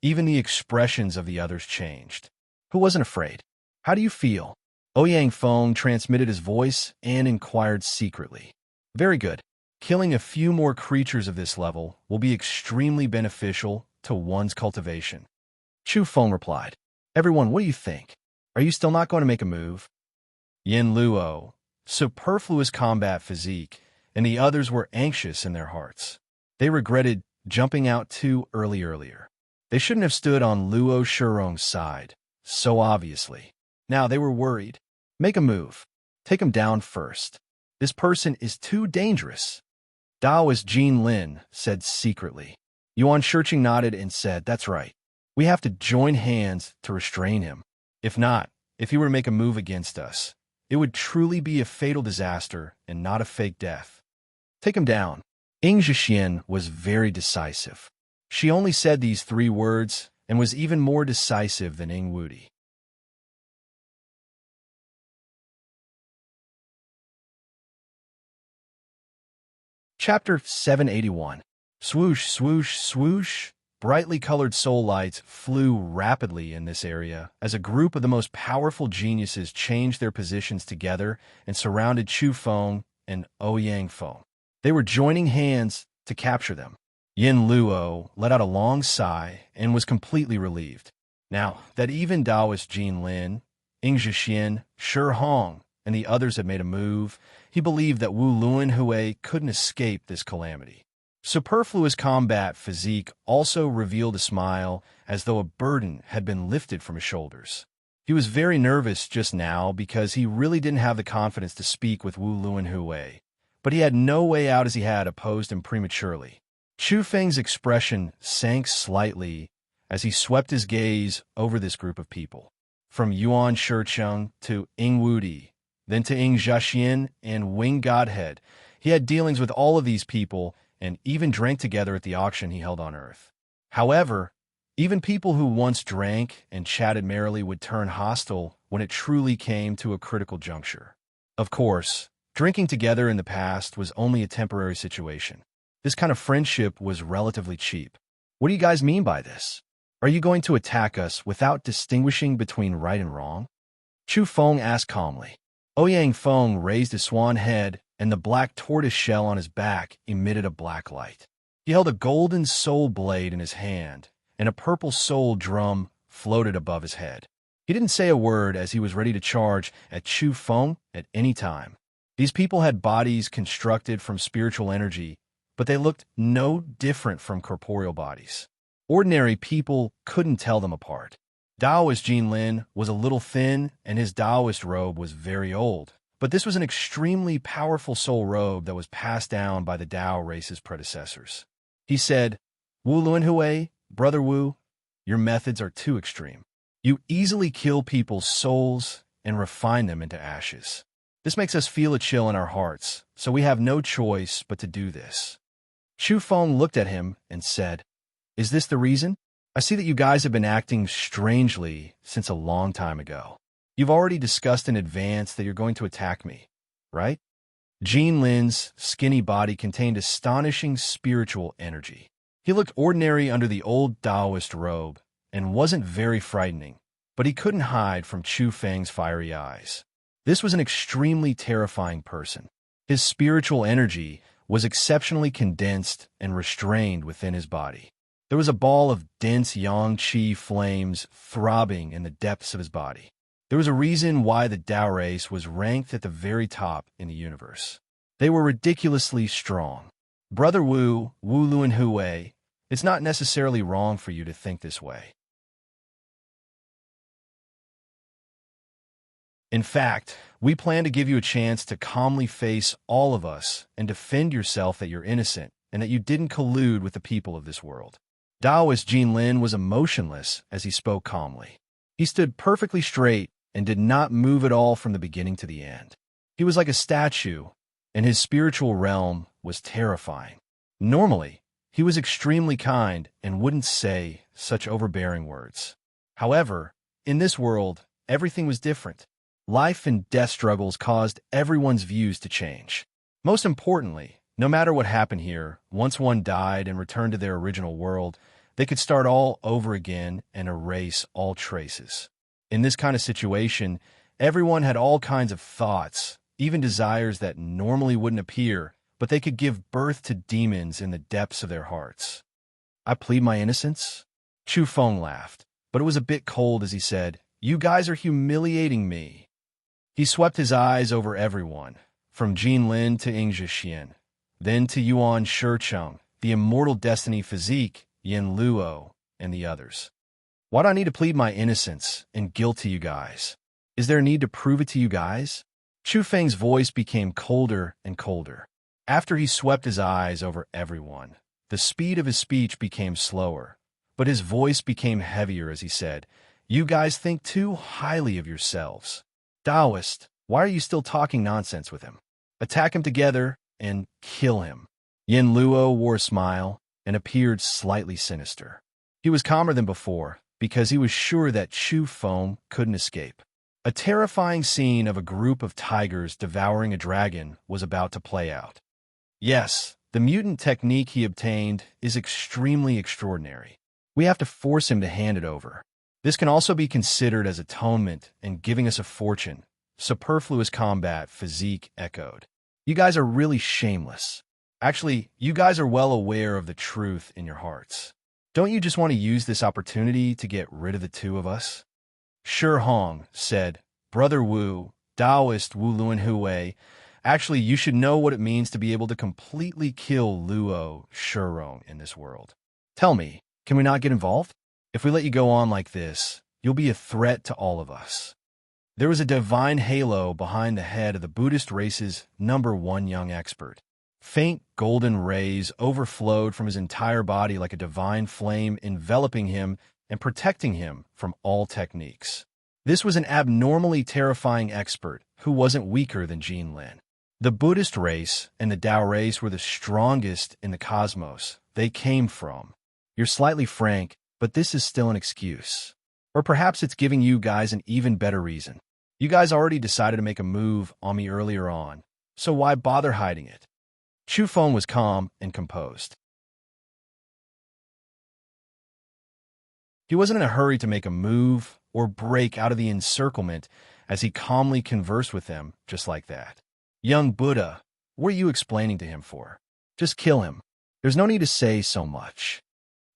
even the expressions of the others changed. Who wasn't afraid? How do you feel? Ouyang Feng transmitted his voice and inquired secretly. Very good. Killing a few more creatures of this level will be extremely beneficial to one's cultivation. Chu Feng replied. Everyone, what do you think? Are you still not going to make a move? Yin Luo, superfluous combat physique, and the others were anxious in their hearts. They regretted jumping out too earlier. They shouldn't have stood on Luo Shurong's side, so obviously. Now they were worried. Make a move. Take him down first. This person is too dangerous. Taoist Jinlin said secretly. Yuan Shicheng nodded and said, that's right. We have to join hands to restrain him. If not, if he were to make a move against us, it would truly be a fatal disaster and not a fake death. Take him down. Ingzhixian was very decisive. She only said these 3 words and was even more decisive than Ing Wudi. Chapter 781. Swoosh, swoosh, swoosh. Brightly colored soul lights flew rapidly in this area as a group of the most powerful geniuses changed their positions together and surrounded Chu Feng and Ouyang Feng. They were joining hands to capture them. Yin Luo let out a long sigh and was completely relieved. Now that even Taoist Jinlin, Ingzhixian, Shi Hong, and the others had made a move, he believed that Wu Lunhui couldn't escape this calamity. Superfluous combat physique also revealed a smile as though a burden had been lifted from his shoulders. He was very nervous just now because he really didn't have the confidence to speak with Wu Lunhui, but he had no way out as he had opposed him prematurely. Chu Feng's expression sank slightly as he swept his gaze over this group of people. From Yuan Shicheng to Ing Wudi, then to Ing Zhaxian and Wing Godhead, he had dealings with all of these people and even drank together at the auction he held on Earth. However, even people who once drank and chatted merrily would turn hostile when it truly came to a critical juncture. Of course, drinking together in the past was only a temporary situation. This kind of friendship was relatively cheap. What do you guys mean by this? Are you going to attack us without distinguishing between right and wrong? Chu Feng asked calmly. Ouyang Feng raised his swan head, and the black tortoise shell on his back emitted a black light. He held a golden soul blade in his hand, and a purple soul drum floated above his head. He didn't say a word as he was ready to charge at Chu Feng at any time. These people had bodies constructed from spiritual energy, but they looked no different from corporeal bodies. Ordinary people couldn't tell them apart. Taoist Jinlin was a little thin, and his Taoist robe was very old. But this was an extremely powerful soul robe that was passed down by the Tao race's predecessors. He said, "Wu Luanhui, Brother Wu, your methods are too extreme. You easily kill people's souls and refine them into ashes. This makes us feel a chill in our hearts, so we have no choice but to do this." Chu Feng looked at him and said, "Is this the reason? I see that you guys have been acting strangely since a long time ago. You've already discussed in advance that you're going to attack me, right?" Jean Lin's skinny body contained astonishing spiritual energy. He looked ordinary under the old Taoist robe and wasn't very frightening, but he couldn't hide from Chu Feng's fiery eyes. This was an extremely terrifying person. His spiritual energy was exceptionally condensed and restrained within his body. There was a ball of dense yang qi flames throbbing in the depths of his body. There was a reason why the Tao race was ranked at the very top in the universe. They were ridiculously strong. Brother Wu Luanhui, it's not necessarily wrong for you to think this way. In fact, we plan to give you a chance to calmly face all of us and defend yourself that you're innocent and that you didn't collude with the people of this world. Taoist Jinlin was emotionless as he spoke calmly. He stood perfectly straight and did not move at all from the beginning to the end. He was like a statue, and his spiritual realm was terrifying. Normally, he was extremely kind and wouldn't say such overbearing words. However, in this world, everything was different. Life and death struggles caused everyone's views to change. Most importantly, no matter what happened here, once one died and returned to their original world, they could start all over again and erase all traces. In this kind of situation, everyone had all kinds of thoughts, even desires that normally wouldn't appear, but they could give birth to demons in the depths of their hearts. "I plead my innocence?" Chu Feng laughed, but it was a bit cold as he said, "You guys are humiliating me." He swept his eyes over everyone, from Jinlin to Ing Zhaxian, then to Yuan Shicheng, the immortal destiny physique, Yin Luo, and the others. "Why do I need to plead my innocence and guilt to you guys? Is there a need to prove it to you guys?" Chu Feng's voice became colder and colder. After he swept his eyes over everyone, the speed of his speech became slower, but his voice became heavier as he said, "You guys think too highly of yourselves. Taoist, why are you still talking nonsense with him? Attack him together and kill him." Yin Luo wore a smile and appeared slightly sinister. He was calmer than before because he was sure that Chu Feng couldn't escape. A terrifying scene of a group of tigers devouring a dragon was about to play out. Yes, the mutant technique he obtained is extremely extraordinary. We have to force him to hand it over. This can also be considered as atonement and giving us a fortune. Superfluous combat physique echoed. "You guys are really shameless. Actually, you guys are well aware of the truth in your hearts. Don't you just want to use this opportunity to get rid of the two of us?" Shi Hong said, "Brother Wu, Taoist Wu Luanhui, actually you should know what it means to be able to completely kill Luo Shirong in this world. Tell me, can we not get involved? If we let you go on like this, you'll be a threat to all of us." There was a divine halo behind the head of the Buddhist race's #1 young expert. Faint golden rays overflowed from his entire body like a divine flame, enveloping him and protecting him from all techniques. This was an abnormally terrifying expert who wasn't weaker than Jean Lin. The Buddhist race and the Tao race were the strongest in the cosmos they came from. You're slightly frank, but this is still an excuse. Or perhaps it's giving you guys an even better reason. You guys already decided to make a move on me earlier on, so why bother hiding it? Chu Feng was calm and composed. He wasn't in a hurry to make a move or break out of the encirclement as he calmly conversed with them just like that. Young Buddha, what are you explaining to him for? Just kill him. There's no need to say so much.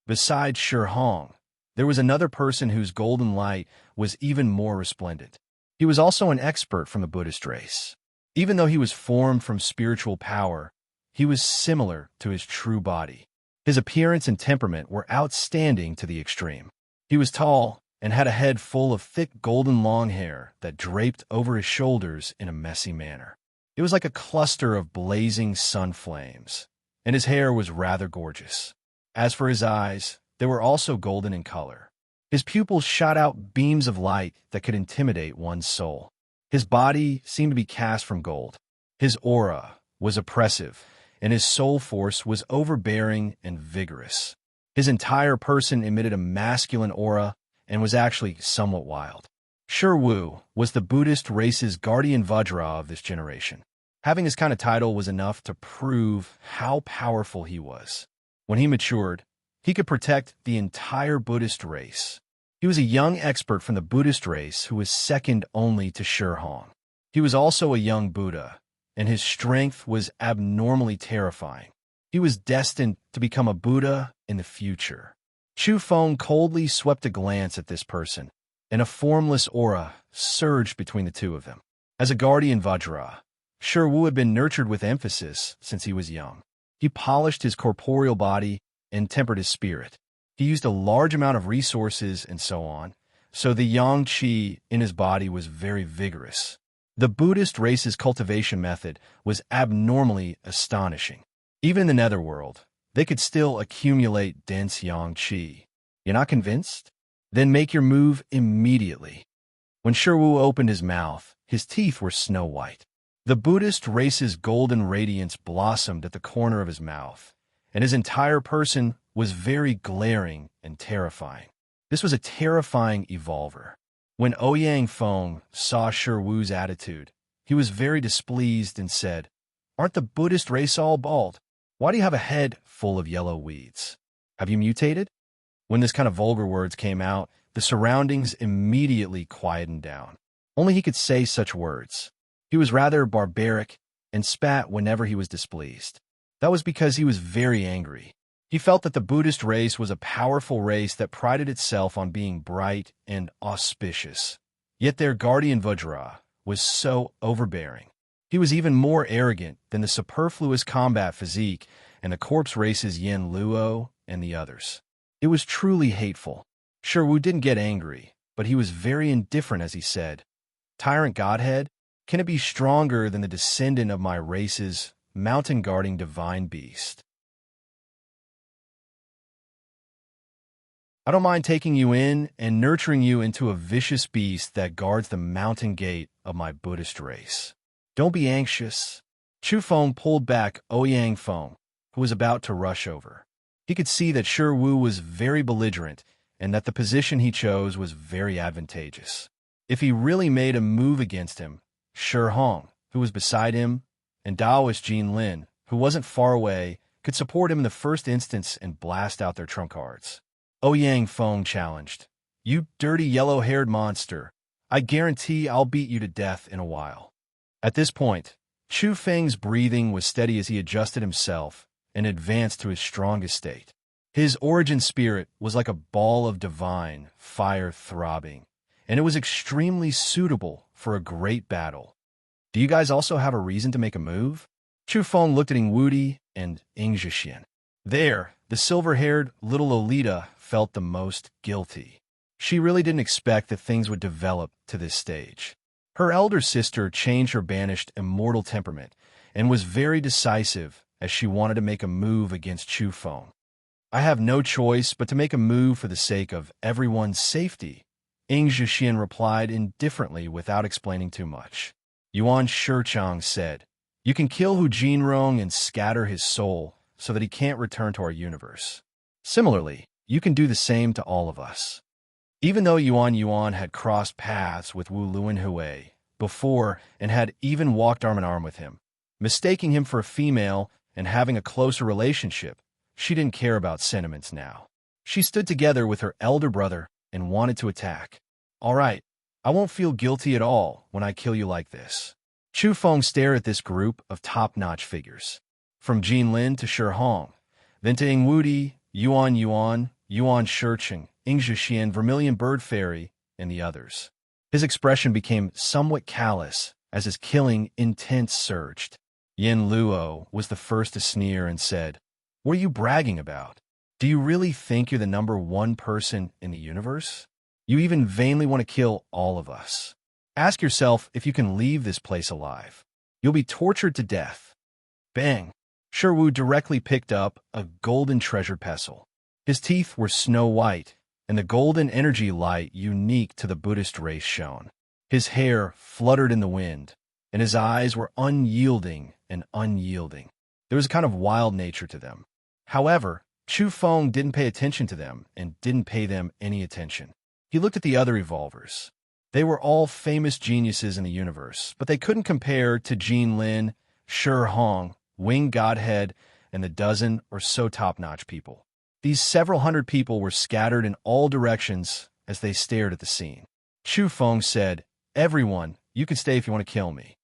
Besides Shi Hong, there was another person whose golden light was even more resplendent. He was also an expert from the Buddhist race. Even though he was formed from spiritual power, he was similar to his true body. His appearance and temperament were outstanding to the extreme. He was tall and had a head full of thick golden long hair that draped over his shoulders in a messy manner. It was like a cluster of blazing sun flames, and his hair was rather gorgeous. As for his eyes, they were also golden in color. His pupils shot out beams of light that could intimidate one's soul. His body seemed to be cast from gold. His aura was oppressive, and his soul force was overbearing and vigorous. His entire person emitted a masculine aura and was actually somewhat wild. Shi Wu was the Buddhist race's guardian Vajra of this generation. Having this kind of title was enough to prove how powerful he was. When he matured, he could protect the entire Buddhist race. He was a young expert from the Buddhist race who was second only to Shi Hong. He was also a young Buddha, and his strength was abnormally terrifying. He was destined to become a Buddha in the future. Chu Feng coldly swept a glance at this person, and a formless aura surged between the two of them. As a guardian Vajra, Shi Wu had been nurtured with emphasis since he was young. He polished his corporeal body and tempered his spirit. He used a large amount of resources and so on, so the yang qi in his body was very vigorous. The Buddhist race's cultivation method was abnormally astonishing. Even in the netherworld, they could still accumulate dense yang qi. You're not convinced? Then make your move immediately. When Shi Wu opened his mouth, his teeth were snow white. The Buddhist race's golden radiance blossomed at the corner of his mouth, and his entire person was very glaring and terrifying. This was a terrifying evolver. When Ouyang Feng saw Shi Wu's attitude, he was very displeased and said, "Aren't the Buddhist race all bald? Why do you have a head full of yellow weeds? Have you mutated?" When this kind of vulgar words came out, the surroundings immediately quietened down. Only he could say such words. He was rather barbaric and spat whenever he was displeased. That was because he was very angry. He felt that the Buddhist race was a powerful race that prided itself on being bright and auspicious. Yet their guardian Vajra was so overbearing. He was even more arrogant than the superfluous combat physique and the corpse race's Yen Luo and the others. It was truly hateful. Shi Wu didn't get angry, but he was very indifferent as he said, "Tyrant Godhead, can it be stronger than the descendant of my race's mountain-guarding divine beast? I don't mind taking you in and nurturing you into a vicious beast that guards the mountain gate of my Buddhist race. Don't be anxious." Chu Feng pulled back Ouyang Feng, who was about to rush over. He could see that Shi Wu was very belligerent and that the position he chose was very advantageous. If he really made a move against him, Shi Hong, who was beside him, and Taoist Jean Lin, who wasn't far away, could support him in the first instance and blast out their trump cards. Ouyang Feng challenged, "You dirty yellow-haired monster. I guarantee I'll beat you to death in a while." At this point, Chu Feng's breathing was steady as he adjusted himself and advanced to his strongest state. His origin spirit was like a ball of divine fire throbbing, and it was extremely suitable for a great battle. "Do you guys also have a reason to make a move?" Chu Feng looked at Ing Wudi and Ing Zhixian. There, the silver-haired little Lolita felt the most guilty. She really didn't expect that things would develop to this stage. Her elder sister changed her banished immortal temperament and was very decisive as she wanted to make a move against Chu Feng. I have no choice but to make a move for the sake of everyone's safety, Ing Zhixian replied indifferently without explaining too much. Yuan Shichang said, "You can kill Hu Jinrong and scatter his soul so that he can't return to our universe. Similarly, you can do the same to all of us." Even though Yuan had crossed paths with Wu Luanhui before and had even walked arm in arm with him, mistaking him for a female and having a closer relationship, she didn't care about sentiments now. She stood together with her elder brother and wanted to attack. "All right, I won't feel guilty at all when I kill you like this." Chu Feng stared at this group of top-notch figures. From Jin Lin to Shi Hong, then to Ing Wudi, Yuan Shicheng, Ing Zhixian, Vermilion Bird Fairy, and the others. His expression became somewhat callous as his killing intent surged. Yin Luo was the first to sneer and said, "What are you bragging about? Do you really think you're the number one person in the universe? You even vainly want to kill all of us. Ask yourself if you can leave this place alive. You'll be tortured to death." Bang! Sherwu directly picked up a golden treasure pestle. His teeth were snow white, and the golden energy light unique to the Buddhist race shone. His hair fluttered in the wind, and his eyes were unyielding and unyielding. There was a kind of wild nature to them. However, Chu Feng didn't pay attention to them and didn't pay them any attention. He looked at the other evolvers. They were all famous geniuses in the universe, but they couldn't compare to Jin Lin, Shi Hong, Wing Godhead, and the dozen or so top-notch people. These several hundred people were scattered in all directions as they stared at the scene. Chu Feng said, "Everyone, you can stay if you want to kill me.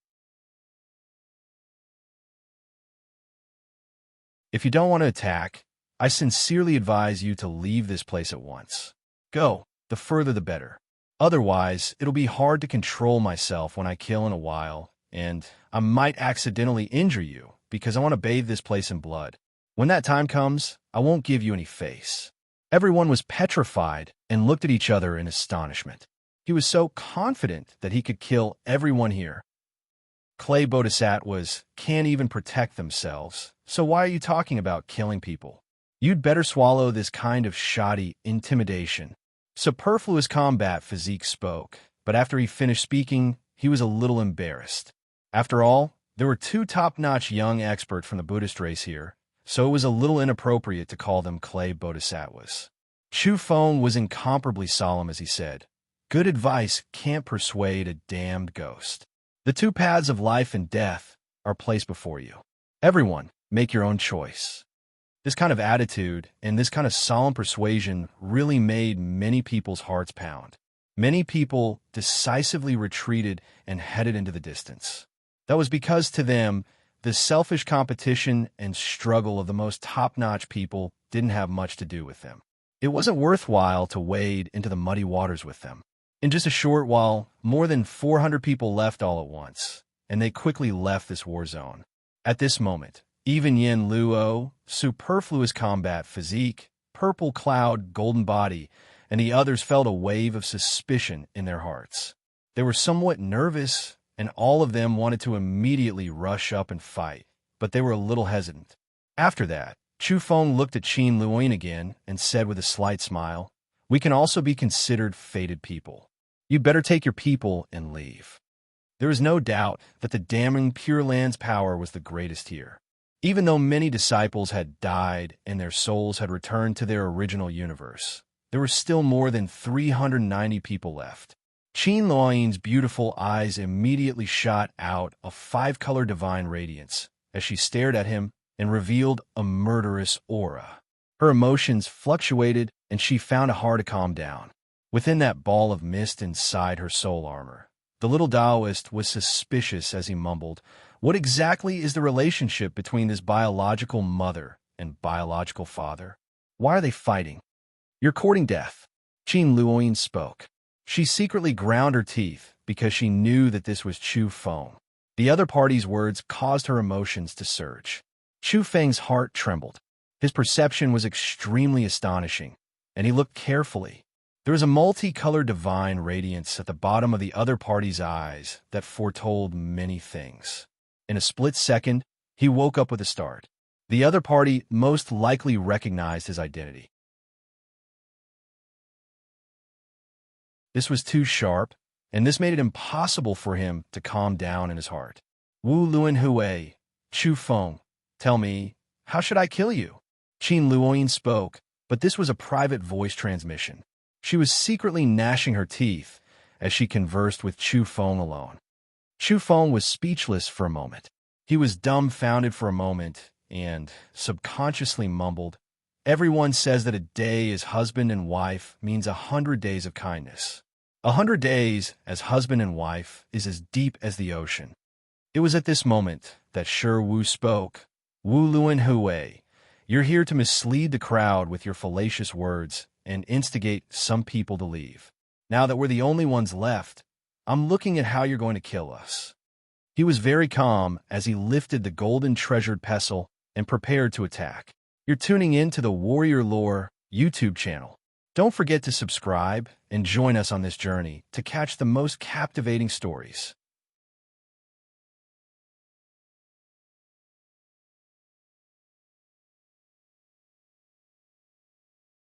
If you don't want to attack, I sincerely advise you to leave this place at once. Go, the further the better. Otherwise, it'll be hard to control myself when I kill in a while, and I might accidentally injure you because I want to bathe this place in blood. When that time comes, I won't give you any face." Everyone was petrified and looked at each other in astonishment. He was so confident that he could kill everyone here. Clay Bodhisattvas can't even protect themselves, so why are you talking about killing people? You'd better swallow this kind of shoddy intimidation. Superfluous combat physique spoke, but after he finished speaking, he was a little embarrassed. After all, there were two top-notch young experts from the Buddhist race here, so it was a little inappropriate to call them clay bodhisattvas. Chu Feng was incomparably solemn as he said, "Good advice can't persuade a damned ghost. The two paths of life and death are placed before you. Everyone, make your own choice." This kind of attitude and this kind of solemn persuasion really made many people's hearts pound. Many people decisively retreated and headed into the distance. That was because to them, the selfish competition and struggle of the most top-notch people didn't have much to do with them. It wasn't worthwhile to wade into the muddy waters with them. In just a short while, more than 400 people left all at once, and they quickly left this war zone. At this moment, even Yin Luo, superfluous combat physique, purple cloud, golden body, and the others felt a wave of suspicion in their hearts. They were somewhat nervous, and all of them wanted to immediately rush up and fight, but they were a little hesitant. After that, Chu Feng looked at Qin Luoyin again and said with a slight smile, "We can also be considered fated people. You'd better take your people and leave." There is no doubt that the damning Pure Land's power was the greatest here. Even though many disciples had died and their souls had returned to their original universe, there were still more than 390 people left. Qin Luoyin's beautiful eyes immediately shot out a 5-color divine radiance as she stared at him and revealed a murderous aura. Her emotions fluctuated and she found it hard to calm down. Within that ball of mist inside her soul armor, the little Taoist was suspicious as he mumbled, "What exactly is the relationship between this biological mother and biological father? Why are they fighting?" "You're courting death," Qin Luoyin spoke. She secretly ground her teeth because she knew that this was Chu Feng. The other party's words caused her emotions to surge. Chu Feng's heart trembled. His perception was extremely astonishing, and he looked carefully. There was a multicolored divine radiance at the bottom of the other party's eyes that foretold many things. In a split second, he woke up with a start. The other party most likely recognized his identity. This was too sharp, and this made it impossible for him to calm down in his heart. Wu Luan Hui, Chu Feng, tell me, how should I kill you? Qin Luoyin spoke, but this was a private voice transmission. She was secretly gnashing her teeth as she conversed with Chu Feng alone. Chu Feng was speechless for a moment. He was dumbfounded for a moment and subconsciously mumbled, "Everyone says that a day as husband and wife means 100 days of kindness. 100 days as husband and wife is as deep as the ocean." It was at this moment that Shi Wu spoke. "Wu Luan Hui, you're here to mislead the crowd with your fallacious words and instigate some people to leave. Now that we're the only ones left, I'm looking at how you're going to kill us." He was very calm as he lifted the golden treasured pestle and prepared to attack. You're tuning in to the Warrior Lore YouTube channel. Don't forget to subscribe and join us on this journey to catch the most captivating stories.